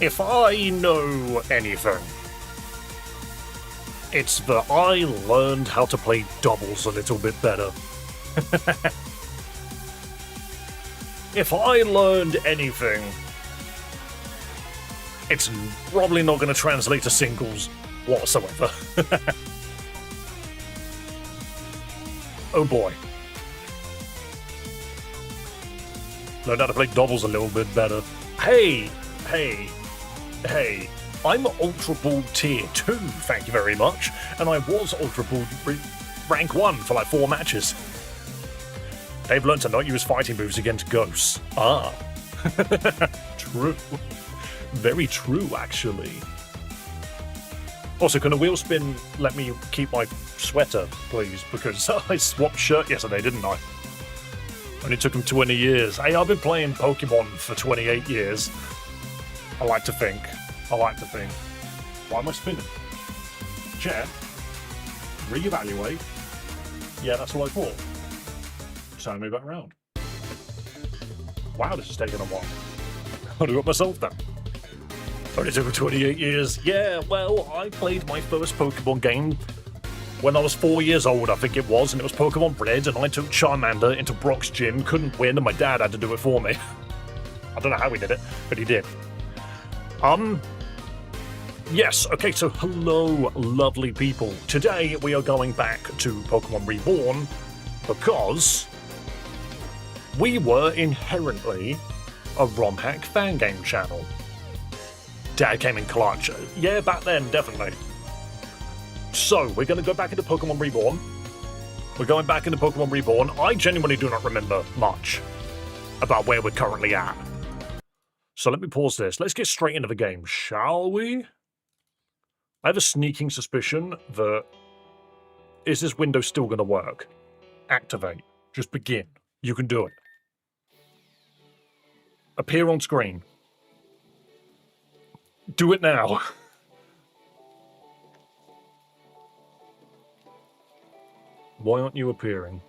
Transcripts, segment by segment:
If I know anything, it's that I learned how to play doubles a little bit better. If I learned anything, it's probably not going to translate to singles whatsoever. Oh boy. Learned how to play doubles a little bit better. Hey! I'm Ultra Ball Tier 2, thank you very much. And I was Ultra Ball Rank 1 for like 4 matches. They've learned to not use fighting moves against ghosts. Ah. True. Very true, actually. Also, can a wheel spin let me keep my sweater, please? Because I swapped shirt yesterday, didn't I? Only took him 20 years. Hey, I've been playing Pokemon for 28 years. I like to think. Why am I spinning? Chair. Reevaluate. Yeah, that's what I thought. Turn me back around. Wow, this is taking a while. I'll do it myself then. Only took me 28 years. Yeah, well, I played my first Pokemon game when I was 4 years old, I think it was, and it was Pokemon Red, and I took Charmander into Brock's gym, couldn't win, and my dad had to do it for me. I don't know how he did it, but he did. Yes, okay, so hello, lovely people. Today, we are going back to Pokemon Reborn, because we were inherently a romhack fangame channel. Dad came in clutch. Yeah, back then, definitely. So, we're going to go back into Pokemon Reborn. We're going back into Pokemon Reborn. I genuinely do not remember much about where we're currently at. So let me pause this. Let's get straight into the game, shall we? I have a sneaking suspicion that... Is this window still going to work? Activate. Just begin. You can do it. Appear on screen. Do it now. Why aren't you appearing?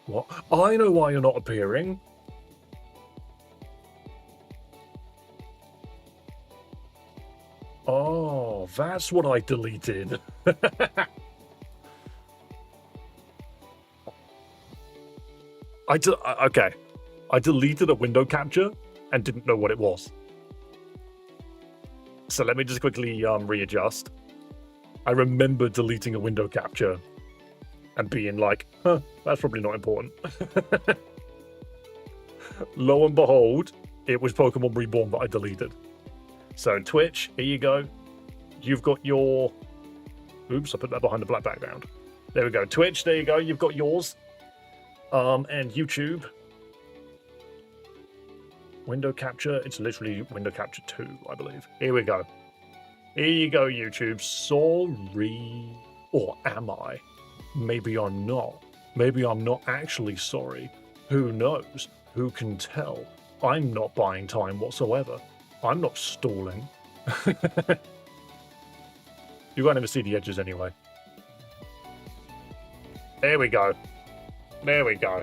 What? I know why you're not appearing. Oh, that's what I deleted. Okay. I deleted a window capture and didn't know what it was. So let me just quickly readjust. I remember deleting a window capture and being like, huh, that's probably not important. Lo and behold, it was Pokemon Reborn that I deleted. So Twitch, here you go. You've got your... Oops, I put that behind the black background. There we go. Twitch, there you go. You've got yours. And YouTube. Window capture. It's literally window capture 2, I believe. Here we go. Here you go, YouTube. Sorry. Or am I? Maybe I'm not. Maybe I'm not actually sorry. Who knows? Who can tell? I'm not buying time whatsoever. I'm not stalling. You won't ever see the edges anyway. There we go. There we go.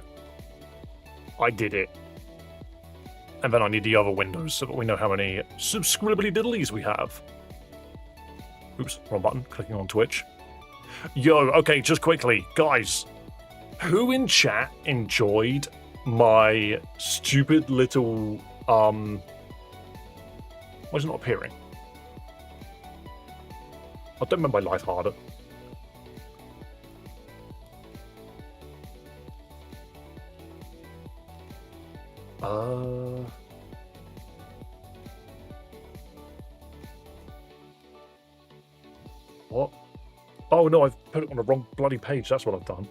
I did it. And then I need the other windows so that we know how many subscribbly diddlies we have. Oops, wrong button. Clicking on Twitch. Yo, okay, just quickly. Guys, who in chat enjoyed my stupid little, why is it not appearing? I don't make my life harder. What? Oh no, I've put it on the wrong bloody page. That's what I've done.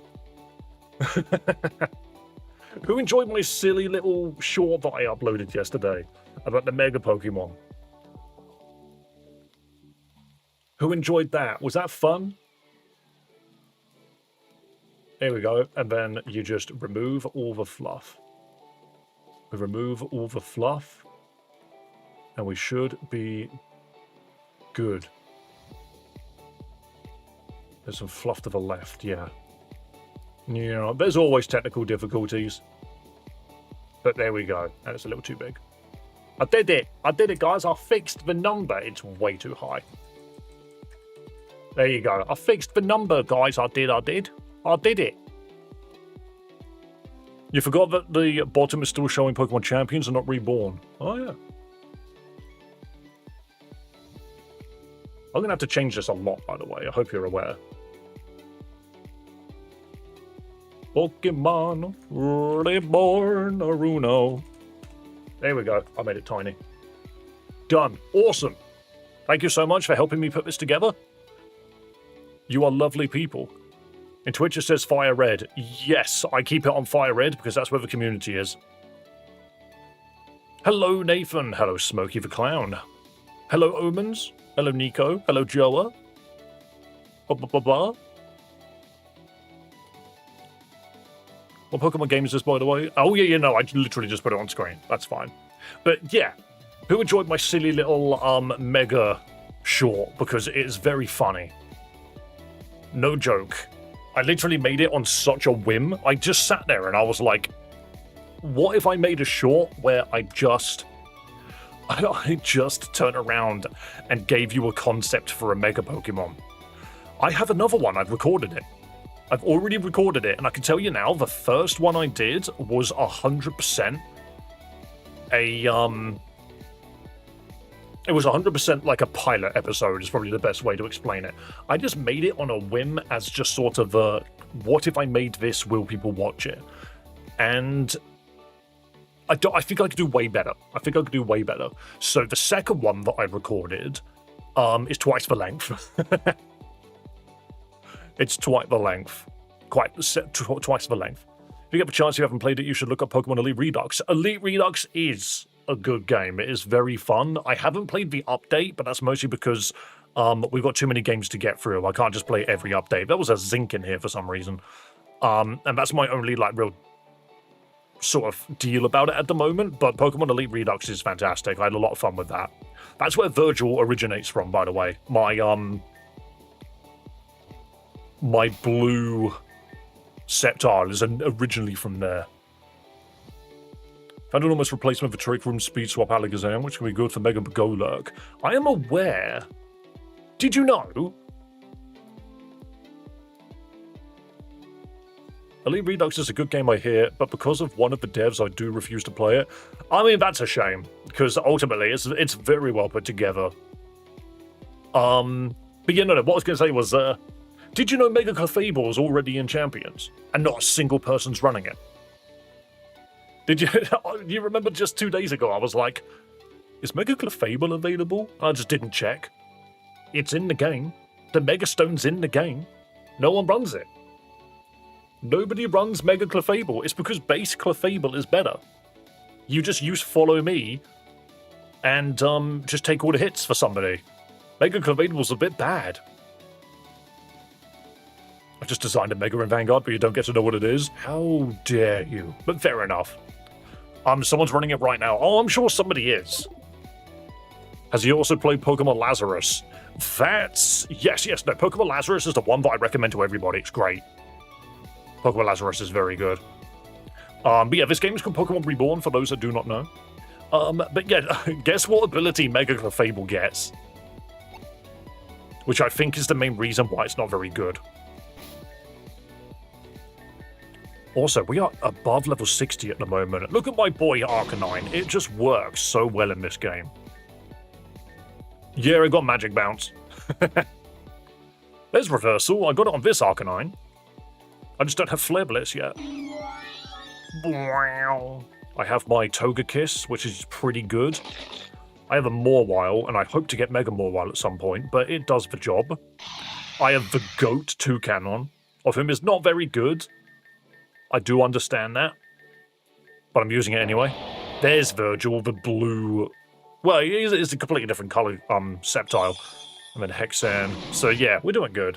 Who enjoyed my silly little short that I uploaded yesterday about the Mega Pokemon? Who enjoyed that? Was that fun? There we go. And then you just remove all the fluff. We remove all the fluff. And we should be good. There's some fluff to the left, yeah. Yeah, there's always technical difficulties. But there we go. And it's a little too big. I did it. I did it, guys. I fixed the number. It's way too high. There you go. I fixed the number, guys. I did it. You forgot that the bottom is still showing Pokémon Champions and not Reborn. Oh, yeah. I'm going to have to change this a lot, by the way. I hope you're aware. Pokémon Reborn Aruno. There we go. I made it tiny. Done. Awesome. Thank you so much for helping me put this together. You are lovely people. In Twitch it says Fire Red. Yes, I keep it on Fire Red because that's where the community is. Hello, Nathan. Hello, Smokey the Clown. Hello, Omens. Hello, Nico. Hello, Joa. Ba-ba-ba-ba. What Pokemon game is this, by the way? Oh, yeah, I literally just put it on screen. That's fine. But, yeah. Who enjoyed my silly little, mega short? Because it is very funny. No joke. I literally made it on such a whim. I just sat there and I was like, what if I made a short where I just turned around and gave you a concept for a mega Pokemon? I have another one. I've recorded it. I've already recorded it, and I can tell you now, the first one I did was 100% it was 100% like a pilot episode is probably the best way to explain it. I just made it on a whim as just sort of a, what if I made this, will people watch it? And I think I could do way better. So the second one that I recorded is twice the length. It's twice the length. Twice the length. If you get the chance, if you haven't played it, you should look up Pokemon Elite Redux. Elite Redux is a good game. It is very fun. I haven't played the update, but that's mostly because we've got too many games to get through. I can't just play every update. There was a zinc in here for some reason. And that's my only real sort of deal about it at the moment. But Pokemon Elite Redux is fantastic. I had a lot of fun with that. That's where Virgil originates from, by the way. My blue Sceptile is originally from there. Found an almost replacement for Trick Room Speed Swap Alakazam, which can be good for Mega Golurk. I am aware. Did you know? Elite Redux is a good game, I hear, but because of one of the devs, I do refuse to play it. I mean, that's a shame, because ultimately it's very well put together. But yeah, no, what I was going to say was, did you know Mega Clefable is already in Champions, and not a single person's running it? Did you? You remember just 2 days ago, I was like, is Mega Clefable available? I just didn't check. It's in the game. The Mega Stone's in the game. No one runs it. Nobody runs Mega Clefable. It's because base Clefable is better. You just use Follow Me and just take all the hits for somebody. Mega Clefable's a bit bad. I just designed a Mega in Vanguard, but you don't get to know what it is? How dare you? But fair enough. Someone's running it right now. Oh, I'm sure somebody is. Has he also played Pokemon Lazarus? Yes, no, Pokemon Lazarus is the one that I recommend to everybody. It's great. Pokemon Lazarus is very good. But yeah, this game is called Pokemon Reborn, for those that do not know. But yeah, guess what ability Mega Clefable gets? Which I think is the main reason why it's not very good. Also, we are above level 60 at the moment. Look at my boy Arcanine. It just works so well in this game. Yeah, I got Magic Bounce. There's Reversal. I got it on this Arcanine. I just don't have Flare Blitz yet. I have my Togekiss, which is pretty good. I have a Mawile, and I hope to get Mega Mawile at some point, but it does the job. I have the Goat Toucanon. Of him is not very good. I do understand that, but I'm using it anyway. There's Virgil, the blue. Well, it's a completely different color, Sceptile. And then Hexan. So yeah, we're doing good.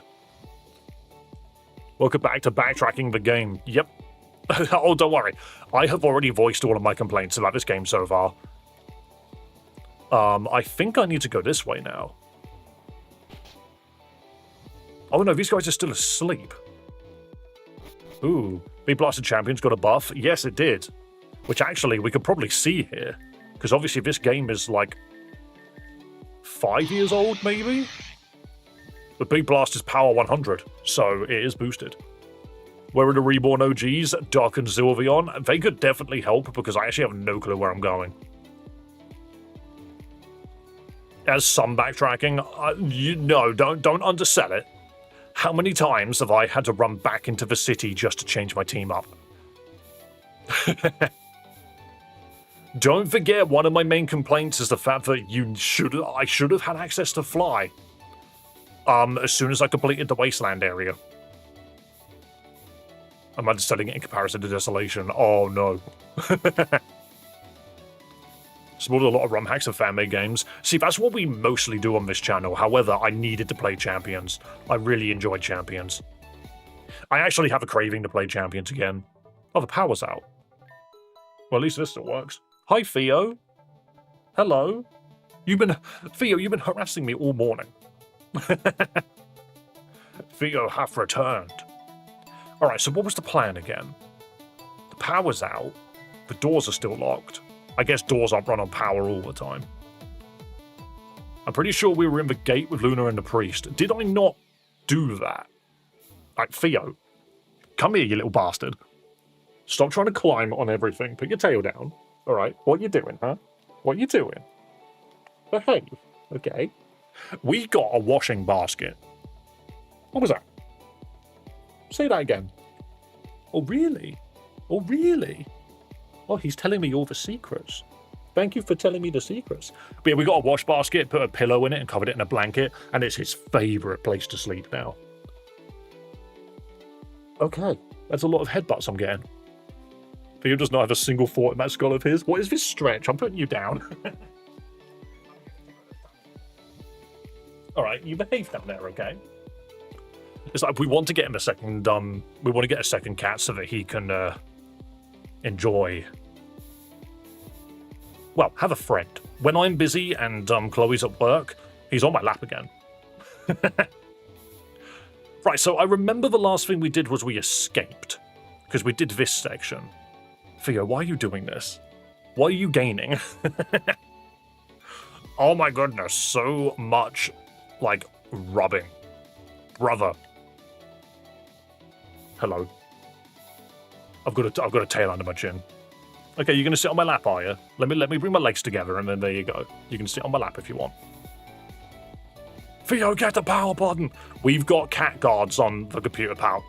Welcome back to backtracking the game. Yep. Oh, don't worry. I have already voiced all of my complaints about this game so far. I think I need to go this way now. Oh no, these guys are still asleep. Ooh. Big Blasted Champions got a buff. Yes, it did. Which actually we could probably see here. Because obviously this game is like 5 years old, maybe? The Big Blast is power 100, so it is boosted. Where are the Reborn OGs, Dark and Sylveon? They could definitely help because I actually have no clue where I'm going. As some backtracking, don't undersell it. How many times have I had to run back into the city just to change my team up? Don't forget, one of my main complaints is the fact that I should have had access to fly. As soon as I completed the Wasteland area. I'm underselling it in comparison to Desolation. Oh no. Supported a lot of romhacks and fan-made games. See, that's what we mostly do on this channel. However, I needed to play Champions. I really enjoyed Champions. I actually have a craving to play Champions again. Oh, the power's out. Well, at least this still works. Hi, Theo. Hello. Theo, you've been harassing me all morning. Theo hath returned. Alright, so what was the plan again? The power's out. The doors are still locked. I guess doors aren't run on power all the time. I'm pretty sure we were in the gate with Luna and the priest. Did I not do that? Like, Theo, come here, you little bastard. Stop trying to climb on everything. Put your tail down. Alright, what you doing, huh? What you doing? Behave, okay? We got a washing basket. What was that? Say that again. Oh, really? Oh, really? Oh, he's telling me all the secrets. Thank you for telling me the secrets. But yeah, we got a wash basket, put a pillow in it and covered it in a blanket, and it's his favourite place to sleep now. Okay, that's a lot of headbutts I'm getting. Theo does not have a single thought in that skull of his. What is this stretch? I'm putting you down. Alright, you behave down there, okay? It's like we want to get him a second, we want to get a second cat so that he can, enjoy... Well, have a friend. When I'm busy and Chloe's at work, he's on my lap again. Right, so I remember the last thing we did was we escaped. Because we did this section. Theo, why are you doing this? Why are you gaining? Oh my goodness, so much, like, rubbing. Brother. Hello. I've got a tail under my chin. Okay, you're gonna sit on my lap, are you? Let me bring my legs together, and then there you go. You can sit on my lap if you want. Theo, get the power button. We've got cat guards on the computer power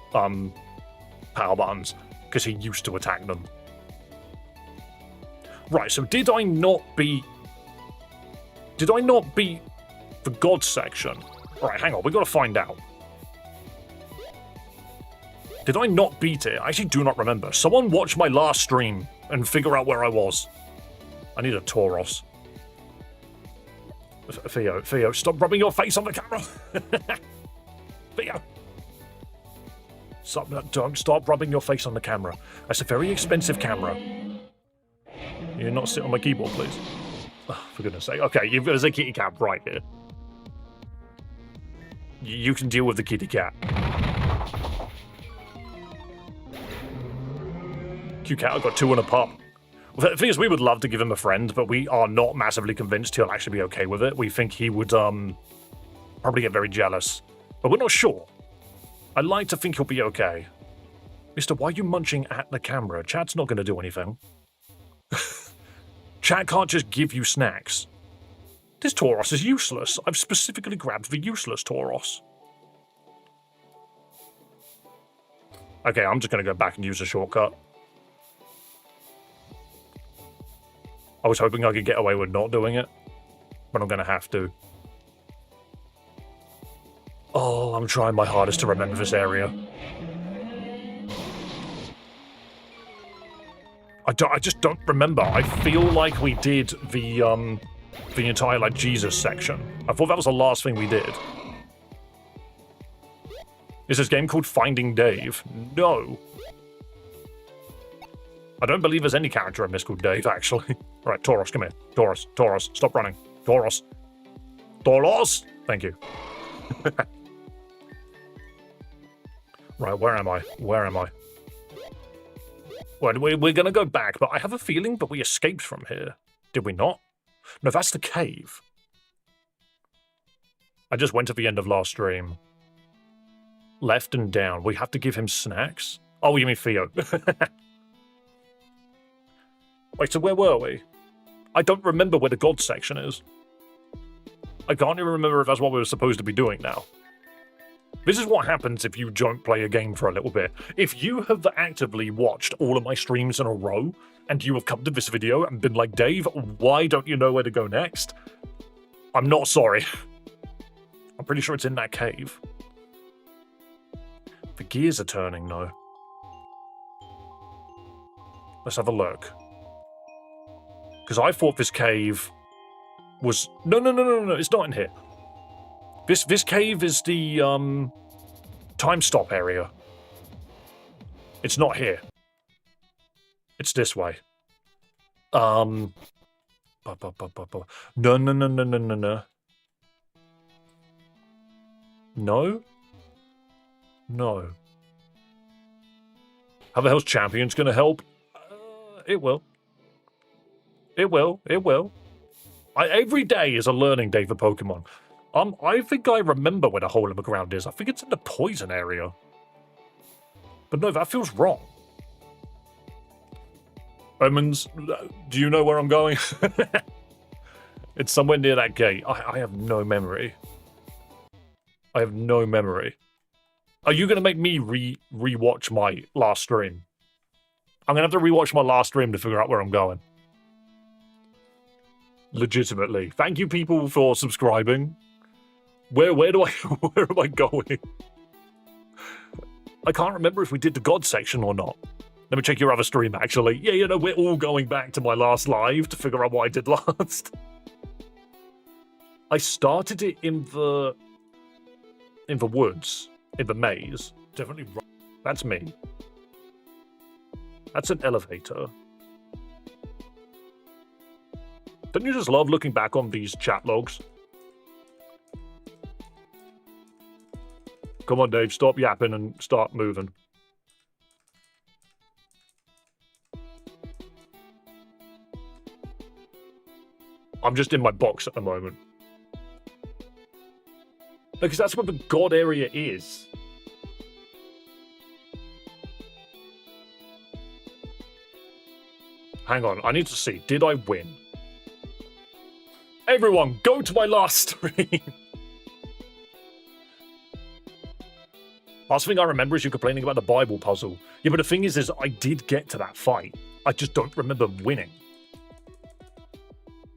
buttons because he used to attack them. Right. So did I not beat the God section? All right, hang on. We got to find out. Did I not beat it? I actually do not remember. Someone watch my last stream and figure out where I was. I need a Tauros. Theo, stop rubbing your face on the camera. Theo. Don't stop rubbing your face on the camera. That's a very expensive camera. You not sit on my keyboard, please. Oh, for goodness sake. Okay, there's a kitty cat right here. You can deal with the kitty cat. Cute cat, I've got 2 and a pup. Well, the thing is, we would love to give him a friend, but we are not massively convinced he'll actually be okay with it. We think he would probably get very jealous. But we're not sure. I'd like to think he'll be okay. Mister, why are you munching at the camera? Chat's not going to do anything. Chat can't just give you snacks. This Tauros is useless. I've specifically grabbed the useless Tauros. Okay, I'm just going to go back and use a shortcut. I was hoping I could get away with not doing it, but I'm going to have to. Oh, I'm trying my hardest to remember this area. I just don't remember. I feel like we did the entire, like, Jesus section. I thought that was the last thing we did. Is this game called Finding Dave? No. I don't believe there's any character in this called Dave, actually. Right, Tauros, come here. Tauros, stop running. Tauros. Thank you. Right, where am I? Well, we're going to go back, but I have a feeling that we escaped from here. Did we not? No, that's the cave. I just went to the end of last stream. Left and down. We have to give him snacks? Oh, you mean Theo. Wait, so where were we? I don't remember where the God section is. I can't even remember if that's what we were supposed to be doing now. This is what happens if you don't play a game for a little bit. If you have actively watched all of my streams in a row, and you have come to this video and been like, Dave, why don't you know where to go next? I'm not sorry. I'm pretty sure it's in that cave. The gears are turning, though. Let's have a look. Because I thought this cave was... No, it's not in here. This cave is the, time stop area. It's not here. It's this way. No. No? No. How the hell's Champions gonna help? It will. It will. Every day is a learning day for Pokemon. I think I remember where the hole in the ground is. I think it's in the poison area. But no, that feels wrong. Omens, do you know where I'm going? It's somewhere near that gate. I have no memory. I have no memory. Are you going to make me re-watch my last stream? I'm going to have to re-watch my last stream to figure out where I'm going. Legitimately. Thank you, people, for subscribing. Where am I going? I can't remember if we did the God section or not. Let me check your other stream, actually. Yeah, you know, we're all going back to my last live to figure out what I did last. I started it in the woods, in the maze. Definitely right. That's me. That's an elevator. Don't you just love looking back on these chat logs? Come on, Dave, stop yapping and start moving. I'm just in my box at the moment. Because that's what the God area is. Hang on, I need to see. Did I win? Everyone, go to my last stream. Last thing I remember is you complaining about the Bible puzzle. Yeah, but the thing is I did get to that fight. I just don't remember winning.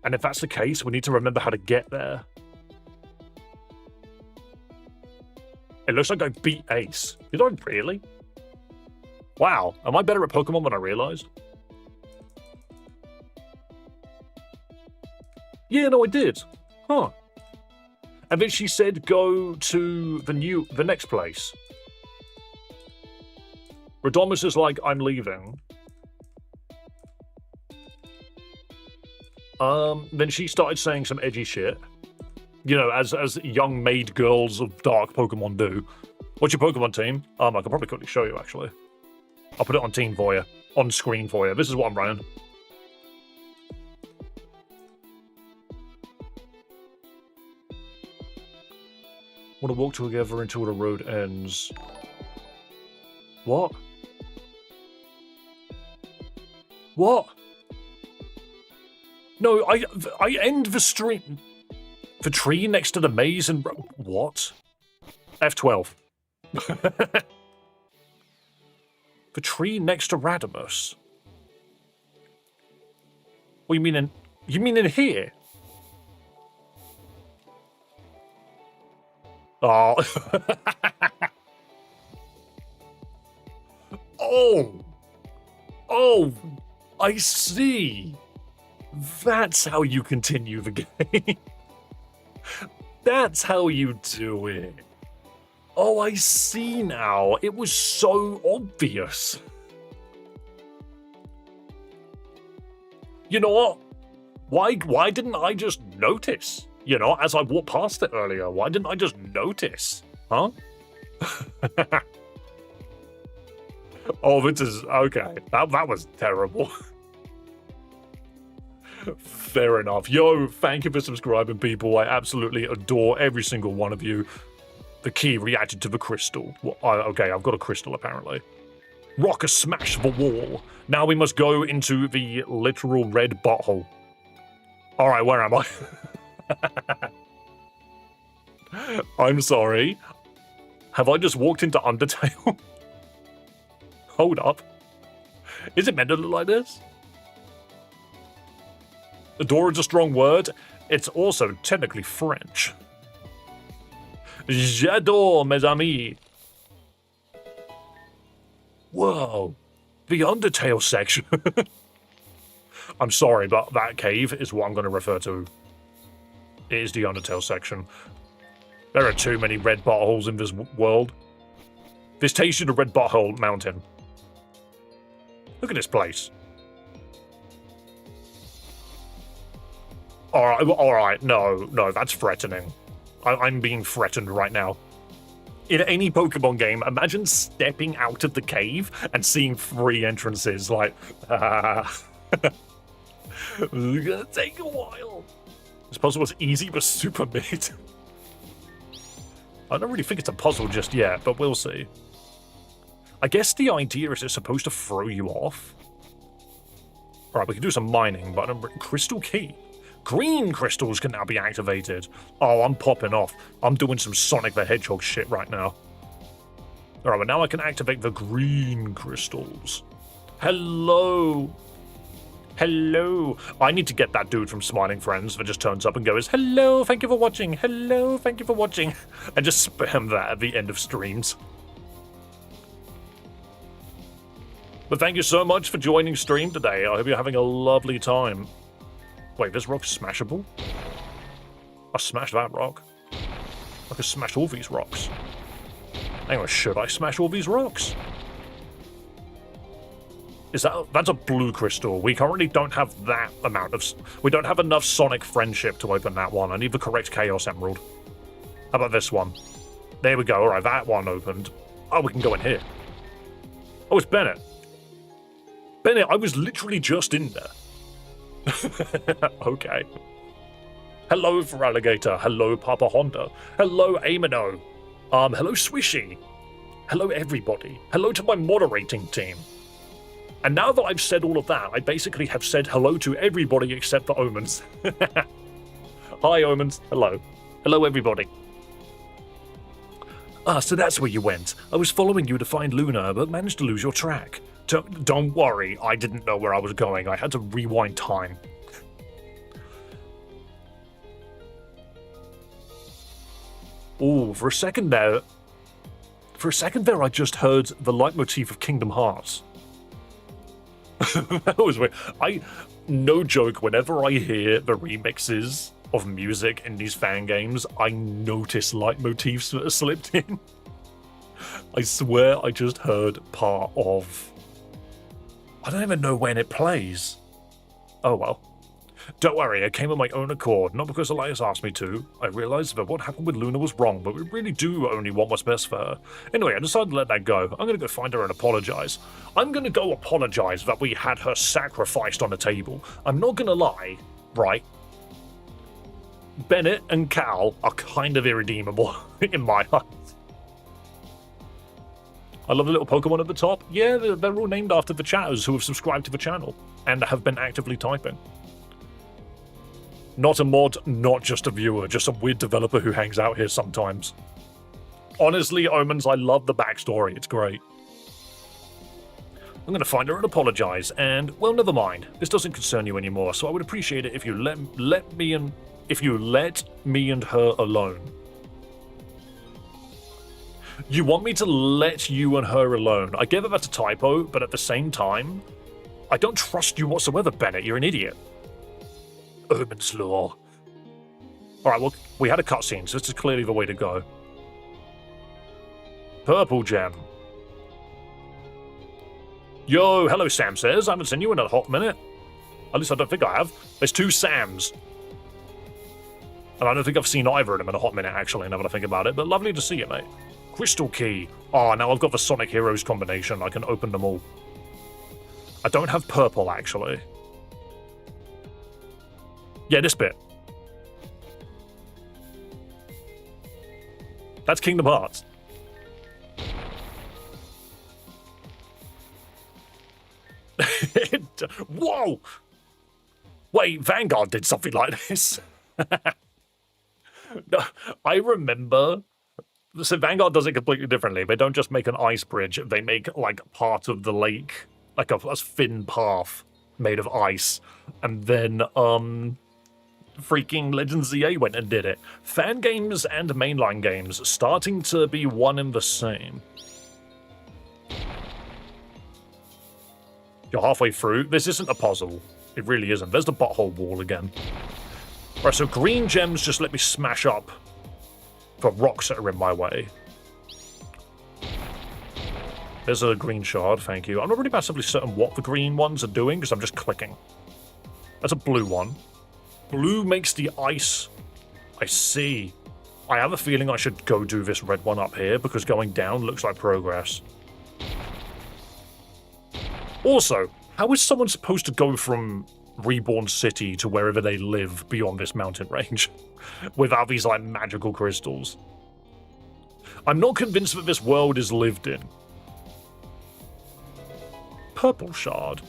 And if that's the case, we need to remember how to get there. It looks like I beat Ace. Did I really? Wow, am I better at Pokemon than I realized? Yeah, no, I did. Huh. And then she said go to the next place. Redomus is like, I'm leaving. Then she started saying some edgy shit. You know, as young maid girls of dark Pokemon do. What's your Pokemon team? I can probably quickly show you, actually. I'll put it on team for you. On screen for you. This is what I'm running. Want to walk together until the road ends. What? What? No, I end the stream. The tree next to the maze and... What? F12. The tree next to Radamus. What, you mean in... You mean in here? Oh. Oh, I see. That's how you continue the game. That's how you do it. Oh, I see now. It was so obvious. You know what? Why didn't I just notice? You know, as I walked past it earlier, why didn't I just notice? Huh? Oh, this is... Okay. That was terrible. Fair enough. Yo, thank you for subscribing, people. I absolutely adore every single one of you. The key reacted to the crystal. Well, okay, I've got a crystal, apparently. Rocker smash the wall. Now we must go into the literal red butthole. Alright, where am I? I'm sorry. Have I just walked into Undertale? Hold up. Is it meant to look like this? Adore is a strong word. It's also technically French. J'adore, mes amis. Whoa. The Undertale section. I'm sorry, but that cave is what I'm going to refer to. It is the Undertale section. There are too many red buttholes in this world. This takes you to Red Butthole Mountain. Look at this place. Alright, no, that's threatening. I'm being threatened right now. In any Pokemon game, imagine stepping out of the cave and seeing 3 entrances, like, it's gonna take a while. This puzzle was easy, but super mid. I don't really think it's a puzzle just yet, but we'll see. I guess the idea is it's supposed to throw you off. Alright, we can do some mining, but crystal key. Green crystals can now be activated. Oh, I'm popping off. I'm doing some Sonic the Hedgehog shit right now. Alright, but now I can activate the green crystals. Hello. Hello. I need to get that dude from Smiling Friends that just turns up and goes, hello, thank you for watching. Hello, thank you for watching. And just spam that at the end of streams. But thank you so much for joining stream today. I hope you're having a lovely time. Wait, this rock's smashable? I smashed that rock. I could smash all these rocks. Hang on, should I smash all these rocks? That's a blue crystal. We currently don't have that amount of... We don't have enough Sonic friendship to open that one. I need the correct Chaos Emerald. How about this one? There we go. Alright, that one opened. Oh, we can go in here. Oh, it's Bennett. Bennett, I was literally just in there. Okay. Hello, Feraligator. Hello, Papa Honda. Hello, Amino. Hello, Swishy. Hello, everybody. Hello to my moderating team. And now that I've said all of that, I basically have said hello to everybody except for Omens. Hi, Omens. Hello. Hello, everybody. Ah, so that's where you went. I was following you to find Luna, but managed to lose your track. Don't worry, I didn't know where I was going. I had to rewind time. Ooh, for a second there, I just heard the leitmotif of Kingdom Hearts. That was weird. No joke, whenever I hear the remixes of music in these fan games, I notice leitmotifs that are slipped in. I swear I just heard part of... I don't even know when it plays. Oh well. Don't worry, I came of my own accord, not because Elias asked me to. I realized that what happened with Luna was wrong, but we really do only want what's best for her. Anyway, I decided to let that go. I'm gonna go find her and apologize. I'm gonna go apologize that we had her sacrificed on the table. I'm not gonna lie, right? Bennett and Cal are kind of irredeemable in my eyes. I love the little Pokemon at the top. Yeah, they're all named after the chatters who have subscribed to the channel and have been actively typing. Not a mod, not just a viewer, just a weird developer who hangs out here sometimes. Honestly, Omens, I love the backstory. It's great. I'm going to find her and apologize, and, well, never mind. This doesn't concern you anymore, so I would appreciate it if you let me and her alone. You want me to let you and her alone? I get that that's a typo, but at the same time, I don't trust you whatsoever, Bennett. You're an idiot. Omen's Law. Alright, well, we had a cutscene, so this is clearly the way to go. Purple Gem. Yo, hello, Sam says. I haven't seen you in a hot minute. At least I don't think I have. There's 2 Sams. And I don't think I've seen either of them in a hot minute, actually, now that I think about it. But lovely to see you, mate. Crystal Key. Oh, now I've got the Sonic Heroes combination. I can open them all. I don't have purple, actually. Yeah, this bit. That's Kingdom Hearts. Whoa! Wait, Vanguard did something like this. No, I remember. So Vanguard does it completely differently. They don't just make an ice bridge. They make like part of the lake, like a thin path made of ice, and then freaking Legends ZA went and did it. Fan games and mainline games starting to be one and the same. You're halfway through. This isn't a puzzle. It really isn't. There's the butthole wall again. Right, so green gems just let me smash up for rocks that are in my way. There's a green shard, thank you. I'm not really massively certain what the green ones are doing because I'm just clicking. That's a blue one. Blue makes the ice. I see. I have a feeling I should go do this red one up here because going down looks like progress. Also, how is someone supposed to go from Reborn City to wherever they live beyond this mountain range without these like magical crystals? I'm not convinced that this world is lived in. Purple shard.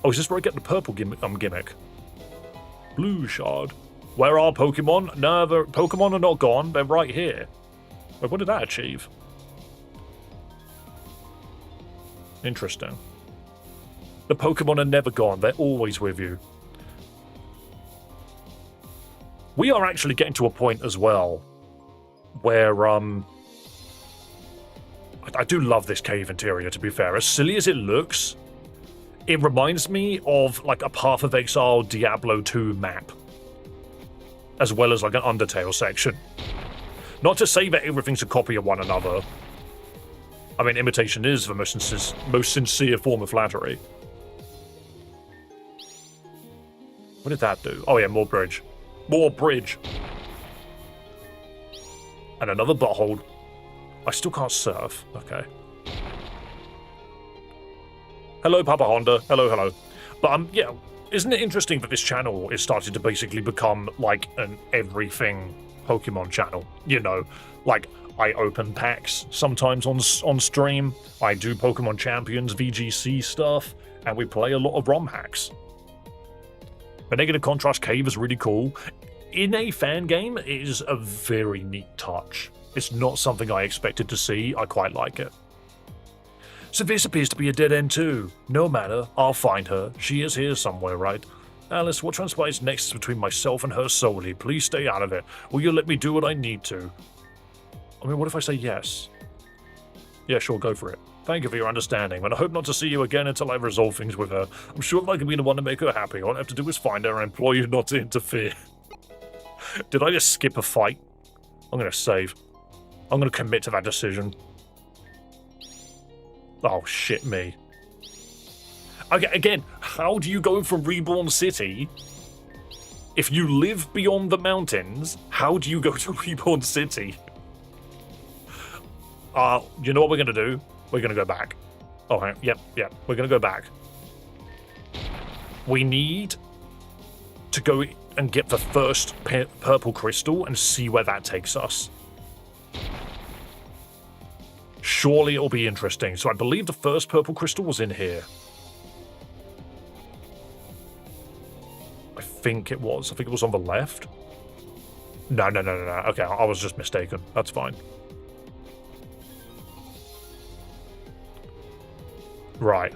Oh, is this where I get the purple gimmick? Blue shard. Where are Pokemon? No, the Pokemon are not gone. They're right here. Wait, what did that achieve? Interesting. The Pokemon are never gone. They're always with you. We are actually getting to a point as well where I do love this cave interior, to be fair. As silly as it looks, it reminds me of like a Path of Exile Diablo 2 map, as well as like an Undertale section. Not to say that everything's a copy of one another. I mean, imitation is the most sincere form of flattery. What did that do? Oh yeah, more bridge. More bridge. And another butthole. I still can't surf. Okay. Hello, Papa Honda. Hello, hello. But yeah, isn't it interesting that this channel is starting to basically become like an everything Pokemon channel? You know, like I open packs sometimes on stream. I do Pokemon Champions, VGC stuff, and we play a lot of romhacks. The Negative Contrast Cave is really cool. In a fan game, it is a very neat touch. It's not something I expected to see. I quite like it. So this appears to be a dead end too. No matter, I'll find her. She is here somewhere, right? Alice, what transpires next is between myself and her solely. Please stay out of it. Will you let me do what I need to? I mean, what if I say yes? Yeah, sure, go for it. Thank you for your understanding, and I hope not to see you again until I resolve things with her. I'm sure if I can be the one to make her happy, all I have to do is find her and implore you not to interfere. Did I just skip a fight? I'm going to save. I'm going to commit to that decision. Oh, shit me. Okay, again, how do you go from Reborn City? If you live beyond the mountains, how do you go to Reborn City? You know what we're going to do? We're going to go back. Oh, hang on. Yep. We're going to go back. We need to go and get the first purple crystal and see where that takes us. Surely it'll be interesting. So I believe the first purple crystal was in here. I think it was. I think it was on the left. No. Okay, I was just mistaken. That's fine. Right.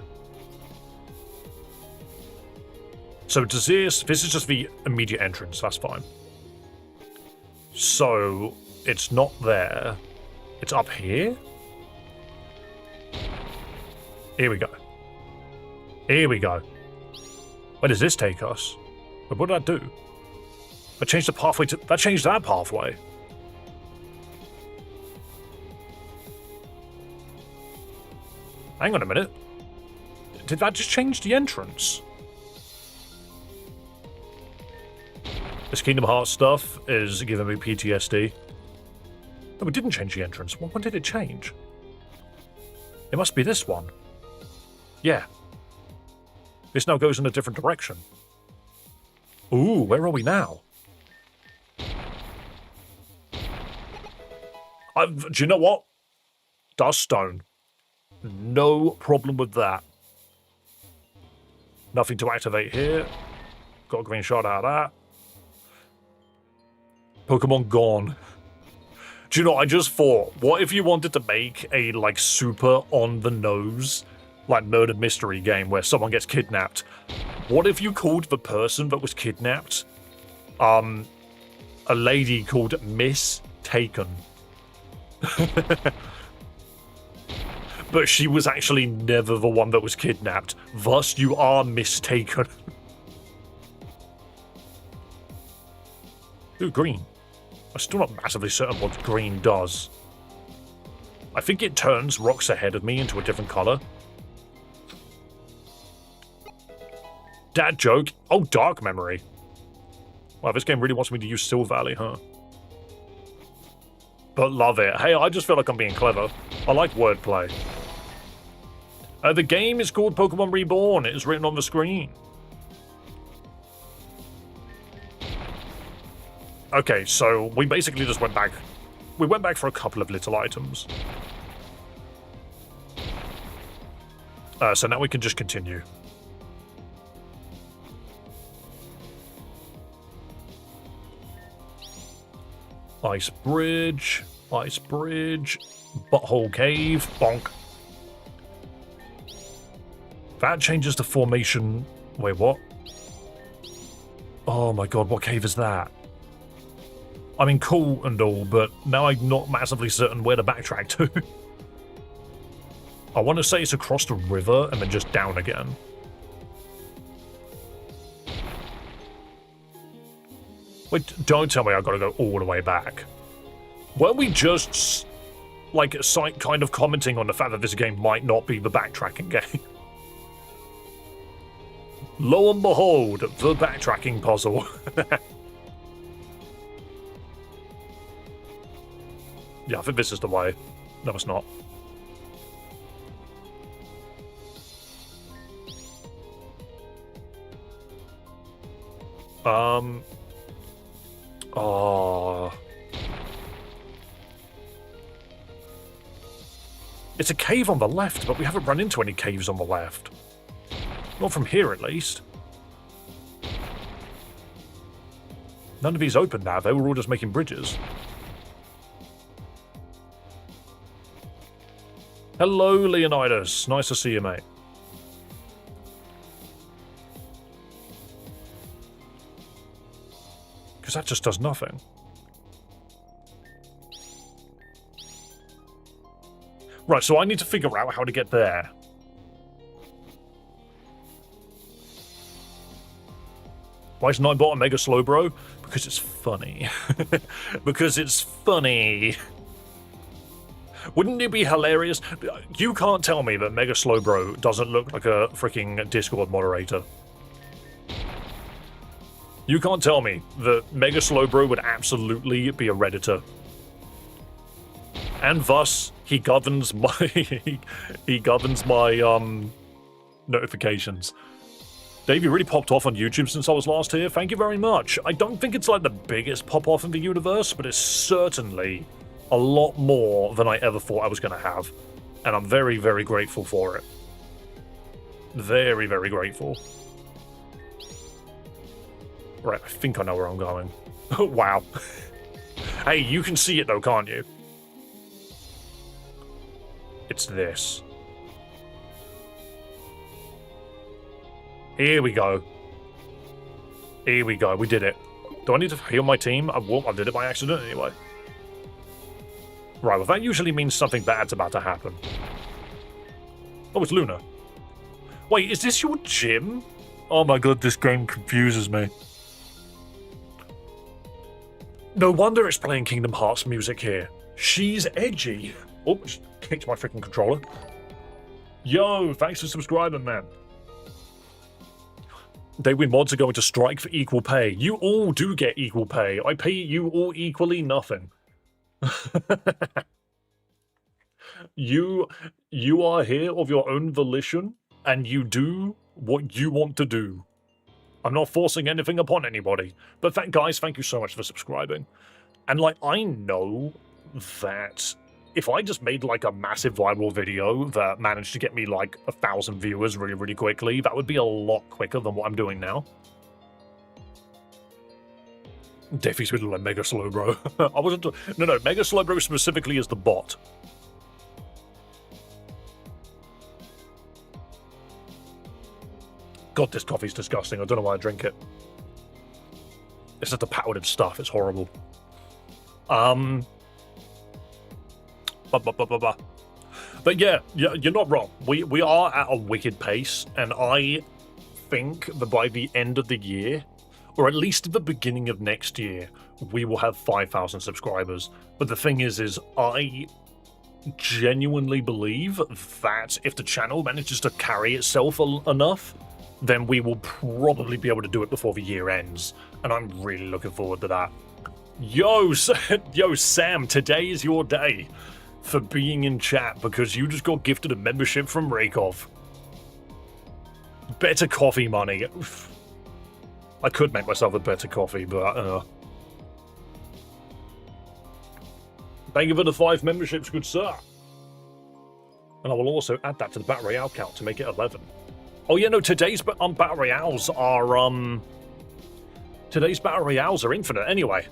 So does this is just the immediate entrance, that's fine. So it's not there. It's up here? Here we go. Here we go. Where does this take us? What did I do? I changed the pathway to... That changed that pathway. Hang on a minute. Did that just change the entrance? This Kingdom Hearts stuff is giving me PTSD. No, it didn't change the entrance. When did it change? It must be this one. Yeah. This now goes in a different direction. Ooh, where are we now? Do you know what? Dust stone. No problem with that. Nothing to activate here. Got a green shot out of that. Pokemon gone. Do you know, I just thought, what if you wanted to make a, like, super on-the-nose, like, murder mystery game where someone gets kidnapped? What if you called the person that was kidnapped, a lady called Miss Taken? But she was actually never the one that was kidnapped. Thus, you are mistaken. Ooh, green. I'm still not massively certain what green does. I think it turns rocks ahead of me into a different color. Dad joke. Oh, dark memory. Wow, this game really wants me to use Still Valley, huh? But love it. Hey, I just feel like I'm being clever. I like wordplay. The game is called Pokémon Reborn. It is written on the screen. Okay, so we basically just went back. We went back for a couple of little items. So now we can just continue. Ice bridge, butthole cave, bonk. That changes the formation. Wait, what? Oh my god, what cave is that? I mean, cool and all, but now I'm not massively certain where to backtrack to. I want to say it's across the river and then just down again. Wait, don't tell me I've got to go all the way back. Weren't we just, like, kind of commenting on the fact that this game might not be the backtracking game? Lo and behold, the backtracking puzzle. Yeah, I think this is the way. No, it's not. Oh. It's a cave on the left, but we haven't run into any caves on the left. Not from here, at least. None of these open now. They were all just making bridges. Hello, Leonidas. Nice to see you, mate. Because that just does nothing. Right, so I need to figure out how to get there. Why is Nightbot a Mega Slowbro? Because it's funny. Because it's funny. Wouldn't it be hilarious? You can't tell me that Mega Slowbro doesn't look like a freaking Discord moderator. You can't tell me that Mega Slowbro would absolutely be a Redditor. And thus, he governs my notifications. Dave, you really popped off on YouTube since I was last here. Thank you very much. I don't think it's like the biggest pop-off in the universe, but it's certainly a lot more than I ever thought I was going to have. And I'm very, very grateful for it. Very, very grateful. Right, I think I know where I'm going. Wow. Hey, you can see it though, can't you? It's this. Here we go. Here we go. We did it. Do I need to heal my team? I did it by accident anyway. Right, well that usually means something bad's about to happen. Oh, it's Luna. Wait, is this your gym? Oh my god, this game confuses me. No wonder it's playing Kingdom Hearts music here. She's edgy. Oh, just kicked my freaking controller. Yo, thanks for subscribing, man. Daywin mods are going to strike for equal pay. You all do get equal pay. I pay you all equally nothing. You are here of your own volition, and you do what you want to do. I'm not forcing anything upon anybody. But guys, thank you so much for subscribing. And, like, I know that if I just made, like, a massive viral video that managed to get me, like, 1,000 viewers really, really quickly, that would be a lot quicker than what I'm doing now. Daffy's been like Mega Slow Bro. I wasn't... No, Mega Slow Bro specifically is the bot. God, this coffee's disgusting. I don't know why I drink it. It's just the powdered stuff. It's horrible. But yeah, you're not wrong. We are at a wicked pace, and I think that by the end of the year, or at least at the beginning of next year, we will have 5,000 subscribers. But the thing is I genuinely believe that if the channel manages to carry itself enough, then we will probably be able to do it before the year ends. And I'm really looking forward to that. Yo, Sam, today is your day for being in chat because you just got gifted a membership from Rakov. Better coffee money. I could make myself a better coffee, but thank you for the 5 memberships, good sir. And I will also add that to the Battle Royale count to make it 11. Oh yeah, no, today's Battle Royales are, today's Battle Royales are infinite anyway.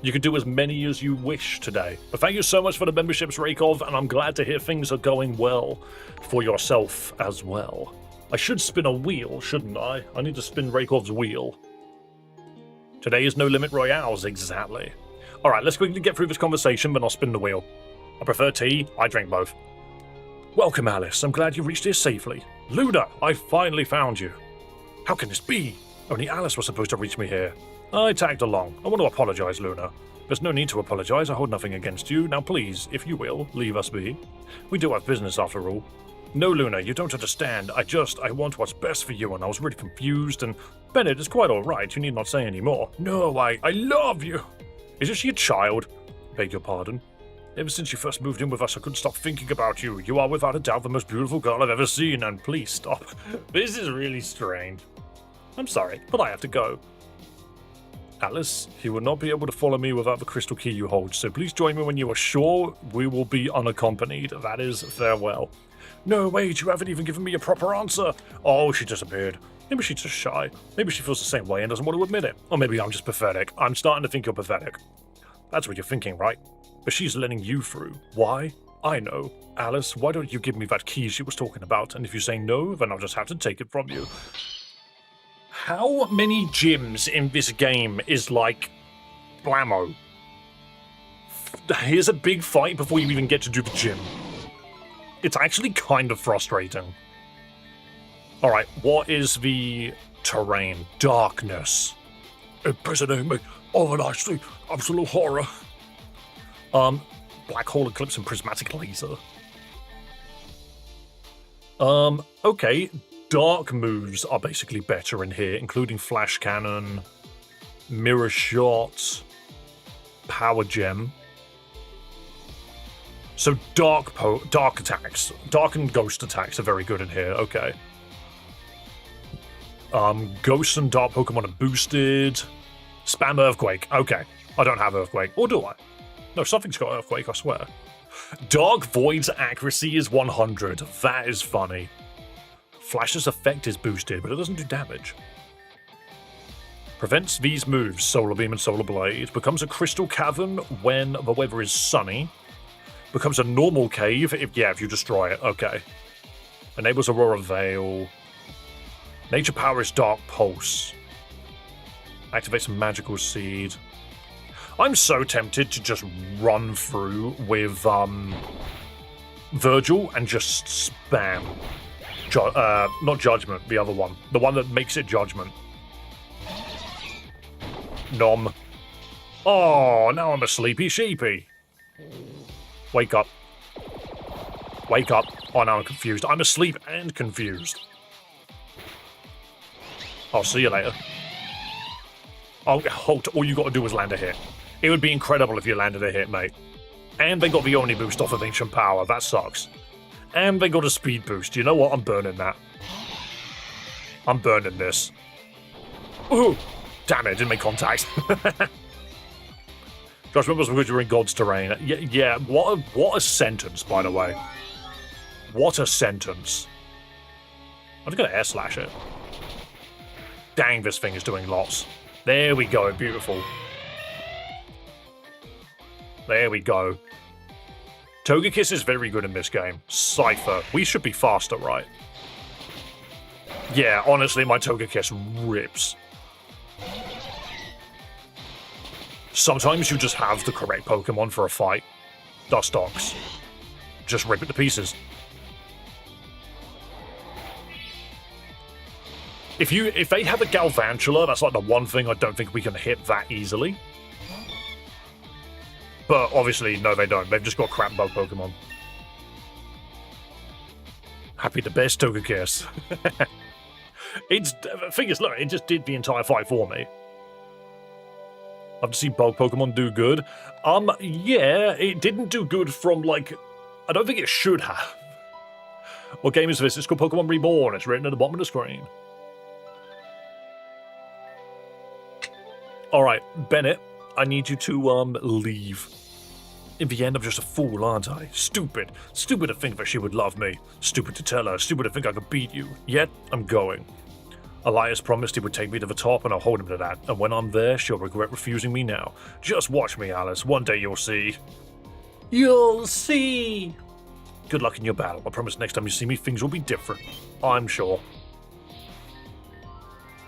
You can do as many as you wish today. But thank you so much for the memberships, Rakov, and I'm glad to hear things are going well for yourself as well. I should spin a wheel, shouldn't I? I need to spin Rakov's wheel. Today is No Limit Royales, exactly. Alright, let's quickly get through this conversation, but I'll spin the wheel. I prefer tea, I drink both. Welcome, Alice. I'm glad you reached here safely. Luna, I finally found you. How can this be? Only Alice was supposed to reach me here. I tagged along. I want to apologize, Luna. There's no need to apologize. I hold nothing against you. Now please, if you will, leave us be. We do have business after all. No, Luna, you don't understand. I want what's best for you, and I was really confused, and Bennett is quite alright. You need not say any more. No, I love you. Isn't she a child? Beg your pardon. Ever since you first moved in with us, I couldn't stop thinking about you. You are without a doubt the most beautiful girl I've ever seen, and please stop. This is really strange. I'm sorry, but I have to go. Alice, he will not be able to follow me without the crystal key you hold, so please join me when you are sure we will be unaccompanied. That is farewell. No, wait, you haven't even given me a proper answer. Oh, she disappeared. Maybe she's just shy. Maybe she feels the same way and doesn't want to admit it. Or maybe I'm just pathetic. I'm starting to think you're pathetic. That's what you're thinking, right? But she's letting you through. Why? I know. Alice, why don't you give me that key she was talking about? And if you say no, then I'll just have to take it from you. How many gyms in this game is like blammo? Here's a big fight before you even get to do the gym. It's actually kind of frustrating. Alright, what is the terrain? Darkness. Imprisoning me. Overnicely. Absolute horror. Black hole eclipse and prismatic laser. Okay. Dark moves are basically better in here, including flash cannon, mirror shot, power gem. So dark attacks, dark and ghost attacks are very good in here. Okay. Ghost and dark Pokemon are boosted. Spam Earthquake. Okay. I don't have Earthquake. Or do I? No, something's got Earthquake, I swear. Dark Void's accuracy is 100. That is funny. Flash's effect is boosted, but it doesn't do damage. Prevents these moves, Solar Beam and Solar Blade. Becomes a Crystal Cavern when the weather is sunny. Becomes a normal cave if you destroy it. Okay. Enables Aurora Veil. Nature Power is Dark Pulse. Activates a Magical Seed. I'm so tempted to just run through with Virgil and just spam. Not Judgment, the other one. The one that makes it Judgment. Nom. Oh, now I'm a sleepy sheepy. Wake up. Wake up. Oh, now I'm confused. I'm asleep and confused. I'll see you later. Oh, halt. All you got to do is land a hit. It would be incredible if you landed a hit, mate. And they got the Omni boost off of Ancient Power. That sucks. And they got a speed boost. You know what? I'm burning that. I'm burning this. Ooh! Damn it, didn't make contact. Josh, remember because you're in God's terrain. Yeah, what a sentence, by the way. What a sentence. I'm just going to air slash it. Dang, this thing is doing lots. There we go, beautiful. There we go. Togekiss is very good in this game. Cypher. We should be faster, right? Yeah, honestly, my Togekiss rips. Sometimes you just have the correct Pokemon for a fight. Dustox. Just rip it to pieces. If they have a Galvantula, that's like the one thing I don't think we can hit that easily. But obviously, no, they don't. They've just got crap bug Pokemon. Happy the best, Togekiss. The thing is, look, it just did the entire fight for me. Love to see bug Pokemon do good. Yeah, it didn't do good from, like... I don't think it should have. What game is this? It's called Pokémon Reborn. It's written at the bottom of the screen. Alright, Bennett, I need you to, leave. In the end, I'm just a fool, aren't I? Stupid. Stupid to think that she would love me. Stupid to tell her. Stupid to think I could beat you. Yet, I'm going. Elias promised he would take me to the top, and I'll hold him to that. And when I'm there, she'll regret refusing me now. Just watch me, Alice. One day you'll see. You'll see! Good luck in your battle. I promise next time you see me, things will be different. I'm sure.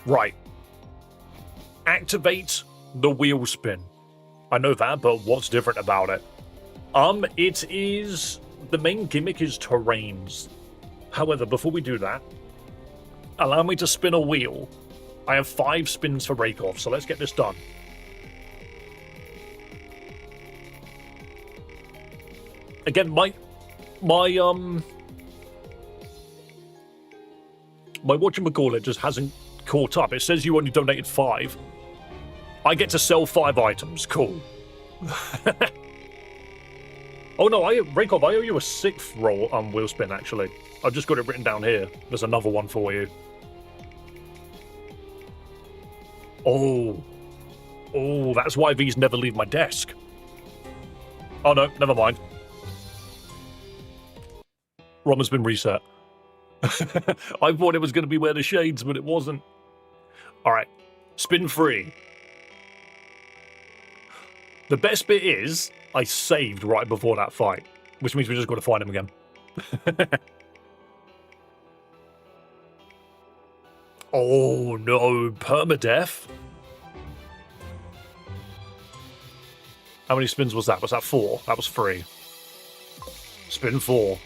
Right. Activate the wheel spin. I know that, but what's different about it? It is... The main gimmick is terrains. However, before we do that, allow me to spin a wheel. I have 5 spins for Rakeoff, so let's get this done. Again, my whatchamacallit just hasn't caught up. It says you only donated 5. I get to sell 5 items. Cool. Oh no, Rakeoff, I owe you a 6th roll wheel spin, actually. I've just got it written down here. There's another one for you. Oh, that's why these never leave my desk. Oh no, never mind. ROM has been reset. I thought it was going to be where the shades, but it wasn't. Alright, spin 3. The best bit is, I saved right before that fight, which means we just got to find him again. Oh no, permadeath? How many spins was that? Was that 4? That was 3. Spin 4.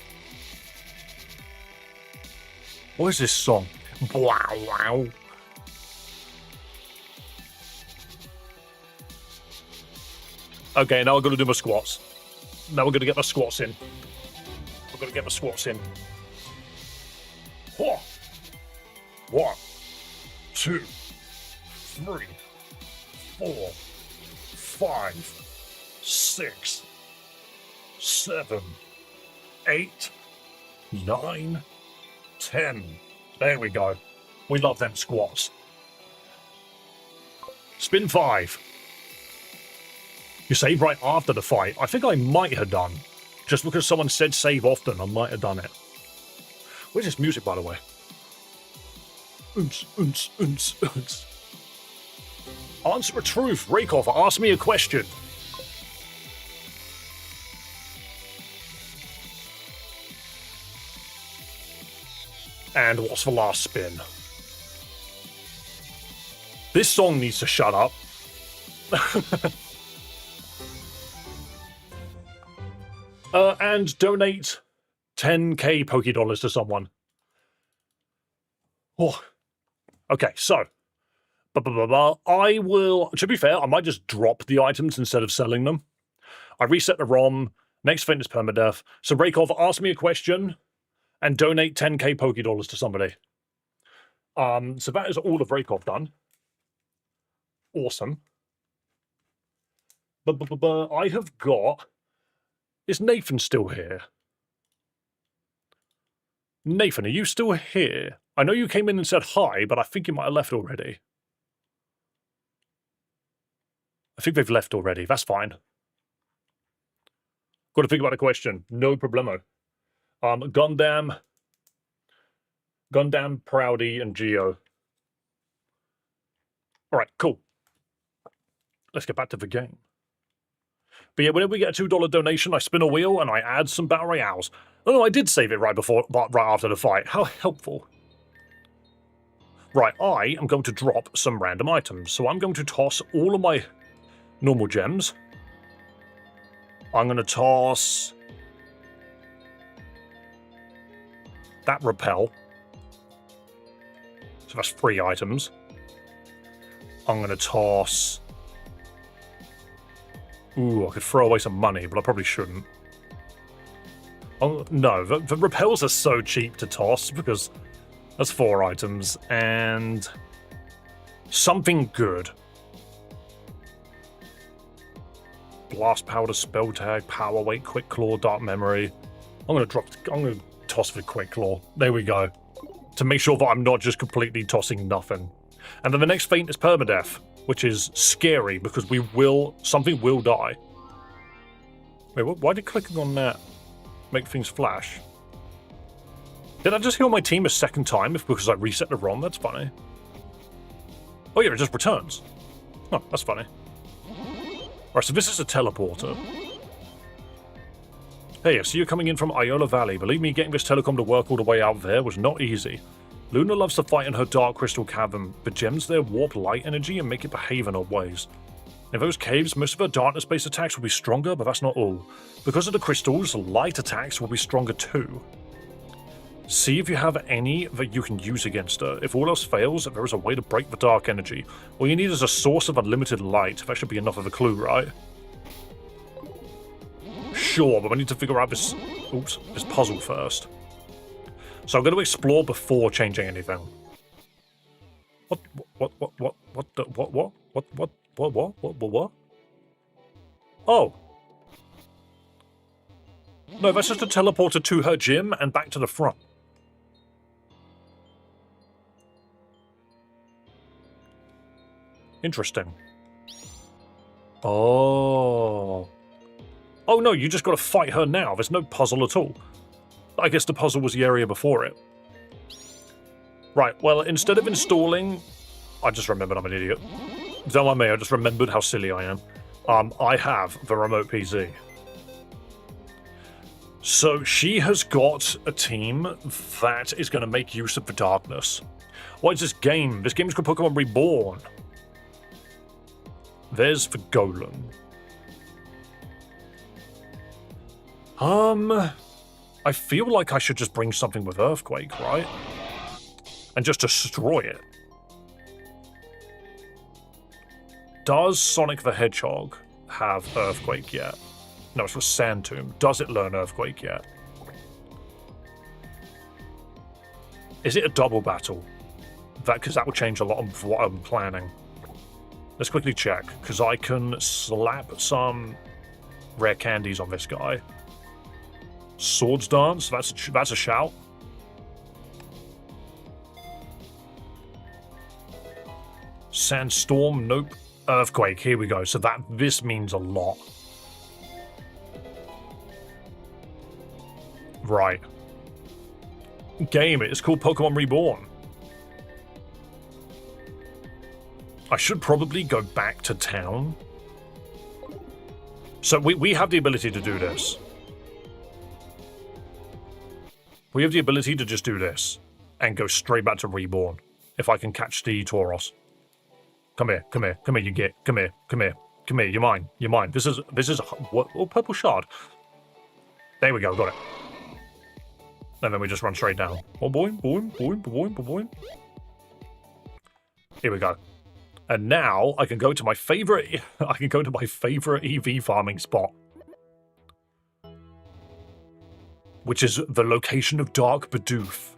What is this song? Wow, wow. Okay, now I've got to do my squats. Now we're going to get my squats in. I've got to get my squats in. 1, 2, 3, 4, 5, 6, 7, 8, 9, 10. There we go. We love them squats. Spin 5. You save right after the fight. I think I might have done. Just because someone said save often, I might have done it. Where's this music, by the way? Answer a truth. Rakeoff, ask me a question. And what's the last spin? This song needs to shut up. And donate 10k Pokédollars to someone. Oh. Okay, so. I will, to be fair, I might just drop the items instead of selling them. I reset the ROM. Next thing is permadeath. So Rakeoff, ask me a question and donate 10k Pokédollars to somebody. So that is all of Rakeoff done. Awesome. But I have got... Is Nathan still here? Nathan, are you still here? I know you came in and said hi, but I think you might have left already. I think they've left already. That's fine. Got to think about the question. No problemo. Gundam, Proudy, and Geo. All right, cool. Let's get back to the game. But yeah, whenever we get a $2 donation, I spin a wheel and I add some battle royales. Oh no, I did save it right after the fight. How helpful. Right, I am going to drop some random items. So I'm going to toss all of my normal gems. I'm going to toss that repel. So that's 3 items. I'm going to toss... Ooh, I could throw away some money, but I probably shouldn't. Oh, no, the repels are so cheap to toss because that's 4 items and something good. Blast powder, spell tag, power weight, quick claw, dark memory. I'm gonna toss for quick claw. There we go. To make sure that I'm not just completely tossing nothing. And then the next feint is permadeath, which is scary because something will die. Wait, why did clicking on that make things flash? Did I just heal my team a second time because I reset the ROM? That's funny. Oh yeah, it just returns. Oh, that's funny. Alright, so this is a teleporter. Hey, I see you're coming in from Iola Valley. Believe me, getting this telecom to work all the way out there was not easy. Luna loves to fight in her dark crystal cavern, but gems there warp light energy and make it behave in odd ways. In those caves, most of her darkness-based attacks will be stronger, but that's not all. Because of the crystals, light attacks will be stronger too. See if you have any that you can use against her. If all else fails, there is a way to break the dark energy. All you need is a source of unlimited light. That should be enough of a clue, right? Sure, but I need to figure out this puzzle first. So I'm going to explore before changing anything. What? Oh. No, that's just a teleporter to her gym and back to the front. Interesting. Oh. Oh no, you just got to fight her now. There's no puzzle at all. I guess the puzzle was the area before it. Right, well, instead of installing... I just remembered I'm an idiot. Don't mind me, I just remembered how silly I am. I have the remote PC. So she has got a team that is going to make use of the darkness. What is this game? This game is called Pokémon Reborn. There's the Golem. I feel like I should just bring something with Earthquake, right? And just destroy it. Does Sonic the Hedgehog have Earthquake yet? No, it's for Sand Tomb. Does it learn Earthquake yet? Is it a double battle? Because that will change a lot of what I'm planning. Let's quickly check, because I can slap some rare candies on this guy. Swords Dance, that's a shout. Sandstorm, nope. Earthquake, here we go. So this means a lot. Right. Game, it's called Pokémon Reborn. I should probably go back to town. So we have the ability to do this. We have the ability to just do this and go straight back to Reborn. If I can catch the Tauros. Come here, you get, come here, you're mine. This is what? Oh, purple shard. There we go, got it. And then we just run straight down. Oh, boing. Here we go. And now I can go to my favorite. I can go to my favorite EV farming spot, which is the location of Dark Bidoof.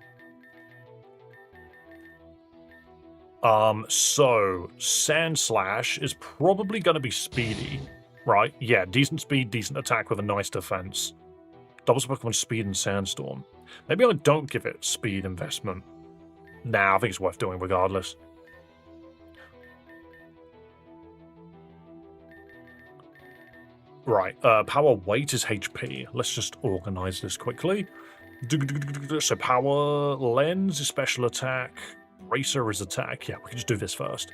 So Sandslash is probably going to be speedy, right? Yeah, decent speed, decent attack with a nice defense. Doubles Pokemon speed and Sandstorm. Maybe I don't give it speed investment. Nah, I think it's worth doing regardless. Right, power weight is HP. Let's just organize this quickly. So power lens is special attack. Racer is attack. Yeah, we can just do this first.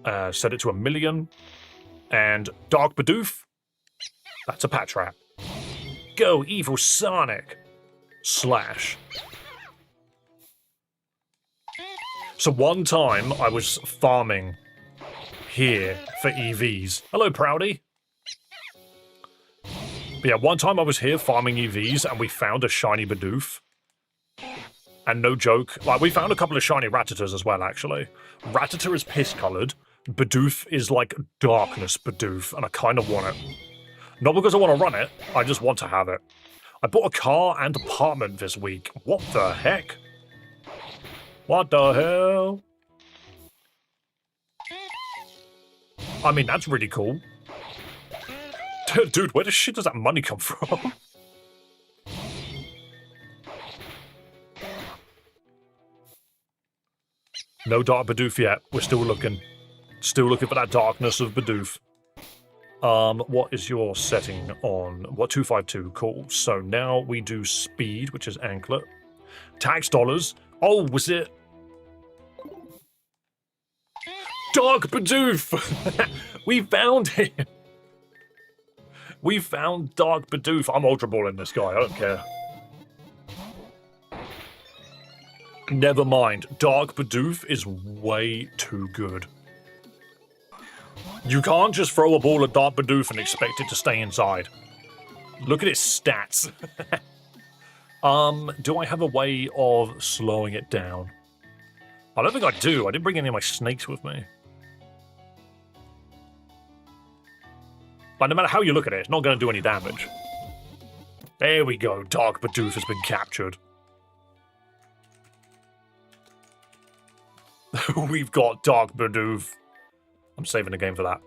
Set it to 1,000,000. And Dark Bidoof. That's a patch rat. Go, Evil Sonic. Slash. So one time I was farming here for EVs. Hello, Proudy. But yeah, one time I was here farming EVs and we found a shiny Bidoof. And no joke, like, we found a couple of shiny Rattatas as well, actually. Rattata is piss-coloured. Bidoof is like darkness Bidoof, and I kind of want it. Not because I want to run it, I just want to have it. I bought a car and apartment this week. What the heck? What the hell? I mean, that's really cool. Dude, where the shit does that money come from? No Dark Bidoof yet. We're still looking. Still looking for that darkness of Bidoof. What is your setting on? What, 252? Cool. So now we do speed, which is anklet. Tax dollars. Oh, was it? Dark Bidoof! We found him! We found Dark Bidoof. I'm Ultra Balling this guy, I don't care. Never mind. Dark Bidoof is way too good. You can't just throw a ball at Dark Bidoof and expect it to stay inside. Look at its stats. Do I have a way of slowing it down? I don't think I do. I didn't bring any of my snakes with me. But no matter how you look at it, it's not going to do any damage. There we go. Dark Bidoof has been captured. We've got Dark Bidoof. I'm saving the game for that.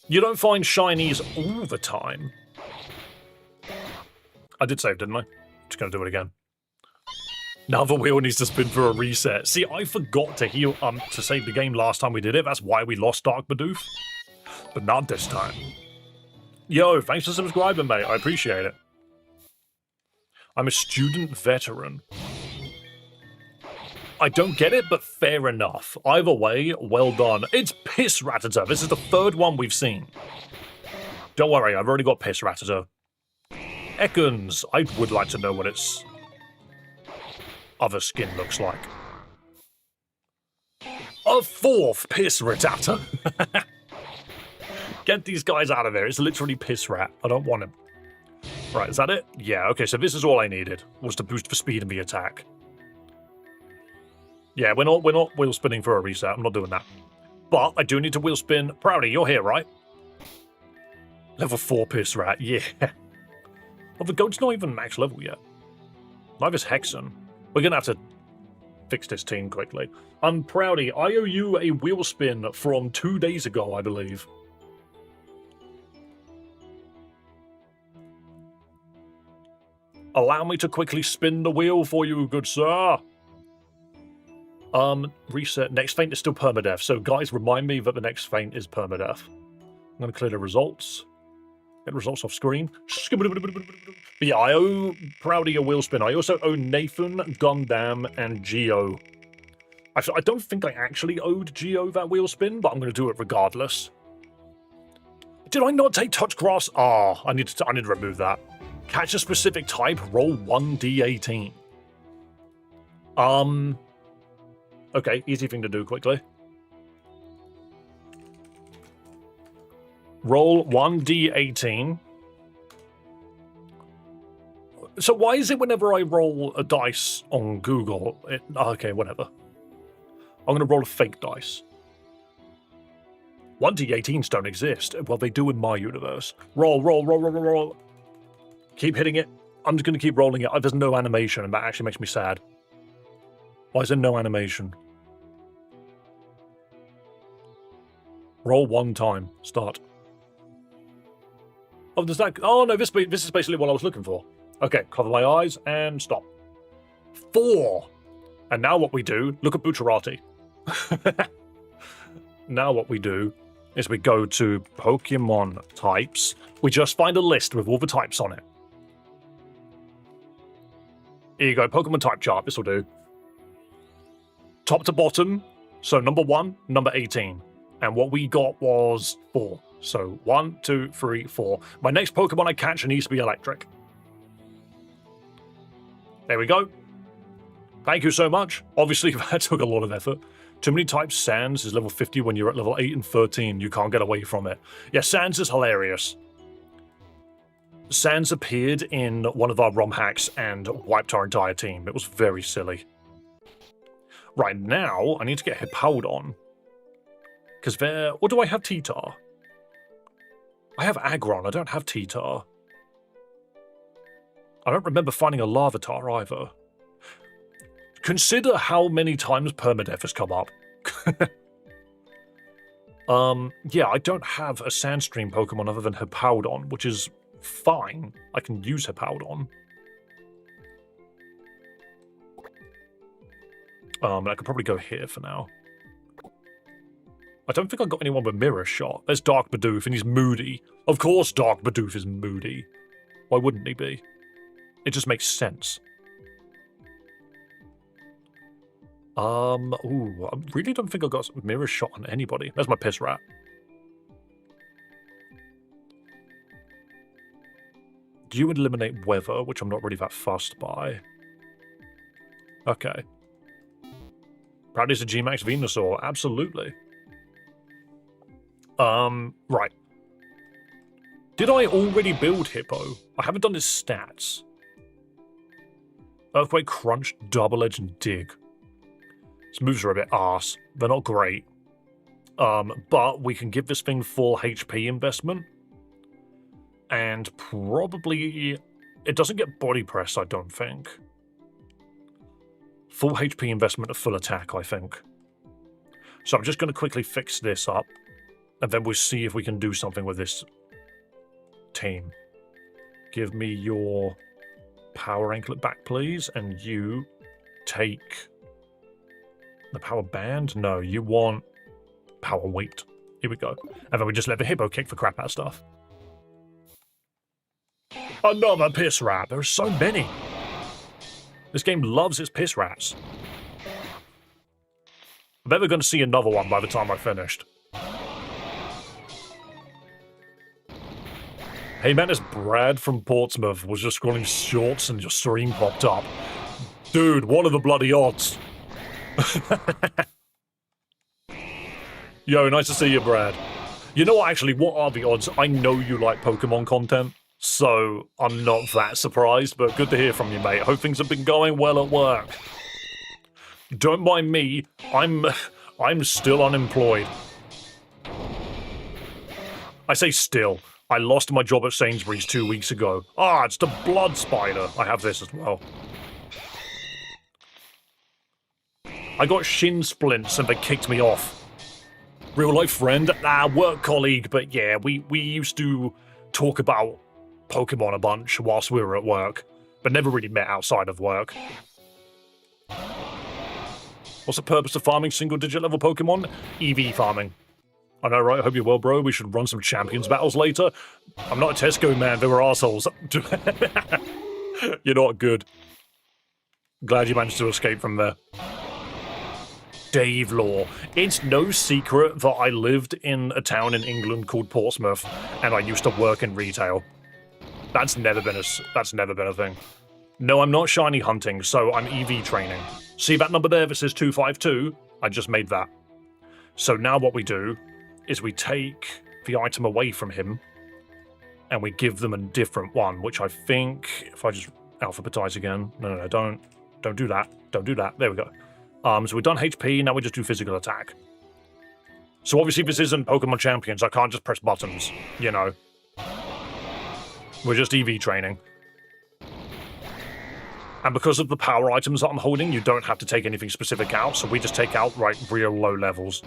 You don't find shinies all the time. I did save, didn't I? Just going to do it again. Now the wheel needs to spin for a reset. See, I forgot to heal to save the game last time we did it. That's why we lost Dark Bidoof. But not this time. Yo, thanks for subscribing, mate. I appreciate it. I'm a student veteran. I don't get it, but fair enough. Either way, well done. It's Piss Rattata. This is the third one we've seen. Don't worry, I've already got Piss Rattata. Ekans, I would like to know what its other skin looks like. A fourth Piss Rattata. Get these guys out of there. It's literally Piss Rat. I don't want him. Right, is that it? Yeah, okay, so this is all I needed, was to boost for speed and the attack. Yeah, we're not wheel spinning for a reset. I'm not doing that. But I do need to wheel spin. Proudy, you're here, right? Level 4 Piss Rat, yeah. Well, the goat's not even max level yet. Neither's Hexen. We're gonna have to fix this team quickly. Proudy, I owe you a wheel spin from 2 days ago, I believe. Allow me to quickly spin the wheel for you, good sir. Reset. Next feint is still permadeath. So, guys, remind me that the next feint is permadeath. I'm going to clear the results. Get results off screen. But yeah, I owe Proudy a wheel spin. I also owe Nathan, Gundam, and Geo. Actually, I don't think I actually owed Geo that wheel spin, but I'm going to do it regardless. Did I not take touch grass? Ah, I need to remove that. Catch a specific type, roll 1d18. Okay, easy thing to do quickly. Roll 1d18. So why is it whenever I roll a dice on Google, okay, whatever. I'm going to roll a fake dice. 1d18s don't exist. Well, they do in my universe. Roll, roll, roll, roll, roll, roll. Keep hitting it. I'm just going to keep rolling it. There's no animation, and that actually makes me sad. Why is there no animation? Roll one time. Start. Oh, does that... Oh, no, this is basically what I was looking for. Okay, cover my eyes and stop. 4! And now what we do... Look at Bucciarati. Now what we do is we go to Pokemon types. We just find a list with all the types on it. Here you go, Pokemon type chart. This will do. Top to bottom. So number 1, number 18. And what we got was 4. So 1, 2, 3, 4. My next Pokemon I catch needs to be electric. There we go. Thank you so much. Obviously, that took a lot of effort. Too many types. Sans is level 50 when you're at level 8 and 13. You can't get away from it. Yeah, Sans is hilarious. Sans appeared in one of our romhacks and wiped our entire team. It was very silly. Right now, I need to get Hippowdon. Because there... Or do I have T-Tar? I have Aggron. I don't have T-Tar. I don't remember finding a Larvitar either. Consider how many times Permadeath has come up. Yeah, I don't have a Sandstream Pokemon other than Hippowdon, which is fine. I can use Hippowdon. I could probably go here for now. I don't think I got anyone with Mirror Shot. There's Dark Bidoof, and he's moody. Of course Dark Bidoof is moody. Why wouldn't he be? It just makes sense. Ooh, I really don't think I got Mirror Shot on anybody. There's my Piss Rat. Do you eliminate Weather, which I'm not really that fussed by? Okay. Proudly's a G-Max Venusaur, absolutely. Right. Did I already build Hippo? I haven't done his stats. Earthquake, Crunch, Double Edge, and Dig. His moves are a bit arse. They're not great. But we can give this thing full HP investment. And probably... It doesn't get Body Press, I don't think. Full HP investment of full attack, I think. So I'm just going to quickly fix this up. And then we'll see if we can do something with this team. Give me your Power Anklet back, please. And you take the Power Band. No, you want Power Weight. Here we go. And then we just let the Hippo kick for crap out of stuff. Another Piss Rat. There are so many. This game loves its Piss Rats. I bet we're going to see another one by the time I finished. Hey man, it's Brad from Portsmouth. Was just scrolling shorts and your stream popped up. Dude, what are the bloody odds? Yo, nice to see you, Brad. You know what, actually, what are the odds? I know you like Pokemon content, so I'm not that surprised, but good to hear from you, mate. Hope things have been going well at work. Don't mind me, I'm still unemployed. I say still. I lost my job at Sainsbury's 2 weeks ago. Ah, it's the Blood Spider. I have this as well. I got shin splints and they kicked me off. Real life friend? Nah, work colleague, but yeah, we used to talk about Pokemon a bunch whilst we were at work, but never really met outside of work. What's the purpose of farming single-digit level Pokemon? EV farming. I know, right? I hope you're well, bro. We should run some Champions battles later. I'm not a Tesco man. They were assholes. You're not good. Glad you managed to escape from there. Dave Law. It's no secret that I lived in a town in England called Portsmouth, and I used to work in retail. That's never been a thing. No, I'm not shiny hunting, so I'm EV training. See that number there that says 252? I just made that. So now what we do is we take the item away from him and we give them a different one, which I think, if I just alphabetize again, no, don't do that, don't do that, there we go. So we've done HP, now we just do physical attack. So obviously this isn't Pokémon Champions, I can't just press buttons, you know. We're just EV training. And because of the power items that I'm holding, you don't have to take anything specific out, so we just take out, real low levels.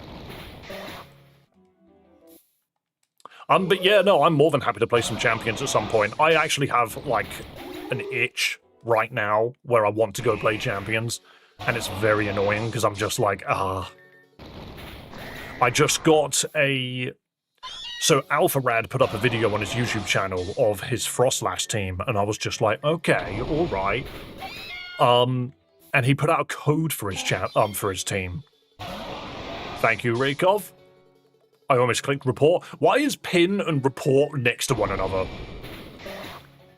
But yeah, no, I'm more than happy to play some Champions at some point. I actually have, like, an itch right now where I want to go play Champions, and it's very annoying because I'm just like, I just got a... So Alpha Rad put up a video on his YouTube channel of his Frostlash team, and I was just like, okay, all right. And he put out a code for his team. Thank you, Rakov. I almost clicked report. Why is pin and report next to one another?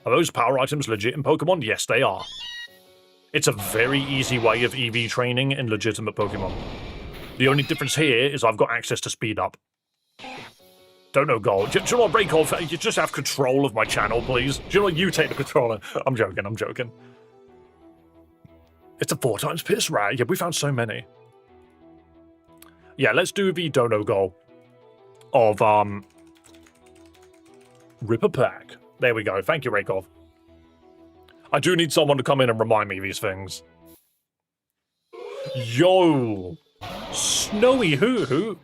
Are those power items legit in Pokemon? Yes, they are. It's a very easy way of EV training in legitimate Pokemon. The only difference here is I've got access to speed up. Don't know, gold. Do you know what, Rakov? You just have control of my channel, please. Do you know what? You take the controller. I'm joking. It's a 4 times piss rat. Yeah, we found so many. Yeah, let's do the dono goal of Ripper Pack. There we go. Thank you, Rakov. I do need someone to come in and remind me these things. Yo! Snowy hoo-hoo.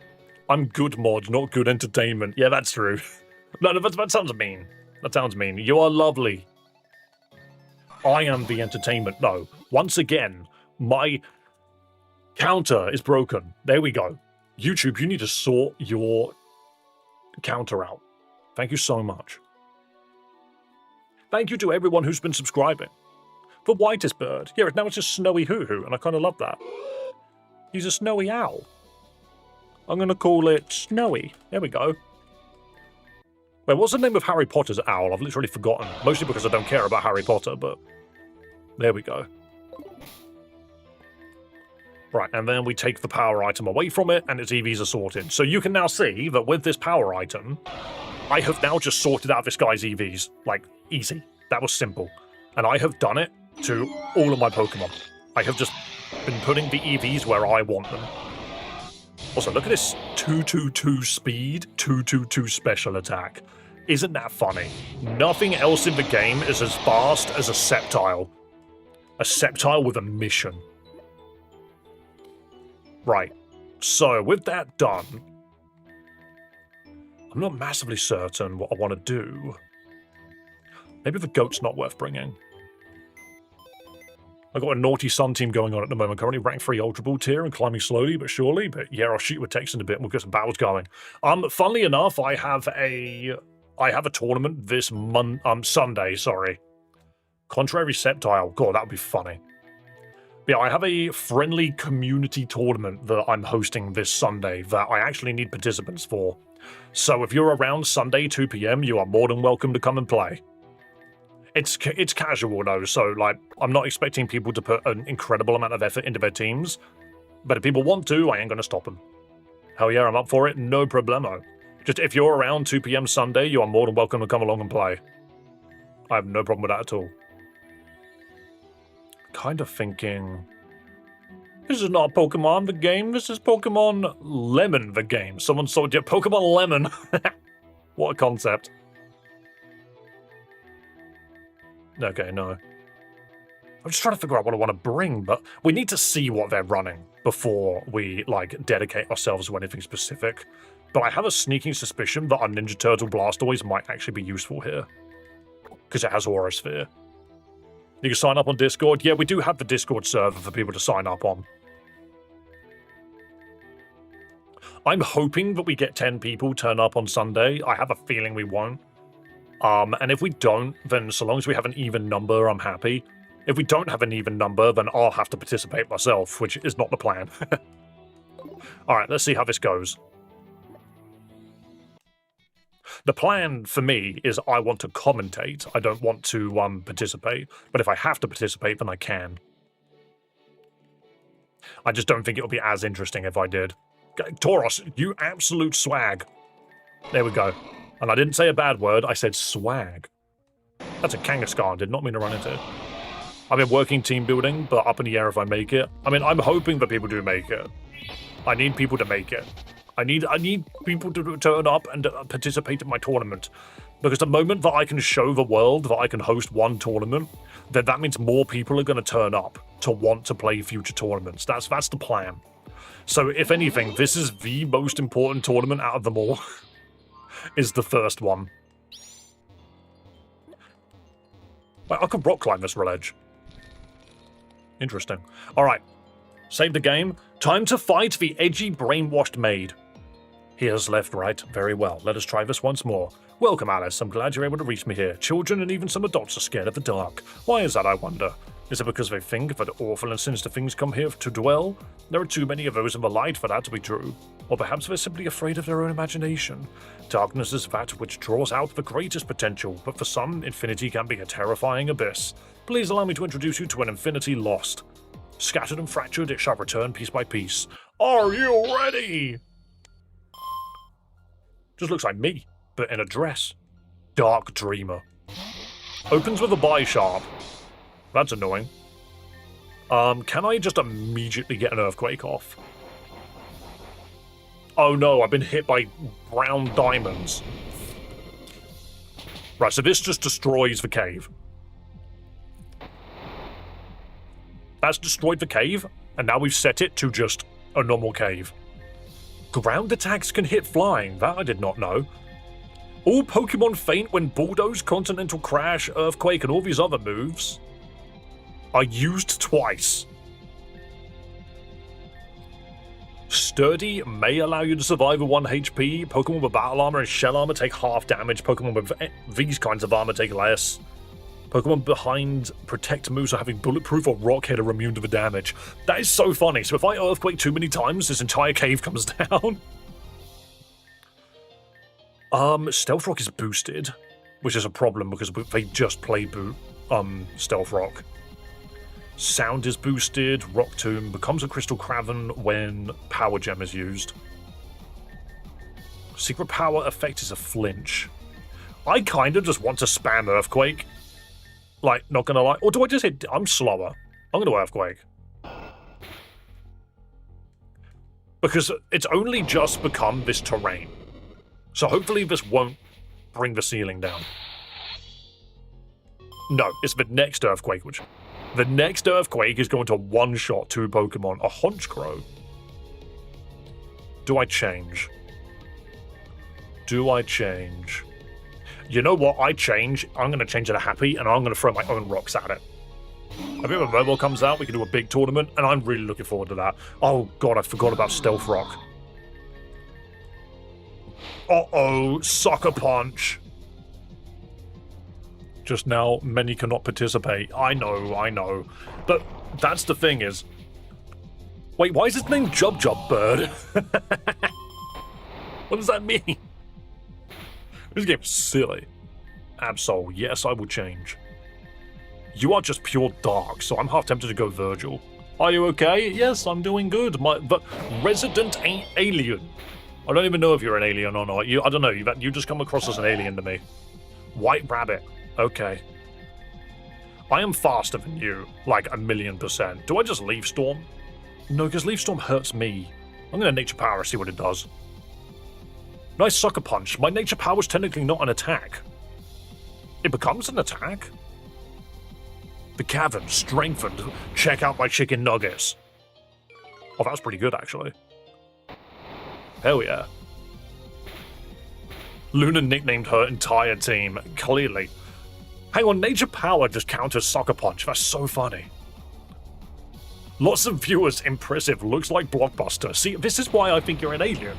I'm good mod, not good entertainment. Yeah, that's true. No, that sounds mean. That sounds mean. You are lovely. I am the entertainment. No. Once again, my counter is broken. There we go. YouTube, you need to sort your counter out. Thank you so much. Thank you to everyone who's been subscribing. The whitest bird. Yeah, now it's just Snowy Hoo-Hoo, and I kind of love that. He's a snowy owl. I'm going to call it Snowy. There we go. Wait, what's the name of Harry Potter's owl? I've literally forgotten. Mostly because I don't care about Harry Potter, but... There we go. Right, and then we take the power item away from it, and its EVs are sorted. So you can now see that with this power item, I have now just sorted out this guy's EVs. Like, easy. That was simple. And I have done it to all of my Pokemon. I have just been putting the EVs where I want them. Also, look at this 222 speed, 222 special attack. Isn't that funny? Nothing else in the game is as fast as a Sceptile. A Sceptile with a mission. Right. So, with that done, I'm not massively certain what I want to do. Maybe the goat's not worth bringing. I've got a naughty Sun team going on at the moment, currently rank 3 Ultra Ball tier and climbing slowly but surely, but yeah, I'll shoot with text in a bit and we'll get some battles going. Funnily enough, I have a tournament this Sunday, sorry. Contrary Sceptile. God, that would be funny. But yeah, I have a friendly community tournament that I'm hosting this Sunday that I actually need participants for. So if you're around Sunday 2 PM, you are more than welcome to come and play. It's casual though, so like I'm not expecting people to put an incredible amount of effort into their teams, but if people want to, I ain't gonna stop them. Hell yeah, I'm up for it, no problemo. Just if you're around 2 PM Sunday, you are more than welcome to come along and play. I have no problem with that at all. Kind of thinking, this is not Pokemon the game, this is Pokemon Lemon the game. Someone sold you Pokemon Lemon. What a concept. Okay, no. I'm just trying to figure out what I want to bring, but we need to see what they're running before we, like, dedicate ourselves to anything specific. But I have a sneaking suspicion that our Ninja Turtle Blastoise might actually be useful here. Because it has Aura Sphere. You can sign up on Discord. Yeah, we do have the Discord server for people to sign up on. I'm hoping that we get 10 people turn up on Sunday. I have a feeling we won't. And if we don't, then so long as we have an even number, I'm happy. If we don't have an even number, then I'll have to participate myself, which is not the plan. Alright, let's see how this goes. The plan for me is I want to commentate. I don't want to participate. But if I have to participate, then I can. I just don't think it'll be as interesting if I did. Tauros, you absolute swag. There we go. And I didn't say a bad word, I said swag. That's a Kangaskhan, did not mean to run into it. I've been working team building, but up in the air if I make it. I mean, I'm hoping that people do make it. I need people to make it. I need people to turn up and participate in my tournament. Because the moment that I can show the world that I can host one tournament, then that means more people are going to turn up to want to play future tournaments. That's the plan. So if anything, this is the most important tournament out of them all. is the first one. Wait, I could rock climb this ledge. Interesting. Alright. Save the game. Time to fight the edgy, brainwashed maid. Here's left, right. Very well. Let us try this once more. Welcome, Alice. I'm glad you're able to reach me here. Children and even some adults are scared of the dark. Why is that, I wonder? Is it because they think that awful and sinister things come here to dwell? There are too many of those in the light for that to be true. Or perhaps they're simply afraid of their own imagination. Darkness is that which draws out the greatest potential, but for some, infinity can be a terrifying abyss. Please allow me to introduce you to an infinity lost. Scattered and fractured, it shall return piece by piece. Are you ready? Just looks like me, but in a dress. Dark Dreamer. Opens with a buy sharp. That's annoying. Can I just immediately get an earthquake off? Oh no, I've been hit by brown diamonds. Right, so this just destroys the cave. That's destroyed the cave, and now we've set it to just a normal cave. Ground attacks can hit flying, that I did not know. All Pokemon faint when Bulldoze, Continental Crash, Earthquake, and all these other moves are used twice. Sturdy may allow you to survive with 1 HP. Pokemon with battle armor and shell armor take half damage. Pokemon with these kinds of armor take less. Pokemon behind protect moves are having bulletproof or rock hit are immune to the damage. That is so funny. So if I earthquake too many times, this entire cave comes down. Stealth Rock is boosted, which is a problem because they just played Stealth Rock. Sound is boosted. Rock Tomb becomes a Crystal Craven when Power Gem is used. Secret Power effect is a flinch. I kind of just want to spam Earthquake. Like, not gonna lie. Or do I just hit... I'm slower. I'm gonna Earthquake. Because it's only just become this terrain. So hopefully this won't bring the ceiling down. No, it's the next Earthquake, which... The next Earthquake is going to one-shot 2 Pokemon. A Honchkrow. Do I change? Do I change? You know what? I change. I'm going to change it to Happy, and I'm going to throw my own rocks at it. I think when mobile comes out, we can do a big tournament, and I'm really looking forward to that. Oh, God, I forgot about Stealth Rock. Uh-oh, Sucker Punch. Just now, many cannot participate. I know. But that's the thing is... Wait, why is his name Jub Jub Bird? What does that mean? This game's silly. Absol, yes, I will change. You are just pure dark, so I'm half tempted to go Virgil. Are you okay? Yes, I'm doing good. The resident alien. I don't even know if you're an alien or not. I don't know. You just come across as an alien to me. White Rabbit. Okay. I am faster than you, like 1,000,000%. Do I just Leaf Storm? No, because Leaf Storm hurts me. I'm going to Nature Power, see what it does. Nice Sucker Punch. My Nature Power is technically not an attack. It becomes an attack? The cavern strengthened. Check out my chicken nuggets. Oh, that was pretty good, actually. Hell yeah. Luna nicknamed her entire team, clearly. Hang on, Nature Power just counters Sucker Punch. That's so funny. Lots of viewers, impressive. Looks like Blockbuster. See, this is why I think you're an alien.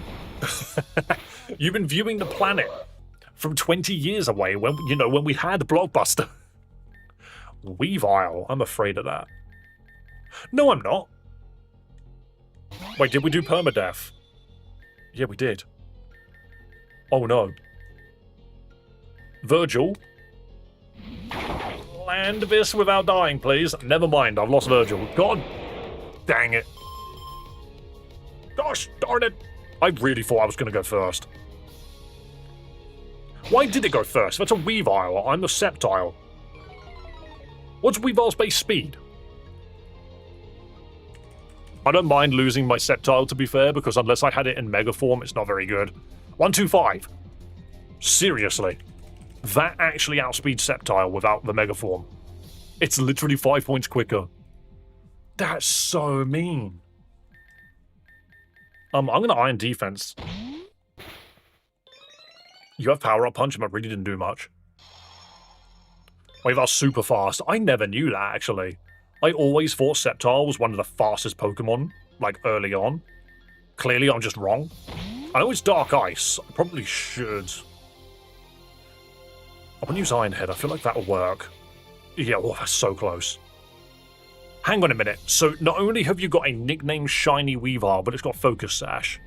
You've been viewing the planet from 20 years away when we had Blockbuster. Weavile, I'm afraid of that. No, I'm not. Wait, did we do permadeath? Yeah, we did. Oh no. Virgil. Land this without dying, please. Never mind, I've lost Virgil. God dang it. Gosh darn it. I really thought I was going to go first. Why did it go first? That's a Weavile. I'm the Sceptile. What's Weavile's base speed? I don't mind losing my Sceptile, to be fair, because unless I had it in Mega Form, it's not very good. 125. Seriously. That actually outspeeds Sceptile without the Mega Form. It's literally 5 points quicker. That's so mean. I'm going to Iron Defense. You have power-up punch, but really didn't do much. Wave are super fast. I never knew that, actually. I always thought Sceptile was one of the fastest Pokemon, like, early on. Clearly, I'm just wrong. I know it's Dark Ice. I probably should. I want to use Iron Head. I feel like that'll work. Yeah, oh, that's so close. Hang on a minute. So, not only have you got a nickname Shiny Weavile, but it's got Focus Sash.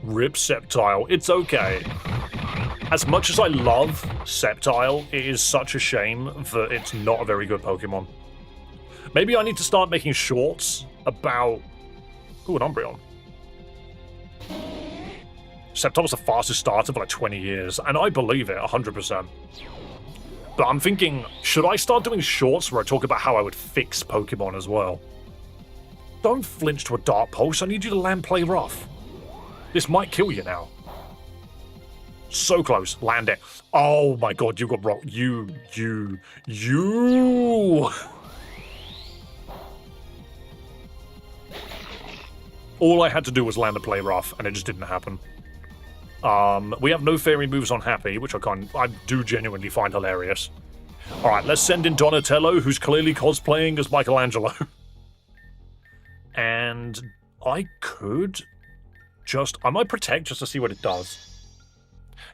Rip Sceptile. It's okay. As much as I love Sceptile, it is such a shame that it's not a very good Pokemon. Maybe I need to start making shorts about... Ooh, an Umbreon. Sceptile was the fastest starter for like 20 years, and I believe it, 100%. But I'm thinking, should I start doing shorts where I talk about how I would fix Pokemon as well? Don't flinch to a Dark Pulse, I need you to land play rough. This might kill you now. So close. Land it. Oh my god, you got rocked. You. All I had to do was land a play rough, and it just didn't happen. We have no fairy moves on Happy, which I do genuinely find hilarious. Alright, let's send in Donatello, who's clearly cosplaying as Michelangelo. And I could just... I might protect just to see what it does.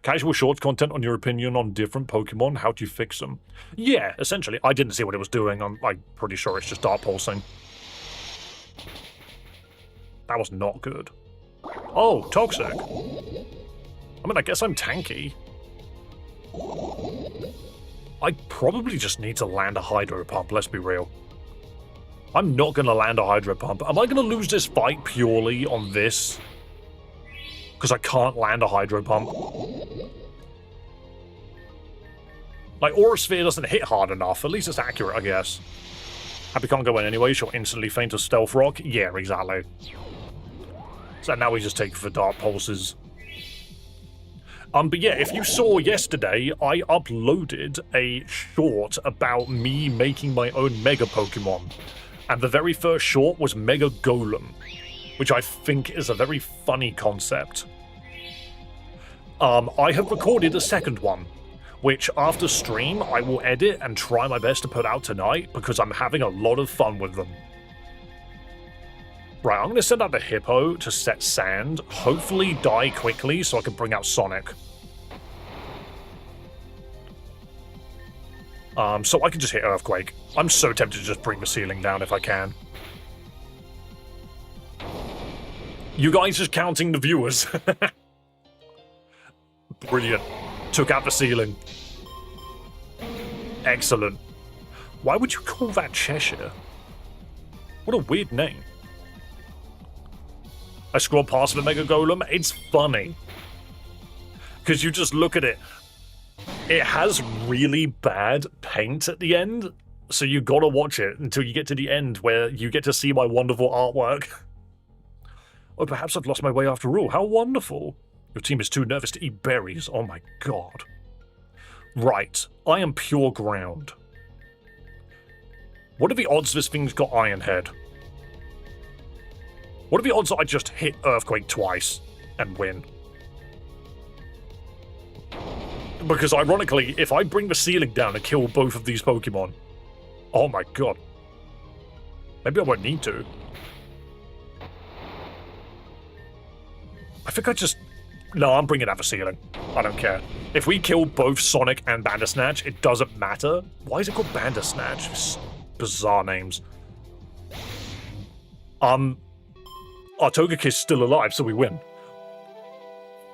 Casual shorts content on your opinion on different Pokemon. How do you fix them? Yeah, essentially. I didn't see what it was doing. I'm pretty sure it's just Dark Pulsing. That was not good. Oh, Toxic. I mean, I guess I'm tanky. I probably just need to land a Hydro Pump, let's be real. I'm not going to land a Hydro Pump. Am I going to lose this fight purely on this? Because I can't land a Hydro Pump. Like, Aura Sphere doesn't hit hard enough. At least it's accurate, I guess. Happy can't go in anyway. She'll instantly faint a Stealth Rock. Yeah, exactly. So now we just take for Dark Pulses. But yeah, if you saw yesterday, I uploaded a short about me making my own Mega Pokemon. And the very first short was Mega Golem, which I think is a very funny concept. I have recorded a second one, which after stream I will edit and try my best to put out tonight because I'm having a lot of fun with them. Right, I'm going to send out the Hippo to set Sand, hopefully die quickly so I can bring out Sonic. So I can just hit Earthquake. I'm so tempted to just bring the ceiling down if I can. You guys just counting the viewers. Brilliant. Took out the ceiling. Excellent. Why would you call that Cheshire? What a weird name. I scroll past the Mega Golem. It's funny. Because you just look at it. It has really bad paint at the end. So you gotta watch it until you get to the end where you get to see my wonderful artwork. Oh, perhaps I've lost my way after all. How wonderful. Your team is too nervous to eat berries. Oh my god. Right. I am pure ground. What are the odds this thing's got Iron Head? What are the odds that I just hit Earthquake twice and win? Because ironically, if I bring the ceiling down and kill both of these Pokemon... Oh my god. Maybe I won't need to. I think I just... No, I'm bringing out the ceiling. I don't care. If we kill both Sonic and Bandersnatch, it doesn't matter. Why is it called Bandersnatch? It's bizarre names. Our Togekiss still alive, so we win.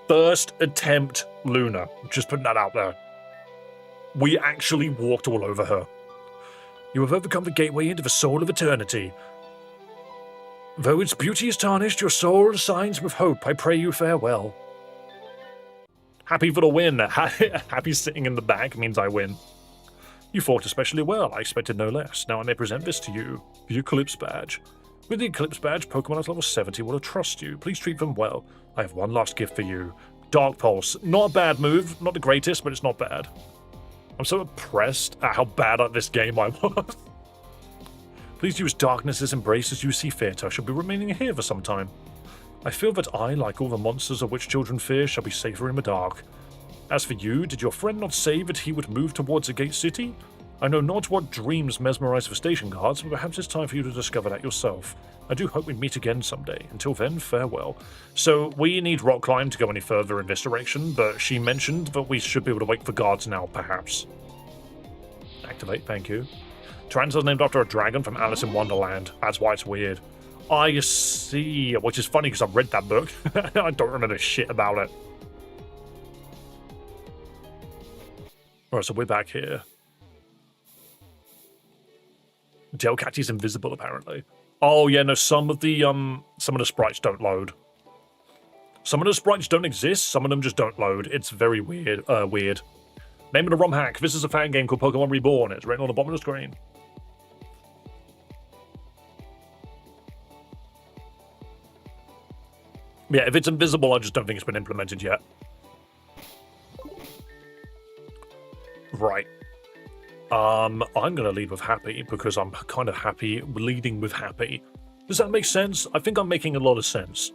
First attempt Luna. Just putting that out there. We actually walked all over her. You have overcome the gateway into the soul of eternity. Though its beauty is tarnished, your soul shines with hope. I pray you farewell. Happy for the win. Happy sitting in the back means I win. You fought especially well. I expected no less. Now I may present this to you. The Eclipse Badge. With the Eclipse Badge, Pokemon at level 70 will trust you. Please treat them well. I have one last gift for you. Dark Pulse. Not a bad move. Not the greatest, but it's not bad. I'm so impressed at how bad at this game I was. Please use Darkness's embrace as you see fit. I shall be remaining here for some time. I feel that I, like all the monsters of which children fear, shall be safer in the dark. As for you, did your friend not say that he would move towards the gate city? I know not what dreams mesmerize the station guards, but perhaps it's time for you to discover that yourself. I do hope we meet again someday. Until then, farewell. So, we need rock climb to go any further in this direction, but she mentioned that we should be able to wait for guards now, perhaps. Activate, thank you. Trans is named after a dragon from Alice in Wonderland. That's why it's weird. I see, which is funny because I've read that book. I don't remember shit about it. Alright, so we're back here. Delcatty's invisible, apparently. Oh yeah, no, some of the sprites don't load. Some of the sprites don't exist, some of them just don't load. It's very weird. Name of the romhack. This is a fan game called Pokémon Reborn. It's written on the bottom of the screen. Yeah, if it's invisible, I just don't think it's been implemented yet. Right. I'm gonna lead with happy because I'm kind of happy leading with happy. Does that make sense? I think I'm making a lot of sense.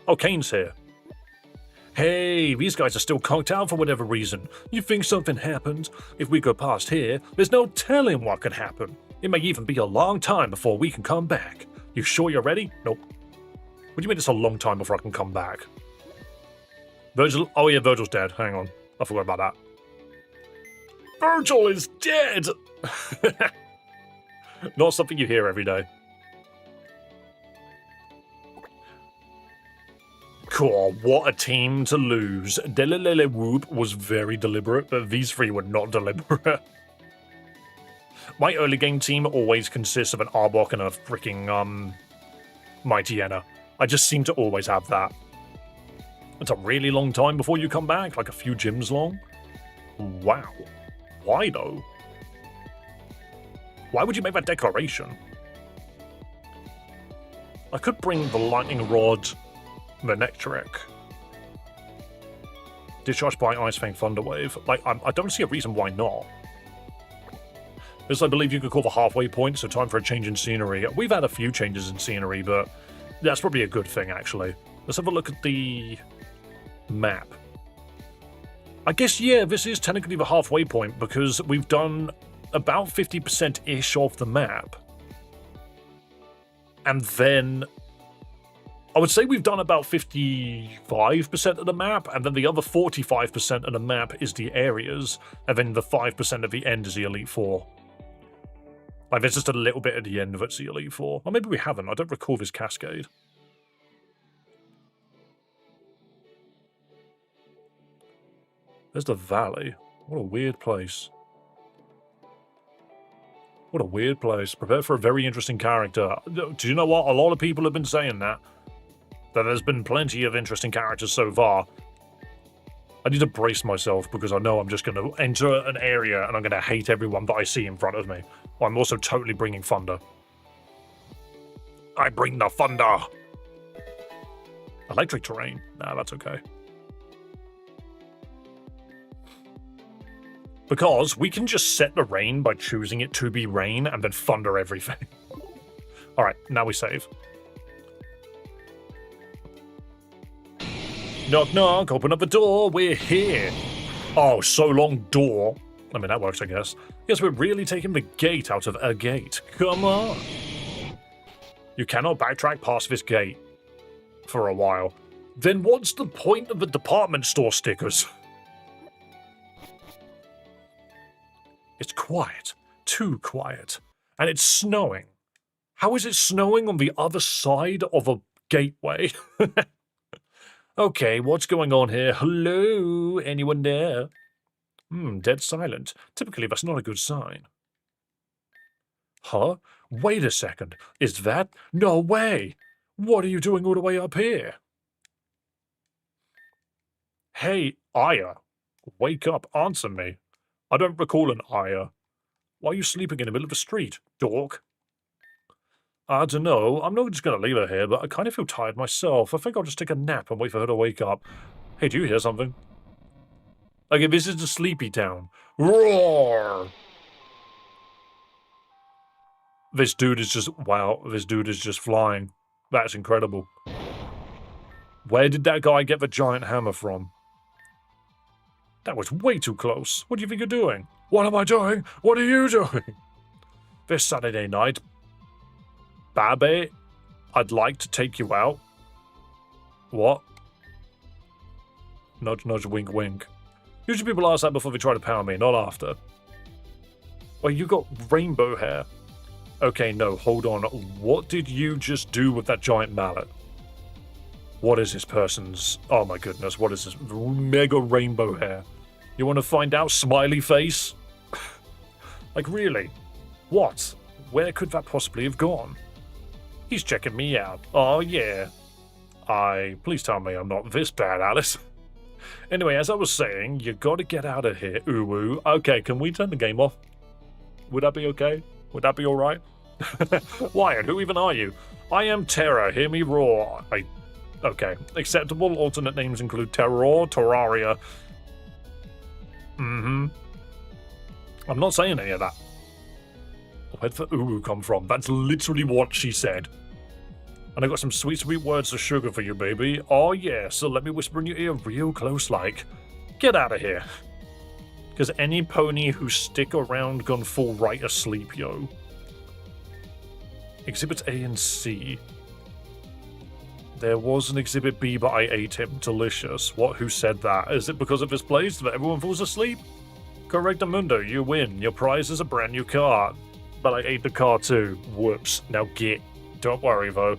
Oh, Kane's here. Hey, these guys are still conked out for whatever reason. You think something happened? If we go past here, there's no telling what could happen. It may even be a long time before we can come back. You sure you're ready? Nope. What do you mean it's a long time before I can come back? Virgil? Oh yeah, Virgil's dead. Hang on. I forgot about that. Virgil is dead! Not something you hear every day. Cool, what a team to lose. Delelele Whoop was very deliberate, but these three were not deliberate. My early game team always consists of an Arbok and a freaking, Mightyena. I just seem to always have that. It's a really long time before you come back, like a few gyms long. Wow. Why, though? Why would you make that declaration? I could bring the Lightning Rod, the Nectric. Discharged by Ice Fang Thunderwave. Like, I don't see a reason why not. This, I believe you could call the halfway point, so time for a change in scenery. We've had a few changes in scenery, but that's probably a good thing, actually. Let's have a look at the map. I guess, yeah, this is technically the halfway point because we've done about 50%-ish of the map. And then I would say we've done about 55% of the map, and then the other 45% of the map is the areas, and then the 5% at the end is the Elite Four. Like, there's just a little bit at the end of it's the Elite Four. Or maybe we haven't. I don't recall this cascade. There's the valley. What a weird place. What a weird place. Prepare for a very interesting character. Do you know what? A lot of people have been saying that. That there's been plenty of interesting characters so far. I need to brace myself because I know I'm just going to enter an area and I'm going to hate everyone that I see in front of me. I'm also totally bringing thunder. I bring the thunder! Electric terrain? Nah, that's okay. Because we can just set the rain by choosing it to be rain and then thunder everything. Alright, now we save. Knock knock, open up the door, we're here. Oh, so long door. I mean, that works, I guess. Yes, we're really taking the gate out of a gate. Come on. You cannot backtrack past this gate for a while. Then what's the point of the department store stickers? It's quiet. Too quiet. And it's snowing. How is it snowing on the other side of a gateway? Okay, what's going on here? Hello? Anyone there? Dead silent. Typically, that's not a good sign. Huh? Wait a second. Is that? No way! What are you doing all the way up here? Hey, Aya. Wake up, answer me. I don't recall an Aya. Why are you sleeping in the middle of the street, dork? I don't know. I'm not just going to leave her here, but I kind of feel tired myself. I think I'll just take a nap and wait for her to wake up. Hey, do you hear something? Okay, this is the sleepy town. Roar! This dude is just... Wow, this dude is just flying. That's incredible. Where did that guy get the giant hammer from? That was way too close. What do you think you're doing? What am I doing? What are you doing? This Saturday night, Babby, I'd like to take you out. What? Nudge, nudge, wink, wink. Usually people ask that before they try to power me, not after. Well, you got rainbow hair. Okay, no, hold on. What did you just do with that giant mallet? What is this person's... Oh my goodness, what is this? Mega rainbow hair. You want to find out, smiley face? Like, really? What? Where could that possibly have gone? He's checking me out. Oh, yeah. Please tell me I'm not this bad, Alice. Anyway, as I was saying, you gotta get out of here, Uwu. Okay, can we turn the game off? Would that be okay? Would that be alright? Wyatt, who even are you? I am Terra, hear me roar. Okay. Acceptable alternate names include Terror, Terraria. I'm not saying any of that. Where'd the Uwu come from? That's literally what she said. And I got some sweet, sweet words of sugar for you, baby. Oh, yeah, so let me whisper in your ear real close like. Get out of here. Because any pony who stick around gonna fall right asleep, yo. Exhibits A and C. There was an Exhibit B, but I ate him. Delicious. What? Who said that? Is it because of his place that everyone falls asleep? Correctamundo, you win. Your prize is a brand new car. But I ate the car too. Whoops. Now get. Don't worry, though.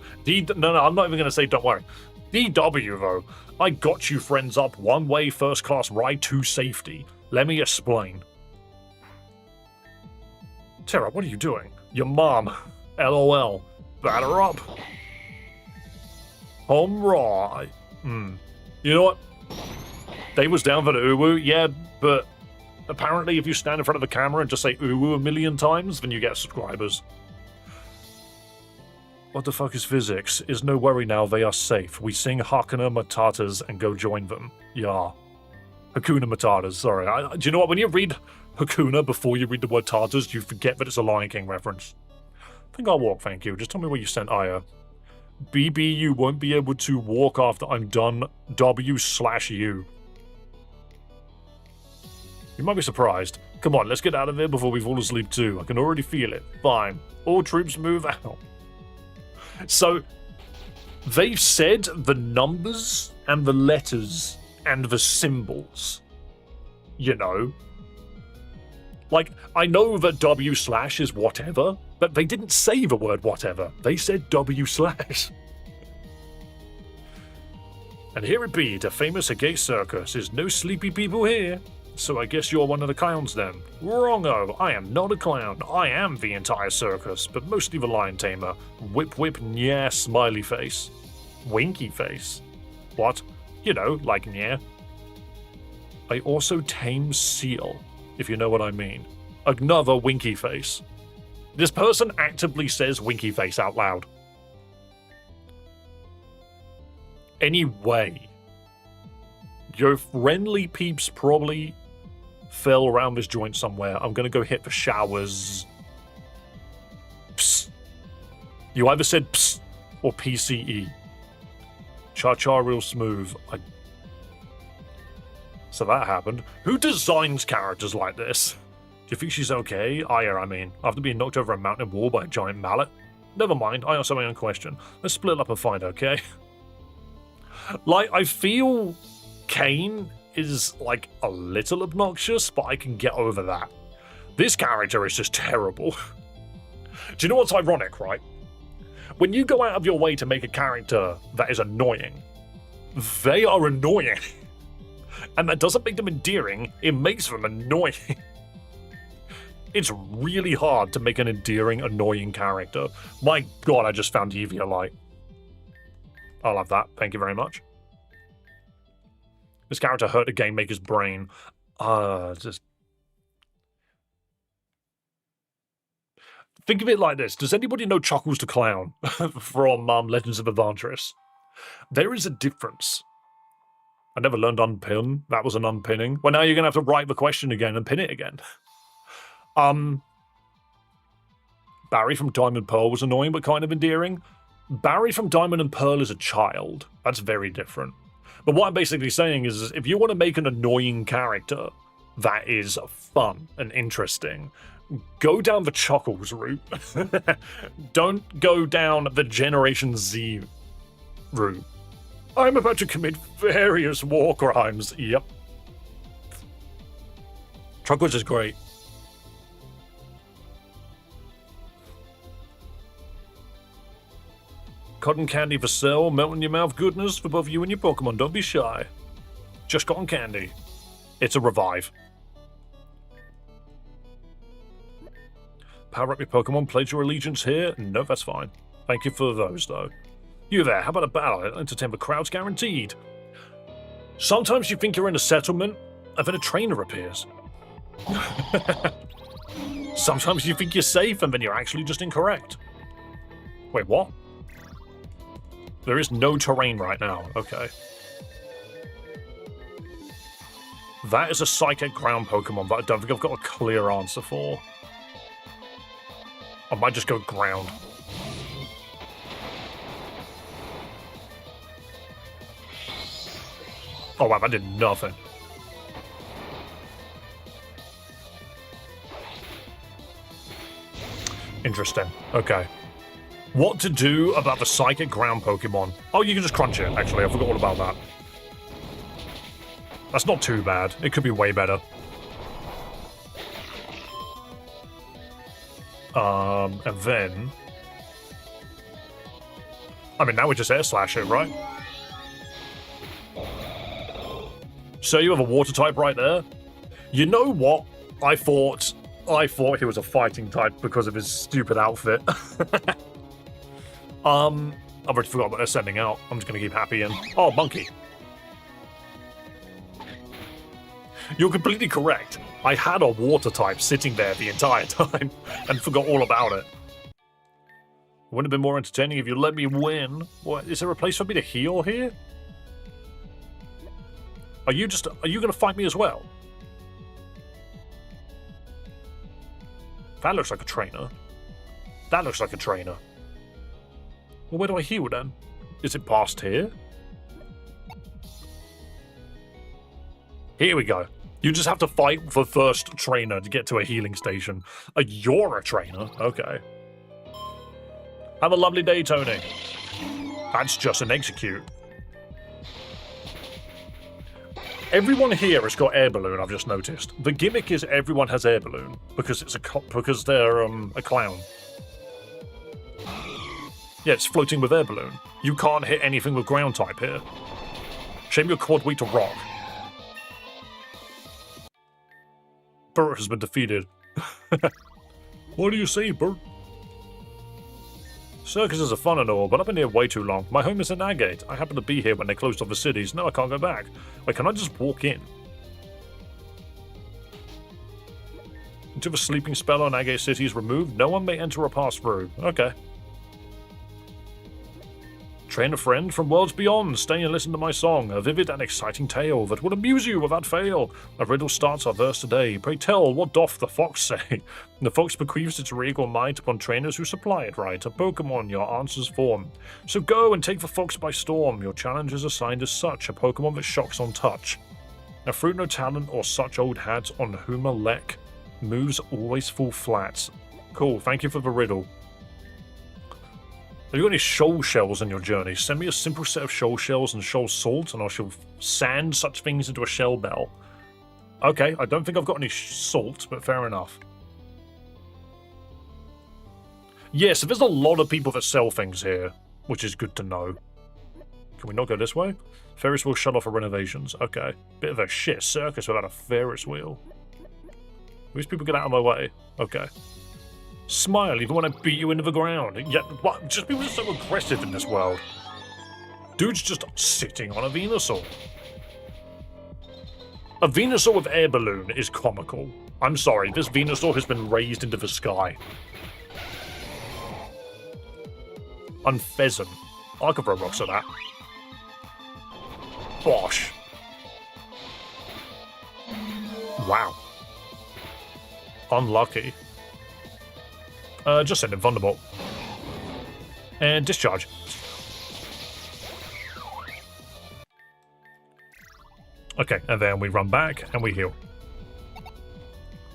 No, I'm not even going to say don't worry. DW, though. I got you friends up one-way first-class ride to safety. Let me explain. Terra, what are you doing? Your mom. LOL. Batter up. Home raw. You know what? Dave was down for the Uwu, yeah, but apparently if you stand in front of the camera and just say Uwu a million times, then you get subscribers. What the fuck is physics? Is no worry now, they are safe. We sing Hakuna Matatas and go join them. Yeah. Hakuna Matatas, sorry. Do you know what? When you read Hakuna before you read the word Tatas, you forget that it's a Lion King reference. I think I'll walk, thank you. Just tell me where you sent Aya. BB, you won't be able to walk after I'm done. W/U. You might be surprised. Come on, let's get out of here before we fall asleep too. I can already feel it. Fine. All troops move out. So, they've said the numbers and the letters and the symbols. You know? Like, I know that W/ is whatever, but they didn't say the word whatever. They said W/. And here it be, the famous gay circus. Is no sleepy people here. So I guess you're one of the clowns then. Wrongo, I am not a clown. I am the entire circus, but mostly the lion tamer. Whip whip nyah smiley face. Winky face. What? You know, like nyah. I also tame seal, if you know what I mean. Another winky face. This person actively says winky face out loud. Anyway, your friendly peeps probably fell around this joint somewhere. I'm gonna go hit the showers. Psst. You either said psst or PCE. Cha-cha real smooth. So that happened. Who designs characters like this? Do you think she's okay? Aya, I mean. After being knocked over a mountain wall by a giant mallet? Never mind, I answer my own question. Let's split up and find, okay? Like, I feel Kane is, like, a little obnoxious, but I can get over that. This character is just terrible. Do you know what's ironic, right? When you go out of your way to make a character that is annoying, they are annoying. And that doesn't make them endearing, it makes them annoying. It's really hard to make an endearing, annoying character. My god, I just found Eviolite. I'll have that, thank you very much. This character hurt a game maker's brain. Just... Think of it like this. Does anybody know Chuckles the Clown from Legends of Adventures? There is a difference. I never learned unpin. That was an unpinning. Well, now you're going to have to write the question again and pin it again. Barry from Diamond Pearl was annoying but kind of endearing. Barry from Diamond and Pearl is a child. That's very different. But what I'm basically saying is if you want to make an annoying character that is fun and interesting, go down the Chuckles route. Don't go down the Generation Z route. I'm about to commit various war crimes. Yep. Chuckles is great. Cotton candy for sale, melt in your mouth goodness for both you and your Pokemon. Don't be shy. Just cotton candy. It's a revive. Power up your Pokemon, pledge your allegiance here. No, that's fine. Thank you for those, though. You there, how about a battle? Entertain the crowds guaranteed. Sometimes you think you're in a settlement, and then a trainer appears. Sometimes you think you're safe, and then you're actually just incorrect. Wait, what? There is no terrain right now. Okay. That is a Psychic Ground Pokemon that I don't think I've got a clear answer for. I might just go Ground. Oh wow, that did nothing. Interesting. Okay. What to do about the Psychic Ground Pokemon? Oh, you can just crunch it, actually. I forgot all about that. That's not too bad. It could be way better. And then... I mean, now we just Air Slash it, right? So you have a Water type right there? You know what? I thought he was a fighting type because of his stupid outfit. I've already forgot what they're sending out. I'm just gonna keep happy and... Oh, Monkey. You're completely correct. I had a Water type sitting there the entire time and forgot all about it. Wouldn't have been more entertaining if you let me win. What, is there a place for me to heal here? Are you gonna fight me as well? That looks like a trainer. That looks like a trainer. Well, where do I heal then? Is it past here? Here we go. You just have to fight for first trainer to get to a healing station. You're a trainer? Okay. Have a lovely day, Tony. That's just an execute. Everyone here has got air balloon, I've just noticed. The gimmick is everyone has air balloon because because they're a clown. Yeah, it's floating with air balloon. You can't hit anything with ground type here. Shame your quad weak to rock. Bert has been defeated. What do you say, Bert? Circuses are fun and all, but I've been here way too long. My home is in Agate. I happened to be here when they closed off the cities. Now I can't go back. Wait, can I just walk in? Until the sleeping spell on Agate City is removed, no one may enter or pass through. Okay. Train a friend from worlds beyond. Stay and listen to my song, a vivid and exciting tale that will amuse you without fail. A riddle starts our verse today. Pray tell, what doth the fox say? The fox bequeaths its regal might upon trainers who supply it right. A Pokemon your answers form. So go and take the fox by storm. Your challenge is assigned as such, a Pokemon that shocks on touch. A fruit no talent or such old hat on whom a leck. Moves always fall flat. Cool, thank you for the riddle. Have you got any shoal shells in your journey? Send me a simple set of shoal shells and shoal salt, and I shall sand such things into a shell bell. Okay, I don't think I've got any salt, but fair enough. Yeah, so there's a lot of people that sell things here, which is good to know. Can we not go this way? Ferris wheel shut off for renovations. Okay. Bit of a shit circus without a Ferris wheel. These people get out of my way. Okay. Smile even when I beat you into the ground. Yeah, what? Just people are so aggressive in this world. Dude's just sitting on a Venusaur. A Venusaur with air balloon is comical. I'm sorry, this Venusaur has been raised into the sky. Unpheasant. I could throw rocks at that. Bosh. Wow. Unlucky. Just send him Thunderbolt. And discharge. Okay, and then we run back and we heal.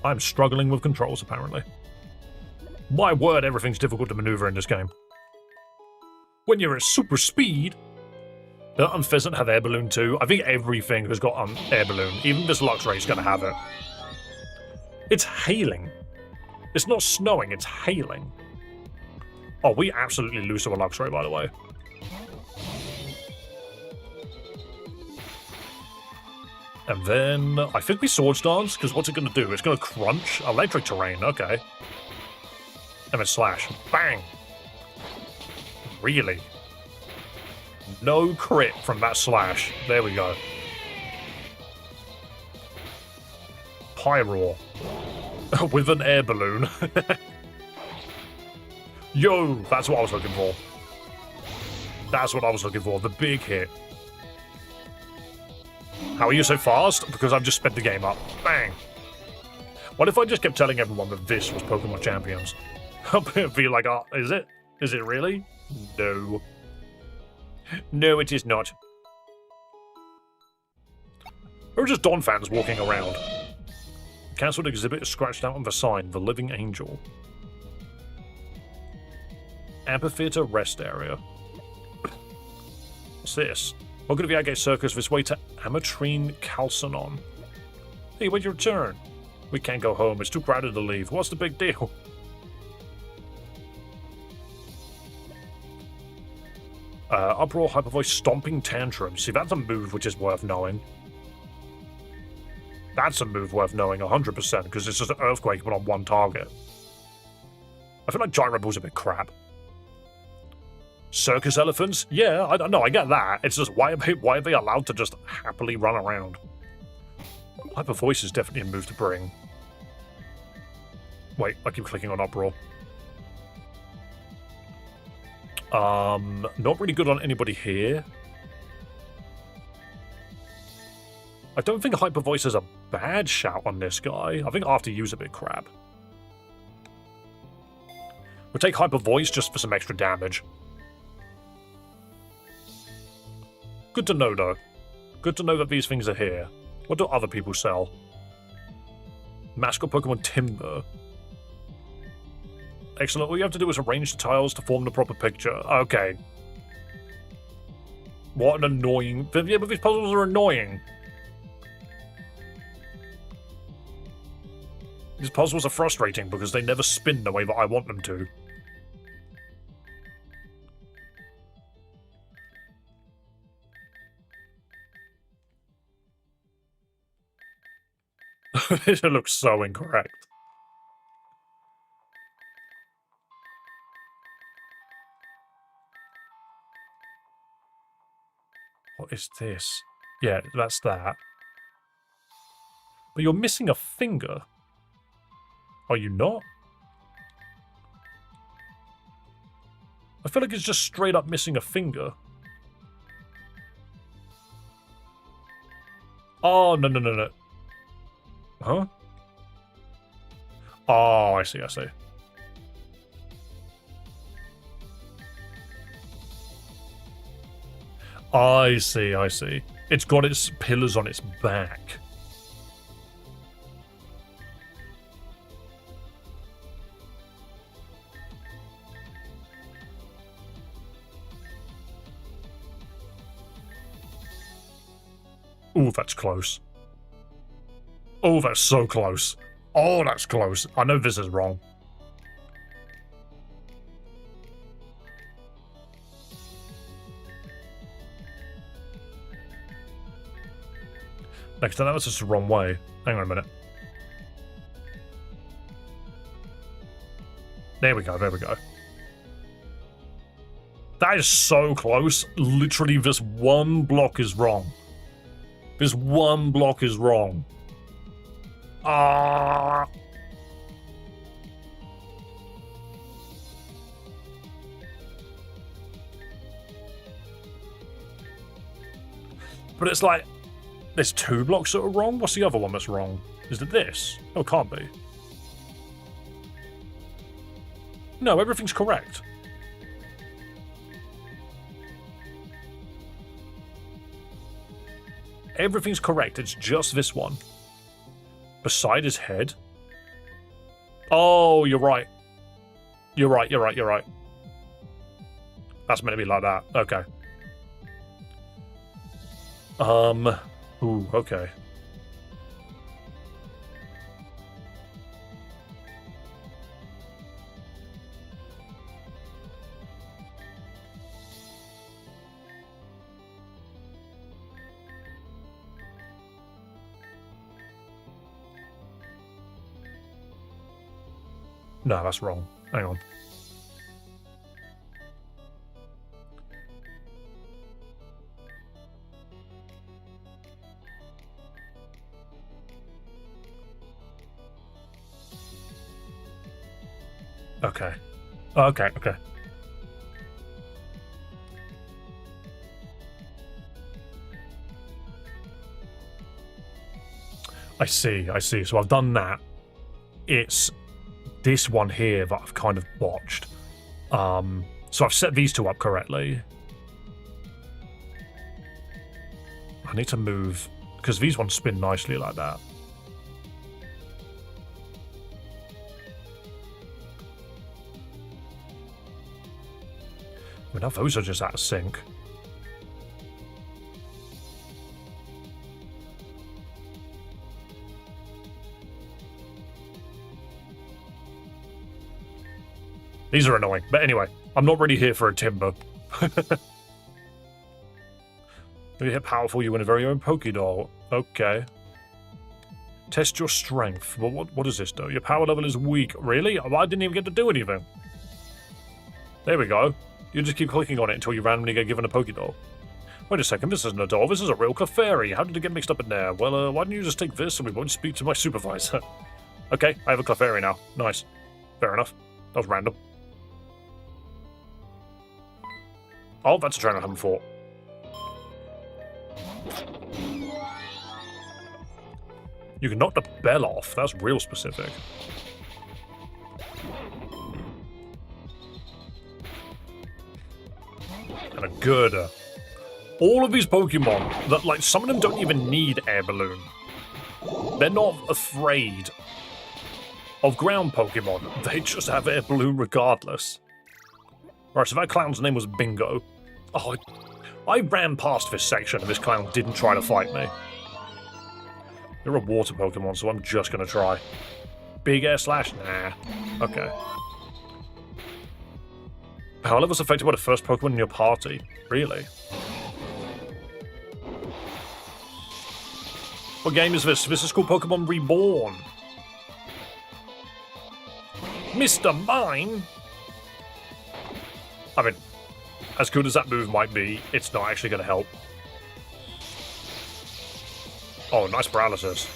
I'm struggling with controls, apparently. My word, everything's difficult to maneuver in this game. When you're at super speed... And Pheasant have air balloon too. I think everything has got air balloon. Even this Luxray's going to have it. It's hailing. It's not snowing, it's hailing. Oh, we absolutely lose to a Luxray, by the way. And then I think we Swords Dance, because what's it going to do? It's going to crunch. Electric terrain, okay. And then slash. Bang! Really? No crit from that slash. There we go. Pyroar. With an air balloon. Yo! That's what I was looking for. That's what I was looking for. The big hit. How are you so fast? Because I've just sped the game up. Bang! What if I just kept telling everyone that this was Pokémon Champions? I'd be like, oh, is it? Is it really? No. No, it is not. Or just Don fans walking around. Cancelled exhibit is scratched out on the sign, the Living Angel. Amphitheater rest area. What's this? Welcome to the Agate Circus, this way to Ametrine Calcinon. Hey, when's your turn? We can't go home, it's too crowded to leave. What's the big deal? Uproar, Hyper Voice, Stomping Tantrum. See, that's a move which is worth knowing. That's a move worth knowing 100%, because it's just an Earthquake but on one target. I feel like Giant Rebel's a bit crap. Circus Elephants? Yeah, I don't know, I get that. It's just, why are they allowed to just happily run around? Hyper Voice is definitely a move to bring. Wait, I keep clicking on Uproar. Not really good on anybody here. I don't think Hyper Voice is a bad shout on this guy. I think After You's a bit crap. We'll take Hyper Voice just for some extra damage. Good to know, though. Good to know that these things are here. What do other people sell? Mascot Pokemon Timber. Excellent. All you have to do is arrange the tiles to form the proper picture. Okay. What an annoying... Yeah, but these puzzles are annoying. These puzzles are frustrating because they never spin the way that I want them to. It looks so incorrect. What is this? Yeah, that's that. But you're missing a finger. Are you not? I feel like it's just straight up missing a finger. Oh, no, no, no, no. Huh? Oh, I see, I see. I see, I see. It's got its pillars on its back. Ooh, that's close. Oh, that's so close. Oh, that's close. I know this is wrong. Next time, that was just the wrong way. Hang on a minute. There we go, there we go. That is so close. Literally, this one block is wrong. This one block is wrong. Ah. But it's like, there's two blocks that are wrong? What's the other one that's wrong? Is it this? Oh, it can't be. No, everything's correct. Everything's correct. It's just this one. Beside his head? Oh, you're right. You're right. That's meant to be like that. Okay. Ooh, okay. No, that's wrong. Hang on. Okay. Okay. I see. So I've done that. It's this one here that I've kind of botched. So I've set these two up correctly. I need to move, because these ones spin nicely like that. I mean, now those are just out of sync. These are annoying. But anyway, I'm not really here for a timber. You hit powerful, you win a very own Pokédoll. Okay. Test your strength. Well, what does this do? Your power level is weak. Really? I didn't even get to do anything. There we go. You just keep clicking on it until you randomly get given a Pokédoll. Wait a second, this isn't a doll, this is a real Clefairy. How did it get mixed up in there? Well, why don't you just take this and we won't speak to my supervisor? Okay, I have a Clefairy now. Nice. Fair enough. That was random. Oh, that's a trainer I haven't fought. You can knock the bell off. That's real specific. And a girder. All of these Pokemon, that like some of them don't even need Air Balloon. They're not afraid of ground Pokemon. They just have Air Balloon regardless. Right, so that clown's name was Bingo. Oh, I ran past this section and this clown didn't try to fight me. You're a water Pokemon, so I'm just gonna try. Big Air Slash? Nah. Okay. Power level's affected by the first Pokemon in your party. Really? What game is this? This is called Pokémon Reborn. Mr. Mime? I mean, as good as that move might be, it's not actually going to help. Oh, nice paralysis.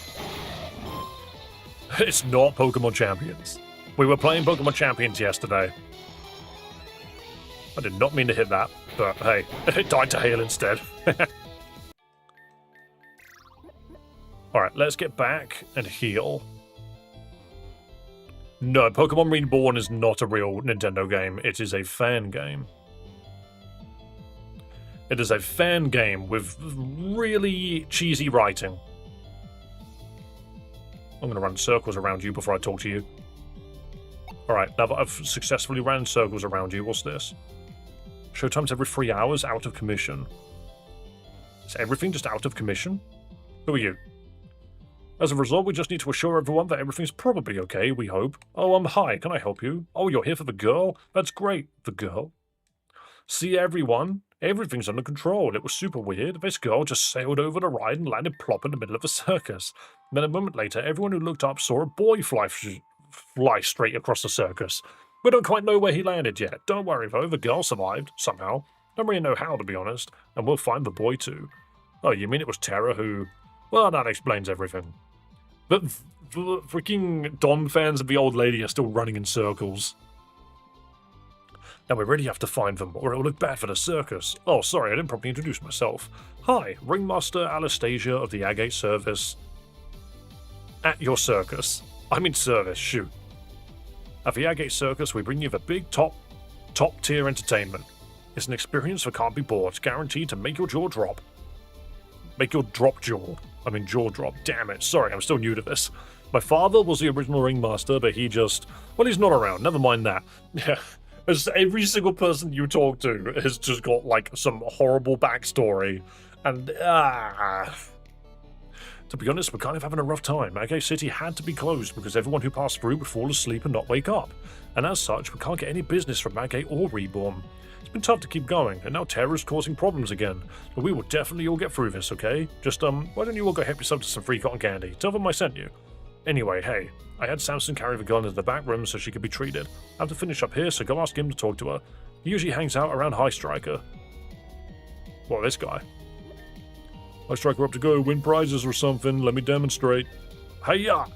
It's not Pokémon Champions. We were playing Pokémon Champions yesterday. I did not mean to hit that, but hey, it died to hail instead. Alright, let's get back and heal. No, Pokémon Reborn is not a real Nintendo game. It is a fan game. It is a fan game with really cheesy writing. I'm going to run circles around you before I talk to you. Alright, now that I've successfully ran circles around you, what's this? Showtime's every 3 hours, out of commission. Is everything just out of commission? Who are you? As a result, we just need to assure everyone that everything's probably okay, we hope. Oh, hi, can I help you? Oh, you're here for the girl? That's great, the girl. See, everyone? Everything's under control. It was super weird. This girl just sailed over the ride and landed plop in the middle of the circus. Then a moment later, everyone who looked up saw a boy fly straight across the circus. We don't quite know where he landed yet. Don't worry, though. The girl survived, somehow. Don't really know how, to be honest. And we'll find the boy, too. Oh, you mean it was Terra who... Well, that explains everything. But the freaking Dom fans of the old lady are still running in circles. Now we really have to find them, or it will look bad for the circus. Oh, sorry, I didn't properly introduce myself. Hi, Ringmaster Anastasia of the Agate Service. At your circus. I mean service, shoot. At the Agate Circus, we bring you the big top-tier entertainment. It's an experience that can't be bought, guaranteed to make your jaw drop. Make your jaw drop. Damn it. Sorry, I'm still new to this. My father was the original ringmaster, but he's not around. Never mind that. Yeah. As every single person you talk to has just got, like, some horrible backstory. And, To be honest, we're kind of having a rough time. Magate City had to be closed because everyone who passed through would fall asleep and not wake up. And as such, we can't get any business from Magate or Reborn. It's been tough to keep going, and now terror's causing problems again. But we will definitely all get through this, okay? Just, why don't you all go help yourself to some free cotton candy? Tell them I sent you. Anyway, hey, I had Samson carry the girl into the back room so she could be treated. I have to finish up here, so go ask him to talk to her. He usually hangs out around High Striker. Well, this guy. High Striker up to go, win prizes or something, let me demonstrate. Hey-ya!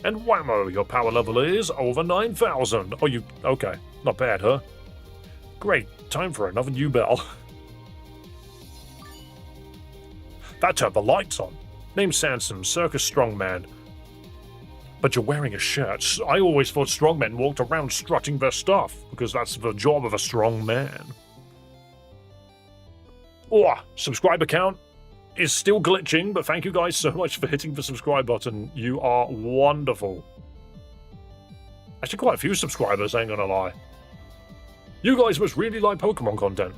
And whammo, your power level is over 9,000. Oh, you... okay. Not bad, huh? Great, time for another new bell. That turned the lights on. Name's Sansom, Circus Strongman. But you're wearing a shirt. I always thought strongmen walked around strutting their stuff, because that's the job of a strong man. Oh, subscriber count is still glitching, but thank you guys so much for hitting the subscribe button. You are wonderful. Actually, quite a few subscribers, ain't gonna lie. You guys must really like Pokemon content.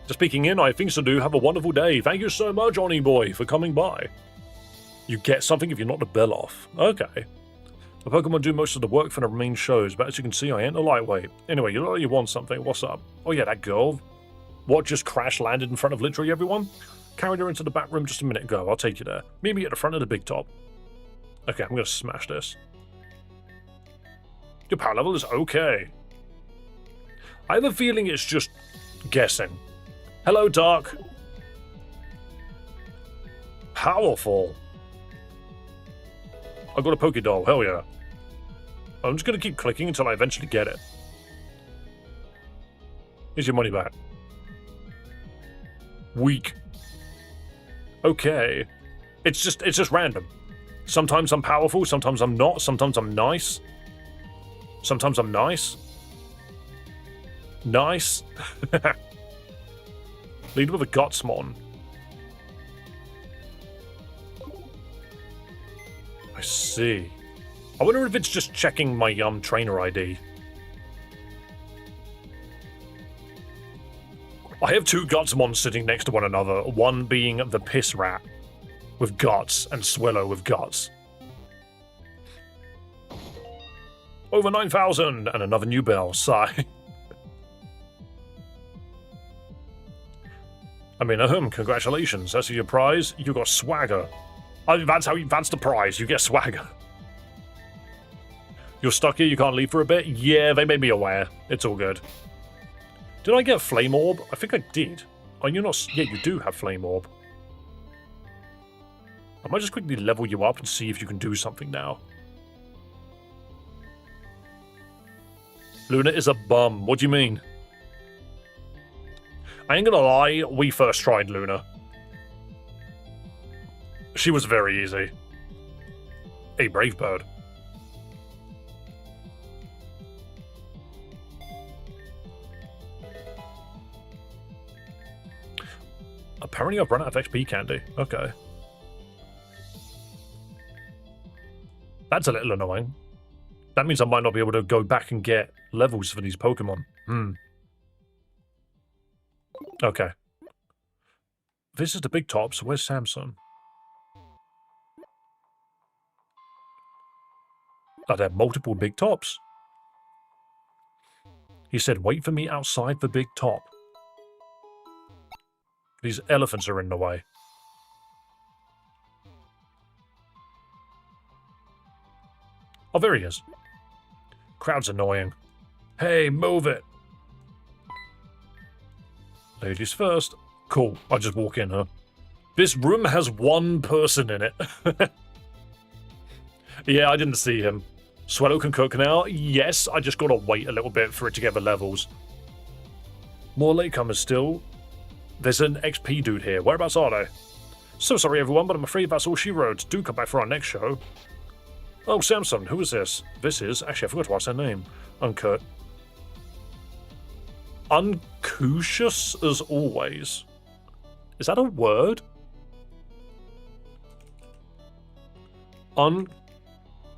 Just peeking in, I have things to do. Have a wonderful day. Thank you so much, Oni Boy, for coming by. You get something if you knock the bell off. Okay. The Pokemon do most of the work for the main shows, but as you can see, I ain't a lightweight. Anyway, you know you want something. What's up? Oh yeah, that girl. What just crash landed in front of literally everyone? Carried her into the back room just a minute ago. I'll take you there. Meet me at the front of the big top. Okay, I'm gonna smash this. Your power level is okay. I have a feeling it's just guessing. Hello, Dark. Powerful. I got a Pokédoll, hell yeah. I'm just gonna keep clicking until I eventually get it. Here's your money back. Weak. Okay. It's just random. Sometimes I'm powerful, sometimes I'm not, sometimes I'm nice. Sometimes I'm nice. Nice. Lead with a Gutsmon. I see. I wonder if it's just checking my trainer ID. I have two Gutsmon sitting next to one another, one being the Piss Rat with guts and Swallow with guts. Over 9,000 and another new bell. Sigh. I mean, congratulations. That's your prize. You got swagger. That's the prize. You get swagger. You're stuck here. You can't leave for a bit. Yeah, they made me aware. It's all good. Did I get Flame Orb? I think I did. Oh, you're not... yeah, you do have Flame Orb. I might just quickly level you up and see if you can do something now. Luna is a bum. What do you mean? I ain't gonna lie, we first tried Luna. She was very easy. A Brave Bird. Apparently I've run out of XP candy. Okay. That's a little annoying. That means I might not be able to go back and get levels for these Pokemon. Okay. This is the big top, so where's Samson? Are there multiple big tops? He said, wait for me outside the big top. These elephants are in the way. Oh, there he is. Crowd's annoying. Hey, move it. Ladies first. Cool, I'll just walk in, huh? This room has one person in it. Yeah, I didn't see him. Swallow can cook now. Yes, I just gotta wait a little bit for it to get the levels. More latecomers still. There's an XP dude here. Whereabouts are they? So sorry, everyone, but I'm afraid that's all she wrote. Do come back for our next show. Oh, Samson, who is this? This is... actually, I forgot to ask her name. Uncut. Uncoucious as always. Is that a word?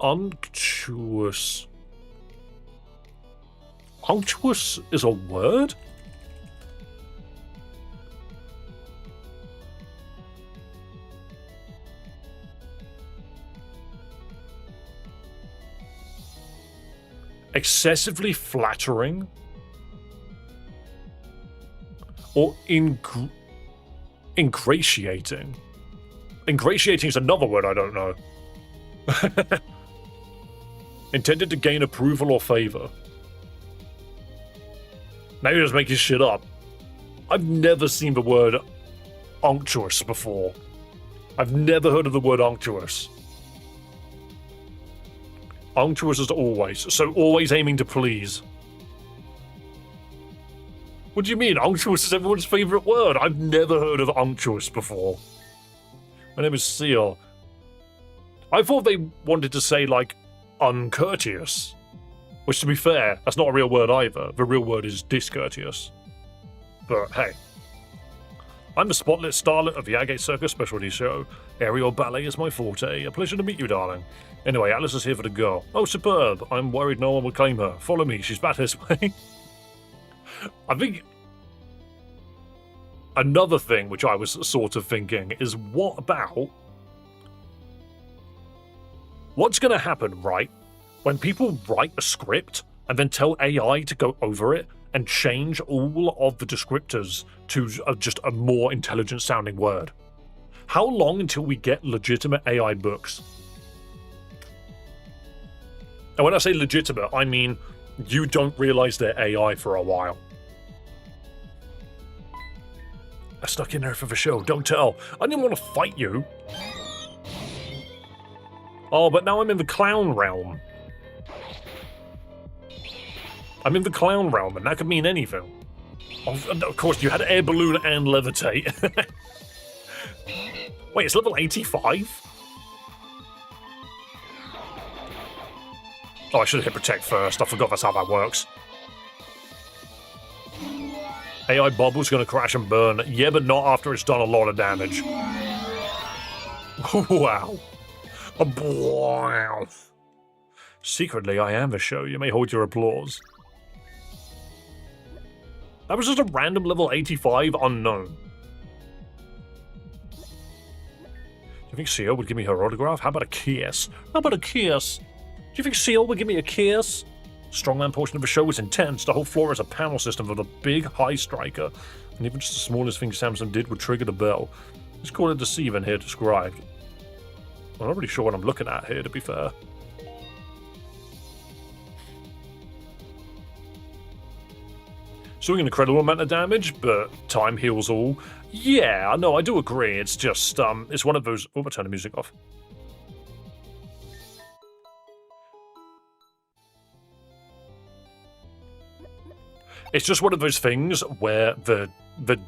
Unctuous. Unctuous is a word? Excessively flattering? Or ingratiating? Ingratiating is another word I don't know. Intended to gain approval or favor. Now you're just making shit up. I've never seen the word unctuous before. I've never heard of the word unctuous. Unctuous as always, so always aiming to please. What do you mean? Unctuous is everyone's favourite word. I've never heard of unctuous before. My name is Seal. I thought they wanted to say, like, uncourteous. Which, to be fair, that's not a real word either. The real word is discourteous. But, hey. I'm the spotlit starlet of the Agate Circus specialty show. Aerial ballet is my forte. A pleasure to meet you, darling. Anyway, Alice is here for the girl. Oh, superb. I'm worried no one will claim her. Follow me. She's back this way. I think... Another thing which I was sort of thinking is, what about... What's going to happen, right, when people write a script and then tell AI to go over it and change all of the descriptors to just a more intelligent sounding word? How long until we get legitimate AI books? And when I say legitimate, I mean you don't realize they're AI for a while. I stuck in there for the show, don't tell. I didn't want to fight you. Oh, but now I'm in the clown realm. I'm in the clown realm, and that could mean anything. Of course, you had air balloon and levitate. Wait, it's level 85? Oh, I should have hit protect first. I forgot that's how that works. AI Bobble's gonna crash and burn. Yeah, but not after it's done a lot of damage. Wow. Wow. Secretly, I am the show. You may hold your applause. That was just a random level 85 unknown. Do you think Seal would give me her autograph? How about a kiss? How about a kiss? Do you think Seal would give me a kiss? Strongman portion of the show was intense. The whole floor is a panel system with a big high striker. And even just the smallest thing Samson did would trigger the bell. Let's call it deceiving here described. I'm not really sure what I'm looking at here, to be fair. So an incredible amount of damage, but time heals all. Yeah, no, I do agree. It's just, it's one of those... Oh, I turned the music off. It's just one of those things where the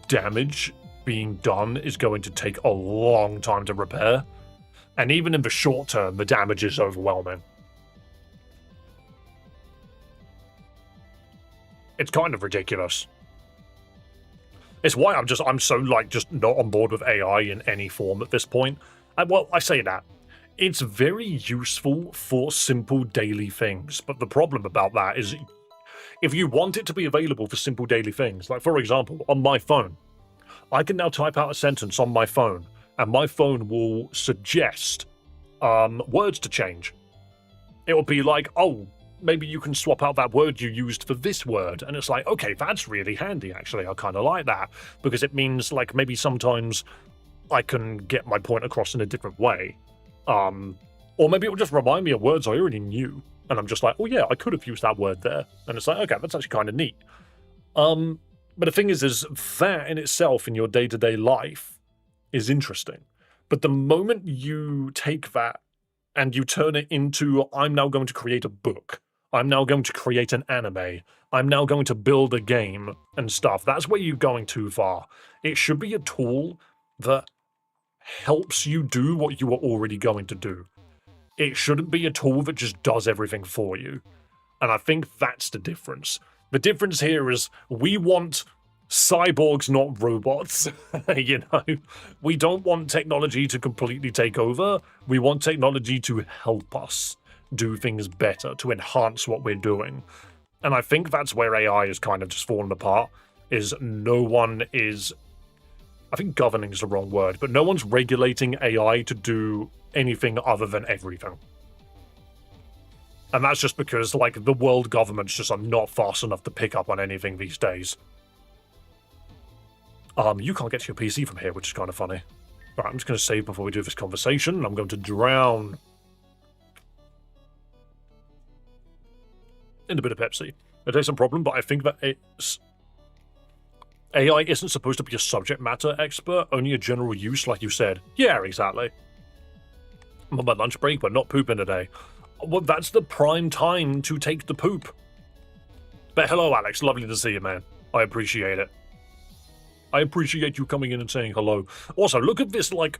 damage being done is going to take a long time to repair. And even in the short term, the damage is overwhelming. It's kind of ridiculous. It's why I'm so, like, just not on board with AI in any form at this point. Well, I say that. It's very useful for simple daily things, but the problem about that is if you want it to be available for simple daily things, like, for example, on my phone, I can now type out a sentence on my phone, and my phone will suggest words to change. It will be like, oh, maybe you can swap out that word you used for this word. And it's like, okay, that's really handy, actually. I kind of like that, because it means, like, maybe sometimes I can get my point across in a different way. Or maybe it will just remind me of words I already knew. And I'm just like, oh yeah, I could have used that word there. And it's like, okay, that's actually kind of neat. But the thing is that in itself in your day-to-day life is interesting. But the moment you take that and you turn it into, I'm now going to create a book, I'm now going to create an anime, I'm now going to build a game and stuff, that's where you're going too far. It should be a tool that helps you do what you are already going to do. It shouldn't be a tool that just does everything for you. And I think that's the difference. The difference here is we want Cyborgs, not robots. You know, we don't want technology to completely take over. We want technology to help us do things better, to enhance what we're doing. And I think that's where AI is kind of just fallen apart, is no one is, I think governing is the wrong word, but no one's regulating AI to do anything other than everything. And that's just because, like, the world governments just are not fast enough to pick up on anything these days. You can't get to your PC from here, which is kind of funny. Right, I'm just going to save before we do this conversation. I'm going to drown in a bit of Pepsi. It is a problem, but I think that AI isn't supposed to be a subject matter expert, only a general use, like you said. Yeah, exactly. I'm on my lunch break, but not pooping today. Well, that's the prime time to take the poop. But hello, Alex. Lovely to see you, man. I appreciate it. I appreciate you coming in and saying hello. Also, look at this, like,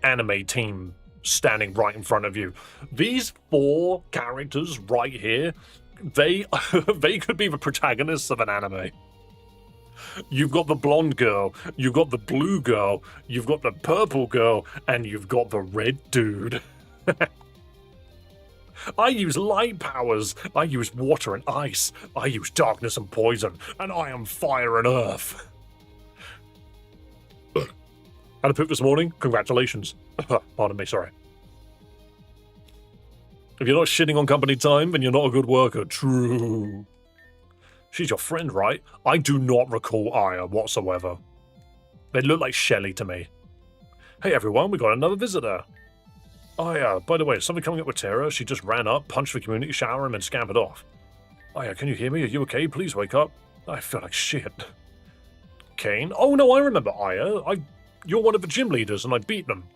anime team standing right in front of you. These 4 characters right here, they could be the protagonists of an anime. You've got the blonde girl, you've got the blue girl, you've got the purple girl, and you've got the red dude. I use light powers, I use water and ice, I use darkness and poison, and I am fire and earth. Had a poop this morning? Congratulations. Pardon me, sorry. If you're not shitting on company time, then you're not a good worker. True. She's your friend, right? I do not recall Aya whatsoever. They look like Shelley to me. Hey everyone, we got another visitor. Aya, by the way, is something coming up with Tara? She just ran up, punched the community shower, and then scampered off. Aya, can you hear me? Are you okay? Please wake up. I feel like shit. Kane? Oh no, I remember Aya. You're one of the gym leaders, and I beat them.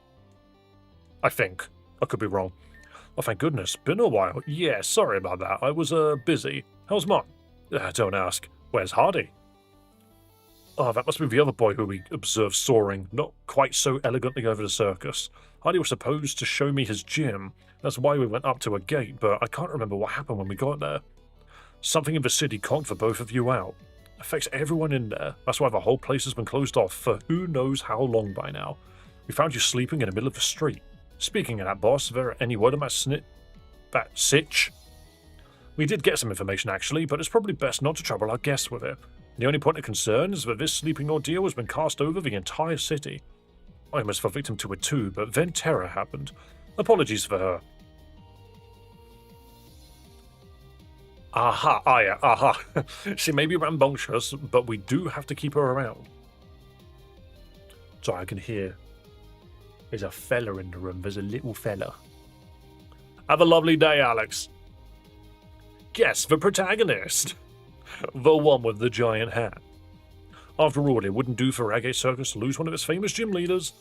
I think. I could be wrong. Oh, thank goodness. Been a while. Yeah, sorry about that. I was, busy. How's Mom? Don't ask. Where's Hardy? Oh, that must be the other boy who we observed soaring, not quite so elegantly over the circus. Hardy was supposed to show me his gym. That's why we went up to a gate, but I can't remember what happened when we got there. Something in the city conked for both of you out. Affects everyone in there. That's why the whole place has been closed off for who knows how long by now. We found you sleeping in the middle of the street. Speaking of that, boss, is there any word on that sitch? We did get some information, actually, but it's probably best not to trouble our guests with it. The only point of concern is that this sleeping ordeal has been cast over the entire city. I almost fell victim to it too, but then terror happened. Apologies for her. Aha, Aya, aha. She may be rambunctious, but we do have to keep her around. Sorry, I can hear. There's a fella in the room. There's a little fella. Have a lovely day, Alex. Guess the protagonist. The one with the giant hat. After all, it wouldn't do for Agate Circus to lose one of its famous gym leaders.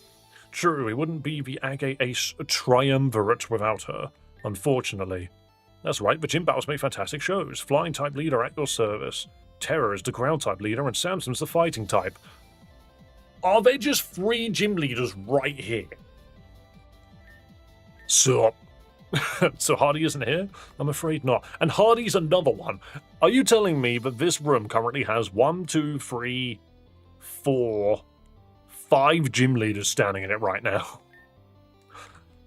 True, it wouldn't be the Agate Ace triumvirate without her, unfortunately. That's right, the gym battles make fantastic shows. Flying type leader at your service. Terror is the ground type leader, and Samson's the fighting type. Are there just 3 gym leaders right here? So Hardy isn't here? I'm afraid not. And Hardy's another one. Are you telling me that this room currently has 1, 2, 3, 4, 5 gym leaders standing in it right now?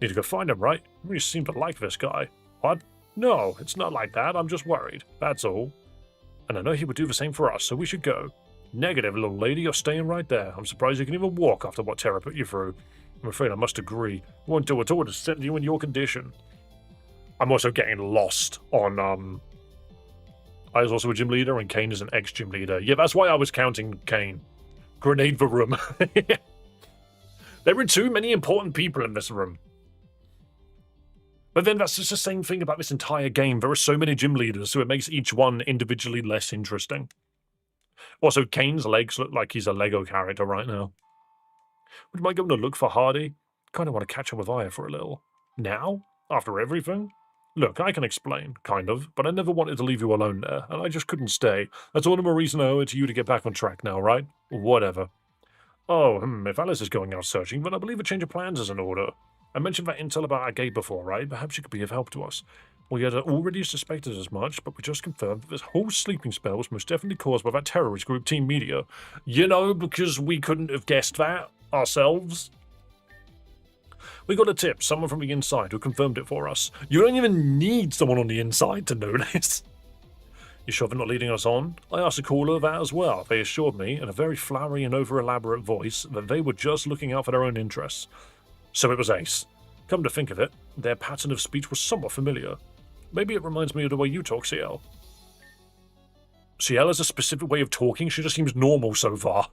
Need to go find him, right? You seem to like this guy. What? No, it's not like that. I'm just worried. That's all. And I know he would do the same for us, so we should go. Negative, little lady. You're staying right there. I'm surprised you can even walk after what Tara put you through. I'm afraid I must agree. It won't do at all to send you in your condition. I'm also getting lost on, I was also a gym leader, and Kane is an ex-gym leader. Yeah, that's why I was counting Kane. Grenade the room. There are too many important people in this room. But then that's just the same thing about this entire game. There are so many gym leaders, so it makes each one individually less interesting. Also, Kane's legs look like he's a Lego character right now. Would you mind going to look for Hardy? Kind of want to catch up with Aya for a little. Now? After everything? Look, I can explain, kind of, but I never wanted to leave you alone there, and I just couldn't stay. That's all the more reason I owe it to you to get back on track now, right? Whatever. Oh, if Alice is going out searching, then I believe a change of plans is in order. I mentioned that intel about our gate before, right? Perhaps you could be of help to us. We had already suspected as much, but we just confirmed that this whole sleeping spell was most definitely caused by that terrorist group Team Media. You know, because we couldn't have guessed that ourselves. We got a tip, someone from the inside who confirmed it for us. You don't even need someone on the inside to know this. You sure they're not leading us on? I asked a caller that as well. They assured me, in a very flowery and over-elaborate voice, that they were just looking out for their own interests. So it was Ace. Come to think of it, their pattern of speech was somewhat familiar. Maybe it reminds me of the way you talk, CL. CL has a specific way of talking, she just seems normal so far.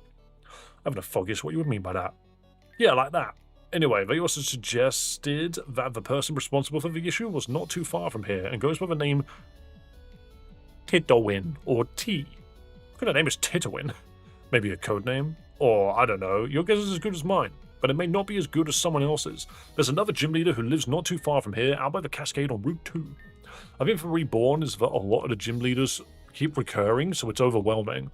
I haven't the foggiest what you would mean by that. Yeah, like that. Anyway, they also suggested that the person responsible for the issue was not too far from here and goes by the name Titowin, or T. What kind of name is Titowin? Maybe a code name? Or, I don't know, your guess is as good as mine, but it may not be as good as someone else's. There's another gym leader who lives not too far from here, out by the Cascade on Route 2. I think for Reborn is that a lot of the gym leaders keep recurring, so it's overwhelming.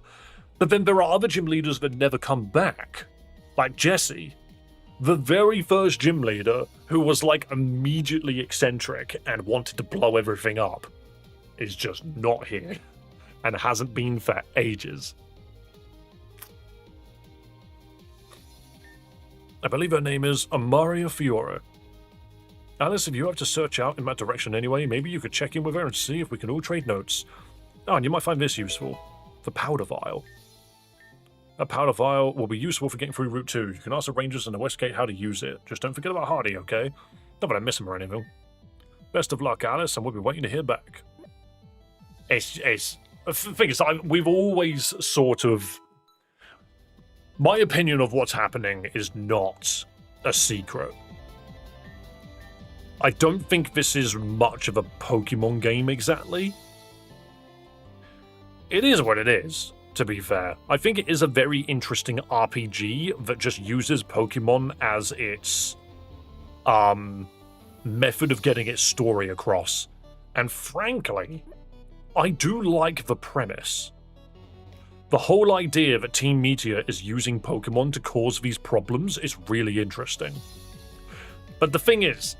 But then there are other gym leaders that never come back. Like Jesse, the very first gym leader who was like immediately eccentric and wanted to blow everything up, is just not here, and hasn't been for ages. I believe her name is Amaria Fiore. Alice, if you have to search out in that direction anyway, maybe you could check in with her and see if we can all trade notes. Oh, and you might find this useful. The powder vial. A powder vial will be useful for getting through Route 2. You can ask the rangers in the Westgate how to use it. Just don't forget about Hardy, okay? Not that I miss him or anything. Best of luck, Alice, and we'll be waiting to hear back. It's the thing is, we've always sort of... My opinion of what's happening is not a secret. I don't think this is much of a Pokemon game exactly. It is what it is, to be fair. I think it is a very interesting RPG that just uses Pokemon as its method of getting its story across. And frankly, I do like the premise. The whole idea that Team Meteor is using Pokemon to cause these problems is really interesting. But the thing is,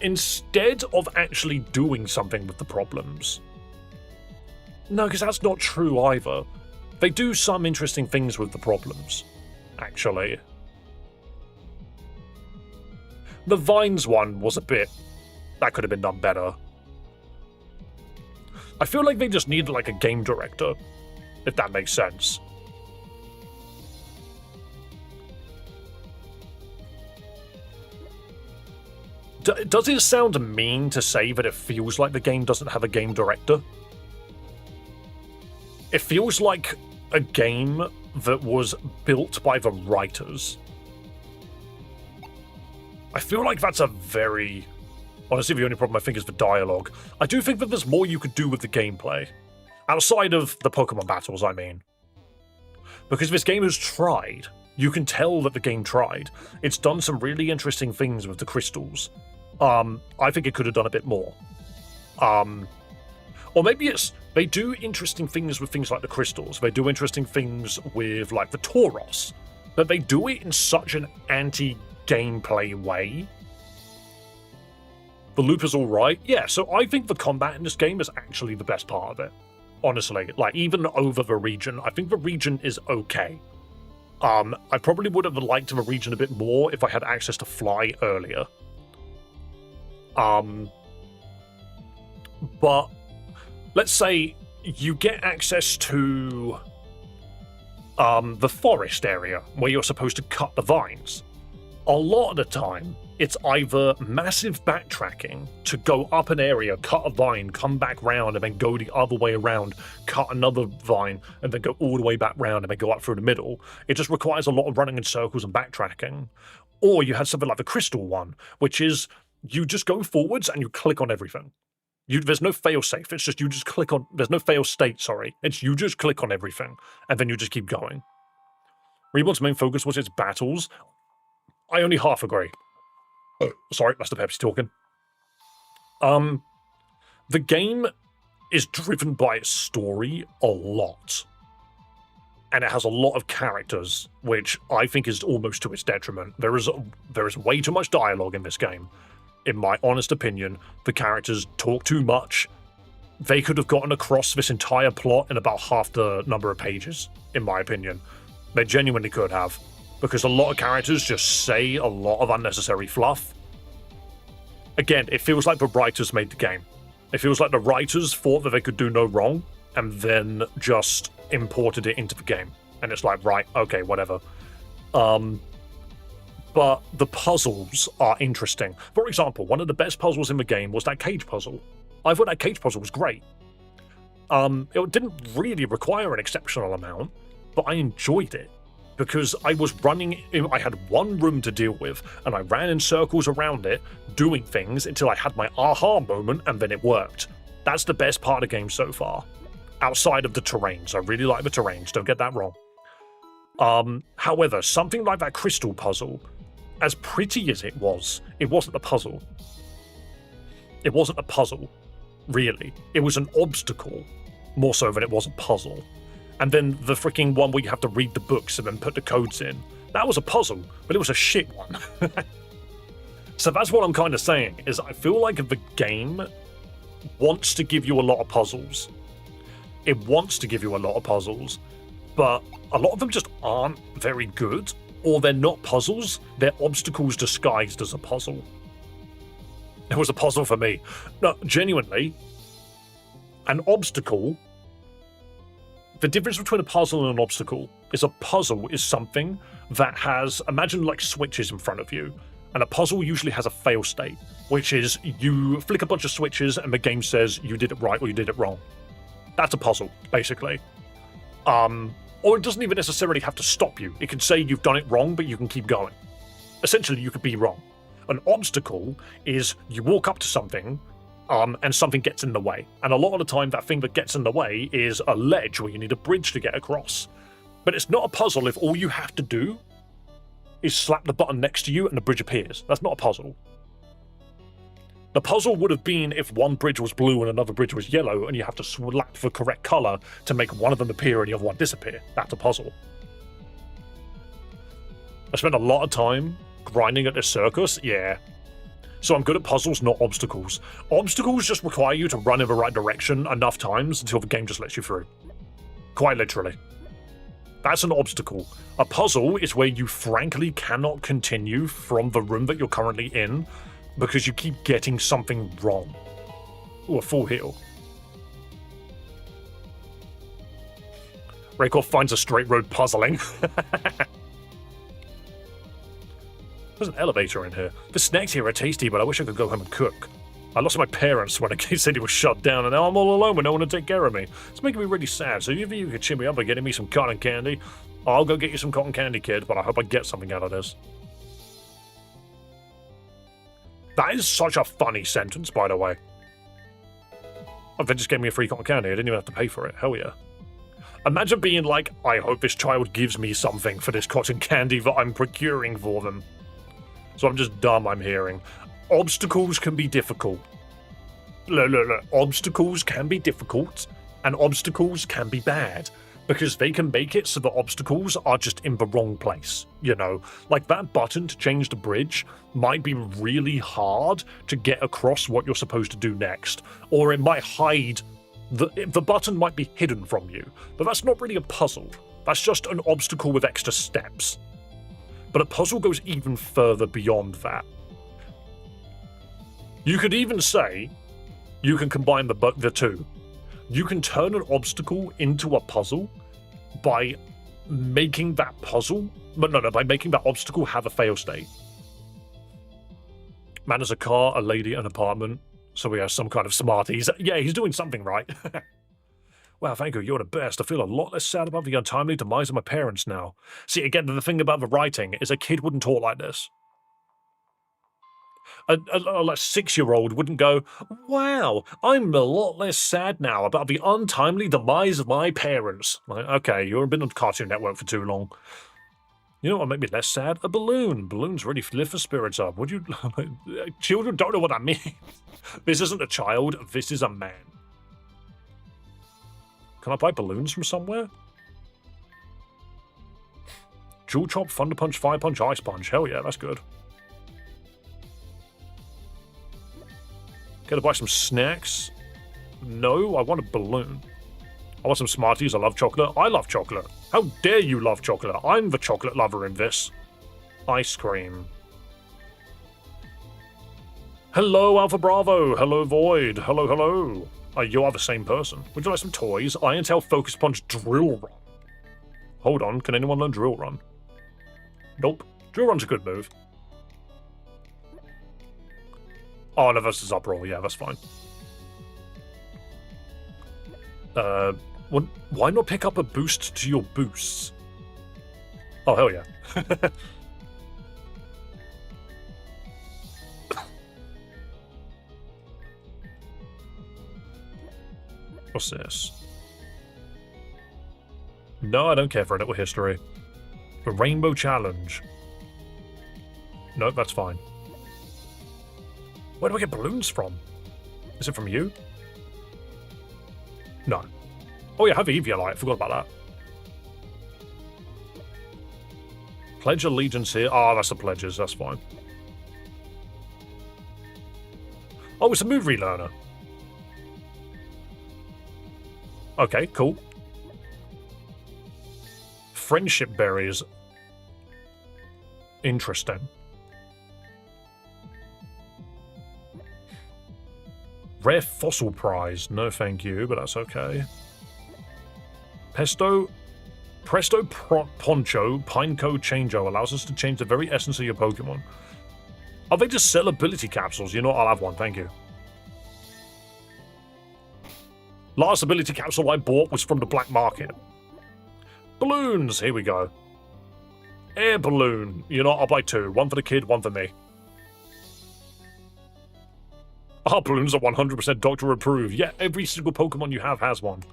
instead of actually doing something with the problems... No, because that's not true either. They do some interesting things with the problems, actually. The Vines one was a bit... That could have been done better. I feel like they just need like a game director, if that makes sense. Does it sound mean to say that it feels like the game doesn't have a game director? It feels like a game that was built by the writers. I feel like that's a very... Honestly, the only problem I think is the dialogue. I do think that there's more you could do with the gameplay. Outside of the Pokemon battles, I mean. Because this game has tried. You can tell that the game tried. It's done some really interesting things with the crystals. I think it could have done a bit more. Or maybe it's... They do interesting things with things like the crystals. They do interesting things with, like, the Tauros. But they do it in such an anti-gameplay way. The loop is alright. Yeah, so I think the combat in this game is actually the best part of it. Honestly, like, even over the region, I think the region is okay. I probably would have liked the region a bit more if I had access to fly earlier. But let's say you get access to the forest area where you're supposed to cut the vines. A lot of the time, it's either massive backtracking to go up an area, cut a vine, come back round, and then go the other way around, cut another vine, and then go all the way back round and then go up through the middle. It just requires a lot of running in circles and backtracking. Or you had something like the crystal one, which is you just go forwards and you click on everything. There's no fail-safe, it's just you just click on... There's no fail-state, sorry. It's you just click on everything, and then you just keep going. Reborn's main focus was its battles. I only half agree. Oh, sorry, that's the Pepsi talking. The game is driven by its story a lot. And it has a lot of characters, which I think is almost to its detriment. There is way too much dialogue in this game. in my honest opinion, the characters talk too much. They could have gotten across this entire plot in about half the number of pages, in my opinion. They genuinely could have, because a lot of characters just say a lot of unnecessary fluff. Again, it feels like the writers made the game. It feels like the writers thought that they could do no wrong, and then just imported it into the game. And it's like, right, okay, whatever. But the puzzles are interesting. For example, one of the best puzzles in the game was that cage puzzle. I thought that cage puzzle was great. It didn't really require an exceptional amount, but I enjoyed it because I was running, I had one room to deal with, and I ran in circles around it, doing things until I had my aha moment, and then it worked. That's the best part of the game so far. Outside of the terrains. I really like the terrains, don't get that wrong. However, something like that crystal puzzle, as pretty as it wasn't a puzzle. It wasn't a puzzle, really. It was an obstacle, more so than it was a puzzle. And then the freaking one where you have to read the books and then put the codes in. That was a puzzle, but it was a shit one. So that's what I'm kind of saying, is I feel like the game wants to give you a lot of puzzles. It wants to give you a lot of puzzles, but a lot of them just aren't very good, or they're not puzzles, they're obstacles disguised as a puzzle. It was a puzzle for me. No, genuinely, an obstacle, the difference between a puzzle and an obstacle is a puzzle is something that has, imagine like switches in front of you, and a puzzle usually has a fail state, which is you flick a bunch of switches and the game says you did it right or you did it wrong. That's a puzzle, basically. Or it doesn't even necessarily have to stop you. It can say you've done it wrong, but you can keep going. Essentially, you could be wrong. An obstacle is you walk up to something, and something gets in the way. And a lot of the time, that thing that gets in the way is a ledge where you need a bridge to get across. But it's not a puzzle if all you have to do is slap the button next to you and the bridge appears. That's not a puzzle. The puzzle would have been if one bridge was blue and another bridge was yellow, and you have to slap the correct color to make one of them appear and the other one disappear. That's a puzzle. I spent a lot of time grinding at this circus, yeah. So I'm good at puzzles, not obstacles. Obstacles just require you to run in the right direction enough times until the game just lets you through. Quite literally. That's an obstacle. A puzzle is where you frankly cannot continue from the room that you're currently in because you keep getting something wrong. Ooh, a full heal. Raykov finds a straight road puzzling. There's an elevator in here. The snacks here are tasty, but I wish I could go home and cook. I lost my parents when the city was shut down, and now I'm all alone with no one to take care of me. It's making me really sad, so if you could cheer me up by getting me some cotton candy, I'll go get you some cotton candy, kid, but I hope I get something out of this. That is such a funny sentence, by the way. Oh, they just gave me a free cotton candy. I didn't even have to pay for it. Hell yeah. Imagine being like, I hope this child gives me something for this cotton candy that I'm procuring for them. So I'm just dumb, I'm hearing. Obstacles can be difficult. Look. Obstacles can be difficult, and obstacles can be bad. Because they can make it so the obstacles are just in the wrong place, you know? Like that button to change the bridge might be really hard to get across what you're supposed to do next. Or it might hide, the button might be hidden from you. But that's not really a puzzle. That's just an obstacle with extra steps. But a puzzle goes even further beyond that. You could even say, you can combine the two. You can turn an obstacle into a puzzle by making that by making that obstacle have a fail state. Man has a car, a lady, an apartment, so he has some kind of smarties. Yeah, he's doing something right. Wow, thank you, you're the best. I feel a lot less sad about the untimely demise of my parents now. See, again, the thing about the writing is a kid wouldn't talk like this. A 6-year-old wouldn't go, wow, I'm a lot less sad now about the untimely demise of my parents. Like, okay, you've been on Cartoon Network for too long. You know what made me less sad? A balloon. Balloons really lift the spirits up. Would you... Children don't know what that means. This isn't a child, this is a man. Can I buy balloons from somewhere? Jewel Chop, Thunder Punch, Fire Punch, Ice Punch. Hell yeah, that's good. Gotta buy some snacks. No, I want a balloon. I want some Smarties. I love chocolate. I love chocolate. How dare you love chocolate? I'm the chocolate lover in this. Ice cream. Hello, Alpha Bravo. Hello, Void. Hello, hello. You are the same person. Would you like some toys? Iron Tail Focus Punch Drill Run. Hold on. Can anyone learn Drill Run? Nope. Drill Run's a good move. Oh, no, versus Uproar. Yeah, that's fine. Why not pick up a boost to your boosts? Oh, hell yeah. What's this? No, I don't care for a little history. The Rainbow Challenge. No, that's fine. Where do I get balloons from? Is it from you? No. Oh yeah, I have Eviolite. I forgot about that. Pledge allegiance here. Ah, that's the pledges. That's fine. Oh, it's a move relearner. Okay, cool. Friendship berries. Interesting. Rare fossil prize. No thank you, but that's okay. Presto Poncho Pineco Changeo allows us to change the very essence of your Pokemon. Are they just sell ability capsules? You know, I'll have one, thank you. Last ability capsule I bought was from the black market. Balloons, here we go. Air balloon. You know, I'll buy two. One for the kid, one for me. Our balloons are 100% doctor approved. Yeah, every single Pokemon you have has one.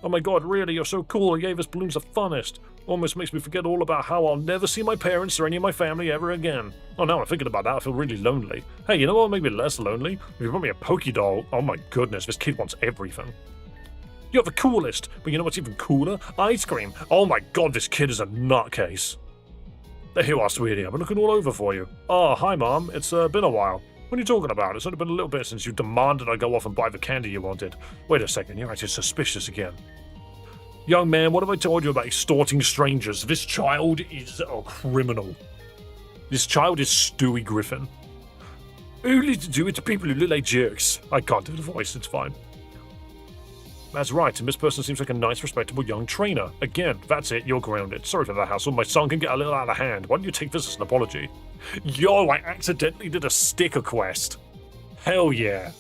Oh my god, really? You're so cool. You gave us balloons the funnest. Almost makes me forget all about how I'll never see my parents or any of my family ever again. Oh, now I'm thinking about that, I feel really lonely. Hey, you know what would make me less lonely? If you brought me a Pokédoll. Oh my goodness, this kid wants everything. You're the coolest, but you know what's even cooler? Ice cream. Oh my god, this kid is a nutcase. There you are, sweetie. I've been looking all over for you. Oh, hi, Mom. It's been a while. What are you talking about? It's only been a little bit since you demanded I go off and buy the candy you wanted. Wait a second, you're acting suspicious again. Young man, what have I told you about extorting strangers? This child is a criminal. This child is Stewie Griffin. Only to do it to people who look like jerks. I can't do the voice, it's fine. That's right, and this person seems like a nice, respectable young trainer. Again, that's it, you're grounded. Sorry for the hassle, my son can get a little out of hand. Why don't you take this as an apology? Yo, I accidentally did a sticker quest. Hell yeah.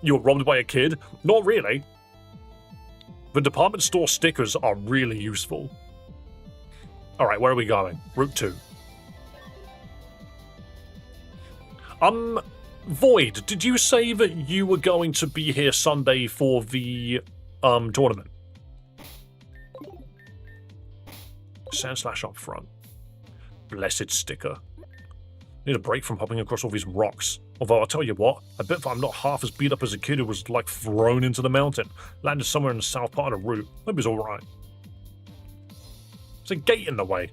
You were robbed by a kid? Not really. The department store stickers are really useful. Alright, where are we going? Route 2. Void, did you say that you were going to be here Sunday for the, tournament? Sandslash up front. Blessed sticker. Need a break from hopping across all these rocks. Although, I'll tell you what, I bet that I'm not half as beat up as a kid who was, like, thrown into the mountain. Landed somewhere in the south part of the route. Maybe it's alright. There's a gate in the way.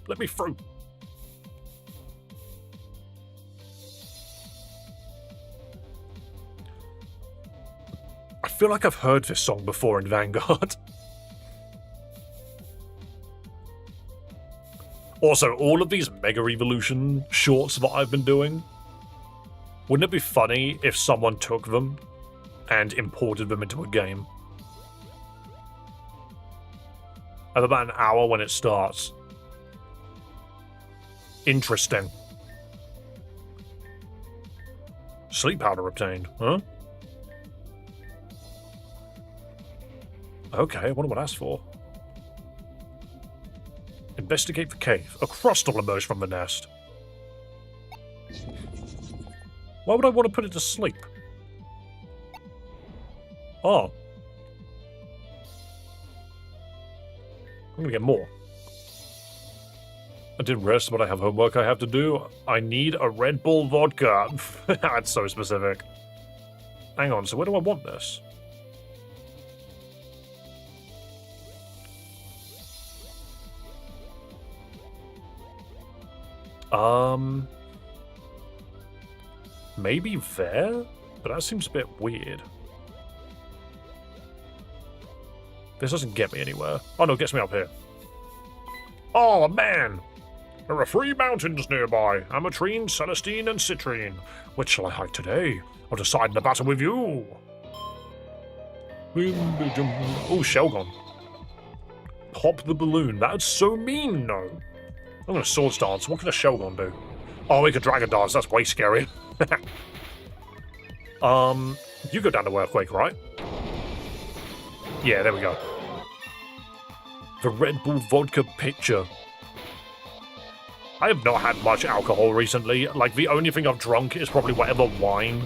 Let me through. I feel like I've heard this song before in Vanguard. Also, all of these Mega Evolution shorts that I've been doing, wouldn't it be funny if someone took them and imported them into a game? I have about an hour when it starts. Interesting. Sleep powder obtained, huh? Okay, I wonder what that's for. Investigate the cave. A crustal emerged from the nest. Why would I want to put it to sleep? Oh. I'm gonna get more. I did rest, but I have homework I have to do. I need a Red Bull vodka. That's so specific. Hang on, so where do I want this? Maybe there? But that seems a bit weird. This doesn't get me anywhere. Oh no, it gets me up here. Oh man! There are 3 mountains nearby. Ametrine, Celestine, and Citrine. Which shall I hike today? I'll decide in the battle with you. Oh, Shelgon. Pop the balloon. That's so mean, no. I'm gonna swords dance. What can a Shelgon do? Oh, we could dragon dance. That's way scary. You go down to Earthquake, right? Yeah, there we go. The Red Bull vodka pitcher. I have not had much alcohol recently. Like, the only thing I've drunk is probably whatever wine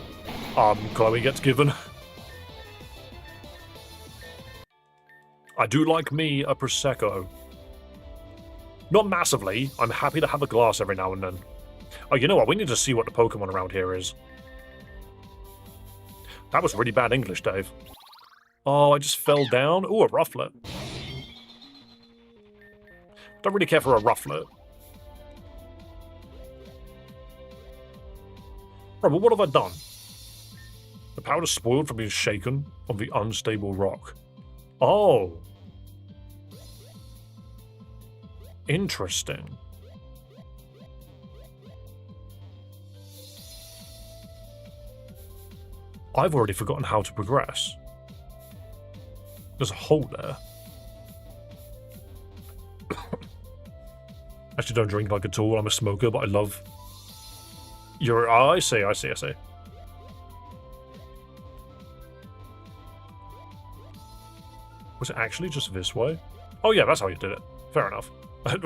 Chloe gets given. I do like me a Prosecco. Not massively. I'm happy to have a glass every now and then. Oh, you know what? We need to see what the Pokemon around here is. That was really bad English, Dave. Oh, I just fell down. Ooh, a Rufflet. Don't really care for a Rufflet. Right, but what have I done? The powder's spoiled from being shaken on the unstable rock. Oh. Interesting. I've already forgotten how to progress. There's a hole there. Actually, don't drink like at all. I'm a smoker, but I love... Oh, I see. Was it actually just this way? Oh yeah, that's how you did it. Fair enough.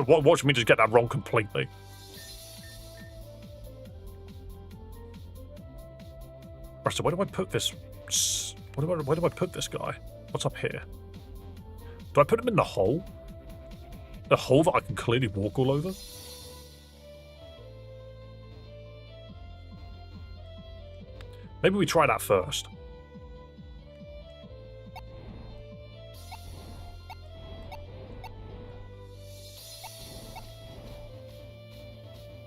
Watch me just get that wrong completely. Right, so where do I put this? Where do I put this guy? What's up here? Do I put him in the hole? The hole that I can clearly walk all over? Maybe we try that first.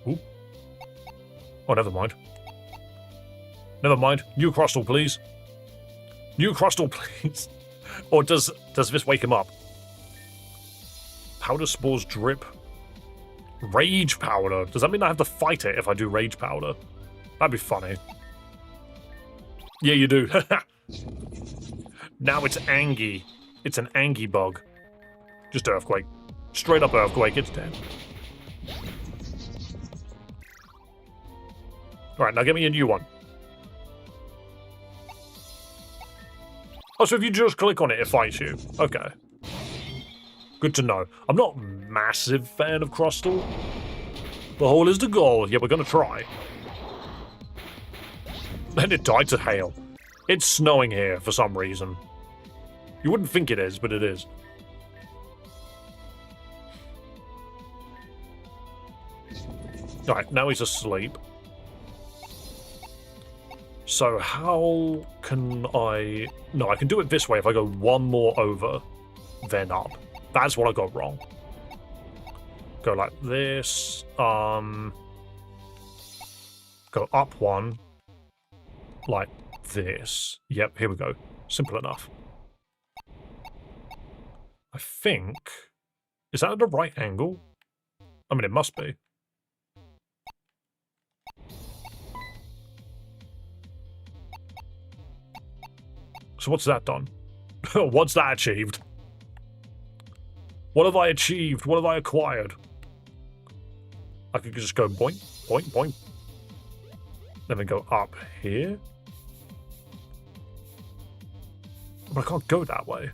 Ooh. Oh, never mind. Never mind. New Crustal, please. New Crustal, please. Or does this wake him up? Powder spores drip. Rage powder. Does that mean I have to fight it if I do rage powder? That'd be funny. Yeah, you do. Now it's Angie. It's an Angie bug. Just Earthquake. Straight up Earthquake. It's dead. Alright, now get me a new one. Oh, so if you just click on it, it fights you. Okay. Good to know. I'm not a massive fan of Crustal. The hole is the goal. Yeah, we're gonna try. And it died to hail. It's snowing here for some reason. You wouldn't think it is, but it is. Alright, now he's asleep. So how can I... No, I can do it this way if I go one more over, then up. That's what I got wrong. Go like this. Go up one. Like this. Yep, here we go. Simple enough. I think... Is that at the right angle? I mean, it must be. So what's that done? What's that achieved? What have I achieved? What have I acquired? I could just go boink, boink, boink. Then we go up here. But I can't go that way.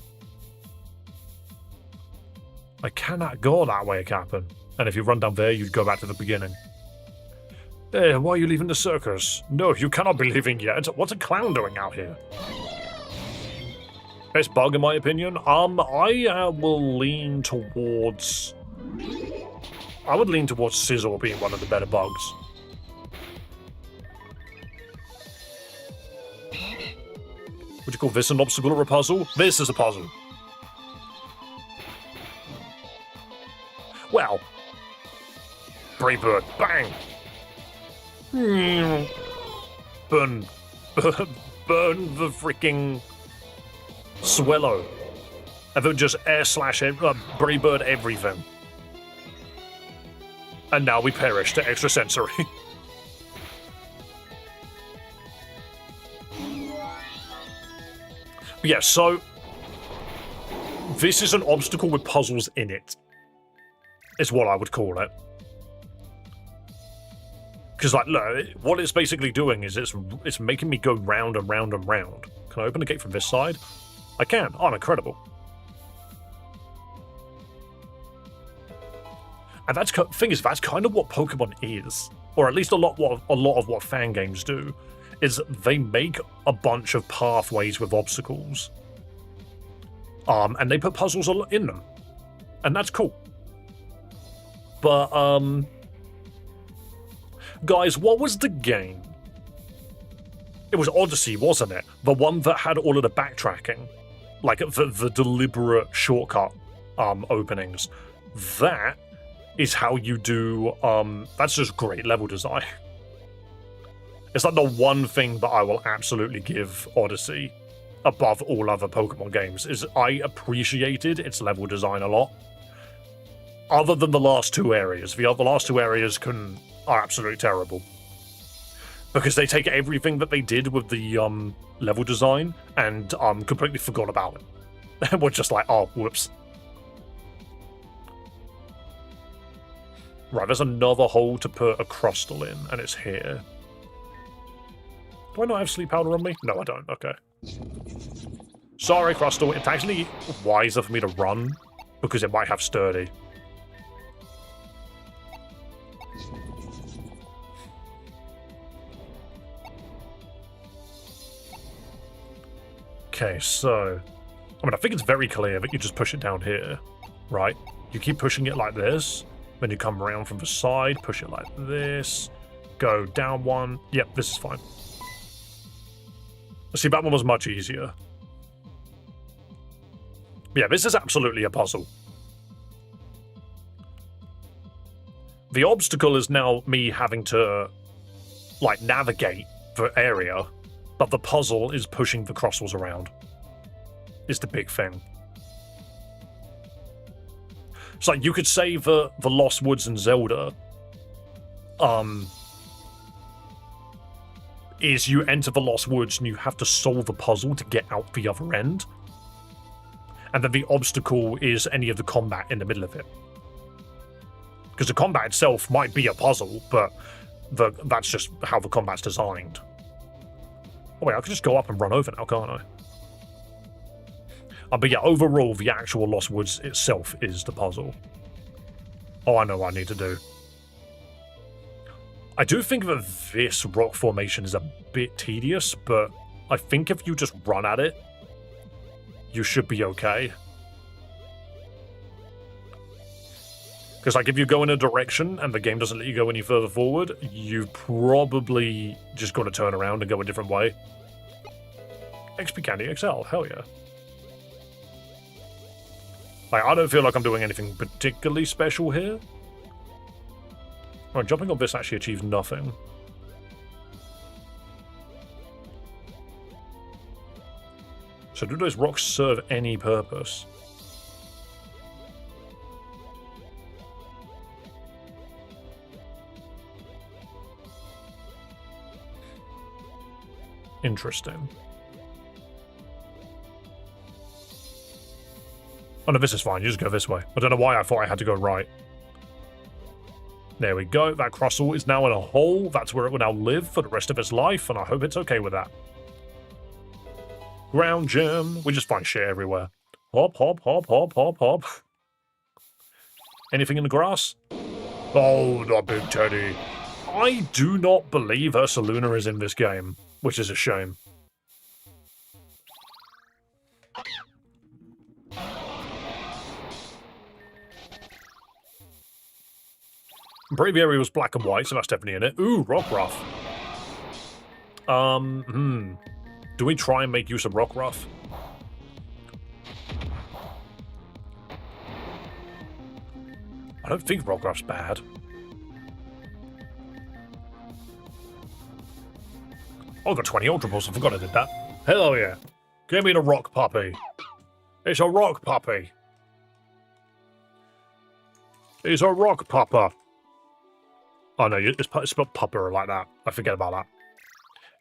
I cannot go that way, Captain. And if you run down there, you'd go back to the beginning. Why are you leaving the circus? No, you cannot be leaving yet. What's a clown doing out here? Best bug, in my opinion. I will lean towards... I would lean towards Sizzle being one of the better bugs. Would you call this an obstacle or a puzzle? This is a puzzle. Well, Brave bird. Bang! Burn. Burn the freaking swallow. And then just air slash Brave bird everything. And now we perish to extrasensory. Yeah, so this is an obstacle with puzzles in it, is what I would call it. Because, like, look, what it's basically doing is it's making me go round and round and round. Can I open the gate from this side? I can. Oh, I'm incredible. And that's thing is, that's kind of what Pokemon is, or at least a lot of what fan games do, is they make a bunch of pathways with obstacles, and they put puzzles in them, and that's cool. But guys, what was the game? It was Odyssey, wasn't it? The one that had all of the backtracking, like the deliberate shortcut openings. That is how you do. That's just great level design. It's like the one thing that I will absolutely give Odyssey above all other Pokemon games, is I appreciated its level design a lot. Other than the last two areas. The last two areas are absolutely terrible. Because they take everything that they did with the level design and completely forgot about it. And we're just like, oh, whoops. Right, there's another hole to put a Crustle in, and it's here. Do I not have sleep powder on me? No, I don't. Okay. Sorry, Crustle. It's actually wiser for me to run, because it might have Sturdy. Okay, so... I mean, I think it's very clear that you just push it down here, right? You keep pushing it like this, then you come around from the side, push it like this, go down one. Yep, this is fine. See, that one was much easier. Yeah, this is absolutely a puzzle. The obstacle is now me having to, like, navigate the area, but the puzzle is pushing the Crustles around. Is the big thing. It's like, you could say the Lost Woods in Zelda, is you enter the Lost Woods and you have to solve a puzzle to get out the other end. And then the obstacle is any of the combat in the middle of it. Because the combat itself might be a puzzle, but that's just how the combat's designed. Oh wait, I could just go up and run over now, can't I? But yeah, overall, the actual Lost Woods itself is the puzzle. Oh, I know what I need to do. I do think that this rock formation is a bit tedious, but I think if you just run at it, you should be okay. Because, like, if you go in a direction and the game doesn't let you go any further forward, you've probably just got to turn around and go a different way. XP Candy XL, hell yeah. Like, I don't feel like I'm doing anything particularly special here. Alright, jumping on this actually achieves nothing. So do those rocks serve any purpose? Interesting. Oh no, this is fine. You just go this way. I don't know why I thought I had to go right. There we go. That Crustle is now in a hole. That's where it will now live for the rest of its life, and I hope it's okay with that. Ground gem. We just find shit everywhere. Hop, hop, hop, hop, hop, hop. Anything in the grass? Oh, the big teddy. I do not believe Ursaluna is in this game, which is a shame. Braviary was black and white, so that's definitely in it. Ooh, Rockruff. Do we try and make use of Rockruff? I don't think Rockruff's bad. Oh, I got 20 Ultra Balls. I forgot I did that. Hell yeah. Give me the rock puppy. It's a rock puppy. It's a rock pupper. Oh no, it's spelled pupper like that. I forget about that.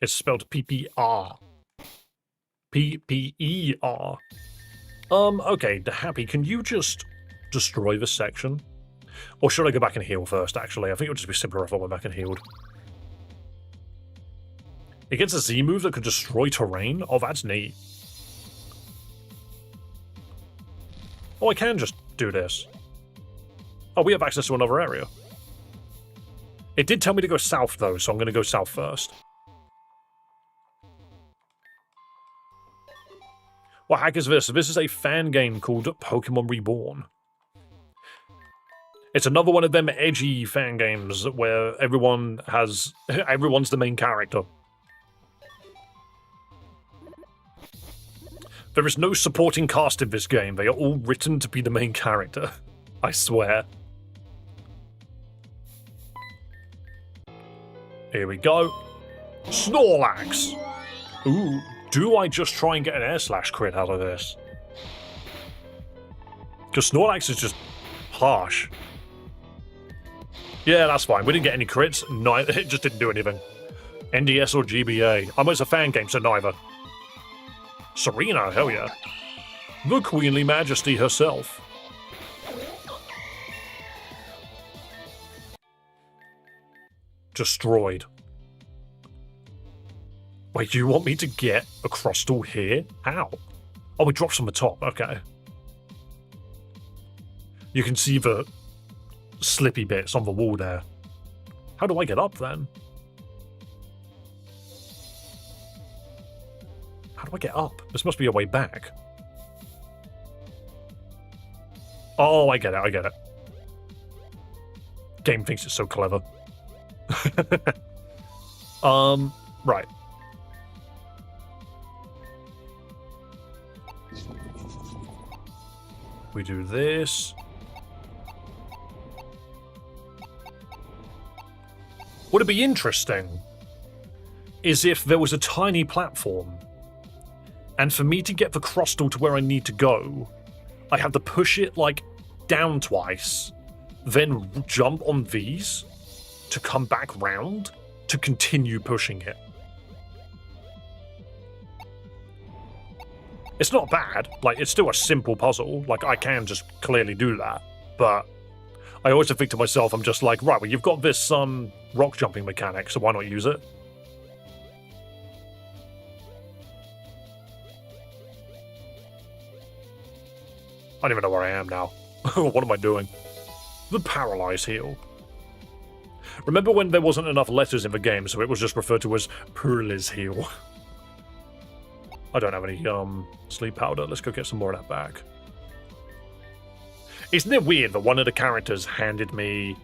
It's spelled P-P-R. P-P-E-R. Okay, the Happy, can you just destroy this section? Or should I go back and heal first, actually? I think it would just be simpler if I went back and healed. It gets a Z move that can destroy terrain? Oh, that's neat. Oh, I can just do this. Oh, we have access to another area. It did tell me to go south, though, so I'm going to go south first. What hack is this? This is a fan game called Pokémon Reborn. It's another one of them edgy fan games where everyone's the main character. There is no supporting cast in this game. They are all written to be the main character. I swear. Here we go. Snorlax! Ooh, do I just try and get an air slash crit out of this? Because Snorlax is just harsh. Yeah, that's fine. We didn't get any crits. No, it just didn't do anything. NDS or GBA. I mean, it's a fan game, so neither. Serena, hell yeah. The Queenly Majesty herself. Destroyed. Wait, you want me to get a crystal here? How? Oh, it drops from the top. Okay. You can see the slippy bits on the wall there. How do I get up then? How do I get up? This must be a way back. Oh, I get it, I get it. Game thinks it's so clever. Right. We do this. Would it be interesting is if there was a tiny platform and for me to get the crystal to where I need to go, I had to push it like down twice, then jump on these to come back round to continue pushing it. It's not bad, like, it's still a simple puzzle, like, I can just clearly do that, but I always think to myself, I'm just like, right, well, you've got this, rock jumping mechanic, so why not use it? I don't even know where I am now. What am I doing? The Paralyze Heal. Remember when there wasn't enough letters in the game, so it was just referred to as Paralyze Heal? I don't have any, sleep powder. Let's go get some more of that back. Isn't it weird that one of the characters handed me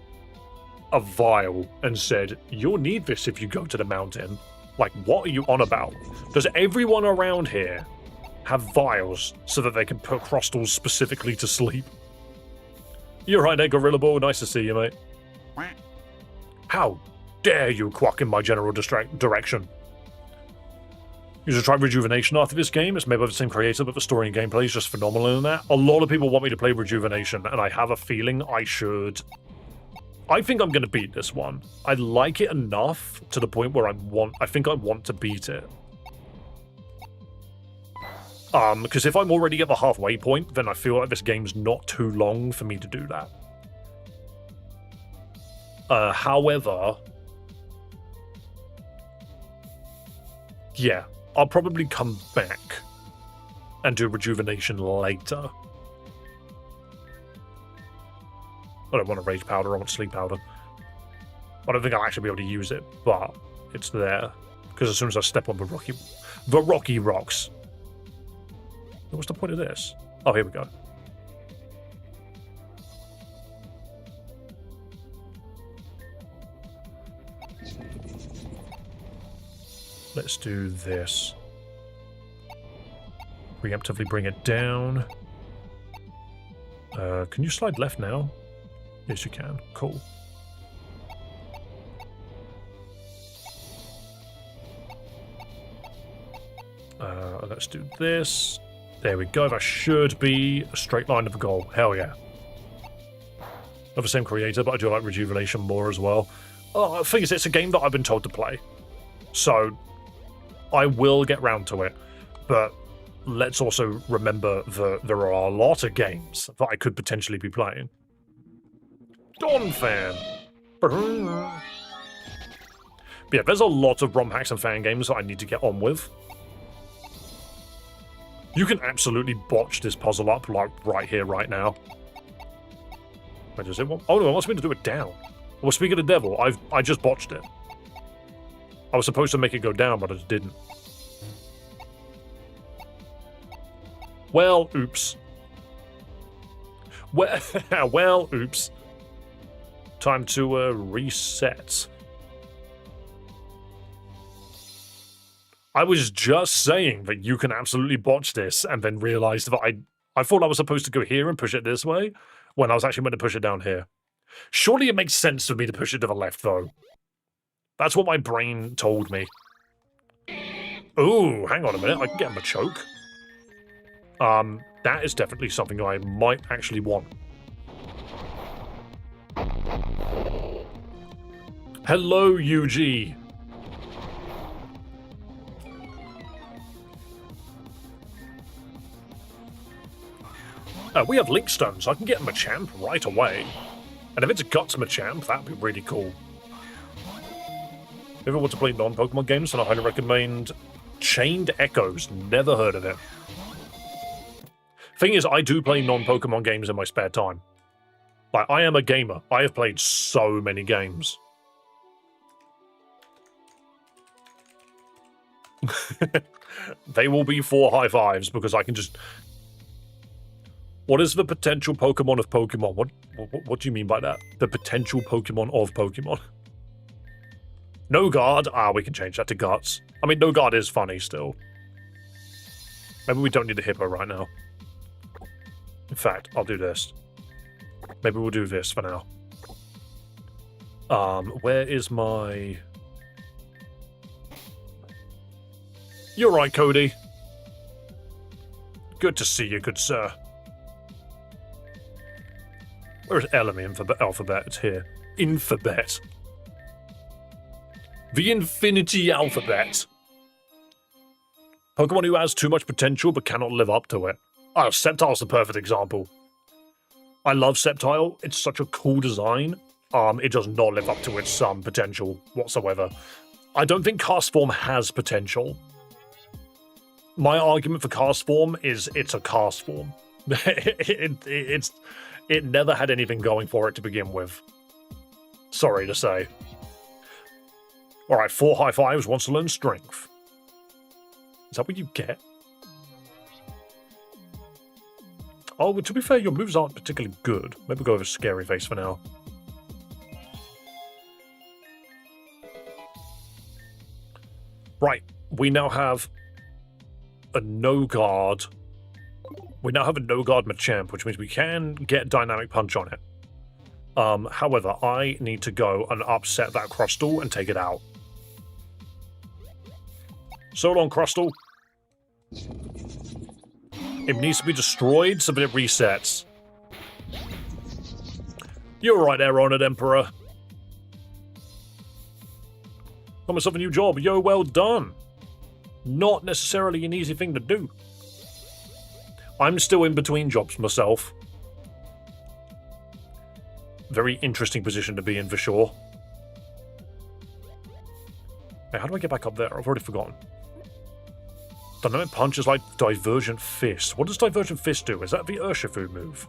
a vial and said, you'll need this if you go to the mountain? Like, what are you on about? Does everyone around here have vials so that they can put crystals specifically to sleep? You're right there, Gorilla Ball. Nice to see you, mate. How dare you quack in my general direction? You should try Rejuvenation after this game. It's made by the same creator, but the story and gameplay is just phenomenal in that. A lot of people want me to play Rejuvenation, and I have a feeling I should. I think I'm going to beat this one. I like it enough to the point where I think I want to beat it. Because if I'm already at the halfway point, then I feel like this game's not too long for me to do that. However, yeah, I'll probably come back and do Rejuvenation later. I don't want a Rage Powder, I want Sleep Powder. I don't think I'll actually be able to use it, but it's there. Because as soon as I step on the rocky rocks. What's the point of this? Oh, here we go. Let's do this. Preemptively bring it down. Can you slide left now? Yes, you can. Cool. Let's do this. There we go. That should be a straight line of a goal. Hell yeah. Of the same creator, but I do like Rejuvenation more as well. The thing is, it's a game that I've been told to play. So, I will get round to it. But let's also remember that there are a lot of games that I could potentially be playing. Dawn Fan. But yeah, there's a lot of ROM hacks and fan games that I need to get on with. You can absolutely botch this puzzle up, like, right here, right now. Wait, does it want... Oh, no, it wants me to do it down. Well, speaking of the devil, I just botched it. I was supposed to make it go down, but I just didn't. Well, oops. Well, well, oops. Time to reset. I was just saying that you can absolutely botch this, and then realized that I thought I was supposed to go here and push it this way, when I was actually meant to push it down here. Surely it makes sense for me to push it to the left, though. That's what my brain told me. Ooh, hang on a minute, I can get him a choke. That is definitely something I might actually want. Hello, UG. We have Link Stones, so I can get him a champ right away. And if it's a Guts Machamp, that'd be really cool. If you want to play non-Pokemon games, then I highly recommend Chained Echoes. Never heard of it. Thing is, I do play non-Pokemon games in my spare time. Like, I am a gamer. I have played so many games. They will be 4 high fives because I can just... What is the potential Pokemon of Pokemon? What do you mean by that? The potential Pokemon of Pokemon. No Guard. We can change that to Guts. I mean, No Guard is funny still. Maybe we don't need a Hippo right now. In fact, I'll do this. Maybe we'll do this for now. Where is my... You're right, Cody. Good to see you, good sir. Where's L in the alphabet? It's here. Infabet. The Infinity Alphabet. Pokemon who has too much potential but cannot live up to it. Oh, Sceptile's the perfect example. I love Sceptile. It's such a cool design. It does not live up to its potential whatsoever. I don't think Castform has potential. My argument for Castform is it's a Castform. It never had anything going for it to begin with. Sorry to say. Alright, 4 high fives wants to learn Strength. Is that what you get? Oh, but to be fair, your moves aren't particularly good. Maybe go over Scary Face for now. Right, we now have a No Guard. We now have a No Guard Machamp, which means we can get Dynamic Punch on it. However, I need to go and upset that Crustle and take it out. So long, Crustle. It needs to be destroyed so that it resets. You're right there, Honored Emperor. Got myself a new job. Yo, well done. Not necessarily an easy thing to do. I'm still in between jobs myself. Very interesting position to be in for sure. Hey, how do I get back up there? I've already forgotten. Dynamic Punch is like Divergent Fist. What does Divergent Fist do? Is that the Urshifu move?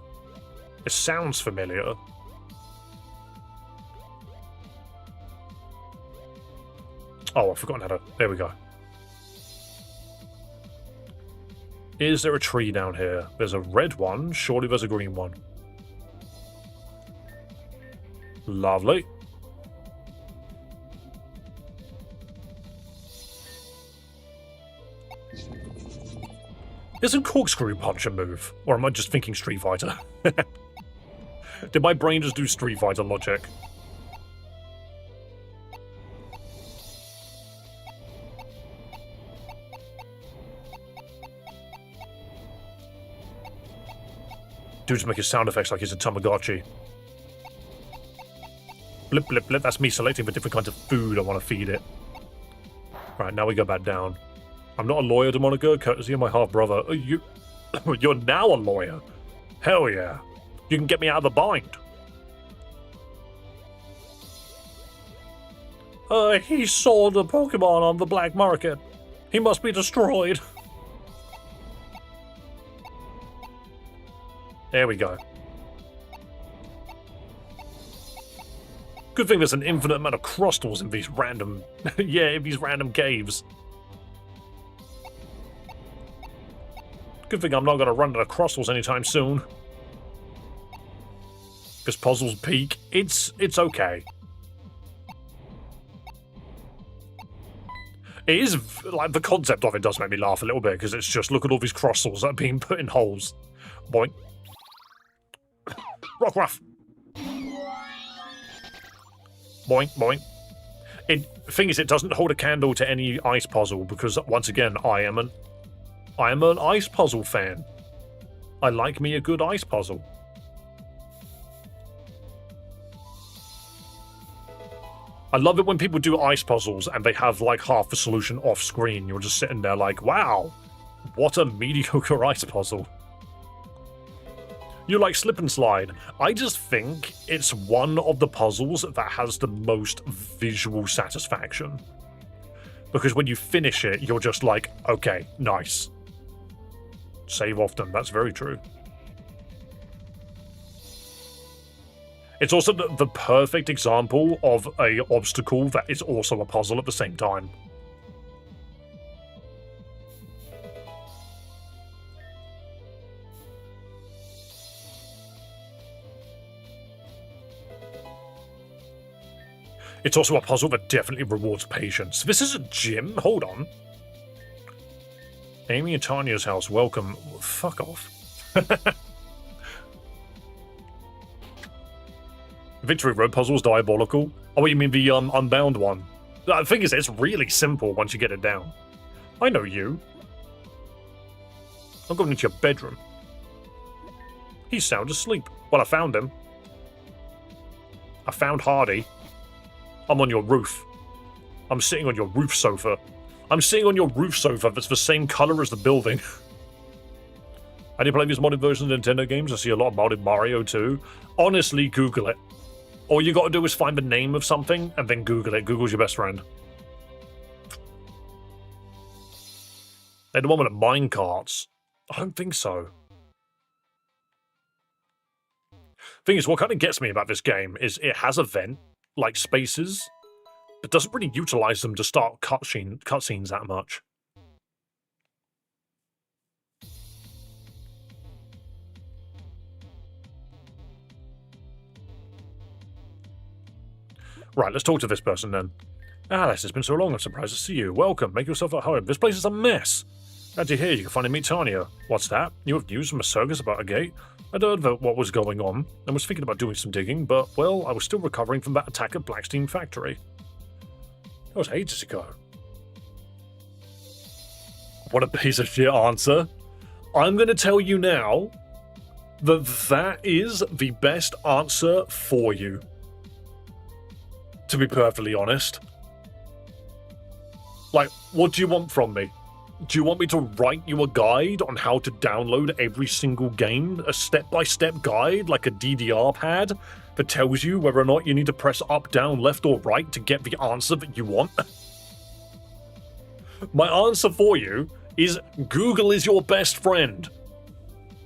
It sounds familiar. Oh, I've forgotten how to... There we go. Is there a tree down here? There's a red one. Surely there's a green one. Lovely. Isn't Corkscrew Punch a move? Or am I just thinking Street Fighter? Did my brain just do Street Fighter logic? Dude's making sound effects like he's a Tamagotchi. Blip, blip, blip. That's me selecting the different kinds of food I want to feed it. Right, now we go back down. I'm not a lawyer, Demonica, courtesy of my half-brother. Oh, you're now a lawyer. Hell yeah. You can get me out of the bind. He sold a Pokemon on the black market. He must be destroyed. There we go. Good thing there's an infinite amount of crystals in these random... yeah, in these random caves. Good thing I'm not going to run out of crystals anytime soon. Because puzzles peak. It's okay. It is, like, the concept of it does make me laugh a little bit, because it's just, look at all these crystals that are being put in holes. Boink. Rockruff. Boink, boink. The thing is, it doesn't hold a candle to any ice puzzle, because, once again, I am an ice puzzle fan. I like me a good ice puzzle. I love it when people do ice puzzles and they have like half the solution off screen. You're just sitting there like, wow, what a mediocre ice puzzle. You like Slip and Slide. I just think it's one of the puzzles that has the most visual satisfaction. Because when you finish it, you're just like, okay, nice. Save often, that's very true. It's also the perfect example of an obstacle that is also a puzzle at the same time. It's also a puzzle that definitely rewards patience. This is a gym? Hold on. Amy and Tanya's house, welcome. Fuck off. Victory Road puzzle's diabolical. Oh, you mean the Unbound one? The thing is, it's really simple once you get it down. I know you. I'm going into your bedroom. He's sound asleep. Well, I found him. I found Hardy. I'm on your roof. I'm sitting on your roof sofa. I'm sitting on your roof sofa that's the same color as the building. How do you play these modded versions of Nintendo games? I see a lot of modded Mario too. Honestly, Google it. All you gotta do is find the name of something and then Google it. Google's your best friend. They're the one with the mine carts. I don't think so. Thing is, what kind of gets me about this game is it has a vent, like spaces, but doesn't really utilize them to start cutscenes that much. Right, let's talk to this person then. Alice, it's been so long, I'm surprised to see you. Welcome, make yourself at home. This place is a mess. Glad to hear you can finally meet Tanya. What's that? You have news from a circus about a gate? I'd heard about what was going on, and was thinking about doing some digging, but, well, I was still recovering from that attack at Blackstein Factory. That was ages ago. What a piece of shit answer. I'm going to tell you now that that is the best answer for you. To be perfectly honest. Like, what do you want from me? Do you want me to write you a guide on how to download every single game? A step-by-step guide, like a DDR pad, that tells you whether or not you need to press up, down, left, or right to get the answer that you want? My answer for you is Google is your best friend.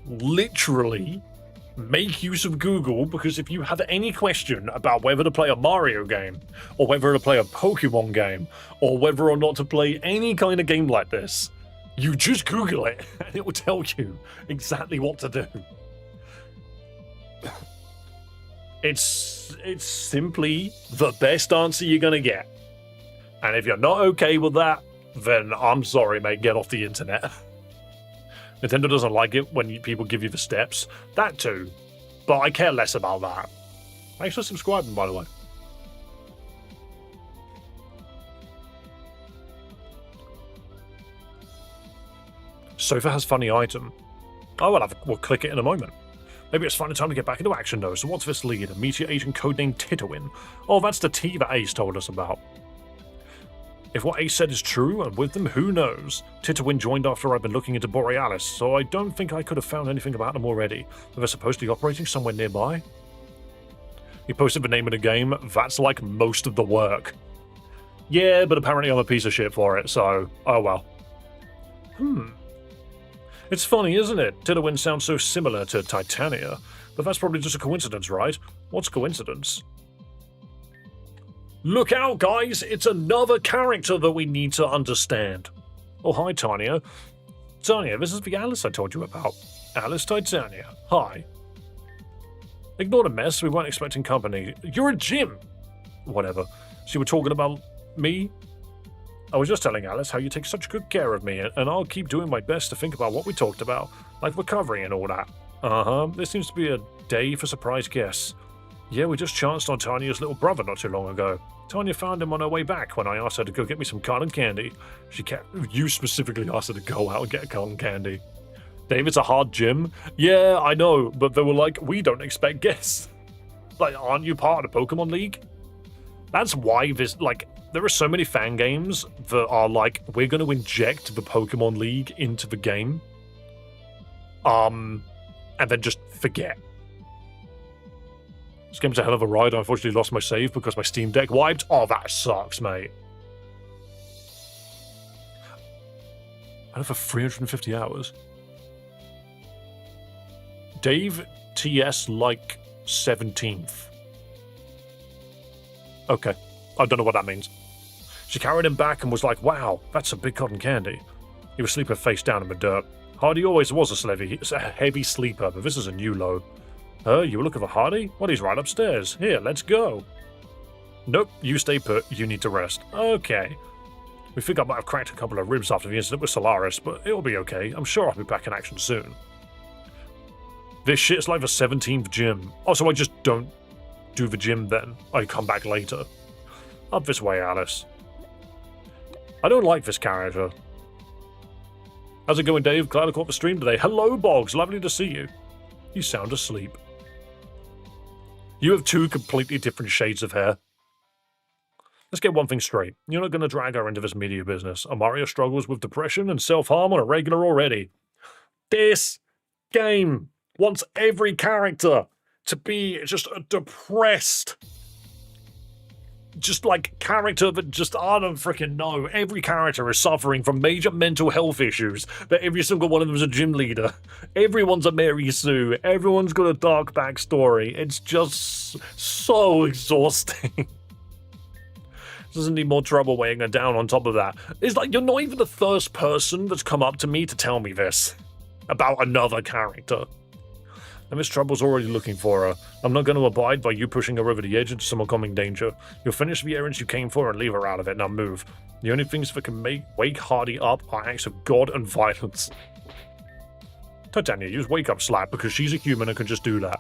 Literally, make use of Google, because if you have any question about whether to play a Mario game, or whether to play a Pokemon game, or whether or not to play any kind of game like this, you just Google it, and it will tell you exactly what to do. It's simply the best answer you're gonna get. And if you're not okay with that, then I'm sorry, mate, get off the internet. Nintendo doesn't like it when people give you the steps. That too. But I care less about that. Thanks for subscribing, by the way. Sofa has funny item. Oh, we'll click it in a moment. Maybe it's finally time to get back into action though, so what's this lead? A meteor agent codenamed Titowin. Oh, that's the T that Ace told us about. If what Ace said is true, and with them, who knows? Titowin joined after I'd been looking into Borealis, so I don't think I could have found anything about them already. But they're supposedly operating somewhere nearby? He posted the name of the game. That's like most of the work. Yeah, but apparently I'm a piece of shit for it, so oh well. It's funny, isn't it? Titowin sounds so similar to Titania, but that's probably just a coincidence, right? What's coincidence? Look out, guys! It's another character that we need to understand. Oh, hi, Tanya. Tanya, this is the Alice I told you about. Alice Titania. Hi. Ignore the mess, we weren't expecting company. You're a Jim! Whatever. So you were talking about me? I was just telling Alice how you take such good care of me, and I'll keep doing my best to think about what we talked about, like recovery and all that. This seems to be a day for surprise guests. Yeah, we just chanced on Tanya's little brother not too long ago. Tanya found him on her way back when I asked her to go get me some cotton candy. You specifically asked her to go out and get cotton candy. David's a hard gym. Yeah, I know, but they were like, we don't expect guests. Like, aren't you part of the Pokemon League? That's why this, like, there are so many fan games that are like, we're going to inject the Pokemon League into the game. And then just forget. This game's a hell of a ride. I unfortunately lost my save because my Steam Deck wiped. Oh, that sucks, mate. I had it for 350 hours. Dave TS like 17th. Okay. I don't know what that means. She carried him back and was like, wow, that's a big cotton candy. He was sleeping face down in the dirt. Hardy always was a heavy sleeper, but this is a new low. You were looking for Hardy? Well, he's right upstairs. Here, let's go. Nope, you stay put. You need to rest. Okay. We think I might have cracked a couple of ribs after the incident with Solaris, but it'll be okay. I'm sure I'll be back in action soon. This shit's like the 17th gym. Oh, so I just don't do the gym then. I come back later. Up this way, Alice. I don't like this character. How's it going, Dave? Glad I caught the stream today. Hello, Boggs. Lovely to see you. You sound asleep. You have two completely different shades of hair. Let's get one thing straight. You're not going to drag her into this media business. Amaria struggles with depression and self-harm on a regular already. This game wants every character to be just a depressed, just like character that just, I don't freaking know. Every character is suffering from major mental health issues, but every single one of them is a gym leader. Everyone's a Mary Sue. Everyone's got a dark backstory. It's just so exhausting. Doesn't need more trouble weighing her down on top of that. It's like, you're not even the first person that's come up to me to tell me this about another character. And Miss Trouble's already looking for her. I'm not going to abide by you pushing her over the edge into some oncoming danger. You'll finish the errands you came for and leave her out of it. Now move. The only things that can wake Hardy up are acts of God and violence. Titania, use wake up slap because she's a human and can just do that.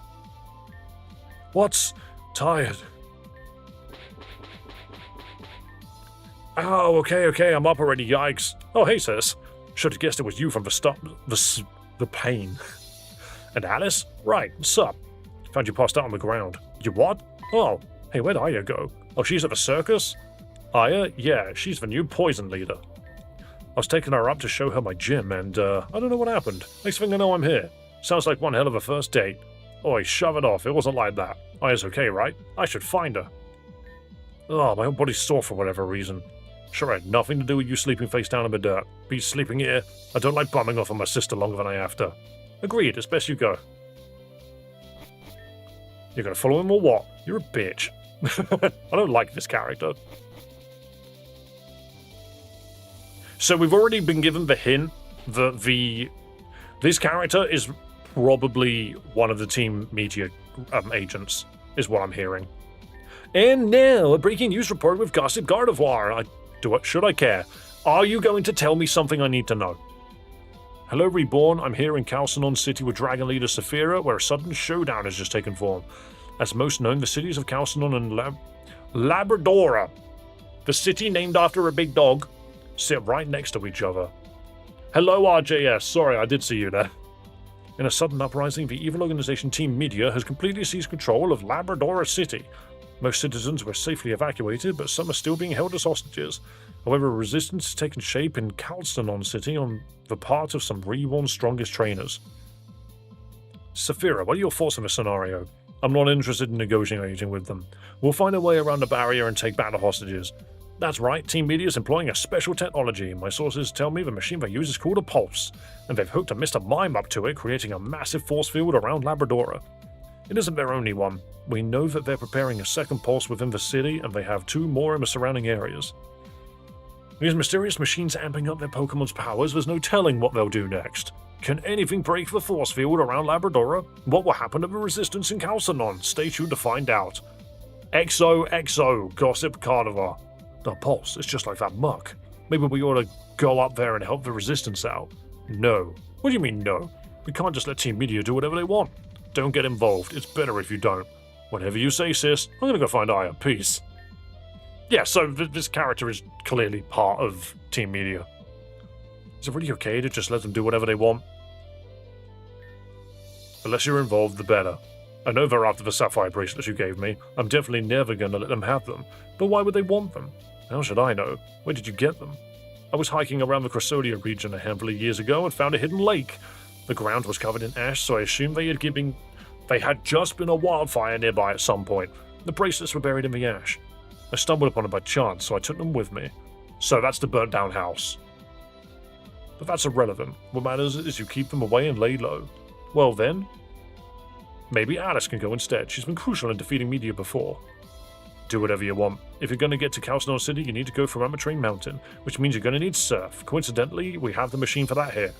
What's tired? Oh, okay, I'm up already, yikes. Oh, hey, sis. Should have guessed it was you from the start. The pain. And Alice? Right, sup? Found you passed out on the ground. You what? Oh, hey, where'd Aya go? Oh, she's at the circus? Aya? Yeah, she's the new poison leader. I was taking her up to show her my gym, and, I don't know what happened. Next thing I know, I'm here. Sounds like one hell of a first date. Oi, shove it off, it wasn't like that. Aya's okay, right? I should find her. Oh, my whole body's sore for whatever reason. Sure, I had nothing to do with you sleeping face down in the dirt. Be sleeping here. I don't like bumming off on my sister longer than I have to. Agreed, it's best you go. You're gonna follow him or what? You're a bitch. I don't like this character. So we've already been given the hint that this character is probably one of the Team Meteor agents, is what I'm hearing. And now, a breaking news report with Gossip Gardevoir. Should I care? Are you going to tell me something I need to know? Hello, Reborn. I'm here in Calcinon City with Dragon Leader Saphira, where a sudden showdown has just taken form. As most known, the cities of Calcinon and Labradora, the city named after a big dog, sit right next to each other. Hello, RJS. Sorry, I did see you there. In a sudden uprising, the evil organization Team Media has completely seized control of Labradora City. Most citizens were safely evacuated, but some are still being held as hostages. However, resistance has taken shape in Calstonon City on the part of some Reborn's strongest trainers. Saphira, what are your thoughts on this scenario? I'm not interested in negotiating with them. We'll find a way around the barrier and take back the hostages. That's right, Team Media is employing a special technology. My sources tell me the machine they use is called a pulse, and they've hooked a Mr. Mime up to it, creating a massive force field around Labradora. It isn't their only one. We know that they're preparing a second pulse within the city, and they have 2 more in the surrounding areas. These mysterious machines amping up their Pokemon's powers, there's no telling what they'll do next. Can anything break the force field around Labradora? What will happen to the resistance in Calstonon? Stay tuned to find out. XOXO, Gossip Carnivore. The pulse is just like that muck. Maybe we ought to go up there and help the resistance out. No. What do you mean no? We can't just let Team Media do whatever they want. Don't get involved. It's better if you don't. Whatever you say, sis. I'm gonna go find Aya. Peace. Yeah, so this character is clearly part of Team Media. Is it really okay to just let them do whatever they want? The less you're involved, the better. I know they're after the sapphire bracelets you gave me. I'm definitely never gonna let them have them. But why would they want them? How should I know? Where did you get them? I was hiking around the Cressodia region a handful of years ago and found a hidden lake. The ground was covered in ash, so I assumed they had just been a wildfire nearby at some point. The bracelets were buried in the ash. I stumbled upon them by chance, so I took them with me. So that's the burnt down house. But that's irrelevant. What matters is you keep them away and lay low. Well then, maybe Alice can go instead. She's been crucial in defeating Media before. Do whatever you want. If you're going to get to Calstonon City, you need to go from Amatrain Mountain, which means you're going to need Surf. Coincidentally, we have the machine for that here.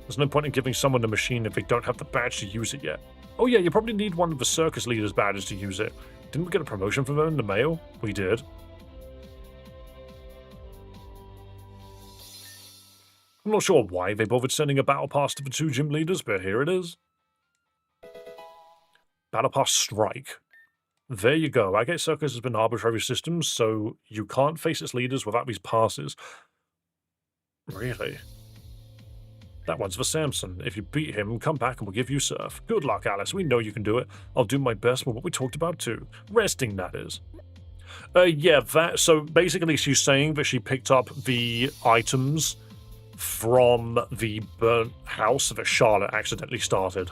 There's no point in giving someone the machine if they don't have the badge to use it yet. Oh yeah, you probably need one of the circus leaders' badges to use it. Didn't we get a promotion from them in the mail? We did. I'm not sure why they bothered sending a battle pass to the 2 gym leaders, but here it is. Battle Pass Strike. There you go. Agate Circus has been an arbitrary system, so you can't face its leaders without these passes. Really? That one's for Samson. If you beat him, come back and we'll give you Surf. Good luck, Alice. We know you can do it. I'll do my best with what we talked about too. Resting, that is. Yeah, so basically she's saying that she picked up the items from the burnt house that Charlotte accidentally started.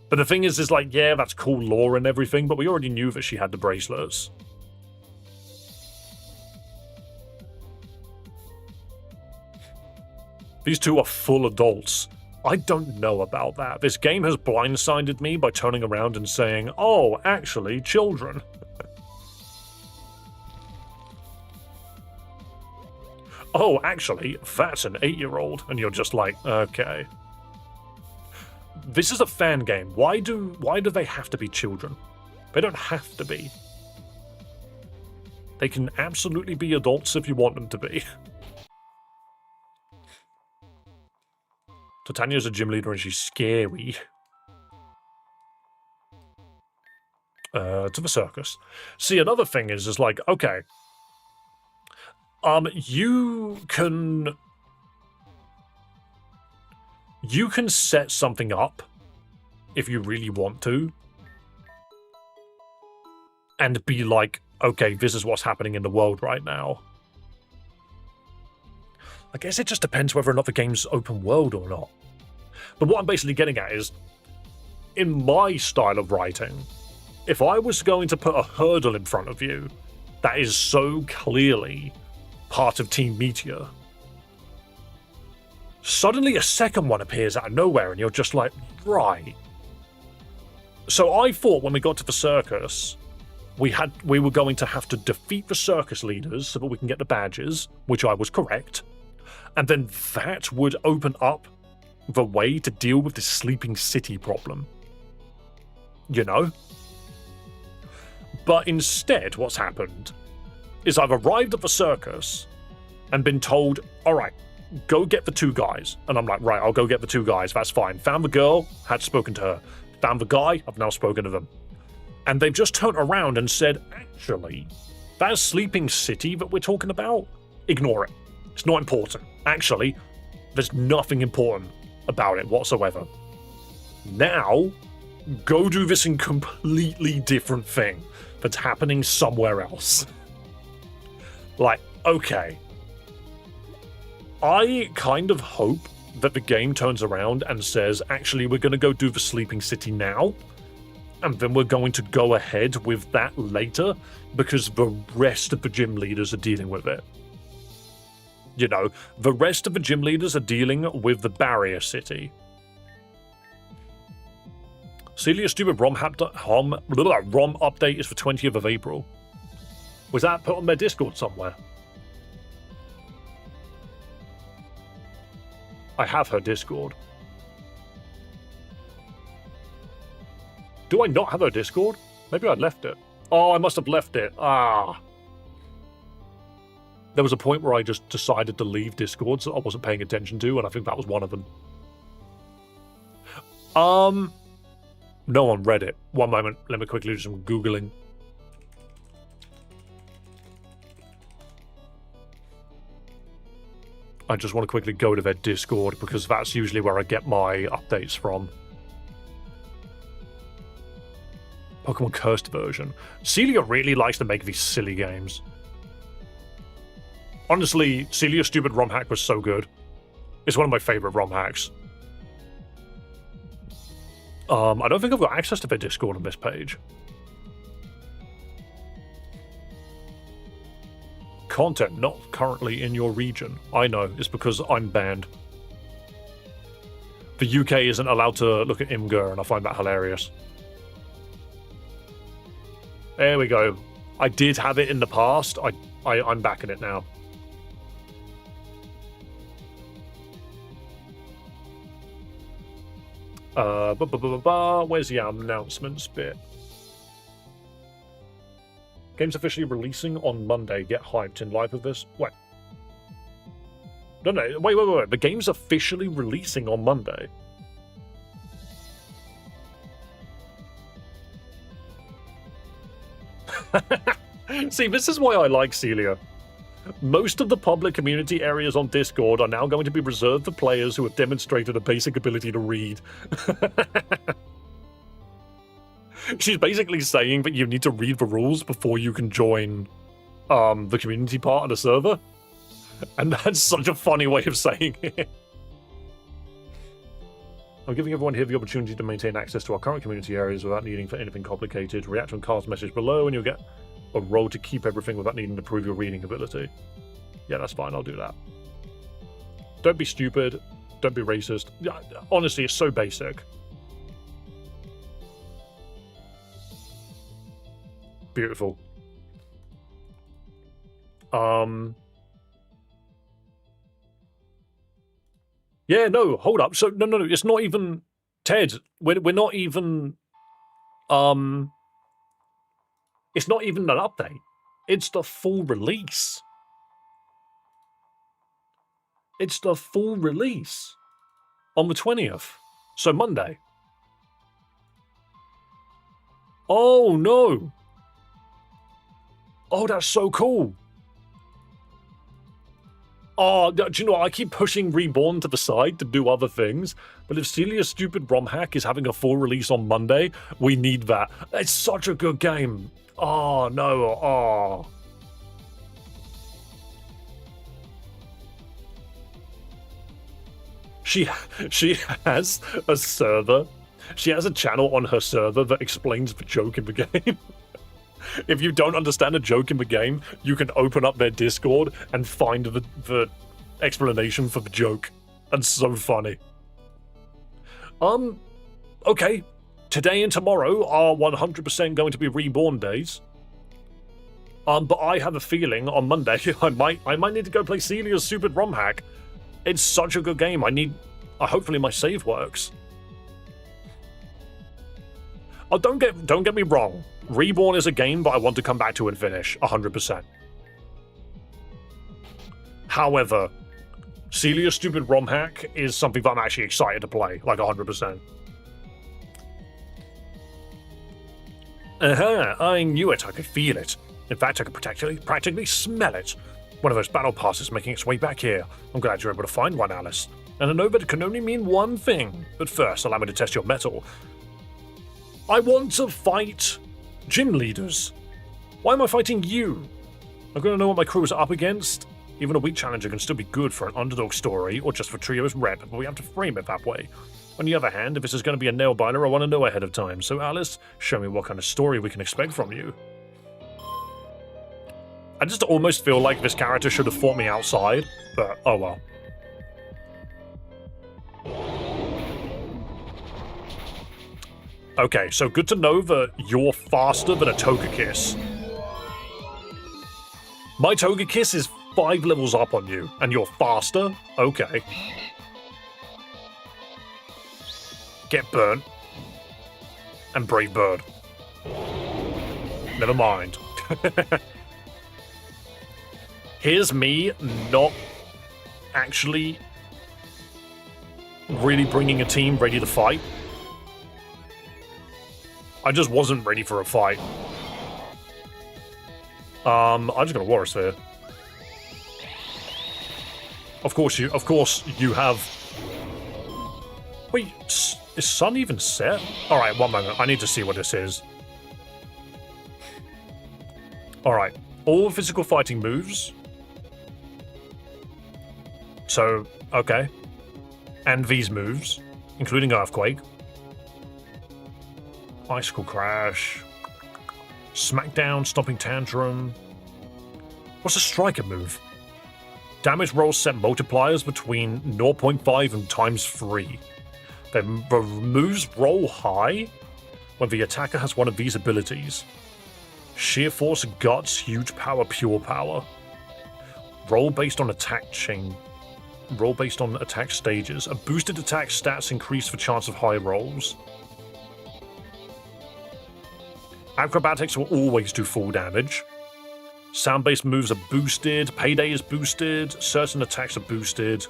But the thing is like, yeah, that's cool lore and everything, but we already knew that she had the bracelets. These 2 are full adults. I don't know about that. This game has blindsided me by turning around and saying, oh, actually, children. Oh, actually, that's an 8-year-old. And you're just like, okay. This is a fan game. Why do they have to be children? They don't have to be. They can absolutely be adults if you want them to be. Titania's a gym leader and she's scary. To the circus. See, another thing is like, okay. You can set something up if you really want to. And be like, okay, this is what's happening in the world right now. I guess it just depends whether or not the game's open world or not. But what I'm basically getting at is, in my style of writing, if I was going to put a hurdle in front of you that is so clearly part of Team Meteor, suddenly a second one appears out of nowhere and you're just like, right. So I thought when we got to the circus, we were going to have to defeat the circus leaders so that we can get the badges, which I was correct. And then that would open up the way to deal with the sleeping city problem. You know? But instead, what's happened is I've arrived at the circus and been told, alright, go get the 2 guys. And I'm like, right, I'll go get the 2 guys, that's fine. Found the girl, had spoken to her. Found the guy, I've now spoken to them. And they've just turned around and said, actually, that sleeping city that we're talking about, ignore it. It's not important. Actually, there's nothing important about it whatsoever. Now, go do this in completely different thing that's happening somewhere else. Like, okay. I kind of hope that the game turns around and says, actually, we're going to go do the Sleeping City now, and then we're going to go ahead with that later, because the rest of the gym leaders are dealing with it. You know, the rest of the gym leaders are dealing with the Barrier City. Celia's stupid ROM update is for 20th of April. Was that put on their Discord somewhere? I have her Discord. Do I not have her Discord? Maybe I left it. Oh, I must have left it. Ah. There was a point where I just decided to leave Discord that I wasn't paying attention to, and I think that was one of them. No on Reddit. One moment. Let me quickly do some Googling. I just want to quickly go to their Discord, because that's usually where I get my updates from. Pokemon Cursed version. Celia really likes to make these silly games. Honestly, Celia's stupid ROM hack was so good. It's one of my favorite ROM hacks. I don't think I've got access to their Discord on this page. Content not currently in your region. I know, it's because I'm banned. The UK isn't allowed to look at Imgur, and I find that hilarious. There we go. I did have it in the past. I'm back in it now. Where's the announcements bit? Game's officially releasing on Monday. Get hyped in live with this. Wait. No. Wait. The game's officially releasing on Monday. See, this is why I like Celia. Most of the public community areas on Discord are now going to be reserved for players who have demonstrated a basic ability to read. She's basically saying that you need to read the rules before you can join the community part of the server. And that's such a funny way of saying it. I'm giving everyone here the opportunity to maintain access to our current community areas without needing for anything complicated. React to Carl's message below and you'll get a role to keep everything without needing to prove your reading ability. Yeah, that's fine, I'll do that. Don't be stupid. Don't be racist. Honestly, it's so basic. Beautiful. Yeah, no, hold up. So, no, it's not even... Ted, we're not even... It's not even an update. It's the full release. It's the full release. On the 20th. So Monday. Oh, no. Oh, that's so cool. Oh, do you know what? I keep pushing Reborn to the side to do other things, but if Celia's stupid ROM hack is having a full release on Monday, we need that. It's such a good game. Oh, no. Oh. She has a server. She has a channel on her server that explains the joke in the game. If you don't understand a joke in the game, you can open up their Discord and find the explanation for the joke. That's so funny. Okay. Today and tomorrow are 100% going to be Reborn days. But I have a feeling on Monday I might need to go play Celia's stupid ROM hack. It's such a good game. Hopefully my save works. Oh, don't get me wrong. Reborn is a game that I want to come back to and finish 100%. However, Celia's stupid ROM hack is something that I'm actually excited to play, like 100%. I knew it. I could feel it. In fact, I could practically smell it. One of those battle passes making its way back here. I'm glad you're able to find one, Alice. And I know that can only mean one thing. But first, allow me to test your mettle. I want to fight gym leaders. Why am I fighting you? I'm going to know what my crew is up against. Even a weak challenger can still be good for an underdog story, or just for Trio's rep, but we have to frame it that way. On the other hand, if this is going to be a nail-biter, I want to know ahead of time. So Alice, show me what kind of story we can expect from you. I just almost feel like this character should have fought me outside, but oh well. Okay, so good to know that you're faster than a Togekiss. My Togekiss is 5 levels up on you, and you're faster? Okay. Get burnt. And Brave Bird. Never mind. Here's me not actually really bringing a team ready to fight. I just wasn't ready for a fight. I'm just gonna War Sphere. Of course you have. Wait, is sun even set? Alright, one moment. I need to see what this is. Alright, all physical fighting moves. So, okay. And these moves, including Earthquake. Icicle Crash. Smackdown, Stomping Tantrum. What's a striker move? Damage rolls set multipliers between 0.5 and ×3. The moves roll high when the attacker has one of these abilities. Sheer Force, Guts, Huge Power, Pure Power. Roll based on attack chain. Roll based on attack stages. A boosted attack stats increase for chance of high rolls. Acrobatics will always do full damage. Sound-based moves are boosted. Payday is boosted. Certain attacks are boosted.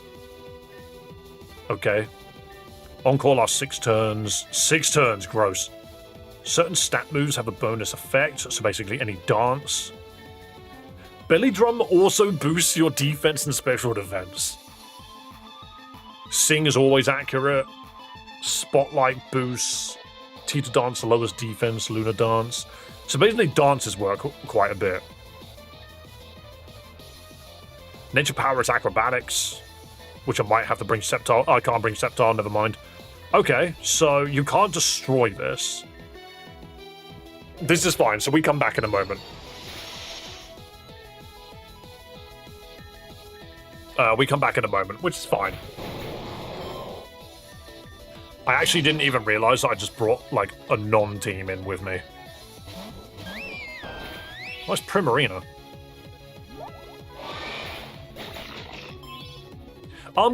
Okay. On-call lasts 6 turns. 6 turns, gross. Certain stat moves have a bonus effect, so basically any dance. Belly Drum also boosts your defense and special defense. Sing is always accurate. Spotlight boosts. Teeter Dance lowers defense. Lunar Dance. So basically dances work quite a bit. Nature Power is acrobatics, which I might have to bring Sceptile. I can't bring Sceptile, never mind. Okay, so you can't destroy this. This is fine, so we come back in a moment. We come back in a moment, which is fine. I actually didn't even realize that I just brought, like, a non-team in with me. Nice Primarina.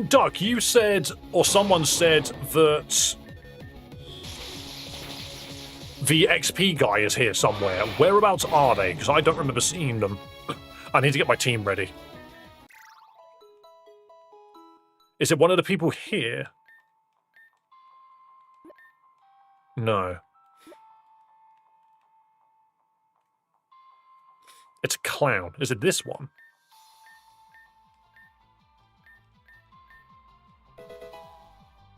Duck, you said, or someone said, that the XP guy is here somewhere. Whereabouts are they? Because I don't remember seeing them. I need to get my team ready. Is it one of the people here? No. It's a clown. Is it this one?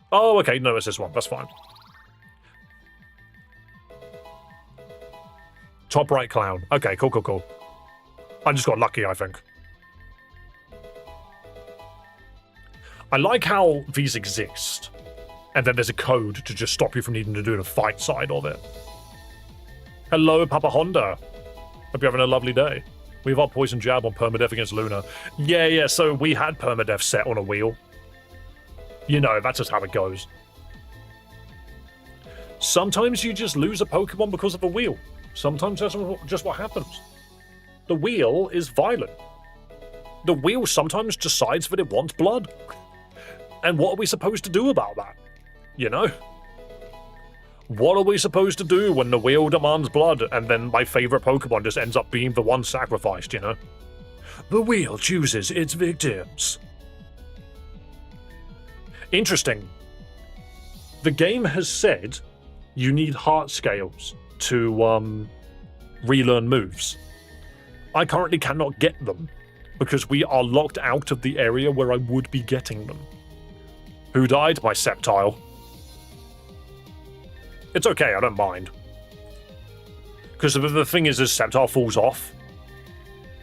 Oh, okay. No, it's this one. That's fine. Top right clown. Okay, cool, cool, cool. I just got lucky, I think. I like how these exist. And then there's a code to just stop you from needing to do the fight side of it. Hello, Papa Honda. Hope you're having a lovely day. We have our poison jab on permadeath against Luna. Yeah, so we had permadeath set on a wheel. You know, that's just how it goes. Sometimes you just lose a Pokemon because of a wheel. Sometimes that's just what happens. The wheel is violent. The wheel sometimes decides that it wants blood. And what are we supposed to do about that? You know? What are we supposed to do when the wheel demands blood and then my favorite Pokemon just ends up being the one sacrificed, you know? The wheel chooses its victims. Interesting. The game has said you need heart scales to relearn moves. I currently cannot get them because we are locked out of the area where I would be getting them. Who died? My Sceptile. It's okay, I don't mind. Because the thing is Sceptile falls off.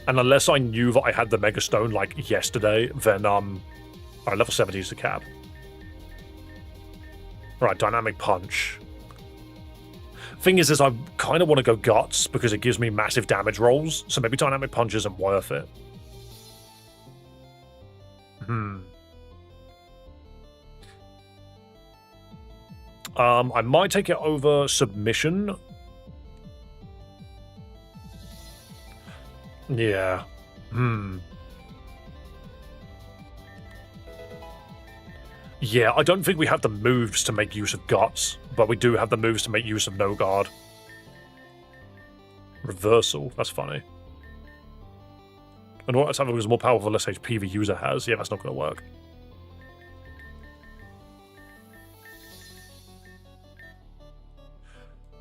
And unless I knew that I had the Mega Stone, like, yesterday, then, alright, level 70 is the cap. Right, Dynamic Punch. Thing is I kind of want to go Guts, because it gives me massive damage rolls, so maybe Dynamic Punch isn't worth it. I might take it over Submission. Yeah. Yeah, I don't think we have the moves to make use of Guts, but we do have the moves to make use of No Guard. Reversal, that's funny. And what something was more powerful, less HP the user has. Yeah, that's not going to work.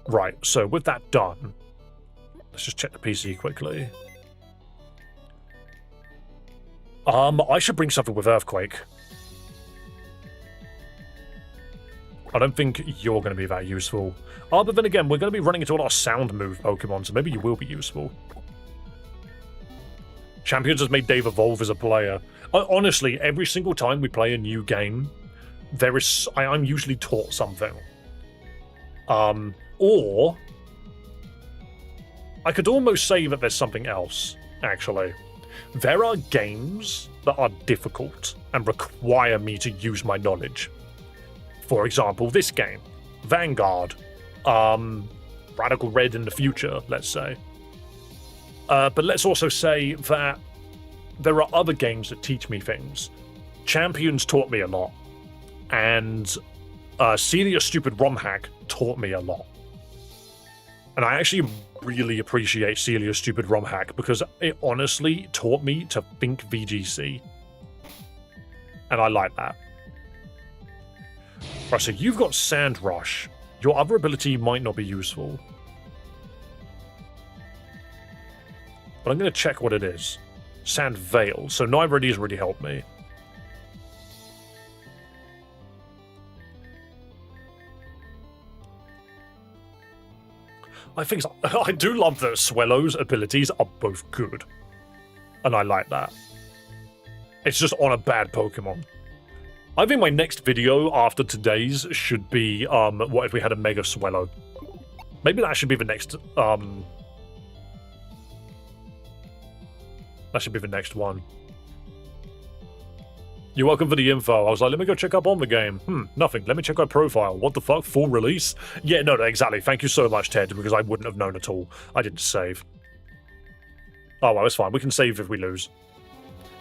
Right, so with that done, let's just check the PC quickly. I should bring something with Earthquake. I don't think you're going to be that useful. But then again, we're going to be running into a lot of sound move Pokemon, so maybe you will be useful. Champions has made Dave evolve as a player. Honestly, every single time we play a new game, I'm usually taught something. Or I could almost say that there's something else, actually. There are games that are difficult and require me to use my knowledge. For example, this game, Vanguard, Radical Red in the future, let's say. But let's also say that there are other games that teach me things. Champions taught me a lot, and Celia's Stupid Romhack taught me a lot. And I actually really appreciate Celia's Stupid Romhack because it honestly taught me to think VGC. And I like that. Right, so you've got Sand Rush. Your other ability might not be useful. But I'm going to check what it is. Sand Veil. So neither of these really helped me. I do love that Swellow's abilities are both good. And I like that. It's just on a bad Pokemon. I think my next video after today's should be, what if we had a Mega Swellow? Maybe that should be the next, that should be the next one. You're welcome for the info. I was like, let me go check up on the game. Nothing. Let me check my profile. What the fuck? Full release? Yeah, no, exactly. Thank you so much, Ted, because I wouldn't have known at all. I didn't save. Oh, well, it's fine. We can save if we lose.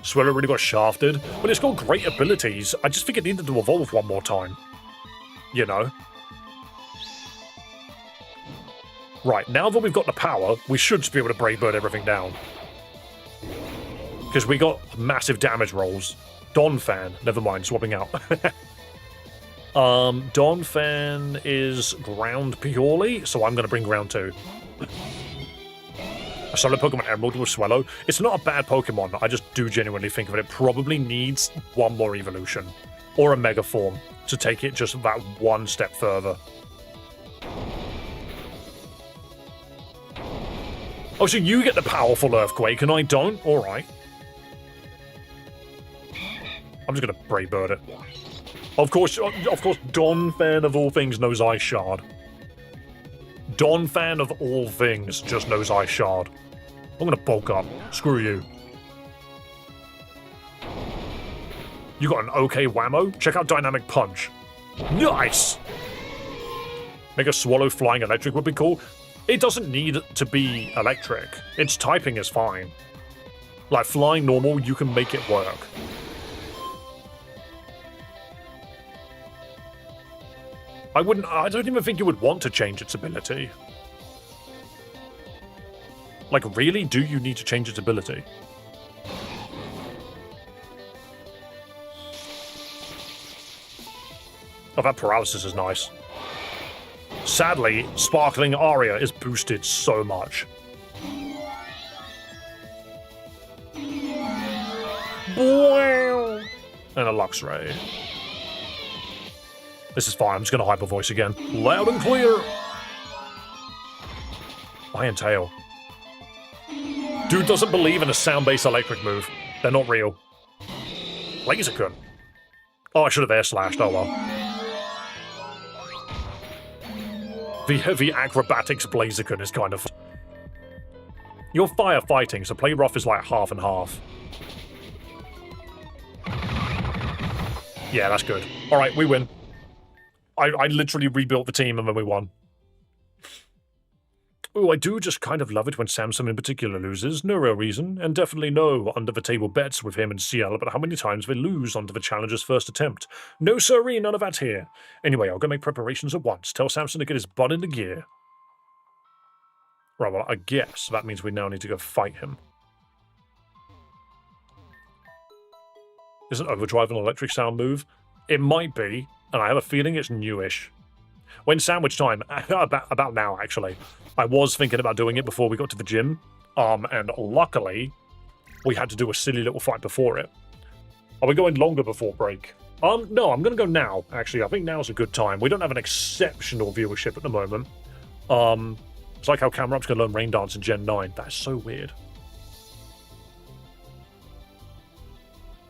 Swellow really got shafted, but it's got great abilities. I just think it needed to evolve one more time. You know? Right, now that we've got the power, we should just be able to Brave Bird everything down. Because we got massive damage rolls. Donphan, never mind, swapping out. Donphan is ground purely, so I'm going to bring ground 2. A solo Pokemon Emerald with Swellow. It's not a bad Pokemon, I just do genuinely think of it. It probably needs one more evolution. Or a Mega Form to take it just that one step further. Oh, so you get the powerful Earthquake and I don't? Alright. I'm just gonna Brave Bird it. Of course, Donphan of all things knows Ice Shard. Donphan of all things just knows Ice Shard. I'm gonna bulk up. Screw you. You got an okay whammo? Check out Dynamic Punch. Nice! Make a Swallow Flying Electric would be cool. It doesn't need to be electric. Its typing is fine. Like, flying normal, you can make it work. I don't even think you would want to change its ability. Like, really? Do you need to change its ability? Oh, that paralysis is nice. Sadly, Sparkling Aria is boosted so much. And a Luxray. This is fine. I'm just going to hyper voice again. Loud and clear. Iron Tail. Dude doesn't believe in a sound-based electric move. They're not real. Blaziken. Oh, I should have air slashed. Oh well. The acrobatics Blaziken is kind of. You're firefighting, so play rough is like half and half. Yeah, that's good. All right, we win. I literally rebuilt the team and then we won. Oh, I do just kind of love it when Samson in particular loses. No real reason, and definitely no under-the-table bets with him and CL about how many times they lose under the challenger's first attempt. No sirree, none of that here. Anyway, I'll go make preparations at once. Tell Samson to get his butt into gear. Right, well, I guess that means we now need to go fight him. Isn't Overdrive an electric sound move? It might be, and I have a feeling it's newish. When sandwich time, about now actually, I was thinking about doing it before we got to the gym, and luckily, we had to do a silly little fight before it. Are we going longer before break? No, I'm going to go now, actually. I think now's a good time. We don't have an exceptional viewership at the moment. It's like how Camera-Up's going to learn Rain Dance in Gen 9. That's so weird.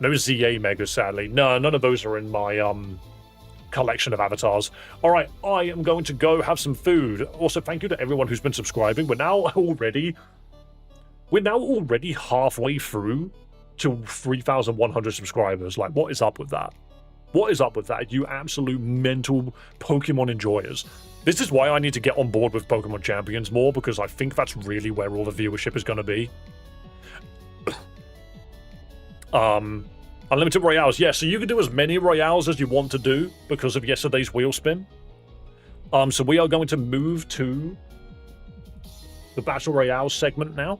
No ZA Megas, sadly. No, none of those are in my, collection of avatars. All right, I am going to go have some food. Also, thank you to everyone who's been subscribing. We're now already halfway through to 3,100 subscribers. Like, what is up with that? What is up with that? You absolute mental Pokemon enjoyers. This is why I need to get on board with Pokemon Champions more, because I think that's really where all the viewership is going to be. Unlimited Royales, yes, so you can do as many Royales as you want to do because of yesterday's wheel spin. So we are going to move to the Battle Royale segment now,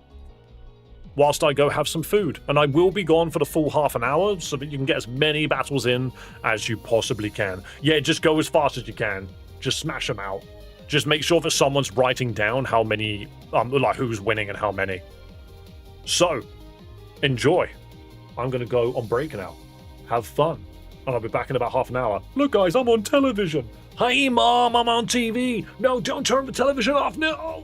whilst I go have some food. And I will be gone for the full half an hour so that you can get as many battles in as you possibly can. Yeah, just go as fast as you can. Just smash them out. Just make sure that someone's writing down how many, like who's winning and how many. So, enjoy. I'm going to go on break now. Have fun. And I'll be back in about half an hour. Look, guys, I'm on television. Hey, Mom, I'm on TV. No, don't turn the television off. No.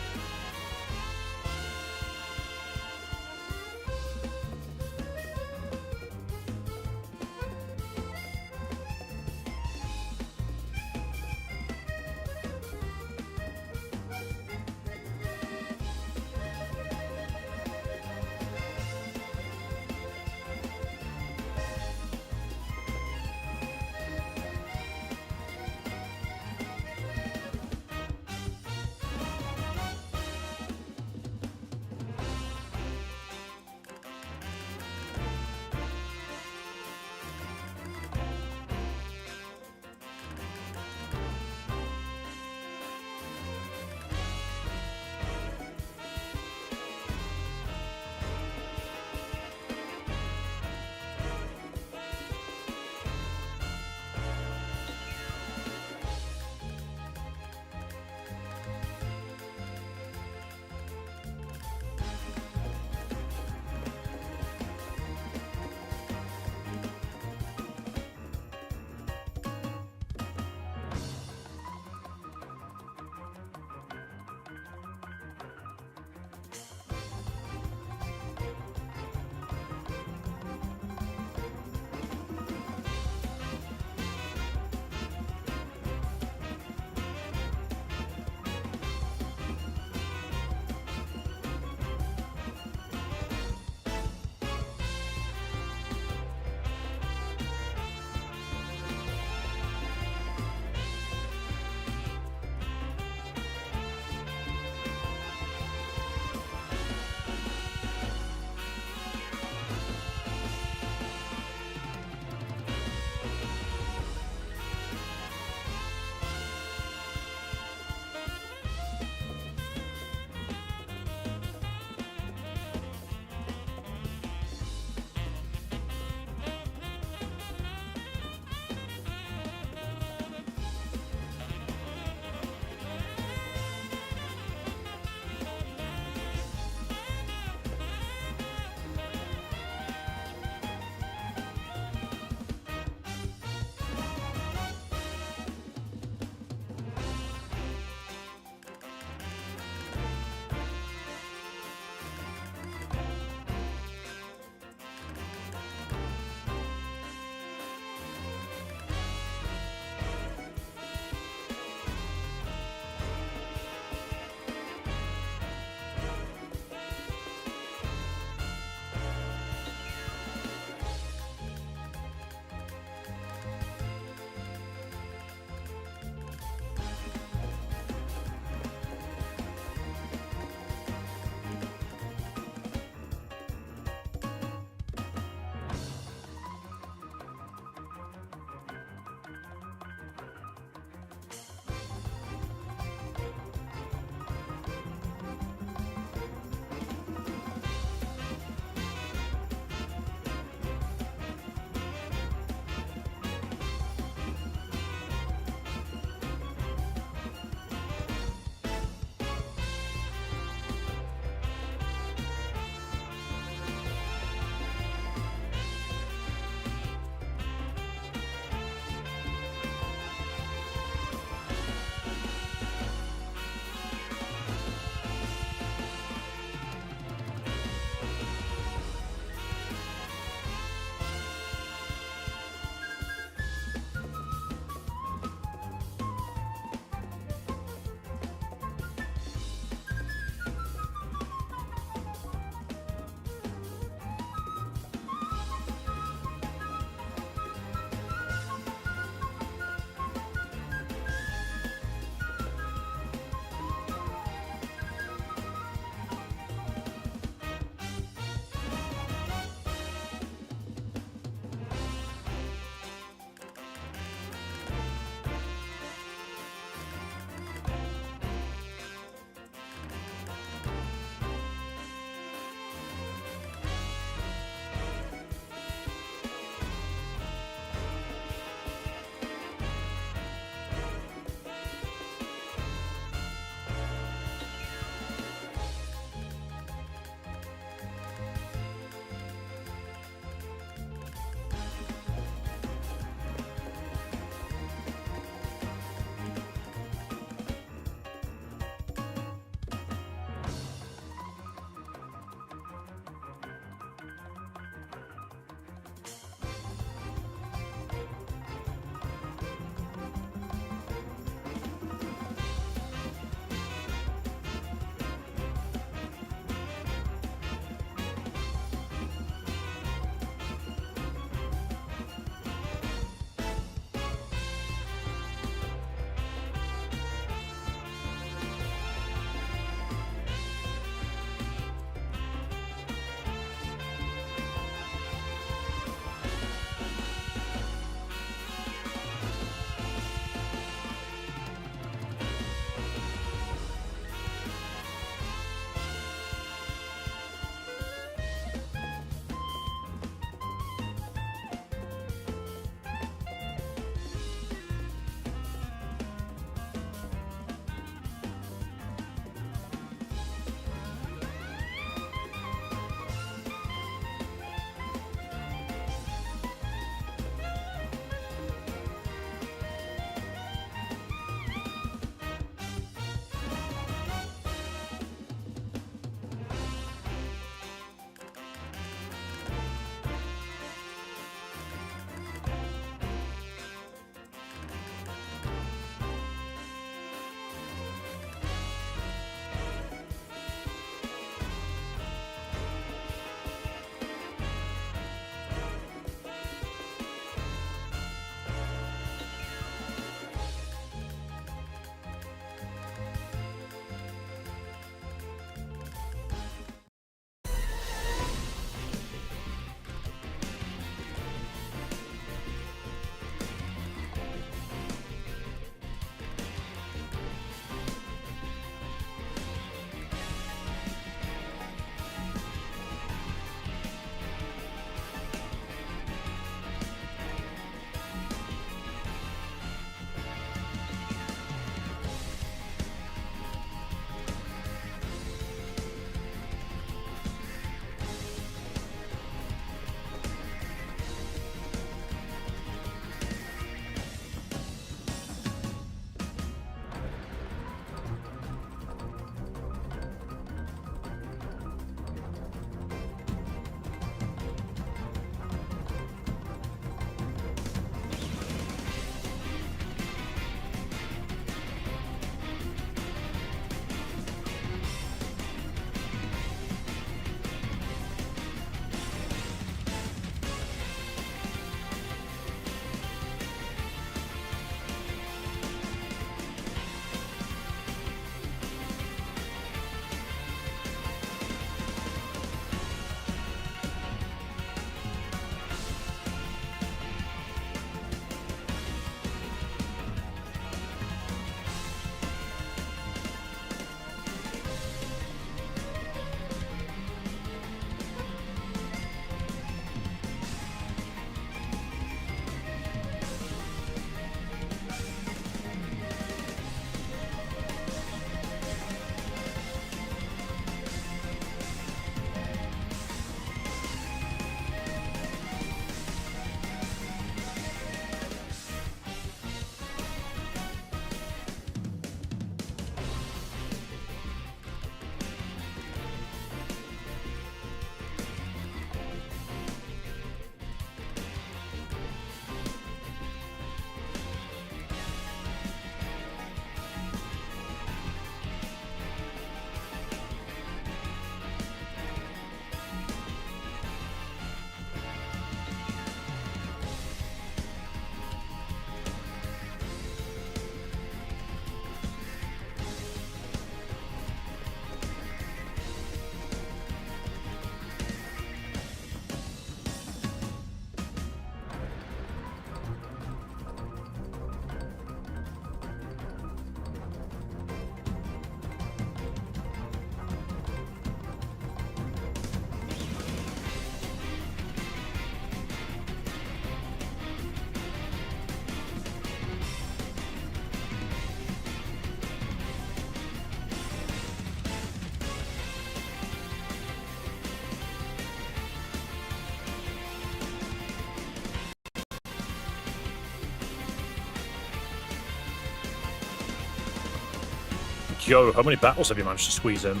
Yo, how many battles have you managed to squeeze in?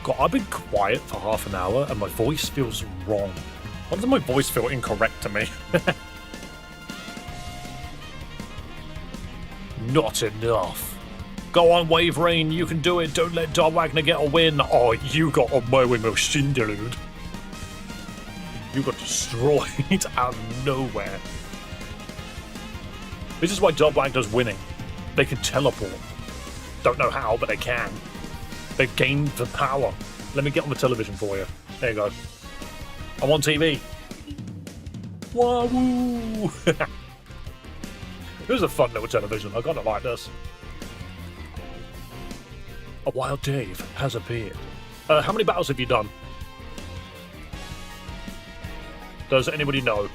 God, I've been quiet for half an hour and my voice feels wrong. Why does my voice feel incorrect to me? Not enough. Go on, Wave Rain, you can do it. Don't let Dar Wagner get a win. Oh, you got on my way, machine, dude. You got destroyed out of nowhere. This is why Dar Wagner's winning. They can teleport. Don't know how, but they can. They've gained the power. Let me get on the television for you. There you go. I'm on TV. Wahoo! It was a fun little television. I kind of like this. A wild Dave has appeared. How many battles have you done? Does anybody know?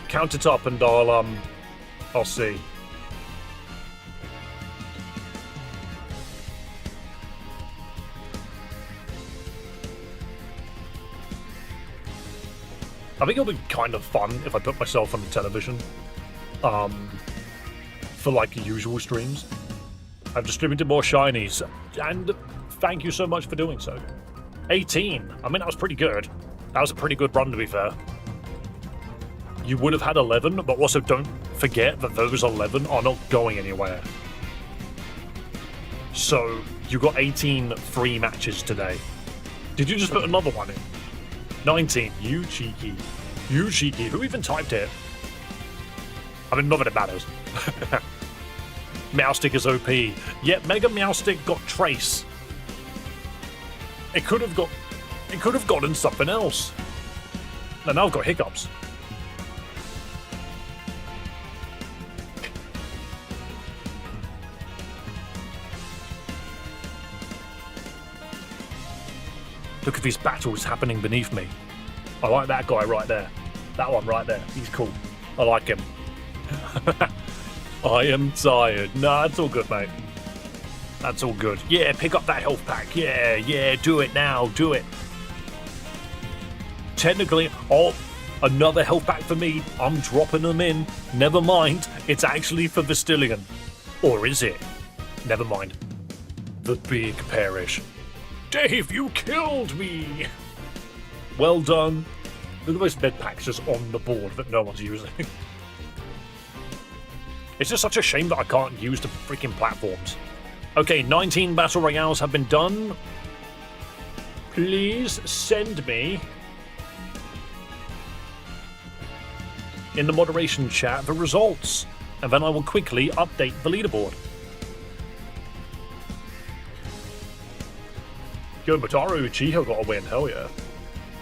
Count it up and I'll see. I think it'll be kind of fun if I put myself on the television. For like usual streams. I've distributed more shinies, and thank you so much for doing so. 18. I mean, that was pretty good. That was a pretty good run, to be fair. You would have had 11, but also don't forget that those 11 are not going anywhere. So, you got 18 free matches today. Did you just put another one in? 19. You cheeky. You cheeky. Who even typed it? I mean, not that it matters. Meowstick is OP. Yet Mega Meowstick got Trace. It could have gotten something else. And now I've got hiccups. Look at these battles happening beneath me. I like that guy right there. That one right there. He's cool. I like him. I am tired. Nah, it's all good, mate. That's all good. Yeah, pick up that health pack. Yeah, do it now. Do it. Technically, oh, another health pack for me. I'm dropping them in. Never mind. It's actually for Vistillion. Or is it? Never mind. The big perish. Dave, you killed me! Well done. Look at those med packs just on the board that no one's using. It's just such a shame that I can't use the freaking platforms. Okay, 19 battle royales have been done. Please send me in the moderation chat the results, and then I will quickly update the leaderboard. Yo, Mataru Uchiha got a win, hell yeah.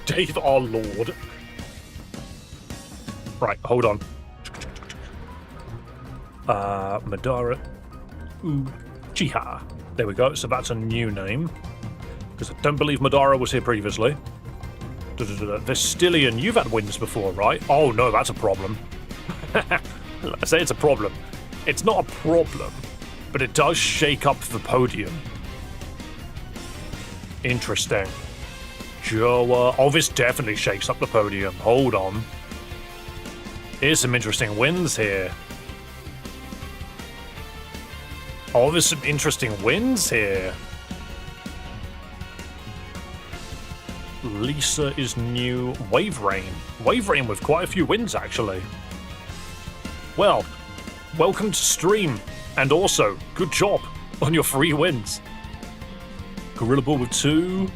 Dave, our lord. Right, hold on. Madara Uchiha. There we go, so that's a new name. Because I don't believe Madara was here previously. Vistillion, you've had wins before, right? Oh no, that's a problem. I say it's a problem. It's not a problem, but it does shake up the podium. Interesting. Joa. Oh, this definitely shakes up the podium. Hold on. Here's some interesting wins here. Oh, there's some interesting wins here. Lisa is new. Wave Rain. Wave Rain with quite a few wins, actually. Well, welcome to stream. And also, good job on your 3 wins. Gorilla Ball with 2.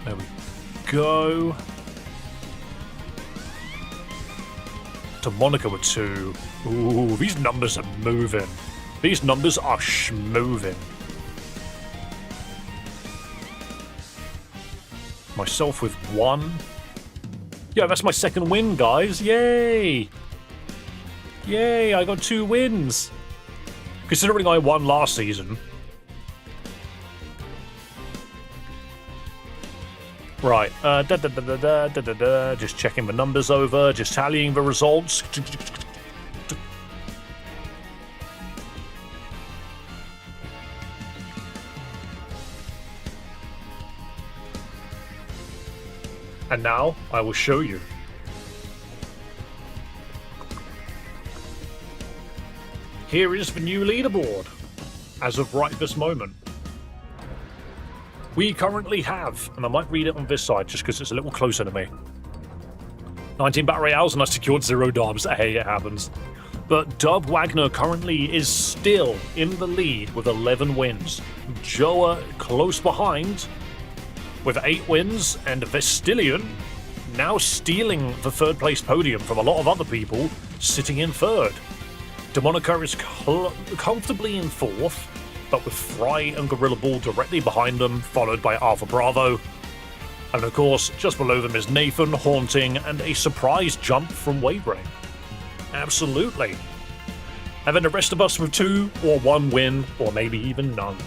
There we go. To Monica with 2. Ooh, these numbers are moving. These numbers are schmoving. Myself with 1. Yeah, that's my 2nd win, guys. Yay! Yay, I got 2 wins. Considering I won last season. Right, just checking the numbers over, just tallying the results. And now, I will show you Here is the new leaderboard, as of right this moment. We currently have, and I might read it on this side just because it's a little closer to me, 19 battle royales and I secured 0 dubs. Hey, it happens. But Dub Wagner currently is still in the lead with 11 wins. Joa close behind with 8 wins, and Vestillion now stealing the third place podium from a lot of other people, sitting in third. Demonica is comfortably in fourth, but with Fry and Gorilla Ball directly behind them, followed by Alpha Bravo. And of course, just below them is Nathan, Haunting, and a surprise jump from Wavering. Absolutely. And then the rest of us with 2 or 1 win, or maybe even none.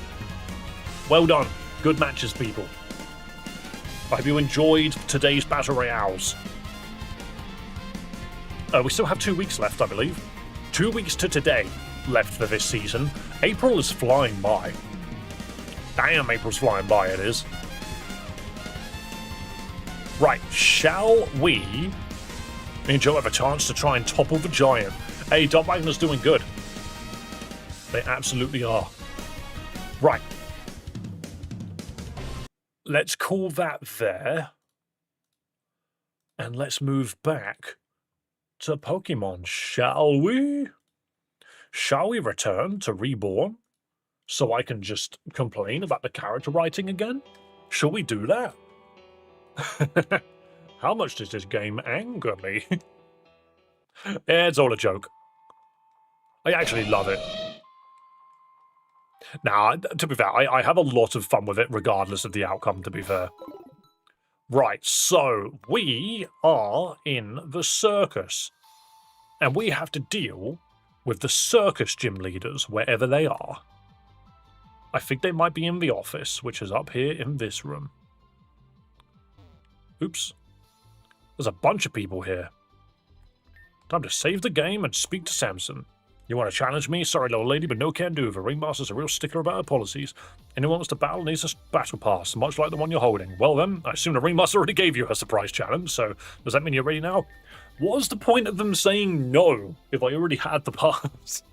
Well done. Good matches, people. I hope you enjoyed today's Battle Royales. We still have 2 weeks left, I believe. 2 weeks to today left for this season. April is flying by. Damn, April's flying by, it is. Right, shall we... Me and Joe have a chance to try and topple the giant. Hey, Dub Wagner's doing good. They absolutely are. Right. Let's call that there. And let's move back to Pokemon, shall we? Shall we return to Reborn so I can just complain about the character writing again? Shall we do that? How much does this game anger me? It's all a joke. I actually love it. Now, to be fair, I have a lot of fun with it regardless of the outcome, to be fair. Right, so we are in the circus. And we have to deal with the circus gym leaders wherever they are. I think they might be in the office, which is up here in this room. Oops. There's a bunch of people here. Time to save the game and speak to Samson. You want to challenge me? Sorry, little lady, but no can do. The ringmaster's a real stickler about her policies. Anyone wants to battle needs a battle pass, much like the one you're holding. Well then, I assume the ringmaster already gave you a surprise challenge, so does that mean you're ready now? What was the point of them saying no if I already had the pass?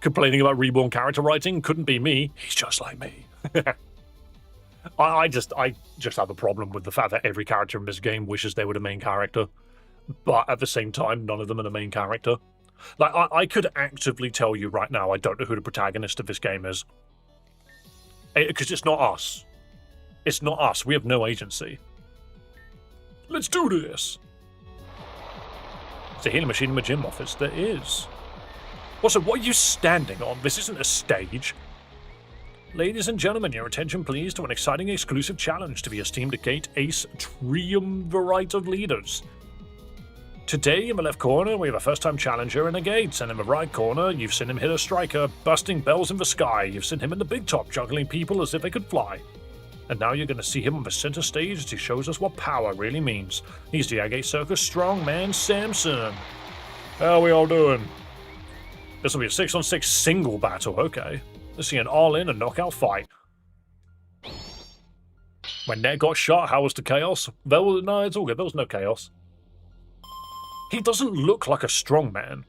Complaining about Reborn character writing? Couldn't be me. He's just like me. I just have a problem with the fact that every character in this game wishes they were the main character, but at the same time, none of them are the main character. Like, I could actively tell you right now I don't know who the protagonist of this game is. Because it's not us. It's not us. We have no agency. Let's do this! It's a healing machine in my gym office. There is. Also, what are you standing on? This isn't a stage. Ladies and gentlemen, your attention please to an exciting exclusive challenge to the esteemed Gate Ace Triumvirate of Leaders. Today, in the left corner, we have a first-time challenger in the gates, and in the right corner, you've seen him hit a striker, busting bells in the sky. You've seen him in the big top, juggling people as if they could fly. And now you're going to see him on the center stage as he shows us what power really means. He's the Agate Circus strongman Samson. How are we all doing? This will be a 6-on-6 single battle, okay. Let's see an all-in and knockout fight. When Ned got shot, how was the chaos? No, it's all good. There was no chaos. He doesn't look like a strongman.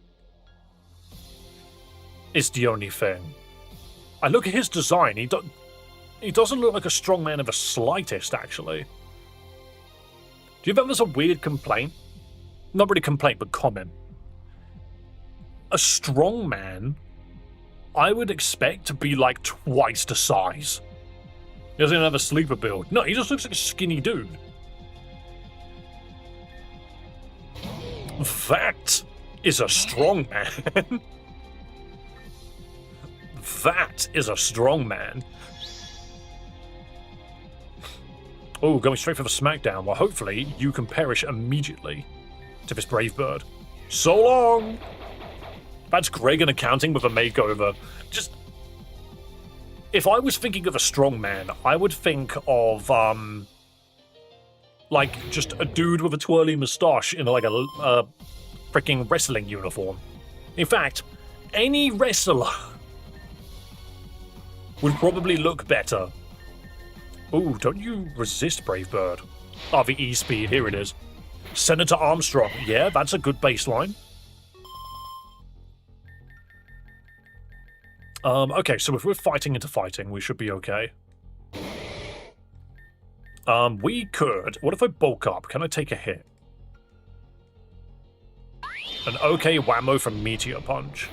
It's the only thing. I look at his design. He doesn't look like a strongman in the slightest, actually. Do you think there's a weird complaint? Not really complaint, but comment. A strongman, I would expect to be like twice the size. He doesn't even have a sleeper build. No, he just looks like a skinny dude. That is a strongman. That is a strongman. Oh, going straight for the smackdown. Well, hopefully you can perish immediately to this brave bird. So long! That's Greg in accounting with a makeover. Just... If I was thinking of a strongman, I would think of, like, just a dude with a twirly moustache in, like, a freaking wrestling uniform. In fact, any wrestler would probably look better. Ooh, don't you resist, brave bird. Oh, the E-speed, here it is. Senator Armstrong. Yeah, that's a good baseline. Okay, so if we're fighting into fighting, we should be okay. We could... What if I bulk up? Can I take a hit? An okay whammo from Meteor Punch.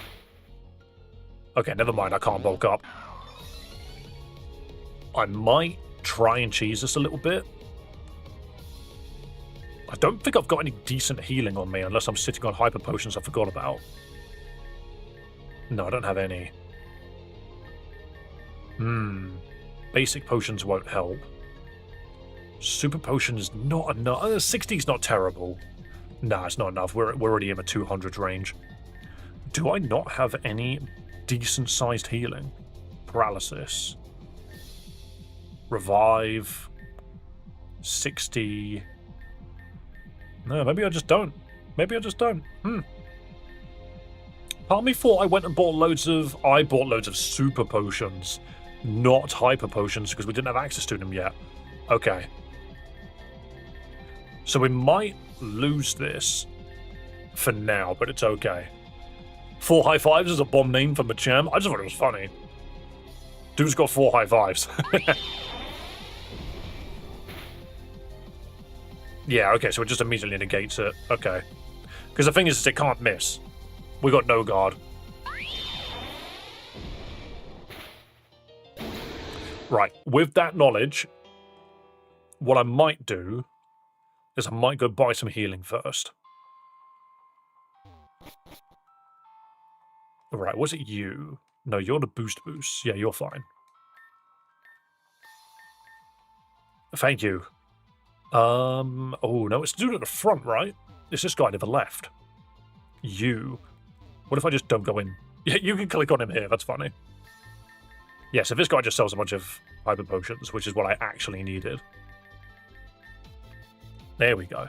Okay, never mind, I can't bulk up. I might try and cheese this a little bit. I don't think I've got any decent healing on me, unless I'm sitting on hyper potions I forgot about. No, I don't have any. Basic potions won't help. Super potions not enough. 60's not terrible. Nah, it's not enough. We're already in the 200 range. Do I not have any decent-sized healing? Paralysis. Revive. 60. No, maybe I just don't. Maybe I just don't. Part of me thought I went and bought loads of... I bought loads of super potions, not hyper potions, because we didn't have access to them yet. Okay. So we might lose this for now, but it's okay. 4 high fives is a bomb name for Machamp. I just thought it was funny. Dude's got 4 high fives. Yeah, okay, so it just immediately negates it. Okay. Because the thing is, it can't miss. We got no guard. Right, with that knowledge, what I might do is I might go buy some healing first. Right, was it you? No, you're the boost. Yeah, you're fine. Thank you. Oh, no, it's the dude at the front, right? It's this guy to the left. You. What if I just don't go in? Yeah, you can click on him here, that's funny. Yeah, so this guy just sells a bunch of hyper potions, which is what I actually needed. There we go.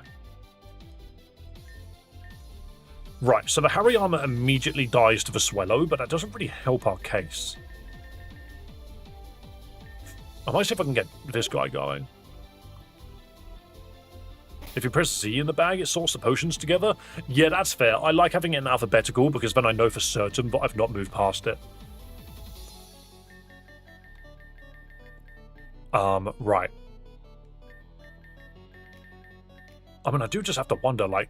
Right, so the Hariyama immediately dies to the Swellow, but that doesn't really help our case. I might see if I can get this guy going. If you press Z in the bag, it sorts the potions together. Yeah, that's fair. I like having it in alphabetical, because then I know for certain that I've not moved past it. Right. I mean, I do just have to wonder, like...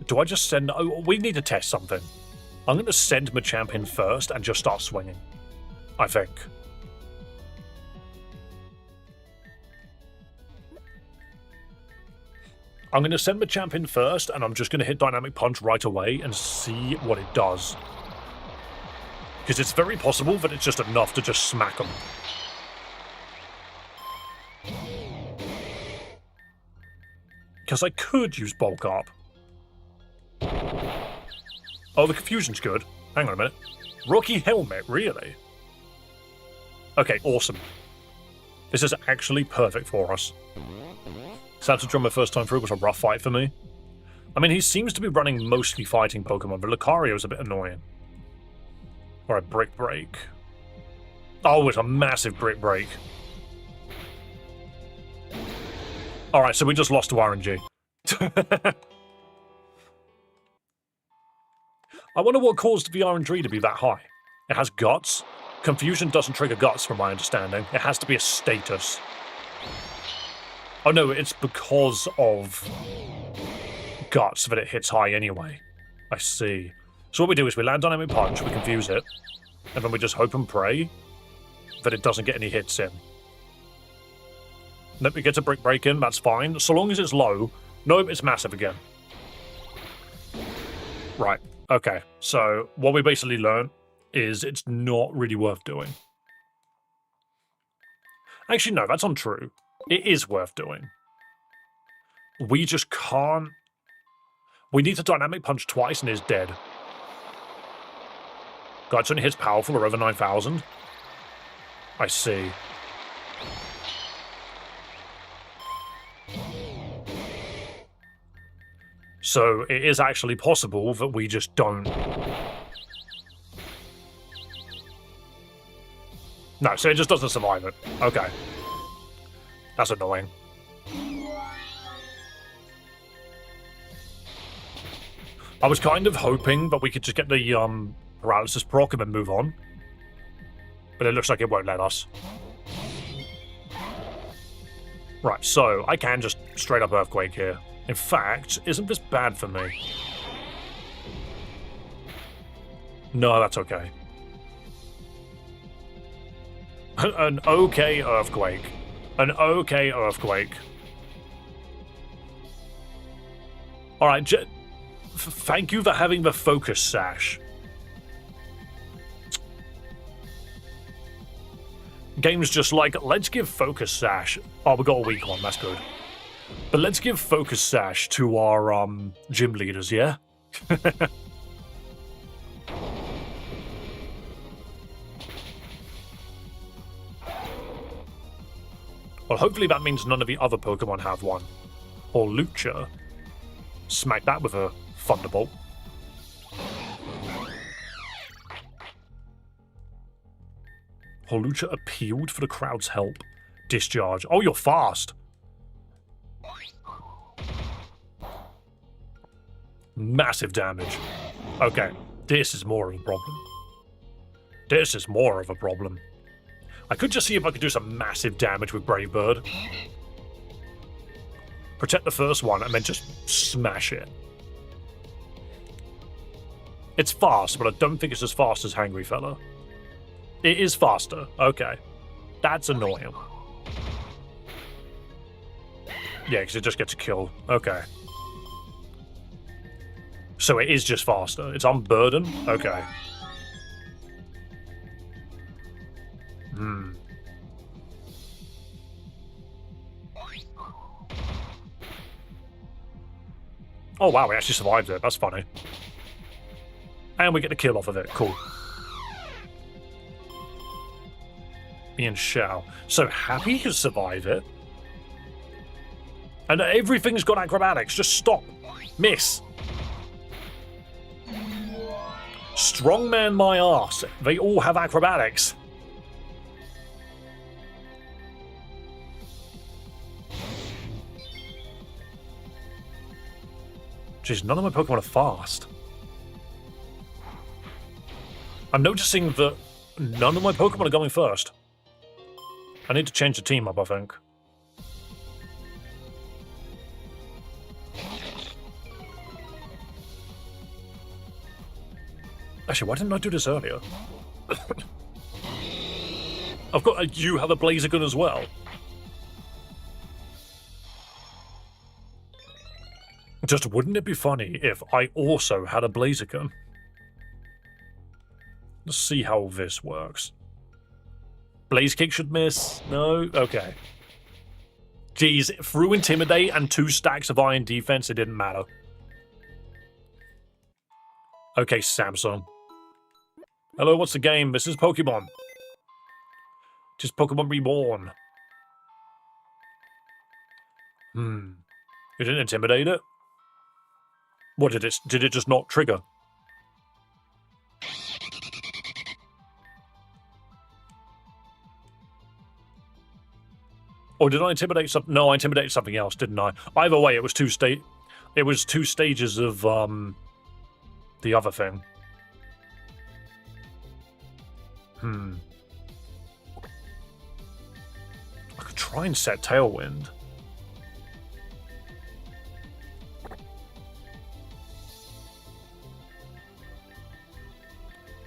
Do I just send... Oh, we need to test something. I'm going to send Machamp in first and just start swinging. I think. I'm going to send Machamp in first, and I'm just going to hit Dynamic Punch right away and see what it does. Because it's very possible that it's just enough to just smack them. Because I could use Bulk Up. Oh, the confusion's good. Hang on a minute. Rocky Helmet, really? Okay, awesome. This is actually perfect for us. Santa Drummer first time through was a rough fight for me. I mean, he seems to be running mostly fighting Pokemon, but Lucario's a bit annoying. Alright, Brick Break. Oh, it's a massive Brick Break. Alright, so we just lost to RNG. I wonder what caused the RNG to be that high. It has Guts. Confusion doesn't trigger Guts, from my understanding. It has to be a status. Oh no, it's because of Guts that it hits high anyway. I see. So what we do is we land Dynamic Punch, we confuse it, and then we just hope and pray that it doesn't get any hits in. Then we get a Brick Break in, that's fine. So long as it's low. Nope, it's massive again. Right, okay. So what we basically learn is it's not really worth doing. Actually, no, that's untrue. It is worth doing. We just can't... We need to Dynamic Punch twice and it's dead. God, it only hits powerful or over 9,000. I see. So it is actually possible that we just don't... No, so it just doesn't survive it. Okay. That's annoying. I was kind of hoping that we could just get the paralysis proc and then move on. But it looks like it won't let us. Right, so I can just straight up Earthquake here. In fact, isn't this bad for me? No, that's okay. An okay Earthquake. An okay Earthquake. Alright, thank you for having the Focus Sash. Game's just like, let's give Focus Sash. Oh, we got a weak one, that's good. But let's give Focus Sash to our gym leaders, yeah? Well, hopefully that means none of the other Pokemon have one. Or Lucha. Smack that with a Thunderbolt. Holucha appealed for the crowd's help. Discharge. Oh, you're fast. Massive damage. Okay, this is more of a problem. This is more of a problem. I could just see if I could do some massive damage with Brave Bird. Protect the first one and then just smash it. It's fast, but I don't think it's as fast as Hangry Fella. It is faster. Okay. That's annoying. Yeah, because it just gets a kill. Okay. So it is just faster. It's unburdened? Okay. Oh wow, we actually survived it. That's funny. And we get the kill off of it. Cool. Me and Shao. So Happy can survive it. And everything's got acrobatics. Just stop. Miss. Strongman my ass. They all have acrobatics. Jeez, none of my Pokemon are fast. I'm noticing that none of my Pokemon are going first. I need to change the team up, I think. Actually, why didn't I do this earlier? I've got you have a Blaziken as well. Just wouldn't it be funny if I also had a Blaziken? Let's see how this works. Blaze Kick should miss. No? Okay. Geez, through Intimidate and 2 stacks of Iron Defense, it didn't matter. Okay, Samsung. Hello, what's the game? This is Pokemon. Just Pokemon Reborn. You didn't intimidate it? What did it just not trigger? Or did I intimidate something? No, I intimidated something else, didn't I? Either way, it was two stages of the other thing. I could try and set Tailwind.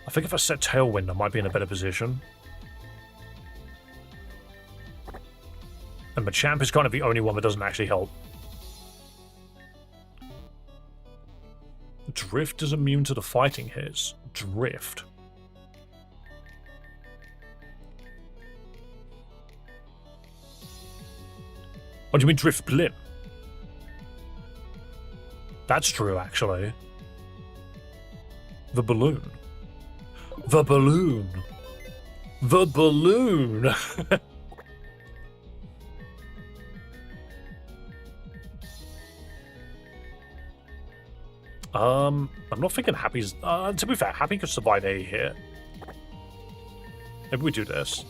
I think if I set Tailwind, I might be in a better position. And Machamp is kind of the only one that doesn't actually help. Drift is immune to the fighting hits. Drift. What do you mean Drift Blim? That's true, actually. The balloon. The balloon. The balloon. I'm not thinking Happy's... to be fair, Happy could survive a hit. Maybe we do this.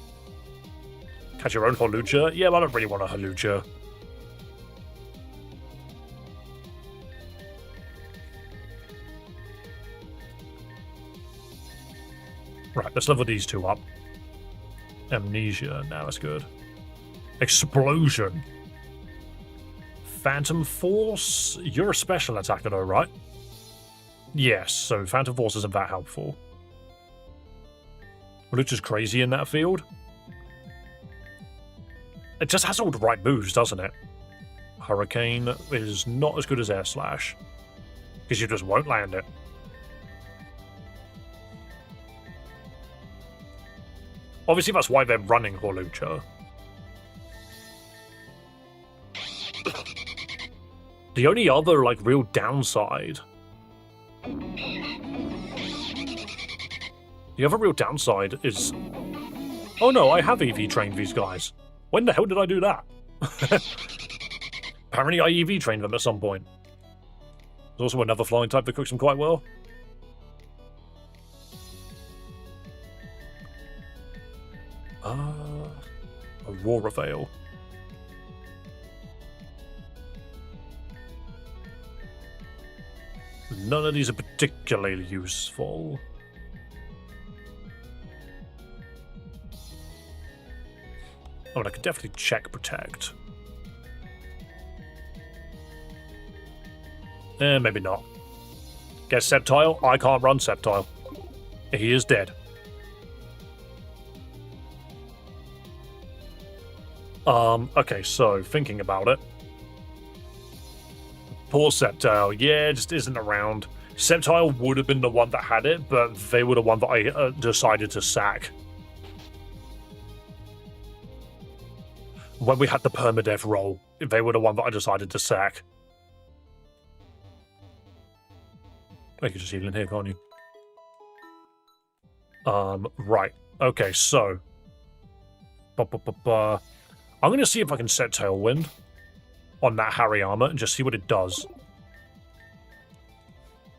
Catch your own Holucha? Yeah, but I don't really want a Holucha. Right, let's level these two up. Amnesia. Now that's good. Explosion. Phantom Force. You're a special attacker though, right? Yes, so Phantom Force isn't that helpful. Well, it's just crazy in that field. It just has all the right moves, doesn't it? Hurricane is not as good as Air Slash. Because you just won't land it. Obviously, that's why they're running Hawlucha. The only other, like, real downside... The other real downside is... Oh no, I have EV trained these guys. When the hell did I do that? Apparently I EV trained them at some point. There's also another flying type that cooks them quite well. Aurora Veil. None of these are particularly useful. Oh, and I could definitely check Protect. Maybe not. Get Sceptile? I can't run Sceptile. He is dead. Okay, so, thinking about it. Poor Sceptile. Yeah, it just isn't around. Sceptile would have been the one that had it, but they were the one that I decided to sack. When we had the permadeath roll, they were the one that I decided to sack. You can just heal in here, can't you? Right. Okay, so... I'm going to see if I can set Tailwind on that Hariyama and just see what it does.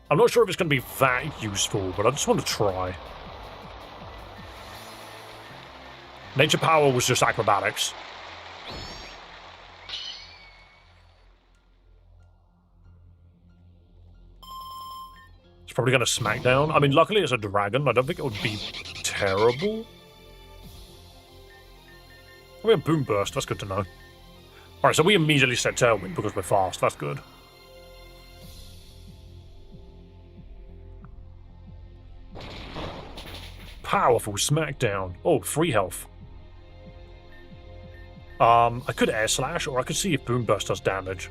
I'm not sure if it's going to be that useful, but I just want to try. Nature Power was just acrobatics. It's probably going to Smackdown. I mean, luckily it's a dragon. I don't think it would be terrible. We have Boom Burst. That's good to know. Alright, so we immediately set Tailwind because we're fast. That's good. Powerful Smackdown. Oh, 3 health. I could Air Slash, or I could see if Boom Burst does damage.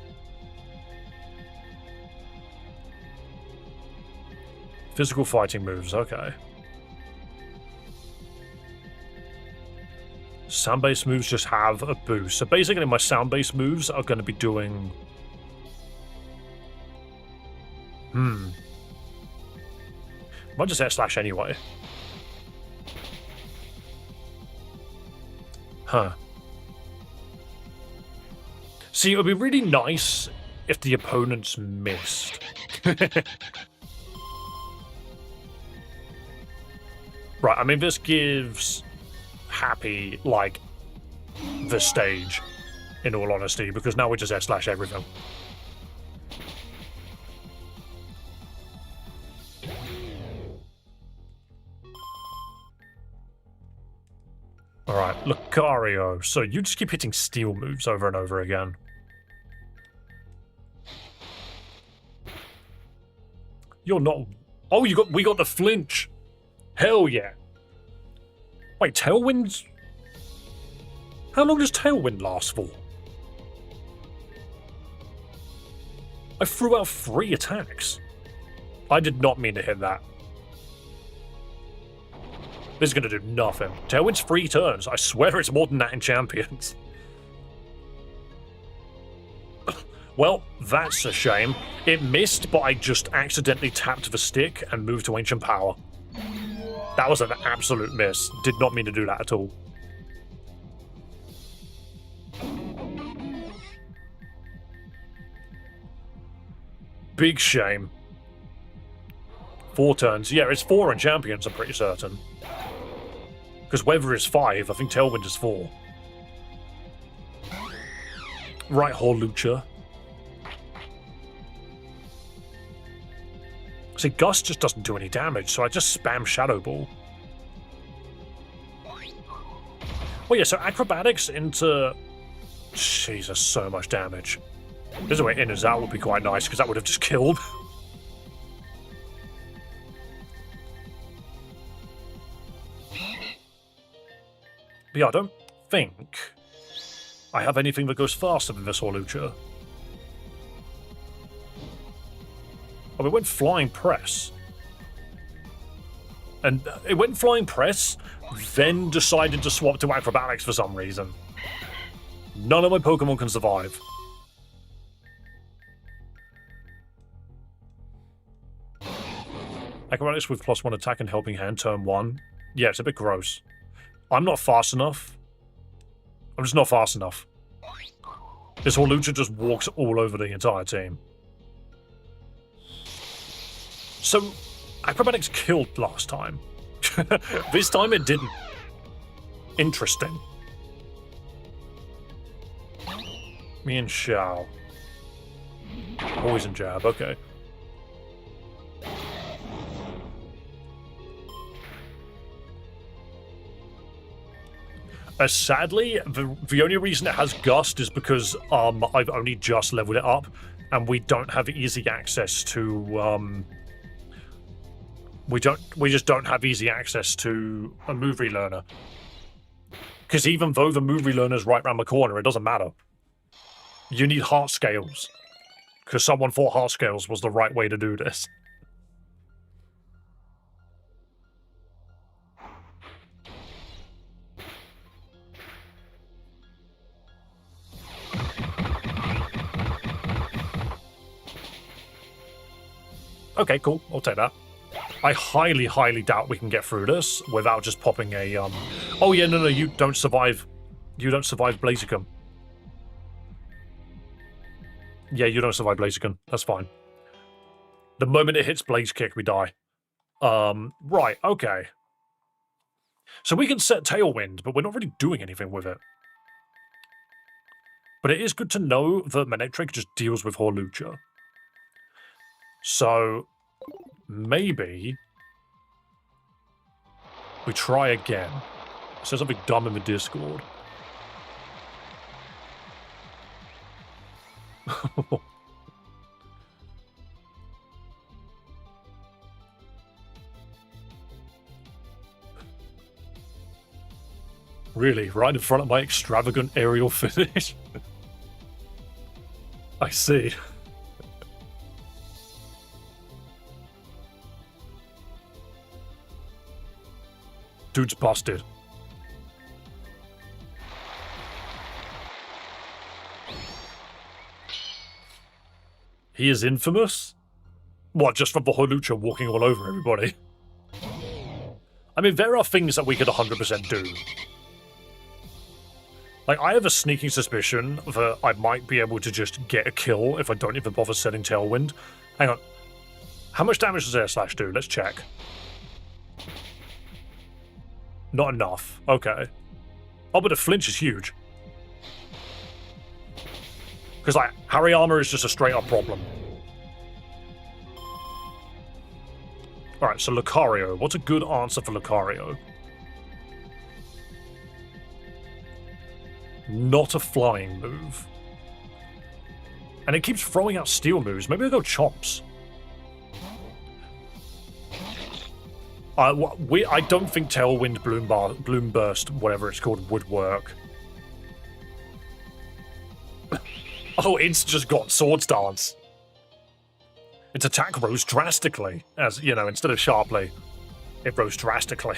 Physical fighting moves, okay. Sound-based moves just have a boost. So basically my sound-based moves are going to be doing... Might just Air Slash anyway. Huh. See, it would be really nice if the opponents missed. Right, I mean, this gives Happy, like, the stage, in all honesty, because now we just Air Slash everything. Alright, Lucario. So you just keep hitting steel moves over and over again. You're not... Oh, we got the flinch! Hell yeah! Wait, Tailwind? How long does Tailwind last for? I threw out 3 attacks. I did not mean to hit that. This is going to do nothing. Tailwind's 3 turns. I swear it's more than that in Champions. Well, that's a shame. It missed, but I just accidentally tapped the stick and moved to Ancient Power. That was an absolute miss. Did not mean to do that at all. Big shame. 4 turns. Yeah, it's 4 in Champions, I'm pretty certain. Because Weather is 5, I think Tailwind is 4. Right, Hawlucha. See, Gust just doesn't do any damage, so I just spam Shadow Ball. Oh yeah, so acrobatics into... Jesus, so much damage. This way in as out would be quite nice, because that would have just killed. But yeah, I don't think I have anything that goes faster than this Horlucha. Oh, it went Flying Press. And it went Flying Press, then decided to swap to Acrobatics for some reason. None of my Pokemon can survive. Acrobatics with +1 attack and helping hand turn 1. Yeah, it's a bit gross. I'm not fast enough. I'm just not fast enough. This Horlucha just walks all over the entire team. So, Acrobatics killed last time. This time it didn't. Interesting. Me and Xiao. Poison jab, okay. Sadly, the only reason it has Gust is because I've only just leveled it up, and we don't have easy access to we just don't have easy access to a move relearner. Because even though the move relearner's right around the corner, it doesn't matter. You need heart scales. Because someone thought heart scales was the right way to do this. Okay, cool. I'll take that. I highly, highly doubt we can get through this without just popping a, Oh yeah, no, you don't survive. You don't survive Blaziken. Yeah, you don't survive Blaziken. That's fine. The moment it hits Blaze Kick, we die. Right, okay. So we can set Tailwind, but we're not really doing anything with it. But it is good to know that Manectric just deals with Horlucha. So, maybe we try again. It says something dumb in the Discord. Really? Right in front of my extravagant aerial finish? I see. Dude's busted. He is infamous? What, just from the Horlucha walking all over everybody? I mean, there are things that we could 100% do. Like, I have a sneaking suspicion that I might be able to just get a kill if I don't even bother setting Tailwind. Hang on. How much damage does Air Slash do? Let's check. Not enough. Okay. Oh, but the flinch is huge. Because, like, Harry Armor is just a straight-up problem. Alright, so Lucario. What's a good answer for Lucario? Not a flying move. And it keeps throwing out steel moves. Maybe I'll go Chomps. I don't think Tailwind, Bloom Burst, whatever it's called, would work. Oh, it's just got Swords Dance. Its attack rose drastically, as, you know, instead of sharply, it rose drastically.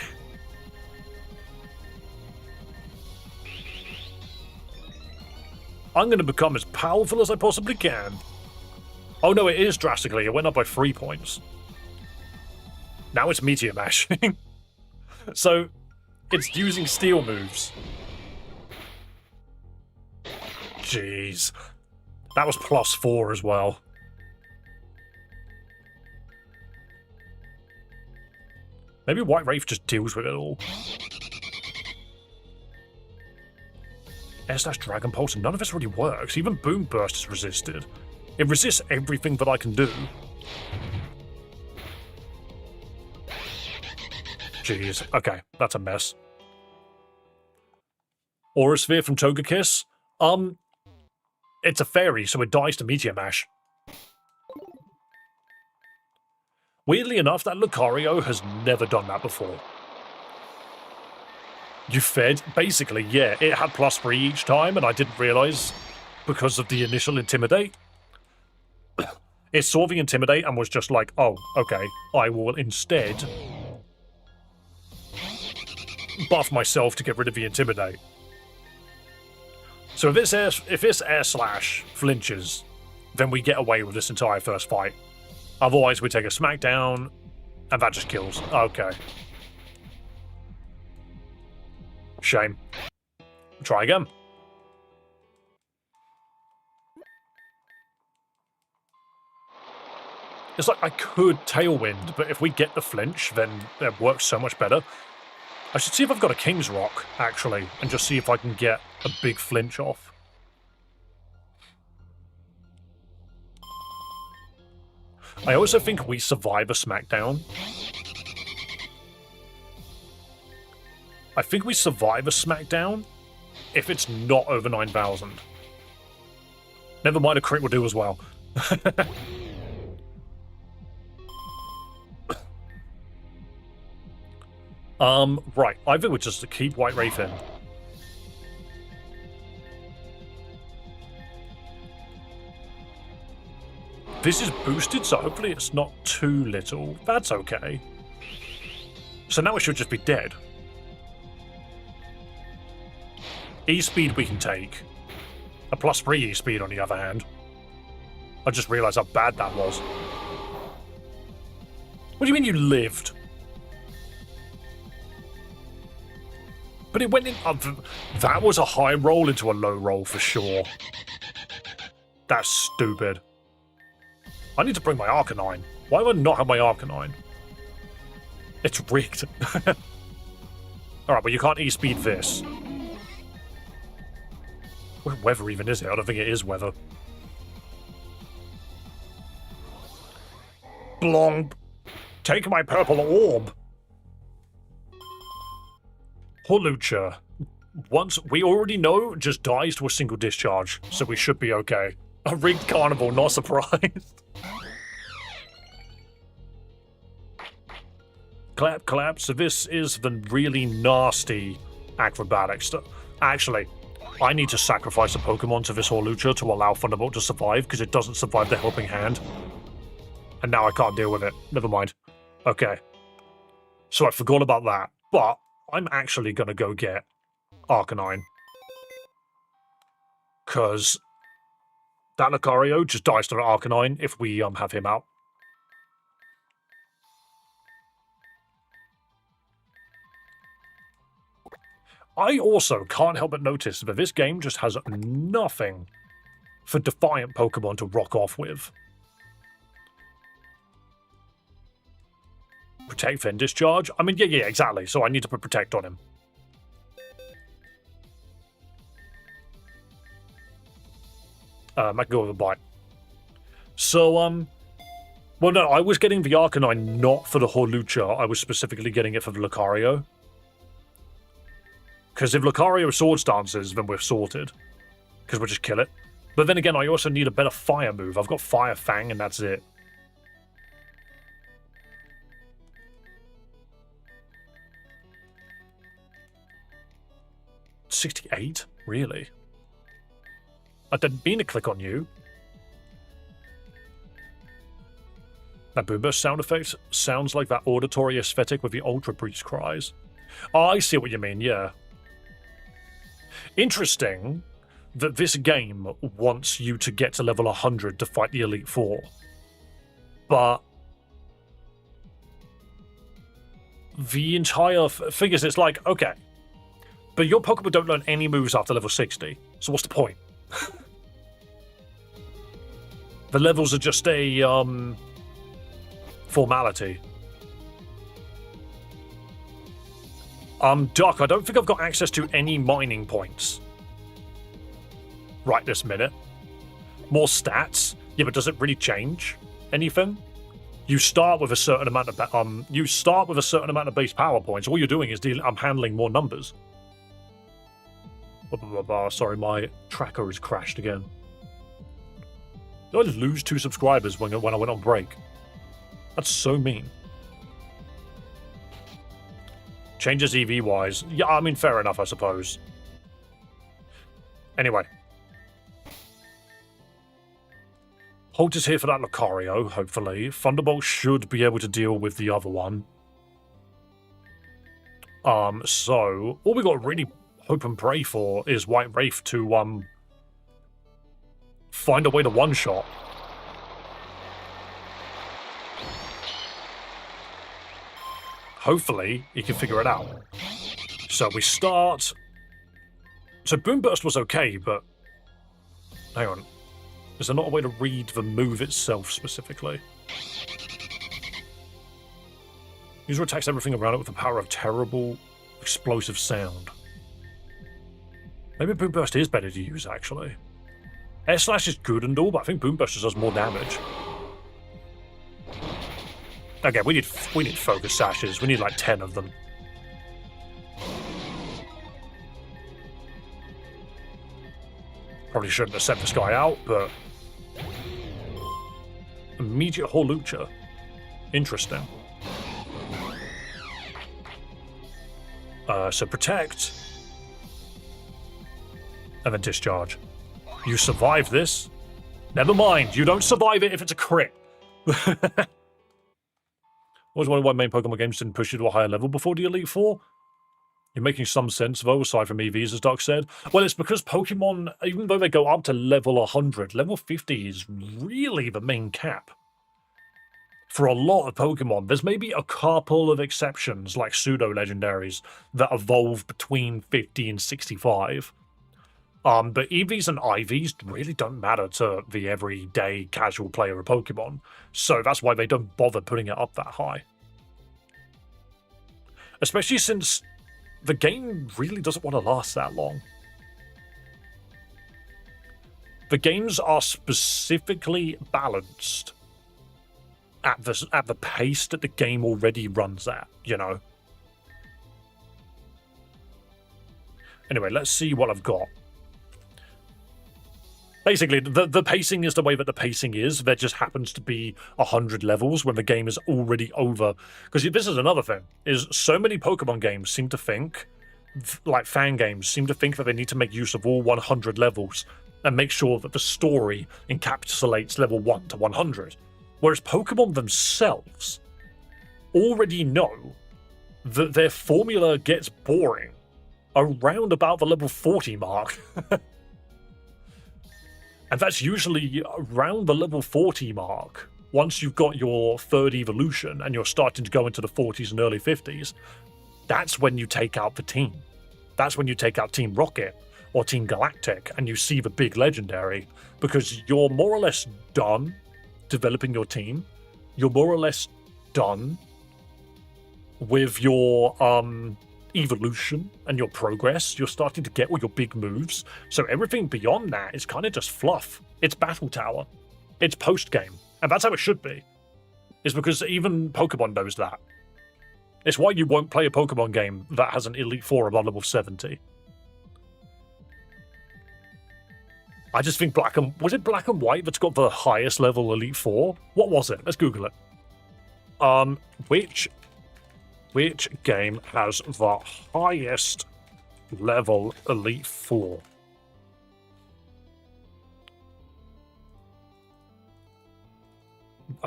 I'm going to become as powerful as I possibly can. Oh no, it is drastically. It went up by 3 points. Now it's Meteor Mashing. So, it's using steel moves. Jeez. That was +4 as well. Maybe White Wraith just deals with it all. Air/Dragon Pulse, and none of this really works. Even Boom Burst is resisted. It resists everything that I can do. Jeez. Okay, that's a mess. Aura Sphere from Togekiss? It's a fairy, so it dies to Meteor Mash. Weirdly enough, that Lucario has never done that before. You fed? Basically, yeah. It had +3 each time, and I didn't realise because of the initial Intimidate. It saw the Intimidate and was just like, oh, okay, I will instead buff myself to get rid of the Intimidate. So if this Air Slash flinches, then we get away with this entire first fight. Otherwise, we take a Smackdown, and that just kills. Okay. Shame. Try again. It's like I could Tailwind, but if we get the flinch, then it works so much better. I should see if I've got a King's Rock, actually, and just see if I can get a big flinch off. I also think we survive a Smackdown. I think we survive a Smackdown if it's not over 9,000. Never mind, a crit will do as well. Right. I think we're just to keep White Wraith in. This is boosted, so hopefully it's not too little. That's okay. So now it should just be dead. E-speed we can take. A +3 E-speed on the other hand. I just realised how bad that was. What do you mean you lived? But it went in... that was a high roll into a low roll for sure. That's stupid. I need to bring my Arcanine. Why do I not have my Arcanine? It's rigged. Alright, but you can't E-speed this. What weather even is it? I don't think it is weather. Blomp. Take my purple orb. Hawlucha. Once we already know, just dies to a single discharge, so we should be okay. A rigged carnival, not surprised. Clap, clap. So this is the really nasty acrobatic stuff. Actually, I need to sacrifice a Pokemon to this Hawlucha to allow Thunderbolt to survive, because it doesn't survive the Helping Hand. And now I can't deal with it. Never mind. Okay. So I forgot about that. But I'm actually going to go get Arcanine. Because that Lucario just dies to an Arcanine if we have him out. I also can't help but notice that this game just has nothing for Defiant Pokemon to rock off with. Protect, then discharge? I mean, yeah, exactly. So I need to put Protect on him. I can go with a Bite. So, well, no, I was getting the Arcanine not for the Hawlucha. I was specifically getting it for the Lucario. Because if Lucario Swords Dances, then we're sorted. Because we'll just kill it. But then again, I also need a better fire move. I've got Fire Fang, and that's it. $68? Really? I didn't mean to click on you. That boom burst sound effect sounds like that auditory aesthetic with the Ultra Breach cries. Oh, I see what you mean, yeah. Interesting that this game wants you to get to level 100 to fight the Elite Four. But the entire thing is, it's like, okay, but your Pokemon don't learn any moves after level 60, so what's the point? The levels are just a, formality. Duck, I don't think I've got access to any mining points. Right this minute. More stats? Yeah, but does it really change anything? You start with a certain amount of base power points. All you're doing is handling more numbers. Sorry, my tracker has crashed again. Did I just lose 2 subscribers when I went on break? That's so mean. Changes EV-wise. Yeah, I mean, fair enough, I suppose. Anyway. Holt is here for that Lucario, hopefully. Thunderbolt should be able to deal with the other one. So, all we got to really hope and pray for is White Wraith to, find a way to one-shot. Hopefully, he can figure it out. So we start... So Boom Burst was okay, but... Hang on. Is there not a way to read the move itself specifically? User attacks everything around it with the power of terrible, explosive sound. Maybe Boom Burst is better to use, actually. Air Slash is good and all, but I think Boom Burst just does more damage. Okay, we need focus sashes. We need like 10 of them. Probably shouldn't have sent this guy out, but... Immediate Hawlucha. Interesting. So protect. And then discharge. You survive this? Never mind, you don't survive it if it's a crit. Always wondered why main Pokemon games didn't push you to a higher level before the Elite Four. You're making some sense, though, aside from EVs, as Doc said. Well, it's because Pokemon, even though they go up to level 100, level 50 is really the main cap. For a lot of Pokemon, there's maybe a couple of exceptions, like pseudo-legendaries, that evolve between 50 and 65. But EVs and IVs really don't matter to the everyday casual player of Pokemon, so that's why they don't bother putting it up that high. Especially since the game really doesn't want to last that long. The games are specifically balanced at the pace that the game already runs at, you know? Anyway, let's see what I've got. Basically, the pacing is the way that the pacing is. There just happens to be 100 levels when the game is already over. Because this is another thing, is so many Pokemon games seem to think, like fan games, seem to think that they need to make use of all 100 levels and make sure that the story encapsulates level 1 to 100. Whereas Pokemon themselves already know that their formula gets boring around about the level 40 mark. And that's usually around the level 40 mark. Once you've got your third evolution and you're starting to go into the 40s and early 50s, that's when you take out the team. That's when you take out Team Rocket or Team Galactic and you see the big legendary, because you're more or less done developing your team. You're more or less done with your evolution and your progress. You're starting to get all your big moves, so everything beyond that is kind of just fluff. It's Battle Tower, it's post-game, and that's how it should be. It's because even Pokemon knows that. It's why you won't play a Pokemon game that has an Elite Four above level 70. I just think was it Black and White that's got the highest level Elite Four? What was it? Let's Google it. Which game has the highest level Elite Four?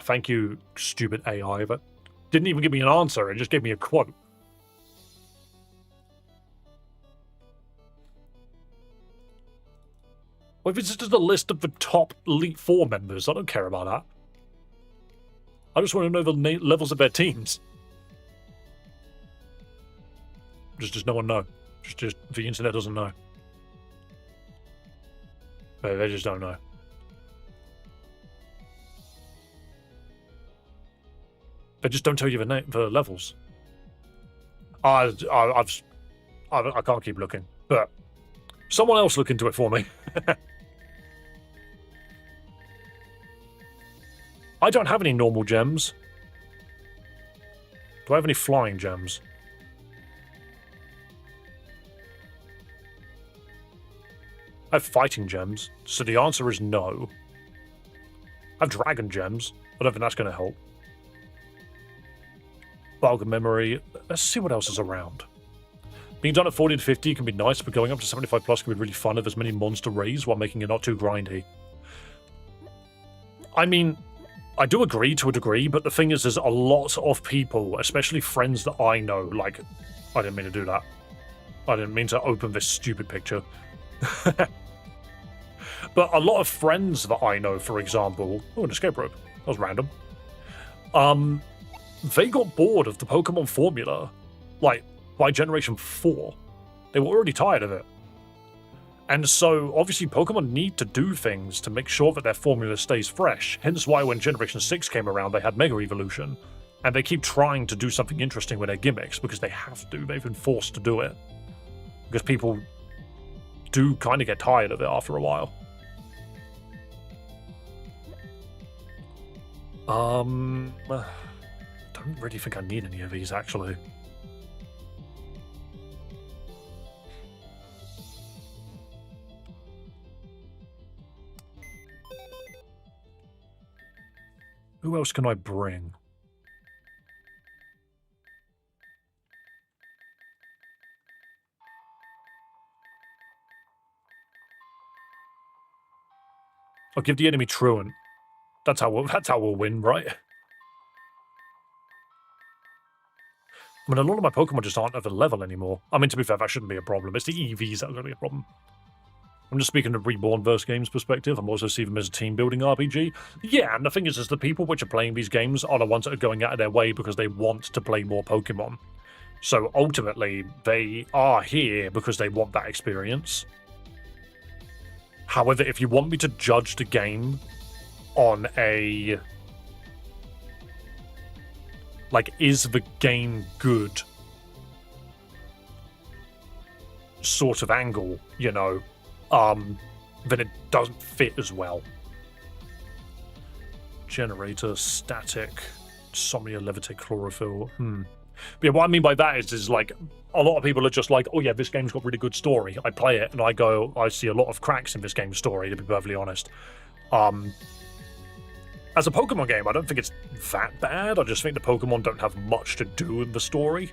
Thank you, stupid AI, but didn't even give me an answer, it just gave me a quote. Well, if it's just a list of the top Elite Four members, I don't care about that. I just want to know the levels of their teams. Just no one know. Just the internet doesn't know. They just don't know. They just don't tell you the levels. I can't keep looking, but someone else look into it for me. I don't have any normal gems. Do I have any flying gems? I have fighting gems, so the answer is no. I have dragon gems. I don't think that's going to help. Bulk of memory. Let's see what else is around. Being done at 40 to 50 can be nice, but going up to 75 plus can be really fun if there's many monster raids while making it not too grindy. I mean, I do agree to a degree, but the thing is, there's a lot of people, especially friends that I know, like, I didn't mean to do that. I didn't mean to open this stupid picture. But a lot of friends that I know, for example... Oh, an escape rope. That was random. They got bored of the Pokemon formula, like, by Generation 4. They were already tired of it. And so, obviously, Pokemon need to do things to make sure that their formula stays fresh. Hence why when Generation 6 came around, they had Mega Evolution. And they keep trying to do something interesting with their gimmicks, because they have to. They've been forced to do it. Because people do kind of get tired of it after a while. I don't really think I need any of these, actually. Who else can I bring? I'll give the enemy Truant. That's how we'll win, right? I mean, a lot of my Pokemon just aren't at the level anymore. I mean, to be fair, that shouldn't be a problem. It's the EVs that are going to be a problem. I'm just speaking of Reborn versus games perspective. I'm also seeing them as a team-building RPG. Yeah, and the thing is the people which are playing these games are the ones that are going out of their way because they want to play more Pokemon. So ultimately, they are here because they want that experience. However, if you want me to judge the game on a... like, is the game good sort of angle, you know, then it doesn't fit as well. Generator, static, Somnia, levitate, chlorophyll. But yeah, what I mean by that is like, a lot of people are just like, oh yeah, this game's got really good story. I play it and I go, I see a lot of cracks in this game's story, to be perfectly honest. As a Pokemon game, I don't think it's that bad. I just think the Pokemon don't have much to do in the story.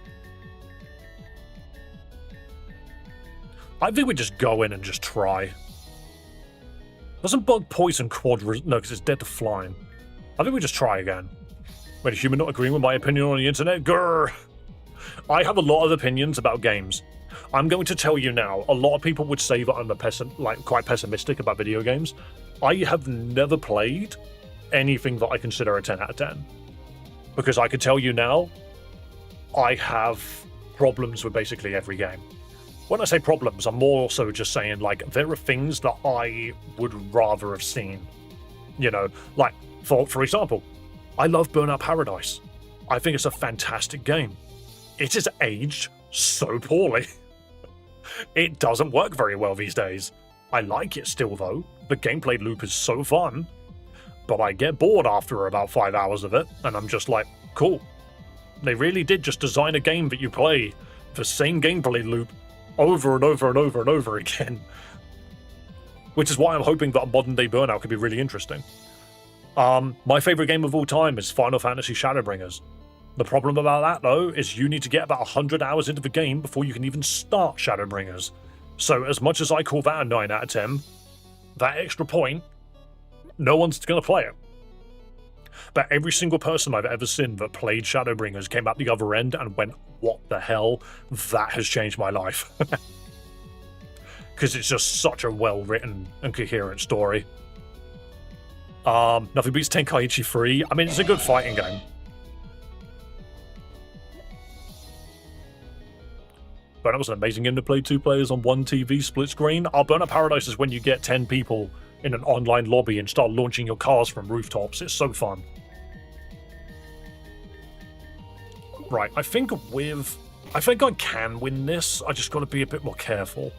I think we just go in and just try. Doesn't bug poison quad... No, because it's dead to flying. I think we just try again. Wait, a human not agreeing with my opinion on the internet? Grrr! I have a lot of opinions about games. I'm going to tell you now, a lot of people would say that I'm quite pessimistic about video games. I have never played anything that I consider a 10 out of 10. Because I can tell you now, I have problems with basically every game. When I say problems, I'm more so just saying, like, there are things that I would rather have seen. You know, like, for example, I love Burnout Paradise. I think it's a fantastic game. It is aged so poorly. It doesn't work very well these days. I like it still, though. The gameplay loop is so fun. But I get bored after about 5 hours of it, and I'm just like, cool. They really did just design a game that you play the same gameplay loop over and over and over and over again. Which is why I'm hoping that a modern-day Burnout could be really interesting. My favourite game of all time is Final Fantasy Shadowbringers. The problem about that, though, is you need to get about 100 hours into the game before you can even start Shadowbringers. So as much as I call that a 9 out of 10, that extra point, no one's going to play it. But every single person I've ever seen that played Shadowbringers came out the other end and went, what the hell? That has changed my life. Because it's just such a well-written and coherent story. Nothing beats Tenkaichi 3. I mean, it's a good fighting game. Burnout was an amazing game to play 2 players on 1 TV split screen. Burnout Paradise is when you get 10 people in an online lobby and start launching your cars from rooftops. It's so fun. Right, I think I can win this. I just got to be a bit more careful.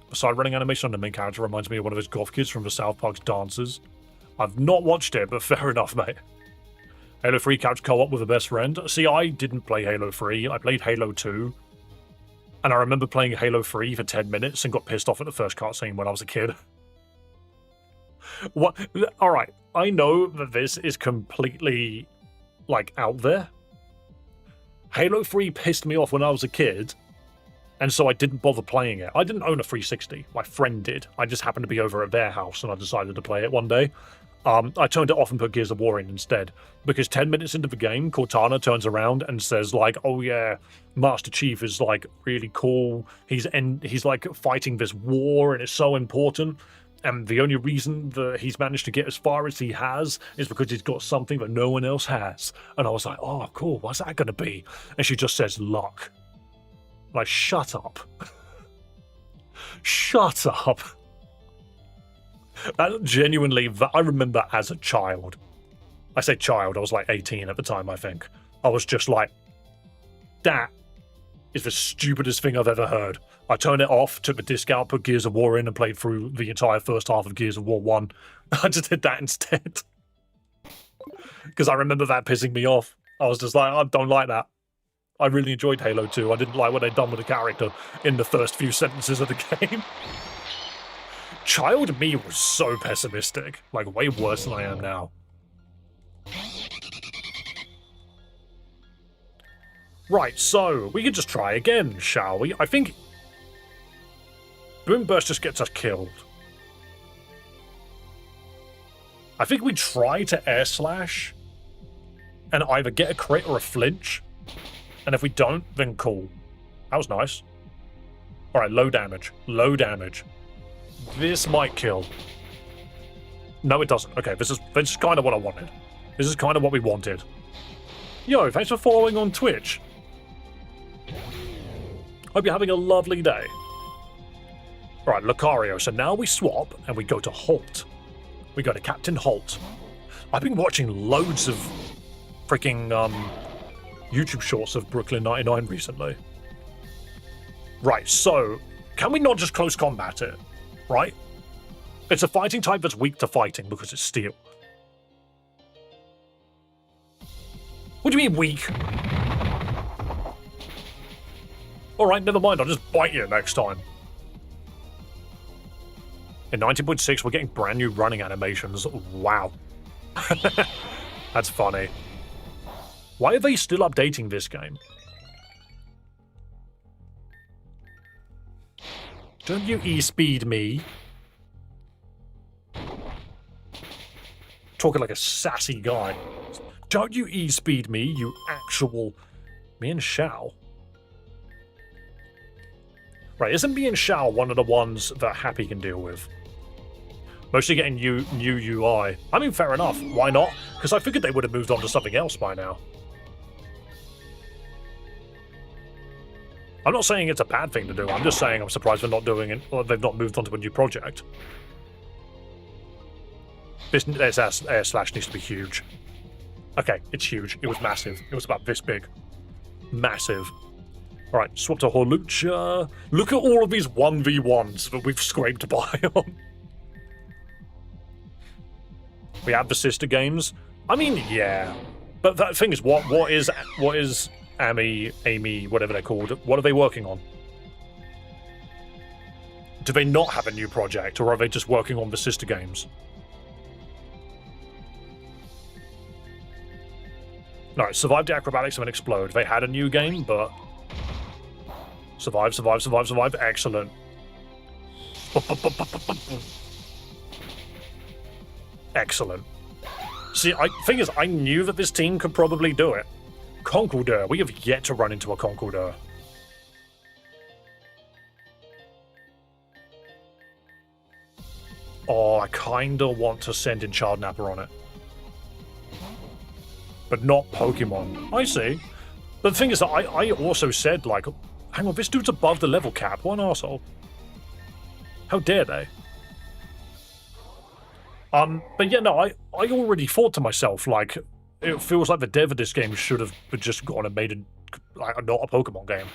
The side running animation on the main character reminds me of one of those goth kids from the South Park's Dancers. I've not watched it, but fair enough, mate. Halo 3 couch co-op with a best friend. See, I didn't play Halo 3. I played Halo 2. And I remember playing Halo 3 for 10 minutes and got pissed off at the first cutscene when I was a kid. What? Alright, I know that this is completely, like, out there. Halo 3 pissed me off when I was a kid, and so I didn't bother playing it. I didn't own a 360. My friend did. I just happened to be over at their house, and I decided to play it one day. I turned it off and put Gears of War in instead, because 10 minutes into the game, Cortana turns around and says, like, oh yeah, Master Chief is, like, really cool. He's like, fighting this war, and it's so important. And the only reason that he's managed to get as far as he has is because he's got something that no one else has. And I was like, oh, cool, what's that going to be? And she just says, luck. Like, shut up. Shut up. That genuinely, I remember as a child. I say child, I was like 18 at the time, I think. I was just like, that is the stupidest thing I've ever heard. I turned it off, took the disc out, put Gears of War in, and played through the entire first half of Gears of War 1. I just did that instead. Because I remember that pissing me off. I was just like, I don't like that. I really enjoyed Halo 2. I didn't like what they'd done with the character in the first few sentences of the game. Child me was so pessimistic. Like, way worse than I am now. Right, so, we could just try again, shall we? I think Boom Burst just gets us killed. I think we try to air slash and either get a crit or a flinch. And if we don't, then cool. That was nice. Alright, low damage. Low damage. This might kill. No, it doesn't. Okay, this is kind of what I wanted. This is kind of what we wanted. Yo, thanks for following on Twitch. Hope you're having a lovely day. Alright, Lucario. So now we swap and we go to Holt. We go to Captain Holt. I've been watching loads of freaking YouTube shorts of Brooklyn 99 recently. Right, so can we not just close combat it? Right? It's a fighting type that's weak to fighting because it's steel. What do you mean weak? Alright, never mind, I'll just bite you next time. In 19.6, we're getting brand new running animations. Wow. That's funny. Why are they still updating this game? Don't you e-speed me? Talking like a sassy guy. Don't you e-speed me, you actual... Me and Shao? Right, isn't me and Shao one of the ones that Happy can deal with? Mostly getting new UI. I mean, fair enough. Why not? Because I figured they would have moved on to something else by now. I'm not saying it's a bad thing to do. I'm just saying I'm surprised they're not doing it, or they've not moved on to a new project. This air slash needs to be huge. Okay, it's huge. It was massive. It was about this big. Massive. Alright, swap to Hawlucha. Look at all of these 1v1s that we've scraped by on. We have the sister games. I mean, yeah. But the thing is, what is Amy, whatever they're called, what are they working on? Do they not have a new project, or are they just working on the sister games? No, survive the acrobatics and then explode. They had a new game, but... Survive. Excellent. Excellent. See, thing is, I knew that this team could probably do it. Conkeldurr. We have yet to run into a Conkeldurr. Oh, I kinda want to send in Childnapper on it. But not Pokemon. I see. But the thing is that I also said, like, hang on, this dude's above the level cap. What an arsehole. How dare they? But yeah, no, I already thought to myself, like, it feels like the dev of this game should have just gone and made not a Pokemon game.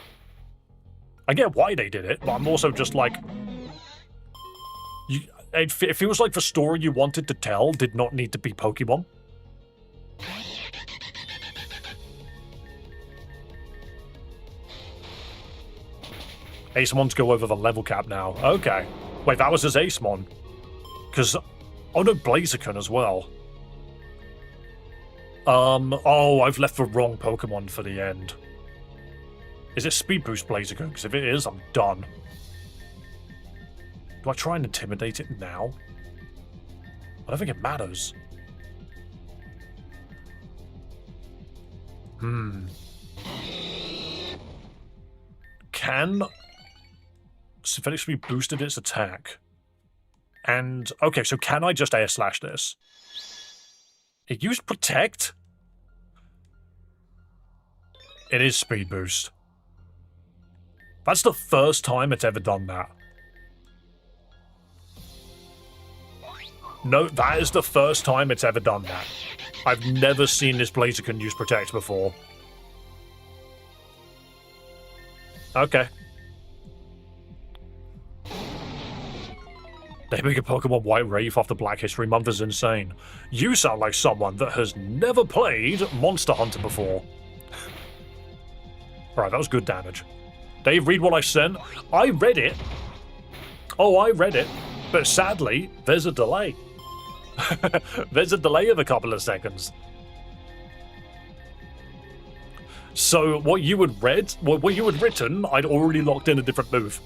I get why they did it, but I'm also just like... It feels like the story you wanted to tell did not need to be Pokemon. Acemons go over the level cap now. Okay. Wait, that was his Acemon. Because... Oh no, Blaziken as well. Oh, I've left the wrong Pokemon for the end. Is it Speed Boost Blaziken? Because if it is, I'm done. Do I try and intimidate it now? I don't think it matters. Can Synthetic be boosted its attack? And, okay, so can I just Air Slash this? It used Protect? It is Speed Boost. That's the first time it's ever done that. No, that is the first time it's ever done that. I've never seen this Blaziken use Protect before. Okay. Naming a Pokemon White Wraith after Black History Month is insane. You sound like someone that has never played Monster Hunter before. Alright, that was good damage. Dave, read what I sent. I read it. Oh, I read it. But sadly, there's a delay. There's a delay of a couple of seconds. So what you had read, what you had written, I'd already locked in a different move.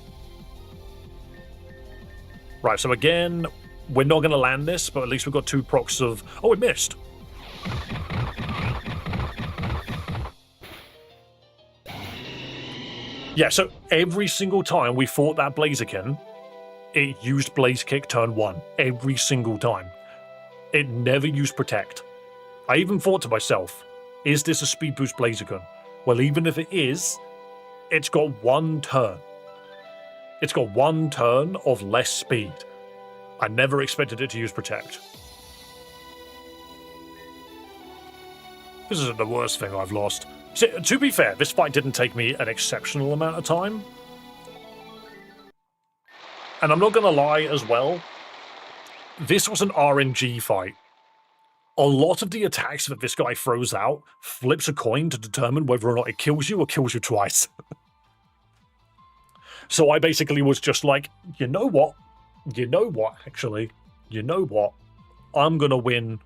Right, so again, we're not going to land this, but at least we've got 2 procs of... Oh, it missed! Yeah, so every single time we fought that Blaziken, it used Blaze Kick turn 1. Every single time. It never used Protect. I even thought to myself, is this a Speed Boost Blaziken? Well, even if it is, it's got 1 turn. It's got 1 turn of less speed. I never expected it to use Protect. This isn't the worst thing I've lost. See, to be fair, this fight didn't take me an exceptional amount of time. And I'm not going to lie as well, this was an RNG fight. A lot of the attacks that this guy throws out flips a coin to determine whether or not it kills you or kills you twice. So I basically was just like, you know what? You know what, actually? You know what? I'm going to win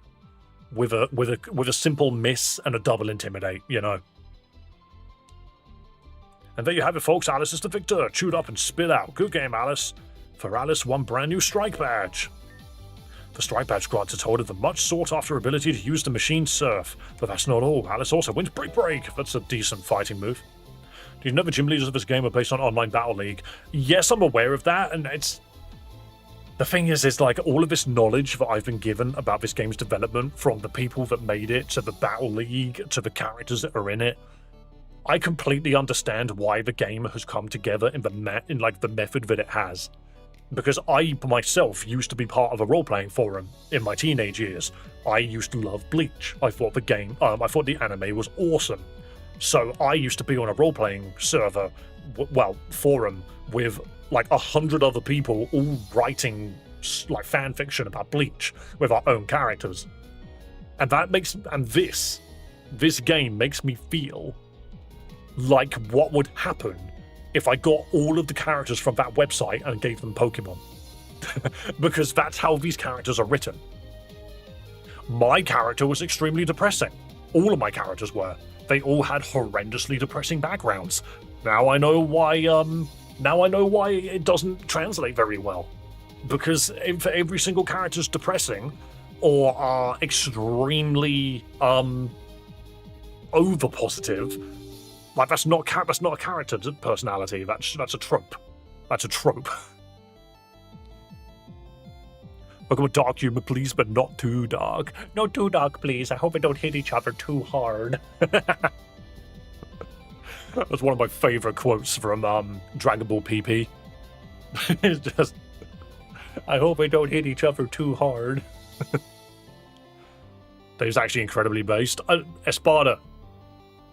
with a simple miss and a double intimidate, you know. And there you have it, folks. Alice is the victor. Chewed up and spit out. Good game, Alice. For Alice, 1 brand new strike badge. The strike badge grants its holder the much sought-after ability to use the machine surf. But that's not all. Alice also wins Break Break. That's a decent fighting move. Do you know the gym leaders of this game are based on Online Battle League? Yes, I'm aware of that, and it's... The thing is like, all of this knowledge that I've been given about this game's development, from the people that made it, to the Battle League, to the characters that are in it, I completely understand why the game has come together in the method that it has. Because I, myself, used to be part of a role-playing forum in my teenage years. I used to love Bleach. I thought the anime was awesome. So I used to be on a role-playing server, forum, with like 100 other people all writing like fan fiction about Bleach with our own characters. And this game makes me feel like what would happen if I got all of the characters from that website and gave them Pokemon. Because that's how these characters are written. My character was extremely depressing. All of my characters were. They all had horrendously depressing backgrounds. Now I know why it doesn't translate very well. Because if every single character's depressing or are extremely over positive, like that's not a character personality, that's a trope. That's a trope. Welcome to dark humor, please, but not too dark. Not too dark, please. I hope we don't hit each other too hard. That's one of my favorite quotes from Dragon Ball PP. It's just, I hope we don't hit each other too hard. That is actually incredibly based. Espada.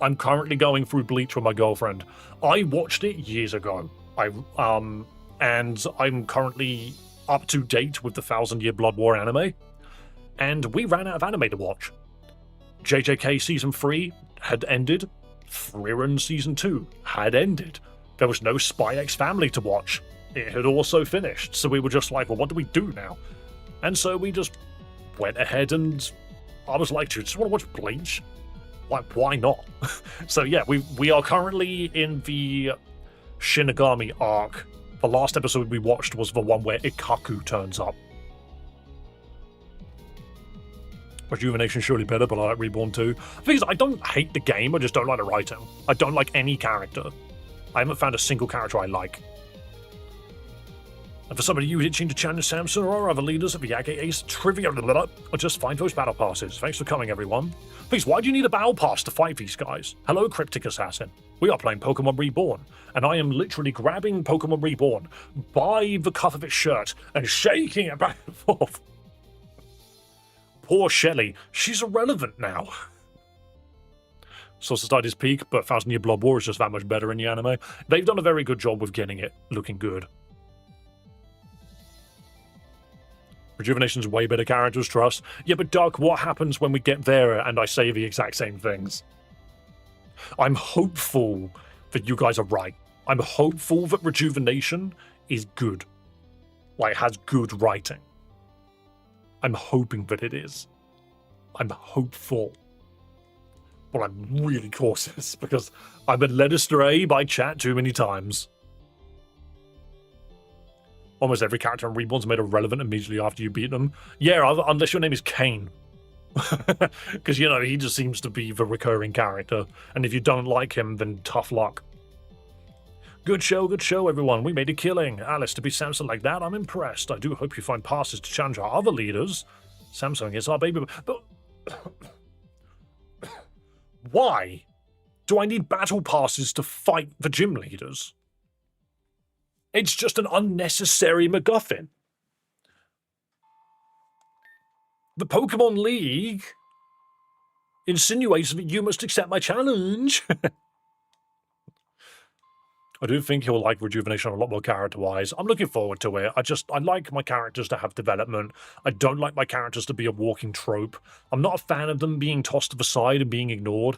I'm currently going through Bleach with my girlfriend. I watched it years ago. And I'm currently up to date with the 1000-Year Blood War anime. And we ran out of anime to watch. JJK Season 3 had ended. Frieren Season 2 had ended. There was no Spy X Family to watch. It had also finished, so we were just like, well, what do we do now? And so we just went ahead and I was like, do you just want to watch Bleach? Like, why not? So yeah, we are currently in the Shinigami arc. The last episode we watched was the one where Ikkaku turns up. Rejuvenation surely better, but I like Reborn too. The thing is, I don't hate the game, I just don't like the writing. I don't like any character. I haven't found a single character I like. And for somebody you itching to challenge Samson or other leaders of the Yage Ace Trivia, or just find those battle passes. Thanks for coming, everyone. Please, why do you need a battle pass to fight these guys? Hello, Cryptic Assassin. We are playing Pokémon Reborn, and I am literally grabbing Pokémon Reborn by the cuff of its shirt and shaking it back and forth. Poor Shelly, she's irrelevant now. Saw Society's peak, but 1000 Year Blood War is just that much better in the anime. They've done a very good job with getting it looking good. Rejuvenation's way better characters, trust. Yeah, but Doug, what happens when we get there and I say the exact same things? I'm hopeful that you guys are right. I'm hopeful that Rejuvenation is good. Like, has good writing. I'm hoping that it is. I'm hopeful. But I'm really cautious because I've been led astray by chat too many times. Almost every character in Reborn's made irrelevant immediately after you beat them. Yeah, unless your name is Kane. Because, you know, he just seems to be the recurring character. And if you don't like him, then tough luck. Good show, everyone. We made a killing. Alice, to be Samsung like that, I'm impressed. I do hope you find passes to challenge our other leaders. Samsung is our baby. But why do I need battle passes to fight the gym leaders? It's just an unnecessary MacGuffin. The Pokemon League insinuates that you must accept my challenge. I do think he'll like Rejuvenation a lot more character-wise. I'm looking forward to it. I like my characters to have development. I don't like my characters to be a walking trope. I'm not a fan of them being tossed to the side and being ignored.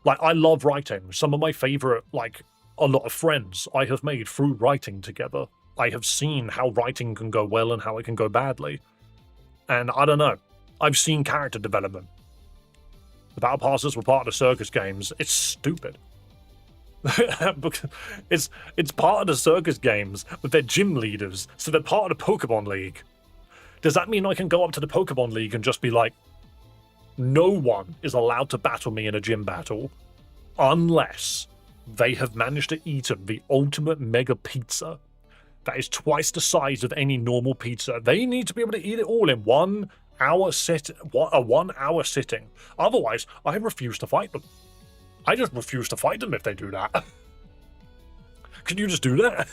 Like, I love writing. Some of my favorite, like, a lot of friends I have made through writing together. I have seen how writing can go well and how it can go badly. And I don't know. I've seen character development. The battle passes were part of the circus games. It's stupid. it's part of the circus games, but they're gym leaders, so they're part of the Pokemon League. Does that mean I can go up to the Pokemon League and just be like, no one is allowed to battle me in a gym battle unless they have managed to eat the ultimate mega pizza that is twice the size of any normal pizza? They need to be able to eat it all in 1 hour a 1 hour sitting. Otherwise, I refuse to fight them. I just refuse to fight them if they do that. Can you just do that?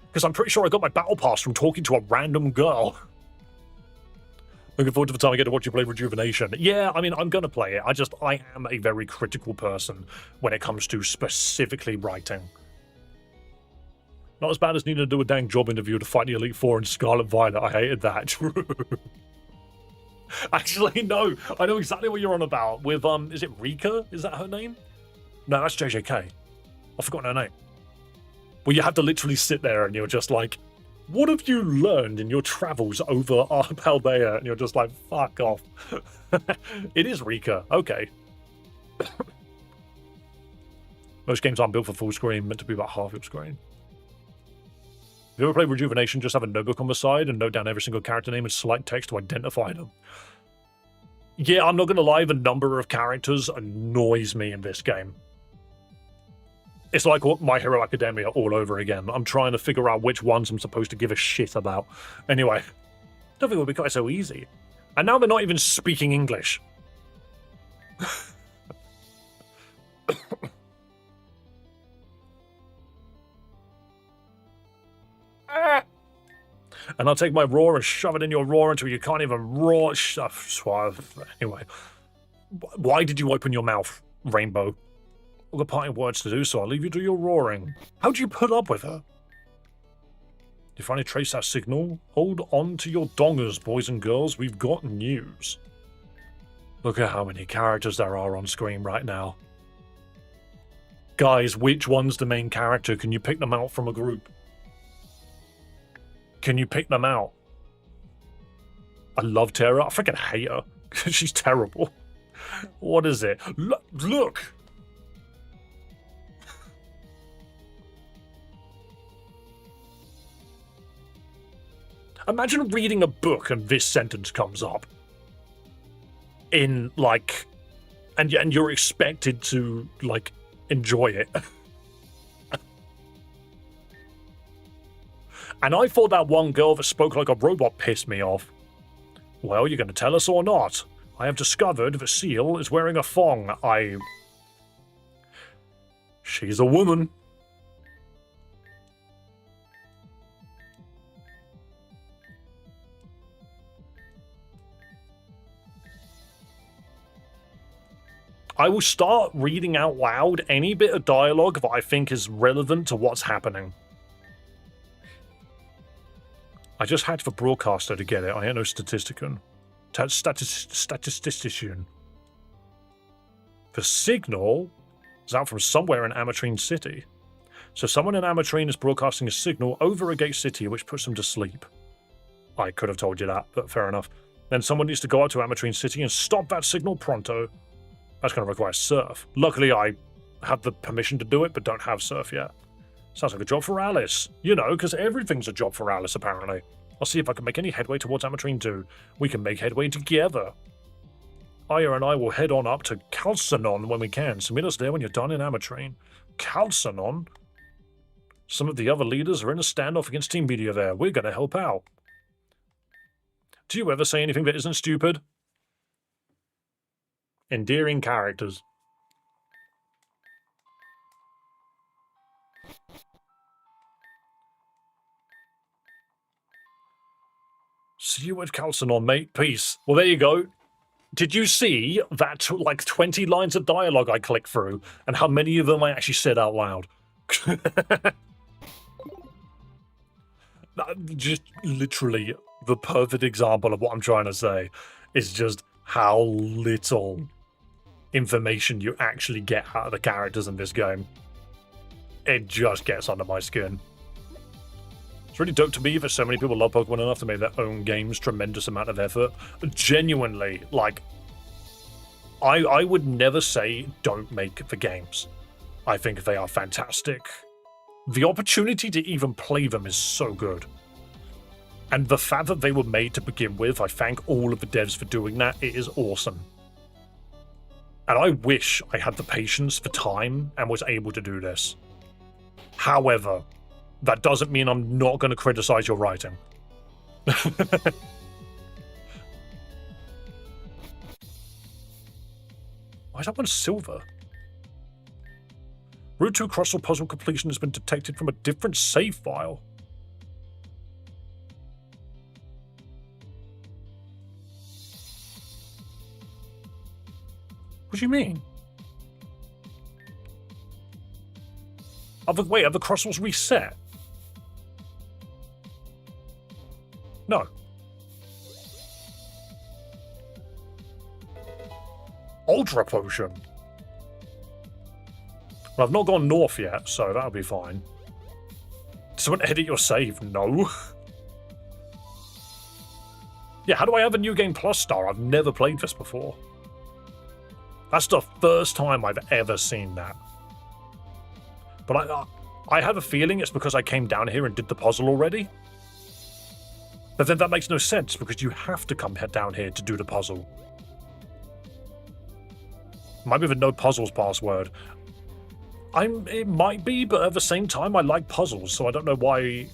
Because I'm pretty sure I got my battle pass from talking to a random girl. Looking forward to the time I get to watch you play Rejuvenation. Yeah, I mean, I'm going to play it. I am a very critical person when it comes to specifically writing. Not as bad as needing to do a dang job interview to fight the Elite Four in Scarlet Violet. I hated that. True. Actually, no. I know exactly what you're on about. With, is it Rika? Is that her name? No, that's JJK. I've forgotten her name. Well, you have to literally sit there and you're just like, what have you learned in your travels over Paldea? And you're just like, fuck off. It is Rika. Okay. Most games aren't built for full screen, meant to be about half your screen. If you ever play Rejuvenation, just have a notebook on the side and note down every single character name in slight text to identify them. Yeah, I'm not going to lie, the number of characters annoys me in this game. It's like My Hero Academia all over again. I'm trying to figure out which ones I'm supposed to give a shit about. Anyway, don't think it would be quite so easy. And now they're not even speaking English. And I'll take my roar and shove it in your roar until you can't even roar. Anyway, why did you open your mouth, Rainbow? I've got parting words to do, so I'll leave you to your roaring. How'd you put up with her? Did you finally trace that signal? Hold on to your dongers, boys and girls. We've got news. Look at how many characters there are on screen right now. Guys, which one's the main character? Can you pick them out from a group? Can you pick them out? I love Tara. I freaking hate her. She's terrible. What is it? Look! Imagine reading a book and this sentence comes up. In, like... And you're expected to, like, enjoy it. And I thought that one girl that spoke like a robot pissed me off. Well, you're going to tell us or not? I have discovered the seal is wearing a thong. She's a woman. I will start reading out loud any bit of dialogue that I think is relevant to what's happening. I just hacked the broadcaster to get it. I ain't no statistician. Statistician. The signal is out from somewhere in Ametrine City. So someone in Ametrine is broadcasting a signal over a gate city, which puts them to sleep. I could have told you that, but fair enough. Then someone needs to go out to Ametrine City and stop that signal pronto. That's going to require surf. Luckily, I have the permission to do it, but don't have surf yet. Sounds like a job for Alice. You know, because everything's a job for Alice, apparently. I'll see if I can make any headway towards Ametrine 2. We can make headway together. Aya and I will head on up to Calcenon when we can, so meet us there when you're done in Ametrine. Calcenon? Some of the other leaders are in a standoff against Team Media there. We're going to help out. Do you ever say anything that isn't stupid? Endearing characters. See you at Calcenon, mate. Peace. Well, there you go. Did you see that, like, 20 lines of dialogue I clicked through, and how many of them I actually said out loud? Just literally the perfect example of what I'm trying to say is just how little information you actually get out of the characters in this game. It just gets under my skin. It's really dope to me that so many people love Pokemon enough to make their own games tremendous amount of effort. Genuinely, like, I would never say don't make the games. I think they are fantastic. The opportunity to even play them is so good. And the fact that they were made to begin with, I thank all of the devs for doing that. It is awesome. And I wish I had the patience, the time, and was able to do this. However, that doesn't mean I'm not going to criticize your writing. Why is that one silver? Route 2 Crossel puzzle completion has been detected from a different save file. What do you mean? Wait, are the Crossels reset? No. Ultra Potion. Well, I've not gone north yet, so that'll be fine. Does someone edit your save? No. Yeah, how do I have a New Game Plus star? I've never played this before. That's the first time I've ever seen that. But I have a feeling it's because I came down here and did the puzzle already. But then that makes no sense, because you have to come down here to do the puzzle. Might be the no puzzles password. It might be, but at the same time, I like puzzles, so I don't know why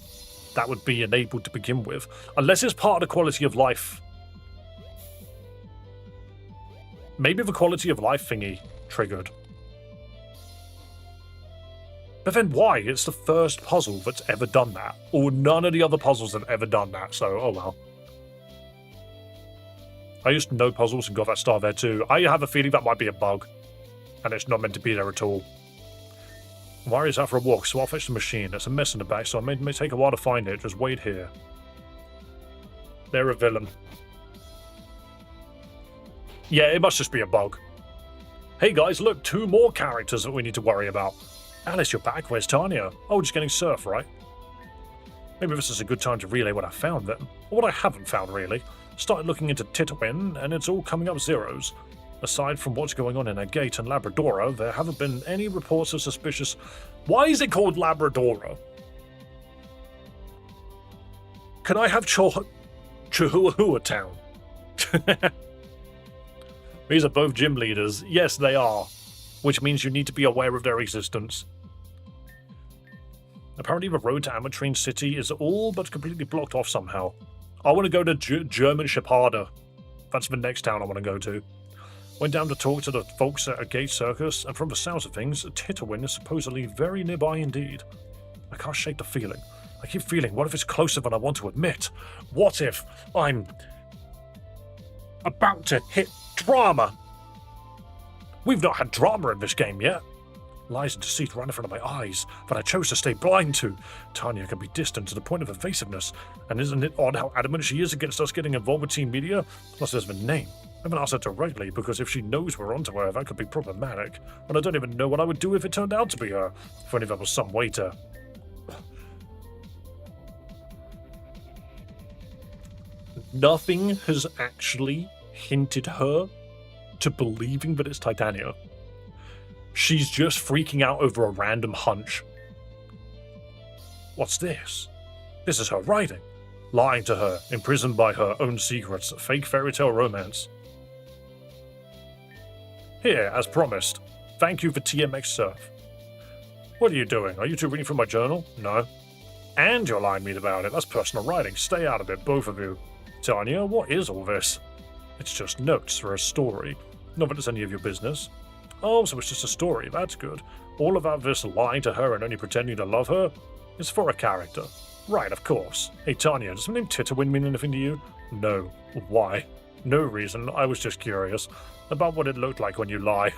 that would be enabled to begin with. Unless it's part of the quality of life. Maybe the quality of life thingy triggered. But then why? It's the first puzzle that's ever done that. Or none of the other puzzles have ever done that, so oh well. I used to know puzzles and got that star there too. I have a feeling that might be a bug. And it's not meant to be there at all. Wario's out for a walk, so I'll fetch the machine. There's a mess in the back, so it may take a while to find it. Just wait here. They're a villain. Yeah, it must just be a bug. Hey guys, look, 2 more characters that we need to worry about. Alice, you're back. Where's Tanya? Oh, just getting surf, right? Maybe this is a good time to relay what I found then. Or what I haven't found, really. Started looking into Titterwin, and it's all coming up zeros. Aside from what's going on in Agate and Labradora, there haven't been any reports of suspicious... Why is it called Labradora? Can I have Chihuahua Town? These are both gym leaders. Yes, they are. Which means you need to be aware of their existence. Apparently the road to Ametrine City is all but completely blocked off somehow. I want to go to German Sheparda. That's the next town I want to go to. Went down to talk to the folks at Agate Circus, and from the sounds of things, Titterwin is supposedly very nearby indeed. I can't shake the feeling. I keep feeling, what if it's closer than I want to admit? What if I'm about to hit drama? We've not had drama in this game yet. Lies and deceit ran in front of my eyes, but I chose to stay blind to. Tanya can be distant to the point of evasiveness, and isn't it odd how adamant she is against us getting involved with team media? Plus there's the name. I haven't asked her directly, because if she knows we're onto her, that could be problematic, and I don't even know what I would do if it turned out to be her, if only there was some way to... Nothing has actually hinted her to believing that it's Titania. She's just freaking out over a random hunch. What's this? This is her writing. Lying to her, imprisoned by her own secrets, fake fairy tale romance. Here, as promised. Thank you for TMX Surf. What are you doing? Are you two reading from my journal? No. And you're lying to me about it. That's personal writing. Stay out of it, both of you. Tanya, what is all this? It's just notes for a story. Not that it's any of your business. Oh, so it's just a story. That's good. All about this lying to her and only pretending to love her is for a character. Right, of course. Hey, Tanya, does the name Titterwin mean anything to you? No. Why? No reason. I was just curious about what it looked like when you lie.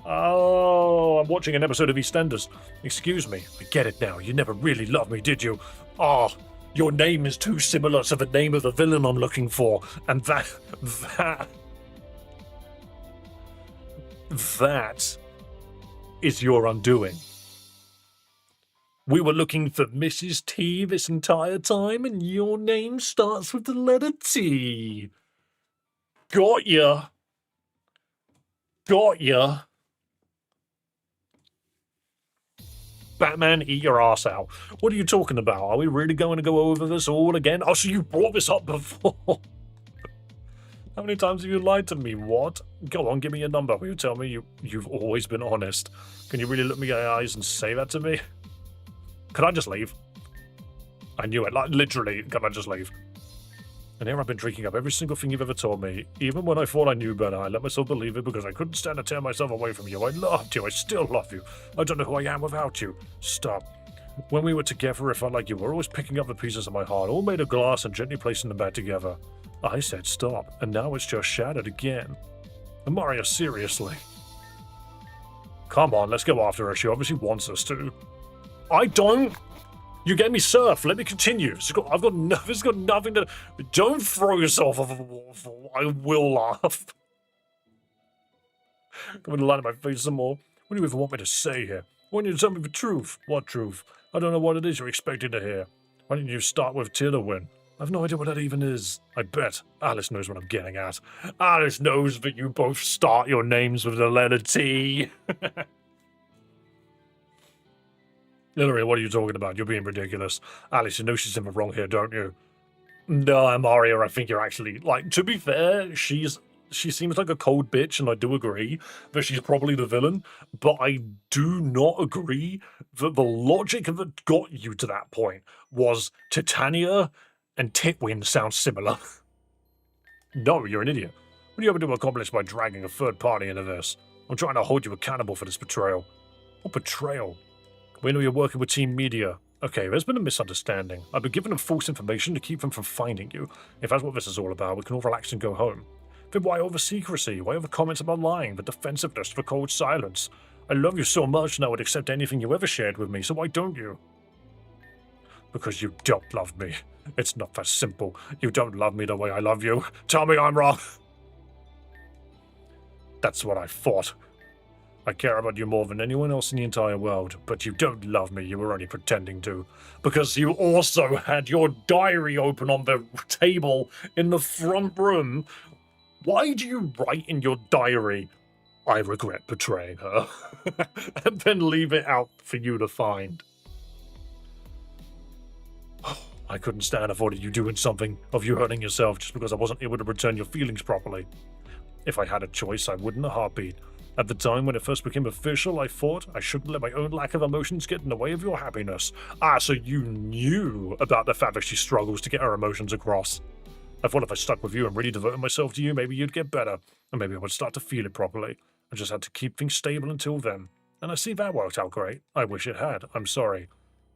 Oh, I'm watching an episode of EastEnders. Excuse me. I get it now. You never really loved me, did you? Oh, your name is too similar to the name of the villain I'm looking for. And that is your undoing. We were looking for Mrs. T this entire time, and your name starts with the letter T. Got ya. Got ya. Batman, eat your ass out. What are you talking about? Are we really going to go over this all again? Oh, so you brought this up before. How many times have you lied to me? What? Go on, give me your number. Will you tell me you've always been honest? Can you really look me in the eyes and say that to me? Could I just leave? I knew it. Like, literally, can I just leave? And here I've been drinking up every single thing you've ever told me. Even when I thought I knew better, I let myself believe it because I couldn't stand to tear myself away from you. I loved you. I still love you. I don't know who I am without you. Stop. When we were together, it felt like you were always picking up the pieces of my heart, all made of glass, and gently placing them back together. I said stop, and now it's just shattered again. And Mario, seriously. Come on, let's go after her. She obviously wants us to. I don't. You gave me surf. Let me continue. This has got nothing to. Don't throw yourself off of a waterfall. I will laugh. Going to lie to my face some more. What do you even want me to say here? I want you to tell me the truth. What truth? I don't know what it is you're expecting to hear. Why didn't you start with Titterwin? I've no idea what that even is. I bet Alice knows what I'm getting at. Alice knows that you both start your names with the letter T. Hillary, what are you talking about? You're being ridiculous. Alice, you know she's in the wrong here, don't you? No, Mario, I think you're actually... Like, to be fair, she seems like a cold bitch, and I do agree that she's probably the villain, but I do not agree that the logic that got you to that point was Titania and Titwin sound similar. No, you're an idiot. What are you hoping to accomplish by dragging a third party into this? I'm trying to hold you accountable for this betrayal. What betrayal? We know you're working with team media. Okay, there's been a misunderstanding. I've been giving them false information to keep them from finding you. If that's what this is all about, we can all relax and go home. Then why all the secrecy? Why all the comments about lying? The defensiveness? The cold silence? I love you so much and I would accept anything you ever shared with me, so why don't you? Because you don't love me. It's not that simple. You don't love me the way I love you. Tell me I'm wrong. That's what I thought. I care about you more than anyone else in the entire world, but you don't love me, you were only pretending to. Because you also had your diary open on the table in the front room. Why do you write in your diary, I regret betraying her, and then leave it out for you to find? I couldn't stand the thought of you doing something, of you hurting yourself just because I wasn't able to return your feelings properly. If I had a choice, I would in a heartbeat. At the time when it first became official, I thought I shouldn't let my own lack of emotions get in the way of your happiness. Ah, so you knew about the fact that she struggles to get her emotions across. I thought if I stuck with you and really devoted myself to you, maybe you'd get better, and maybe I would start to feel it properly. I just had to keep things stable until then. And I see that worked out great. I wish it had. I'm sorry.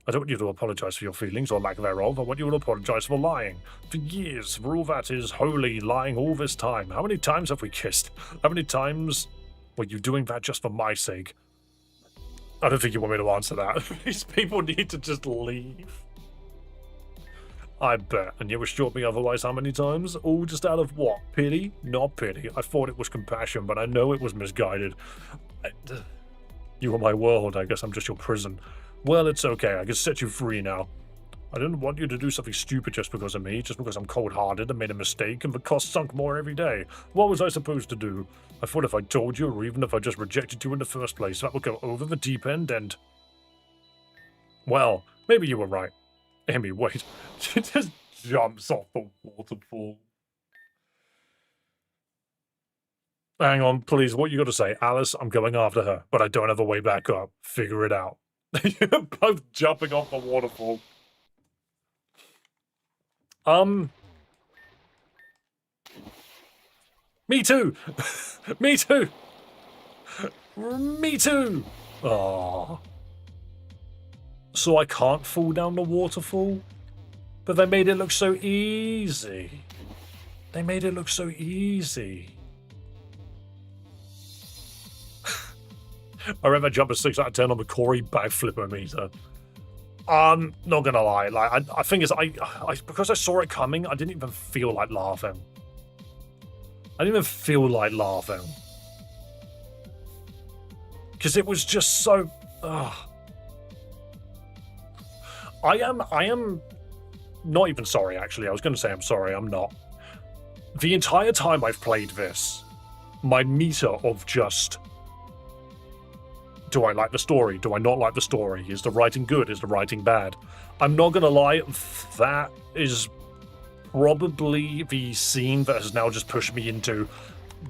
I don't want you to apologize for your feelings or lack thereof. I want you to apologize for lying. For years, for all that is holy, lying all this time. How many times have we kissed? How many times were you doing that just for my sake? I don't think you want me to answer that. These people need to just leave. I bet. And you assured me otherwise how many times? All just out of what? Pity? Not pity. I thought it was compassion, but I know it was misguided. You are my world. I guess I'm just your prison. Well, it's okay. I can set you free now. I didn't want you to do something stupid just because of me, just because I'm cold-hearted and made a mistake and the cost sunk more every day. What was I supposed to do? I thought if I told you, or even if I just rejected you in the first place, that would go over the deep end and... Well, maybe you were right. Amy, wait. She just jumps off the waterfall. Hang on, please, what you got to say? Alice, I'm going after her, but I don't have a way back up. Figure it out. You're both jumping off the waterfall. Me too! Me too! Me too! Aww. So I can't fall down the waterfall? But they made it look so easy. They made it look so easy. I remember jump a 6 out of 10 on the Corey backflipper meter. Not gonna lie, like I think it's I because I saw it coming, I didn't even feel like laughing. I didn't even feel like laughing. Because it was just so I am not even sorry, actually. I was gonna say I'm sorry, I'm not. The entire time I've played this, my meter of just, do I like the story? Do I not like the story? Is the writing good? Is the writing bad? I'm not gonna lie, that is probably the scene that has now just pushed me into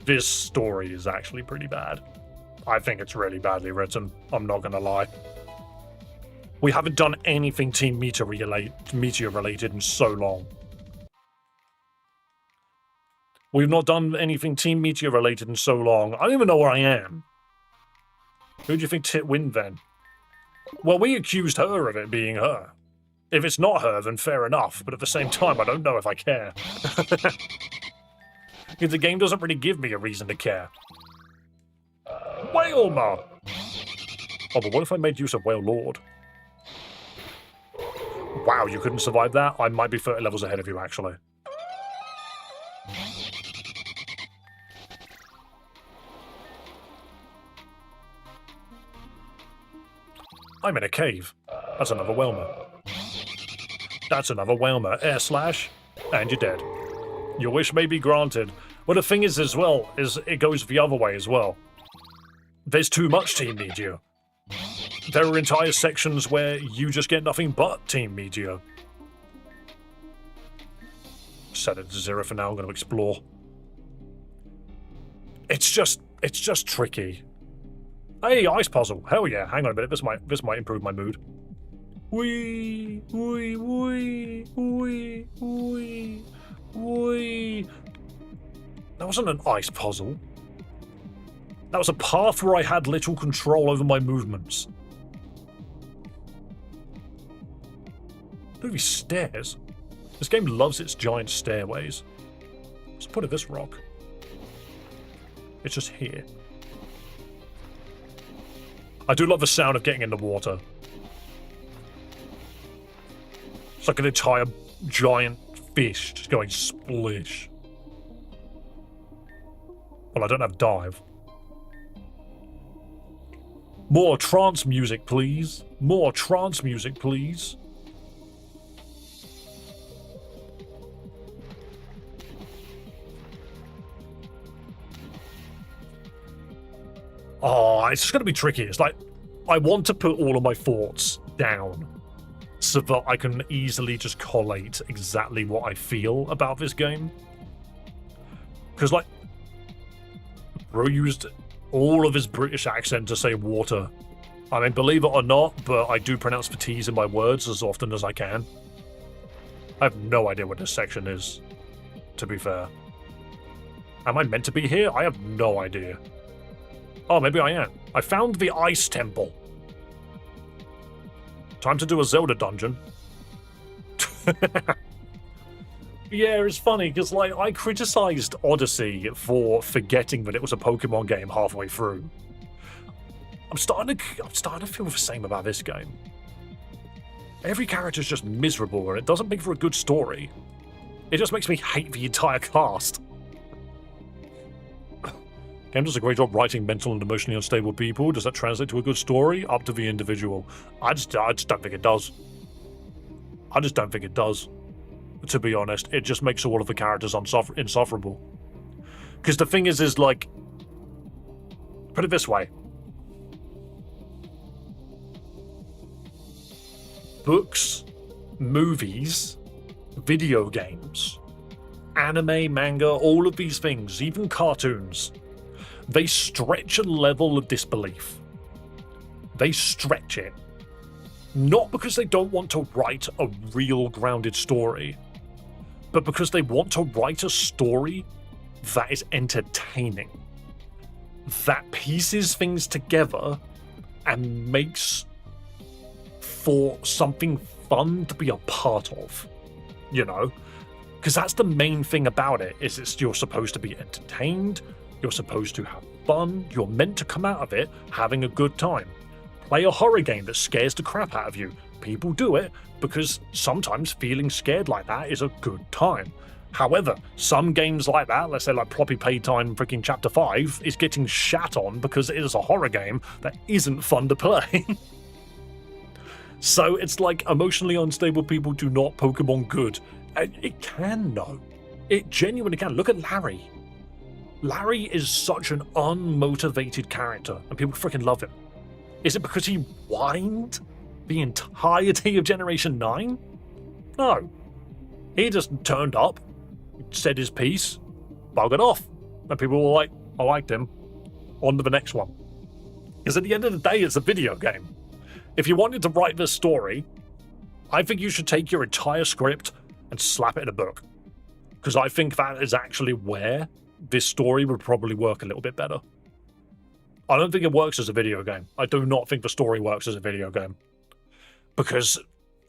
this story is actually pretty bad. I think it's really badly written. I'm not gonna lie. We haven't done anything Team Meteor related in so long. We've not done anything Team Meteor related in so long. I don't even know where I am. Who do you think Tit win then? Well, we accused her of it being her. If it's not her, then fair enough, but at the same time, I don't know if I care. Because the game doesn't really give me a reason to care. Whalema! Oh, but what if I made use of Whale Lord? Wow, you couldn't survive that? I might be 30 levels ahead of you, actually. I'm in a cave. That's another Whalmer. That's another Whalmer. Air slash, and you're dead. Your wish may be granted. Well, the thing is, as well, is it goes the other way as well. There's too much Team Meteor. There are entire sections where you just get nothing but Team Meteor. Set it to 0 for now. I'm going to explore. It's just tricky. Hey, ice puzzle. Hell yeah. Hang on a minute. This might improve my mood. Wee, wee, wee, wee, wee, wee. That wasn't an ice puzzle. That was a path where I had little control over my movements. Look at these stairs. This game loves its giant stairways. What's the point of this rock? It's just here. I do love the sound of getting in the water. It's like an entire giant fish just going splish. Well, I don't have dive. More trance music, please. More trance music, please. Oh, it's just going to be tricky. It's like, I want to put all of my thoughts down so that I can easily just collate exactly what I feel about this game. Because, like, bro used all of his British accent to say water. I mean, believe it or not, but I do pronounce the T's in my words as often as I can. I have no idea what this section is, to be fair. Am I meant to be here? I have no idea. Oh, maybe I am. I found the Ice Temple. Time to do a Zelda dungeon. Yeah, it's funny, because, like, I criticized Odyssey for forgetting that it was a Pokemon game halfway through. I'm starting to feel the same about this game. Every character's just miserable, and it doesn't make for a good story. It just makes me hate the entire cast. Game does a great job writing mental and emotionally unstable people. Does that translate to a good story? Up to the individual. I just don't think it does. I just don't think it does. To be honest, it just makes all of the characters insufferable. Because the thing is like, put it this way. Books, movies, video games, anime, manga, all of these things, even cartoons, they stretch a level of disbelief. They stretch it. Not because they don't want to write a real grounded story, but because they want to write a story that is entertaining, that pieces things together and makes for something fun to be a part of, you know? Because that's the main thing about it, is you're supposed to be entertained, you're supposed to have fun, you're meant to come out of it having a good time. Play a horror game that scares the crap out of you. People do it because sometimes feeling scared like that is a good time. However, some games like that, let's say like Ploppy Playtime freaking Chapter 5, is getting shat on because it is a horror game that isn't fun to play. So it's like emotionally unstable people do not Pokemon good. It can, though. It genuinely can. Look at Larry. Larry is such an unmotivated character, and people freaking love him. Is it because he whined the entirety of Generation 9? No. He just turned up, said his piece, buggered off, and people were like, I liked him. On to the next one. Because at the end of the day, it's a video game. If you wanted to write this story, I think you should take your entire script and slap it in a book. Because I think that is actually where this story would probably work a little bit better. I don't think it works as a video game. I do not think the story works as a video game. Because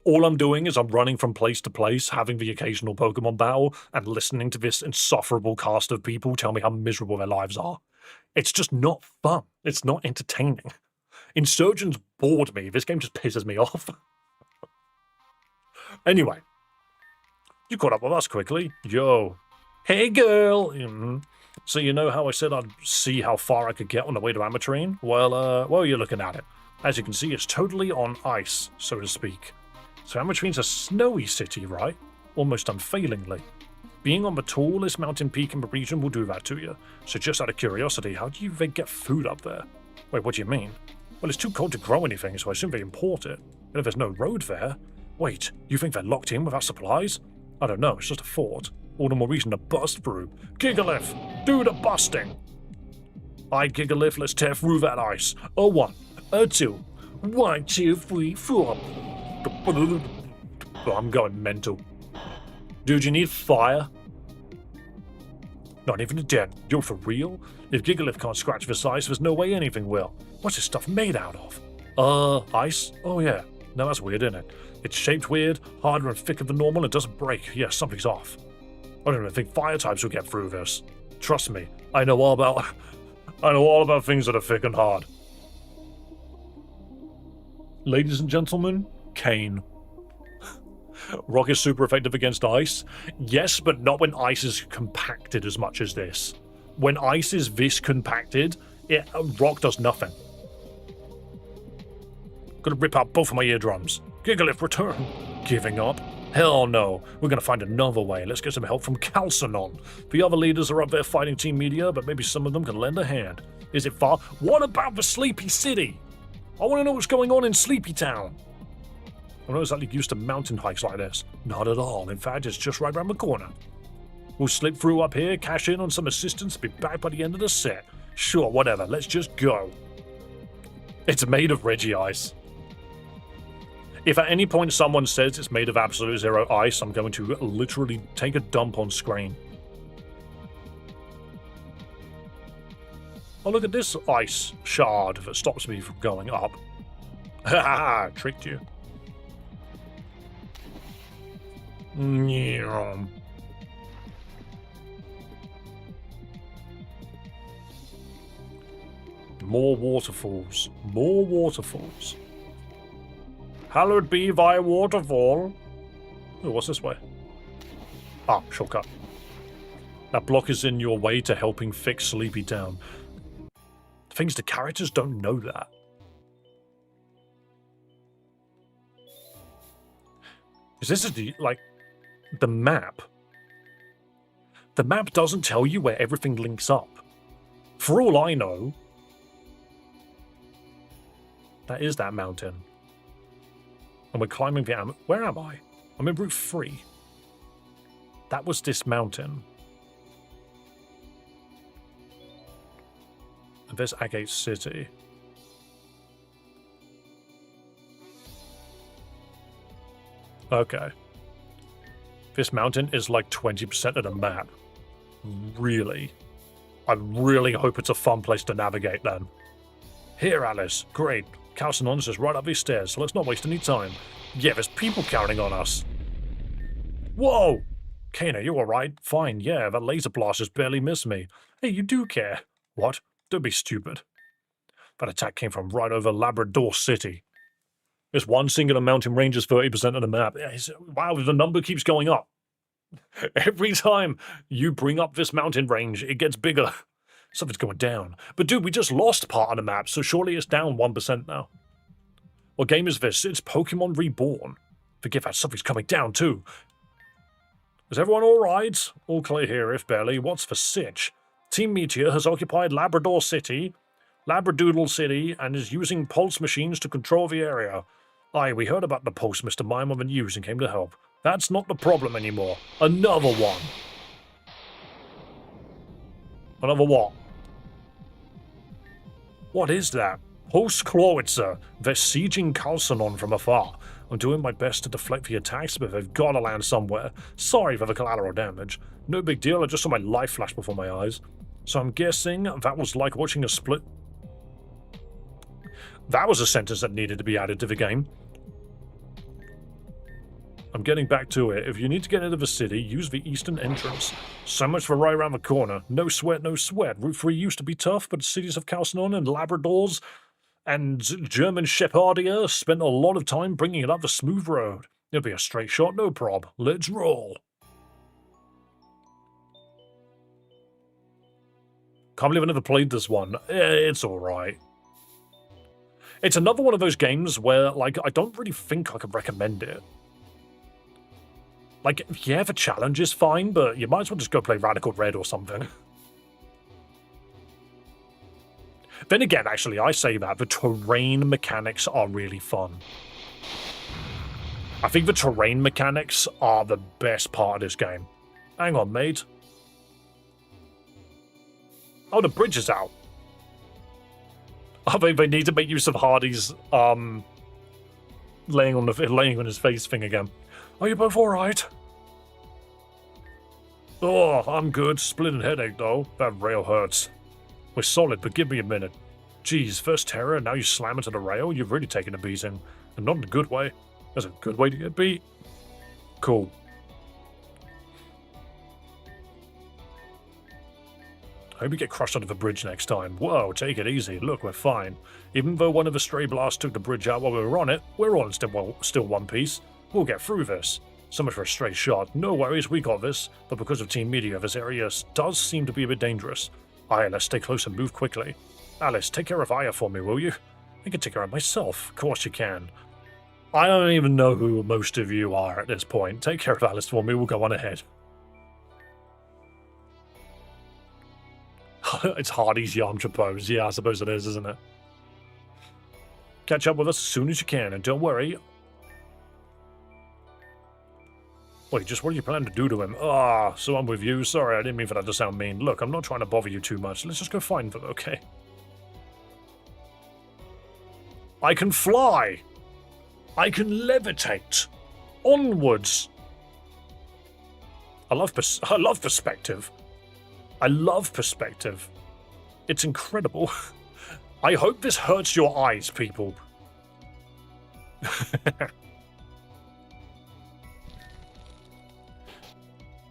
all I'm doing is I'm running from place to place, having the occasional Pokemon battle, and listening to this insufferable cast of people tell me how miserable their lives are. It's just not fun. It's not entertaining. Insurgents bored me. This game just pisses me off. Anyway. You caught up with us quickly. Yo. Hey, girl. So you know how I said I'd see how far I could get on the way to Ametrine? Well, you're looking at it. As you can see, it's totally on ice, so to speak. So Ametrine's a snowy city, right? Almost unfailingly. Being on the tallest mountain peak in the region will do that to you. So just out of curiosity, how do you even get food up there? Wait, what do you mean? Well, it's too cold to grow anything, so I assume they import it. And if there's no road there... Wait, you think they're locked in without supplies? I don't know, it's just a fort. All the more reason to bust through. Gigalith, do the busting! Aye, Gigalith, let's tear through that ice. A 1, a 2, 1, 2, 3, 4. Oh, I'm going mental. Dude, you need fire? Not even a dent. You're for real? If Gigalith can't scratch this ice, there's no way anything will. What's this stuff made out of? Ice? Oh yeah. No, that's weird, isn't it? It's shaped weird, harder and thicker than normal, and doesn't break. Yeah, something's off. I don't even think fire types will get through this. Trust me, I know all about things that are thick and hard. Ladies and gentlemen, Kane. Rock is super effective against ice. Yes, but not when ice is compacted as much as this. When ice is this compacted, Rock does nothing. Gonna rip out both of my eardrums. Gigalith, return. Giving up? Hell no. We're gonna find another way. Let's get some help from Calcinon. The other leaders are up there fighting Team Meteor, but maybe some of them can lend a hand. Is it far? What about the Sleepy City? I want to know what's going on in Sleepy Town. I'm not exactly used to mountain hikes like this. Not at all. In fact, it's just right around the corner. We'll slip through up here, cash in on some assistance, and be back by the end of the set. Sure, whatever. Let's just go. It's made of Reggie ice. If at any point someone says it's made of absolute zero ice, I'm going to literally take a dump on screen. Oh, look at this ice shard that stops me from going up. Ha ha ha, tricked you. More waterfalls. More waterfalls. Hallowed be thy waterfall. Oh, what's this way? Ah, shortcut. That block is in your way to helping fix Sleepy Town. The things the characters don't know that. Is this like the map? The map doesn't tell you where everything links up. For all I know, that is that mountain. And we're climbing the where am I? I'm in Route 3. That was this mountain. And there's Agate City. Okay. This mountain is like 20% of the map. Really? I really hope it's a fun place to navigate then. Here, Alice. Great. Calcinon's just right up these stairs, so let's not waste any time. Yeah, there's people counting on us. Whoa! Kana, you alright? Fine, yeah, that laser blast just barely missed me. Hey, you do care. What? Don't be stupid. That attack came from right over Labrador City. This one singular mountain range is 30% of the map. Wow, the number keeps going up. Every time you bring up this mountain range, it gets bigger. Something's going down. But dude, we just lost part of the map, so surely it's down 1% now. What game is this? It's Pokémon Reborn. Forget that something's coming down too. Is everyone alright? All clear here, if barely. What's the sitch? Team Meteor has occupied Labrador City, Labradoodle City, and is using pulse machines to control the area. Aye, we heard about the pulse Mr. Mime on the news and came to help. That's not the problem anymore. Another one. Another what? What is that? Host Klowitzer. They're sieging Calcinon from afar. I'm doing my best to deflect the attacks, but they've got to land somewhere. Sorry for the collateral damage. No big deal, I just saw my life flash before my eyes. So I'm guessing that was like watching a split... That was a sentence that needed to be added to the game. I'm getting back to it. If you need to get into the city, use the eastern entrance. So much for right around the corner. No sweat, no sweat. Route 3 used to be tough, but cities of Calcinon and Labradors and German Shepherdia spent a lot of time bringing it up the smooth road. It'll be a straight shot, no prob. Let's roll. Can't believe I never played this one. It's alright. It's another one of those games where, like, I don't really think I could recommend it. Like, yeah, the challenge is fine, but you might as well just go play Radical Red or something. Then again, actually, I say that, the terrain mechanics are really fun. I think the terrain mechanics are the best part of this game. Hang on, mate. Oh, the bridge is out. I think they need to make use of Hardy's, laying on his face thing again. Are you both alright? Oh, I'm good. Splitting headache, though. That rail hurts. We're solid, but give me a minute. Geez, first terror, now you slam into the rail? You've really taken a beating. And not in a good way. That's a good way to get beat. Cool. I hope you get crushed under the bridge next time. Whoa, take it easy. Look, we're fine. Even though one of the stray blasts took the bridge out while we were on it, we're all still one piece. We'll get through this. So much for a stray shot. No worries, we got this. But because of Team Meteor, this area does seem to be a bit dangerous. Aye, let's stay close and move quickly. Alice, take care of Aya for me, will you? I can take care of myself. Of course you can. I don't even know who most of you are at this point. Take care of Alice for me. We'll go on ahead. It's Hardy's Yamcha pose. Yeah, I suppose it is, isn't it? Catch up with us as soon as you can, and don't worry. Wait, just what do you plan to do to him? Ah, so I'm with you. Sorry, I didn't mean for that to sound mean. Look, I'm not trying to bother you too much. Let's just go find them, okay? I can fly! I can levitate! Onwards! I love perspective. I love perspective. It's incredible. I hope this hurts your eyes, people.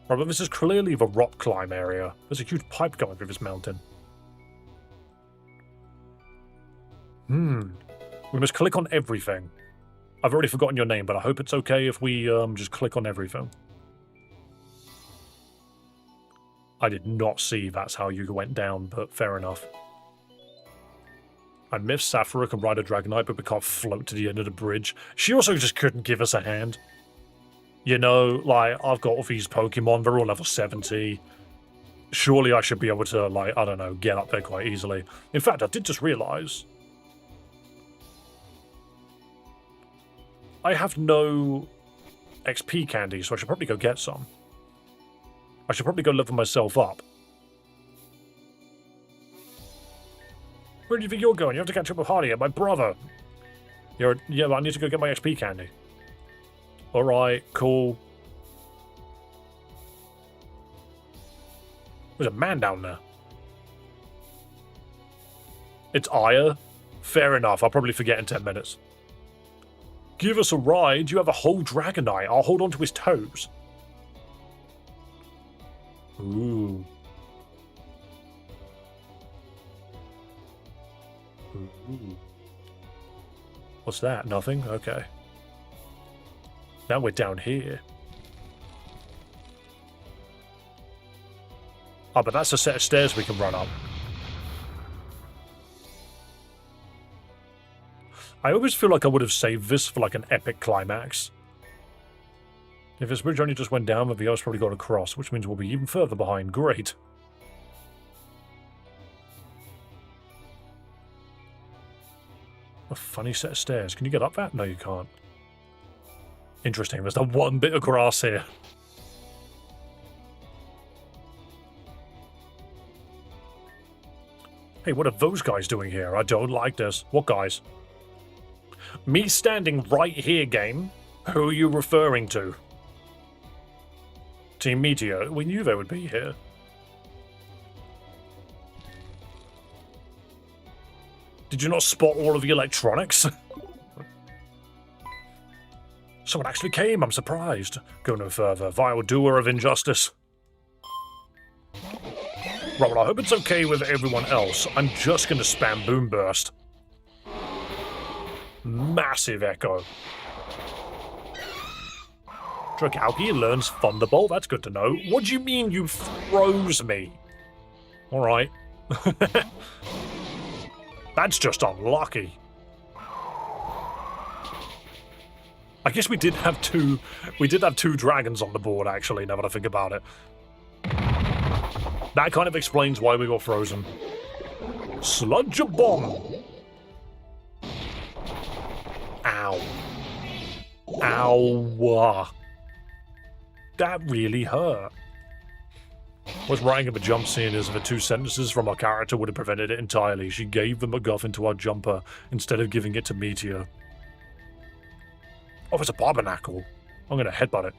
Right, but this is clearly the rock climb area. There's a huge pipe going through this mountain. We must click on everything. I've already forgotten your name, but I hope it's okay if we just click on everything. I did not see that's how you went down, but fair enough. I miss Saphira can ride a Dragonite, but we can't float to the end of the bridge. She also just couldn't give us a hand. You know, like, I've got all these Pokemon, they're all level 70. Surely I should be able to, like, I don't know, get up there quite easily. In fact, I did just realise I have no XP candy, so I should probably go get some. I should probably go level myself up. Where do you think you're going? You have to catch up with Hardy, my brother. Yeah, but I need to go get my XP candy. Alright, cool. There's a man down there. It's Aya? Fair enough, I'll probably forget in 10 minutes. Give us a ride, you have a whole Dragonite. I'll hold on to his toes. Ooh. Ooh. What's that? Nothing? Okay. Now we're down here. Oh, but that's a set of stairs we can run up. I always feel like I would have saved this for like an epic climax. If this bridge only just went down, but the other's probably got across, which means we'll be even further behind. Great. A funny set of stairs. Can you get up that? No, you can't. Interesting, there's that one bit of grass here. Hey, what are those guys doing here? I don't like this. What guys? Me standing right here, game? Who are you referring to? Team Meteor. We knew they would be here. Did you not spot all of the electronics? Someone actually came, I'm surprised. Go no further, vile doer of injustice. Right, well, I hope it's okay with everyone else. I'm just going to spam Boom Burst. Massive Echo. Dragalge learns Thunderbolt, that's good to know. What do you mean you froze me? Alright. That's just unlucky. I guess we did have two dragons on the board, actually, now that I think about it. That kind of explains why we got frozen. Sludge a bomb! Ow. Ow. That really hurt. What's writing of a jump scene is the two sentences from our character would have prevented it entirely. She gave the MacGuffin to our jumper instead of giving it to Meteor. Oh, it's a Barbernacle. I'm gonna headbutt it.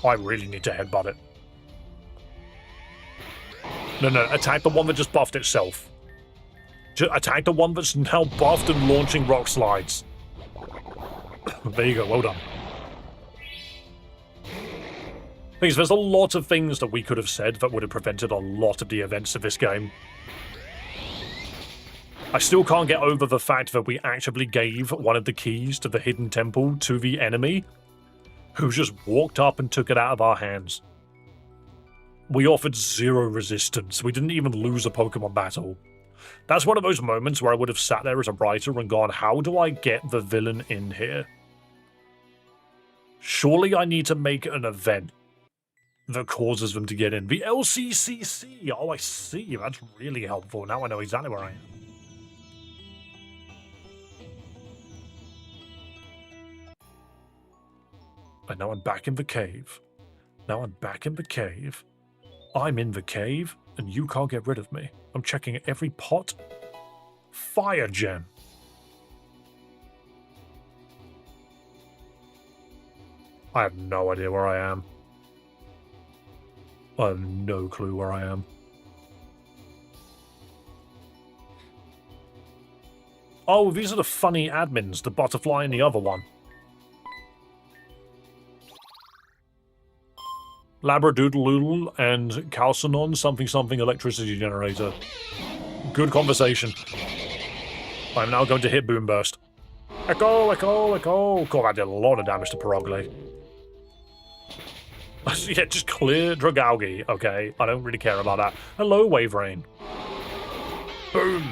I really need to headbutt it. No, attack the one that just buffed itself. Attack the one that's now buffed and launching rock slides. There you go, well done. Because there's a lot of things that we could have said that would have prevented a lot of the events of this game. I still can't get over the fact that we actually gave one of the keys to the hidden temple to the enemy, who just walked up and took it out of our hands. We offered zero resistance. We didn't even lose a Pokemon battle. That's one of those moments where I would have sat there as a writer and gone, how do I get the villain in here? Surely I need to make an event that causes them to get in. The LCCC! Oh, I see. That's really helpful. Now I know exactly where I am. And now I'm back in the cave. I'm in the cave, and you can't get rid of me. I'm checking every pot. Fire gem. I have no idea where I am. I have no clue where I am. Oh, these are the funny admins, the butterfly and the other one. Labradoodle and Calcinon, something electricity generator. Good conversation. I'm now going to hit Boom Burst. Echo, echo, echo. God, that did a lot of damage to Perogly. Yeah, just clear Dragalge, okay? I don't really care about that. Hello, Wave Rain. Boom.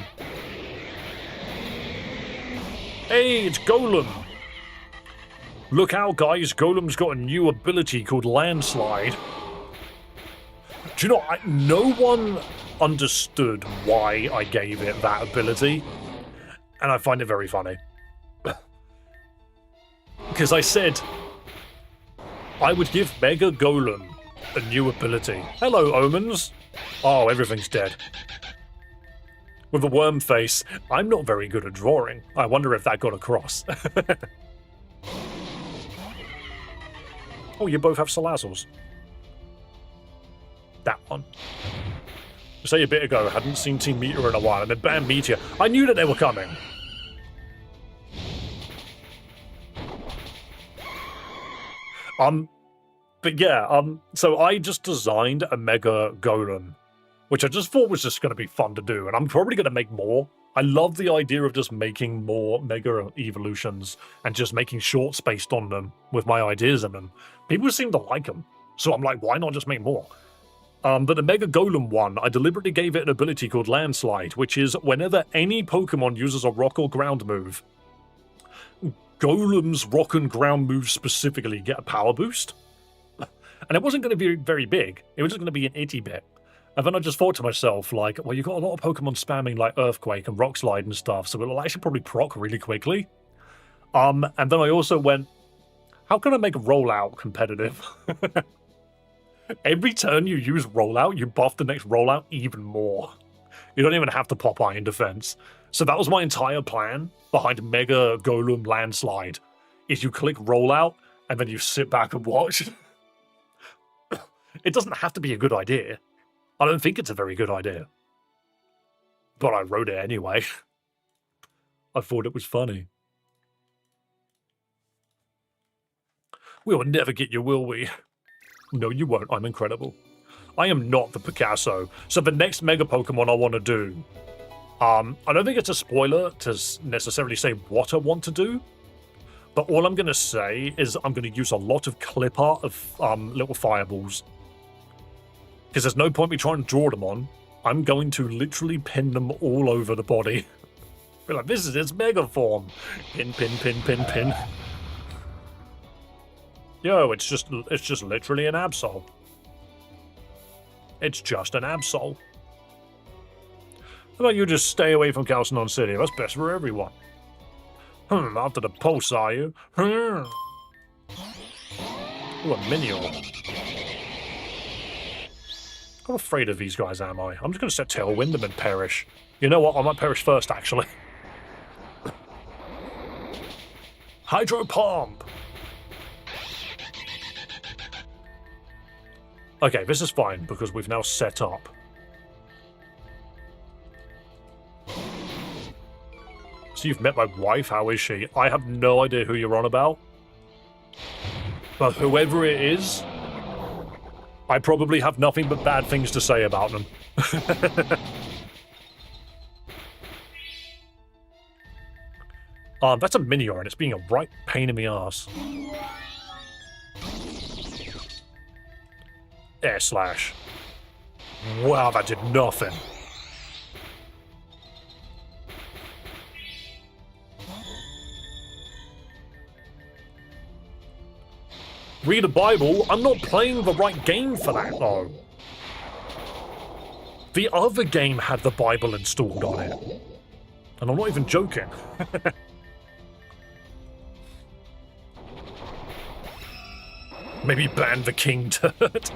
Hey, it's Golem. Look out, guys. Golem's got a new ability called Landslide. Do you know, no one understood why I gave it that ability, and I find it very funny. Because I said I would give Mega Golem a new ability. Hello, Omens. Oh, everything's dead. With a worm face. I'm not very good at drawing. I wonder if that got across. Oh, you both have Salazzles. That one. Say a bit ago, hadn't seen Team Meteor in a while, and then bam, Meteor. I knew that they were coming. But yeah, so I just designed a Mega Golem, which I just thought was just going to be fun to do, and I'm probably going to make more. I love the idea of just making more Mega Evolutions and just making shorts based on them with my ideas in them. People seem to like them, so I'm like, why not just make more? But the Mega Golem one, I deliberately gave it an ability called Landslide, which is whenever any Pokemon uses a rock or ground move, Golem's rock and ground moves specifically get a power boost. And it wasn't going to be very big, it was just going to be an itty bit. And then I just thought to myself, like, well, you've got a lot of Pokemon spamming like Earthquake and Rock Slide and stuff, so it'll actually probably proc really quickly. And then I also went, how can I make Rollout competitive? Every turn you use Rollout, you buff the next Rollout even more. You don't even have to pop Iron Defense. So that was my entire plan behind Mega Golem Landslide, is you click Rollout, and then you sit back and watch. It doesn't have to be a good idea. I don't think it's a very good idea. But I wrote it anyway. I thought it was funny. We'll never get you, will we? No, you won't. I'm incredible. I am not the Picasso. So the next Mega Pokemon I want to do... I don't think it's a spoiler to necessarily say what I want to do. But all I'm going to say is I'm going to use a lot of clip art of little fireballs. Because there's no point me trying to draw them on. I'm going to literally pin them all over the body. Be like, this is its Mega form. Pin, pin, pin, pin, pin. Yo, it's just literally an Absol. It's just an Absol. How about you just stay away from Calcinon City? That's best for everyone. After the pulse, are you? Ooh, a Minior. How afraid of these guys am I? I'm just going to set Tailwind them and perish. You know what? I might perish first, actually. Hydro Pump! Okay, this is fine, because we've now set up. So you've met my wife, how is she? I have no idea who you're on about. But whoever it is, I probably have nothing but bad things to say about them. That's a Minior, and it's being a right pain in the ass. Air Slash. Wow, that did nothing. read a Bible. I'm not playing the right game for that, though. The other game had the Bible installed on it. And I'm not even joking. Maybe ban the king turd.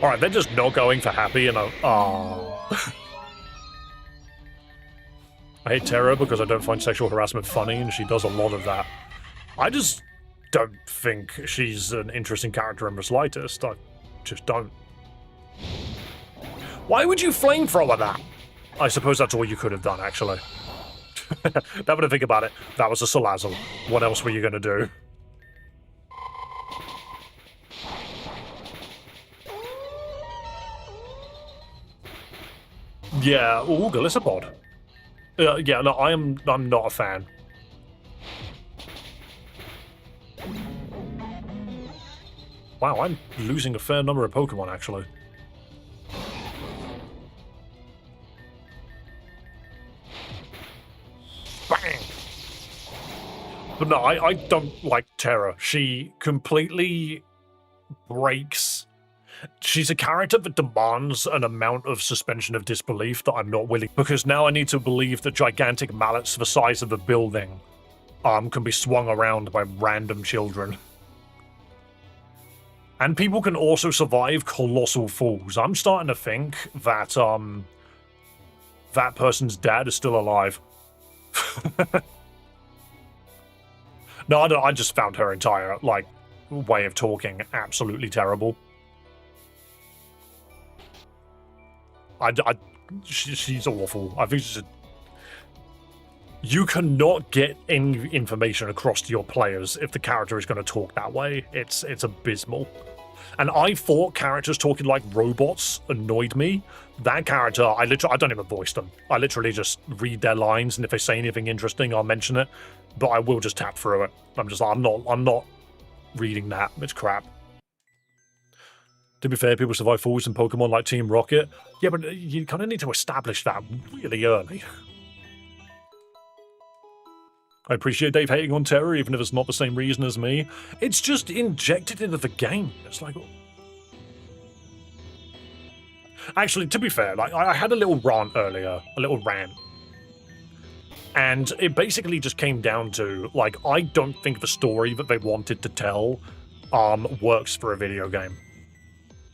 Alright, they're just not going for happy, and I hate Terra because I don't find sexual harassment funny, and she does a lot of that. I just don't think she's an interesting character in the slightest. I just don't. Why would you flamethrower that? I suppose that's all you could have done, actually. Now that I think about it, that was a Salazzle. What else were you going to do? Yeah, ooh, Galissapod. Yeah, no, I'm not a fan. Wow, I'm losing a fair number of Pokemon, actually. Bang! But no, I don't like Terra. She completely breaks... She's a character that demands an amount of suspension of disbelief that I'm not willing, because now I need to believe that gigantic mallets the size of a building can be swung around by random children. And people can also survive colossal falls. I'm starting to think that that person's dad is still alive. No, I just found her entire way of talking absolutely terrible. She's awful. I think you cannot get any information across to your players if the character is going to talk that way. It's abysmal. And I thought characters talking like robots annoyed me. That character, I don't even voice them. I literally just read their lines, and if they say anything interesting, I'll mention it. But I will just tap through it. I'm not reading that. It's crap. To be fair, people survive falls in Pokemon like Team Rocket. Yeah, but you kind of need to establish that really early. I appreciate Dave hating on Terra, even if it's not the same reason as me. It's just injected into the game. It's like... Actually, to be fair, I had a little rant earlier. A little rant. And it basically just came down to, I don't think the story that they wanted to tell works for a video game.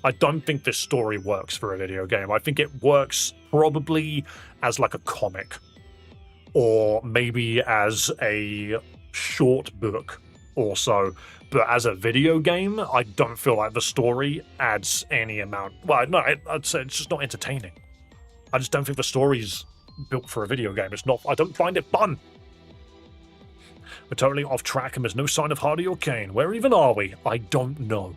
I don't think this story works for a video game. I think it works probably as a comic. Or maybe as a short book or so. But as a video game, I don't feel like the story adds any amount. Well, no, I'd say it's just not entertaining. I just don't think the story's built for a video game. It's not. I don't find it fun. We're totally off track and there's no sign of Hardy or Kane. Where even are we? I don't know.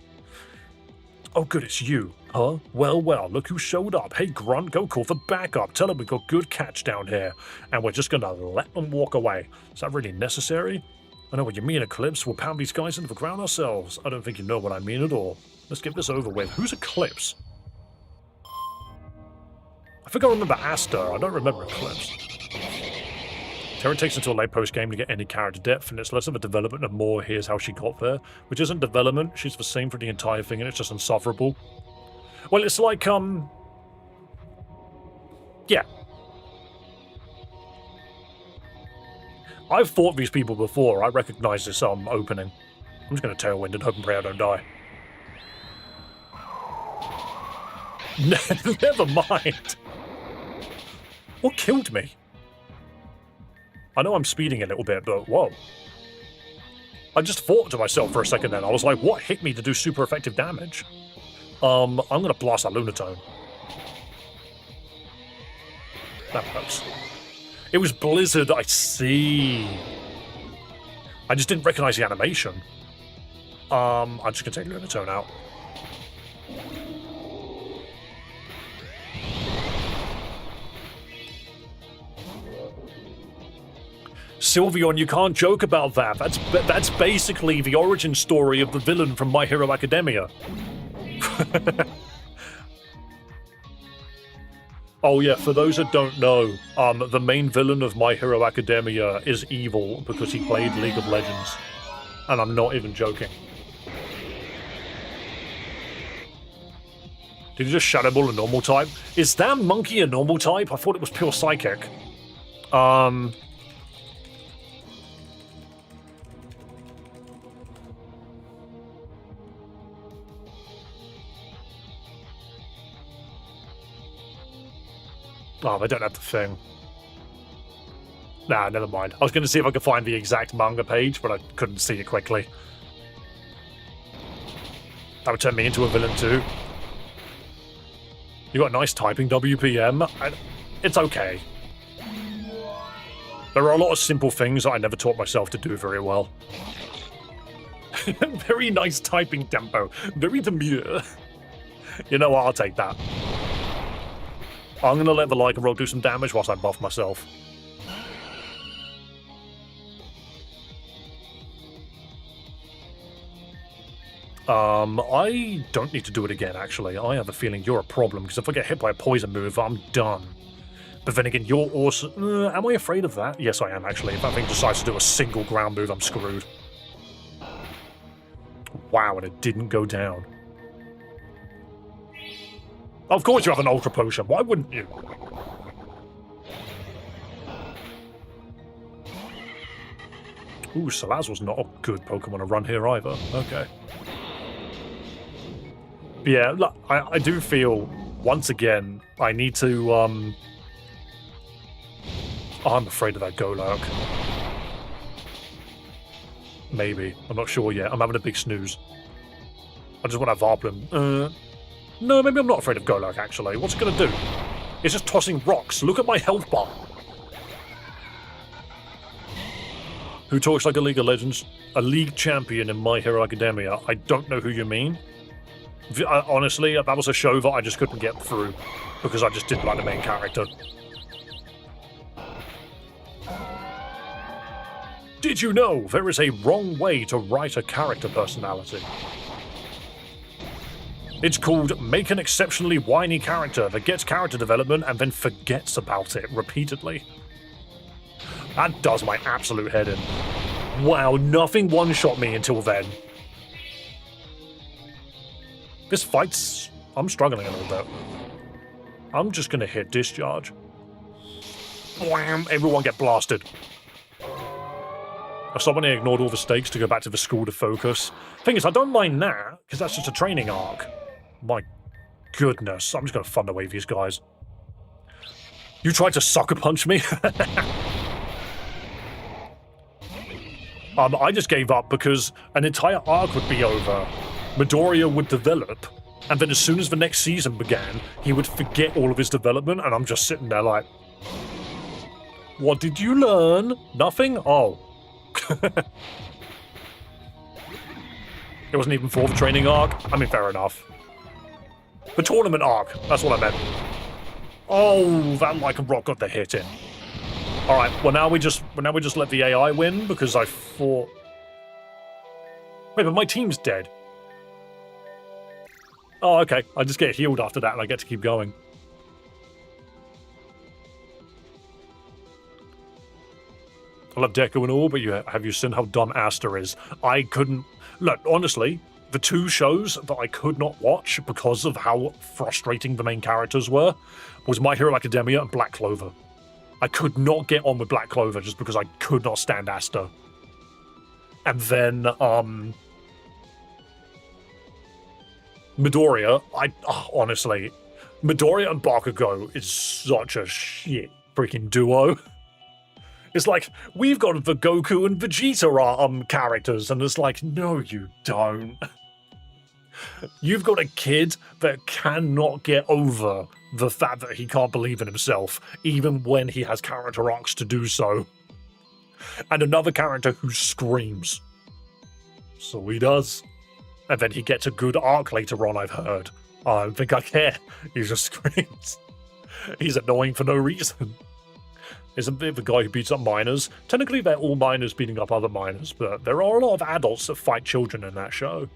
Oh good, it's you. Huh? Well, look who showed up. Hey Grunt, go call for backup. Tell them we got good catch down here. And we're just gonna let them walk away. Is that really necessary? I know what you mean, Eclipse. We'll pound these guys into the ground ourselves. I don't think you know what I mean at all. Let's get this over with. Who's Eclipse? I think I remember Aster. I don't remember Eclipse. Terra takes until late post-game to get any character depth, and it's less of a development and more here's how she got there, which isn't development, she's the same for the entire thing, and it's just insufferable. Well, it's like, yeah. I've fought these people before, I recognize this, opening. I'm just gonna Tailwind and hope and pray I don't die. Never mind. What killed me? I know I'm speeding a little bit, but whoa. I just thought to myself for a second then. I was like, what hit me to do super effective damage? I'm gonna blast that Lunatone. That hurts. It was Blizzard, I see. I just didn't recognize the animation. I'm just gonna take Lunatone out. Sylveon, you can't joke about that. That's basically the origin story of the villain from My Hero Academia. Oh yeah, for those that don't know, the main villain of My Hero Academia is evil because he played League of Legends. And I'm not even joking. Did you just Shadow Ball a normal type? Is that monkey a normal type? I thought it was pure psychic. Oh, I don't have the thing. Nah, never mind. I was going to see if I could find the exact manga page, but I couldn't see it quickly. That would turn me into a villain too. You got a nice typing, WPM. It's okay. There are a lot of simple things that I never taught myself to do very well. Very nice typing tempo. Very demure. You know what? I'll take that. I'm going to let the Lycanroc do some damage whilst I buff myself. I don't need to do it again, actually. I have a feeling you're a problem, because if I get hit by a poison move, I'm done. But then again, you're also... am I afraid of that? Yes, I am, actually. If that thing decides to do a single ground move, I'm screwed. Wow, and it didn't go down. Of course you have an Ultra Potion. Why wouldn't you? Ooh, Salaz was not a good Pokemon to run here either. Okay. But yeah, look, I do feel, once again, I need to, I'm afraid of that Golurk. Maybe. I'm not sure yet. I'm having a big snooze. I just want to have Varplim. No, maybe I'm not afraid of Golurk, actually. What's it going to do? It's just tossing rocks. Look at my health bar. Who talks like a League of Legends? A league champion in My Hero Academia. I don't know who you mean. Honestly, that was a show that I just couldn't get through because I just didn't like the main character. Did you know there is a wrong way to write a character personality? It's called make an exceptionally whiny character that gets character development and then forgets about it repeatedly. That does my absolute head in. Wow, nothing one-shot me until then. This fight's... I'm struggling a little bit. I'm just gonna hit Discharge. Wham! Everyone get blasted. I stopped when I ignored all the stakes to go back to the school to focus. Thing is, I don't mind that, because that's just a training arc. My goodness, I'm just gonna thunder wave these guys. You tried to sucker punch me? I just gave up because an entire arc would be over. Midoriya would develop, and then as soon as the next season began, he would forget all of his development, and I'm just sitting there like, what did you learn? Nothing? Oh. It wasn't even for the training arc? I mean, fair enough. The tournament arc, that's what I meant. Oh, that Lycanroc got the hit in. Alright, well now we just let the AI win because I thought... Wait, but my team's dead. Oh, okay. I just get healed after that and I get to keep going. I love Deku and all, but have you seen how dumb Asta is? I couldn't... Look, honestly, the two shows that I could not watch because of how frustrating the main characters were was My Hero Academia and Black Clover. I could not get on with Black Clover just because I could not stand Asta. And then, Midoriya, honestly, Midoriya and Bakugo is such a shit freaking duo. It's like, we've got the Goku and Vegeta characters, and it's like, no you don't. You've got a kid that cannot get over the fact that he can't believe in himself, even when he has character arcs to do so. And another character who screams. So he does. And then he gets a good arc later on, I've heard. I don't think I care. He just screams. He's annoying for no reason. Isn't it the guy who beats up minors? Technically, they're all minors beating up other minors, but there are a lot of adults that fight children in that show.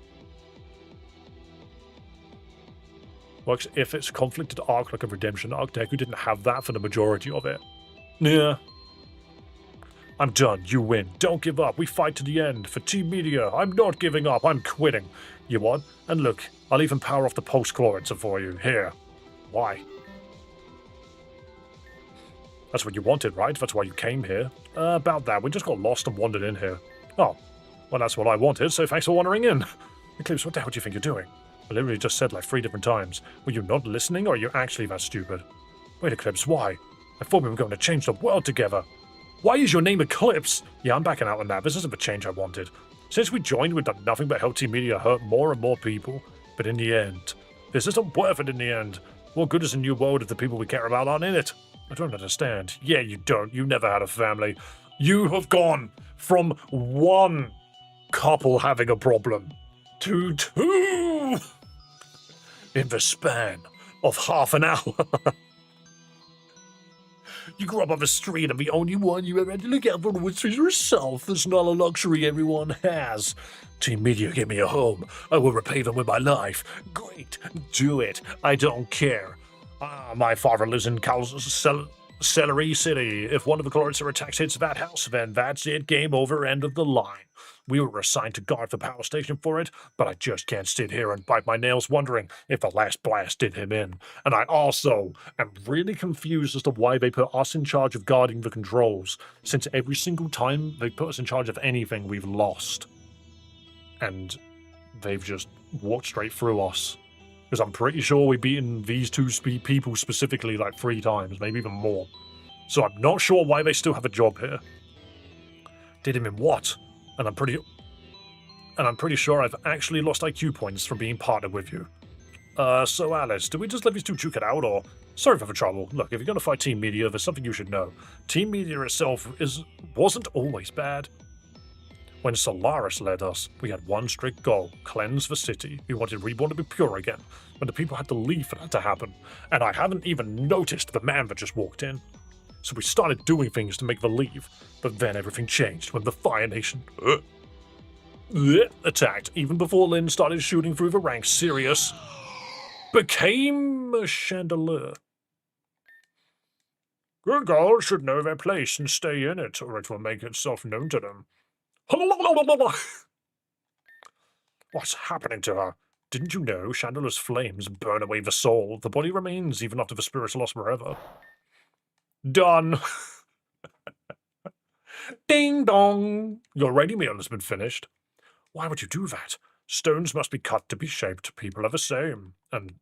Works if it's a conflicted arc like a redemption arc. Deku didn't have that for the majority of it. Yeah. I'm done. You win. Don't give up. We fight to the end. For Team Media, I'm not giving up. I'm quitting. You what? And look, I'll even power off the post-chlorants for you. Here. Why? That's what you wanted, right? That's why you came here. About that, we just got lost and wandered in here. Oh, well, that's what I wanted, so thanks for wandering in. Eclipse, what the hell do you think you're doing? I literally just said like 3 different times. Were you not listening, or are you actually that stupid? Wait, Eclipse, why? I thought we were going to change the world together. Why is your name Eclipse? Yeah, I'm backing out on that. This isn't the change I wanted. Since we joined, we've done nothing but help Team Media hurt more and more people. But in the end, this isn't worth it in the end. What good is a new world if the people we care about aren't in it? I don't understand. Yeah, you don't. You never had a family. You have gone from one couple having a problem to 2 in the span of half an hour. You grew up on the street and the only one you ever had to look out for was yourself. It's not a luxury everyone has. Team Media gave me a home. I will repay them with my life. Great. Do it. I don't care. My father lives in Celery City. If one of the Chlorants attacks hits that house, then that's it. Game over. End of the line. We were assigned to guard the power station for it, but I just can't sit here and bite my nails wondering if the last blast did him in. And I also am really confused as to why they put us in charge of guarding the controls, since every single time they put us in charge of anything, we've lost. And they've just walked straight through us. Because I'm pretty sure we've beaten these 2 people specifically like 3 times, maybe even more. So I'm not sure why they still have a job here. Did him in what? And I'm pretty sure I've actually lost IQ points from being partnered with you. So Alice, do we just let these 2 duke it out, or... Sorry for the trouble. Look, if you're gonna fight Team Media, there's something you should know. Team Media itself wasn't always bad. When Solaris led us, we had one strict goal: cleanse the city. We wanted Reborn to be pure again, but the people had to leave for that to happen. And I haven't even noticed the man that just walked in. So we started doing things to make them leave, but then everything changed when the Fire Nation attacked. Even before Lynn started shooting through the ranks, Sirius became a chandelier. Good girls should know their place and stay in it, or it will make itself known to them. What's happening to her? Didn't you know Chandelier's flames burn away the soul? The body remains even after the spirit's lost forever. Done. Ding dong. Your ready meal has been finished. Why would you do that? Stones must be cut to be shaped. People are the same. And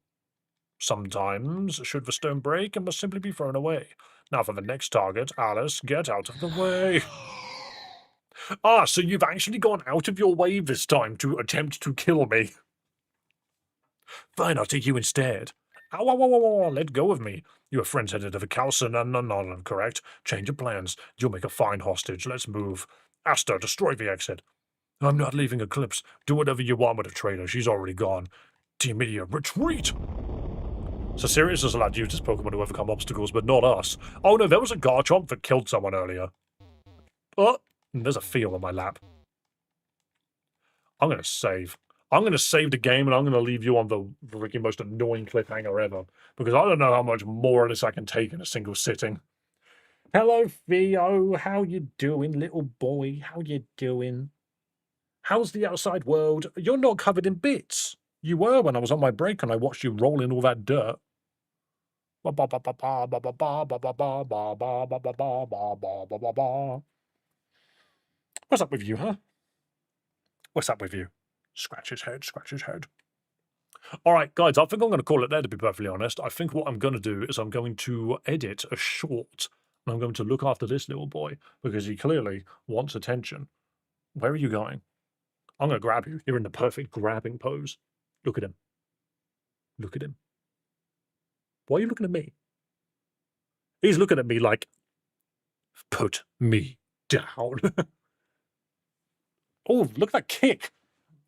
sometimes, should the stone break, it must simply be thrown away. Now for the next target, Alice, get out of the way. Ah, so you've actually gone out of your way this time to attempt to kill me. Fine, I'll take you instead. Ow, ow, ow, ow, ow, let go of me. You have friends headed to the castle, no, correct? Change of plans. You'll make a fine hostage. Let's move. Asta, destroy the exit. I'm not leaving Eclipse. Do whatever you want with a traitor. She's already gone. Team Media, retreat! So Sirius is allowed to use this Pokemon to overcome obstacles, but not us. Oh no, there was a Garchomp that killed someone earlier. Oh, there's a feel on my lap. I'm going to save. I'm going to save the game, and I'm going to leave you on the freaking most annoying cliffhanger ever. Because I don't know how much more of this I can take in a single sitting. Hello, Theo. How you doing, little boy? How you doing? How's the outside world? You're not covered in bits. You were when I was on my break and I watched you roll in all that dirt. What's up with you, huh? What's up with you? Scratch his head, scratch his head. Alright, guys, I think I'm going to call it there, to be perfectly honest. I think what I'm going to do is I'm going to edit a short, and I'm going to look after this little boy, because he clearly wants attention. Where are you going? I'm going to grab you. You're in the perfect grabbing pose. Look at him. Look at him. Why are you looking at me? He's looking at me like, put me down. Oh, look at that kick.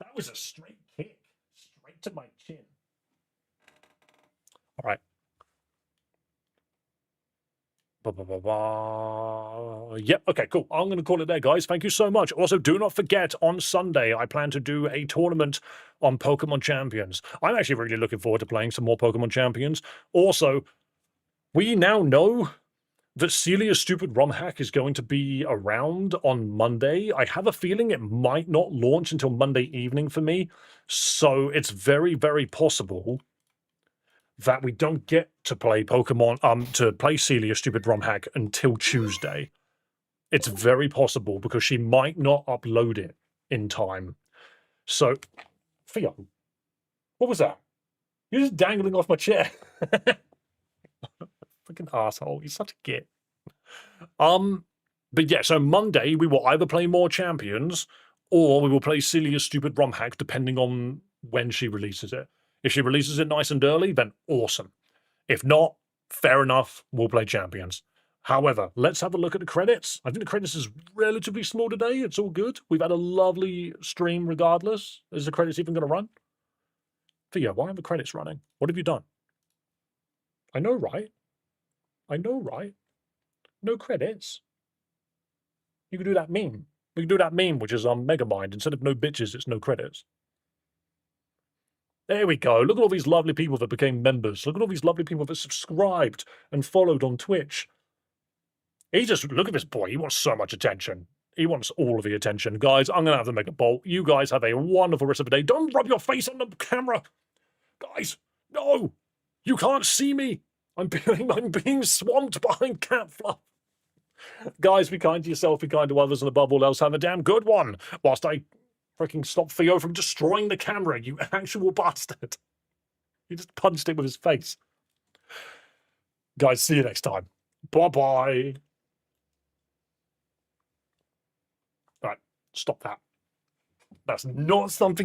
That was a straight kick. Straight to my chin. All right. Yep, okay, cool. I'm going to call it there, guys. Thank you so much. Also, do not forget, on Sunday, I plan to do a tournament on Pokémon Champions. I'm actually really looking forward to playing some more Pokémon Champions. Also, we now know that Celia's Stupid Romhack is going to be around on Monday. I have a feeling it might not launch until Monday evening for me, so it's very, very possible that we don't get to play to play Celia's Stupid Romhack until Tuesday. It's very possible because she might not upload it in time. So, Theo, what was that? You're just dangling off my chair. Fucking asshole. He's such a git. But yeah, so Monday we will either play more Champions or we will play Celia's Stupid Romhack, depending on when she releases it. If she releases it nice and early, then awesome. If not, fair enough, we'll play Champions. However, let's have a look at the credits. I think the credits is relatively small today. It's all good. We've had a lovely stream regardless. Is the credits even going to run? Theo, why are the credits running? What have you done? I know, right? I know, right? No credits. You can do that meme. We can do that meme, which is on Megamind. Instead of no bitches, it's no credits. There we go. Look at all these lovely people that became members. Look at all these lovely people that subscribed and followed on Twitch. Look at this boy. He wants so much attention. He wants all of the attention. Guys, I'm going to have to make a bolt. You guys have a wonderful rest of the day. Don't rub your face on the camera. Guys, no. You can't see me. I'm being swamped behind cat fluff. Guys, be kind to yourself, be kind to others, and above all else, have a damn good one. Whilst I freaking stop Theo from destroying the camera, you actual bastard. He just punched it with his face. Guys, see you next time. Bye-bye. Right, stop that. That's not something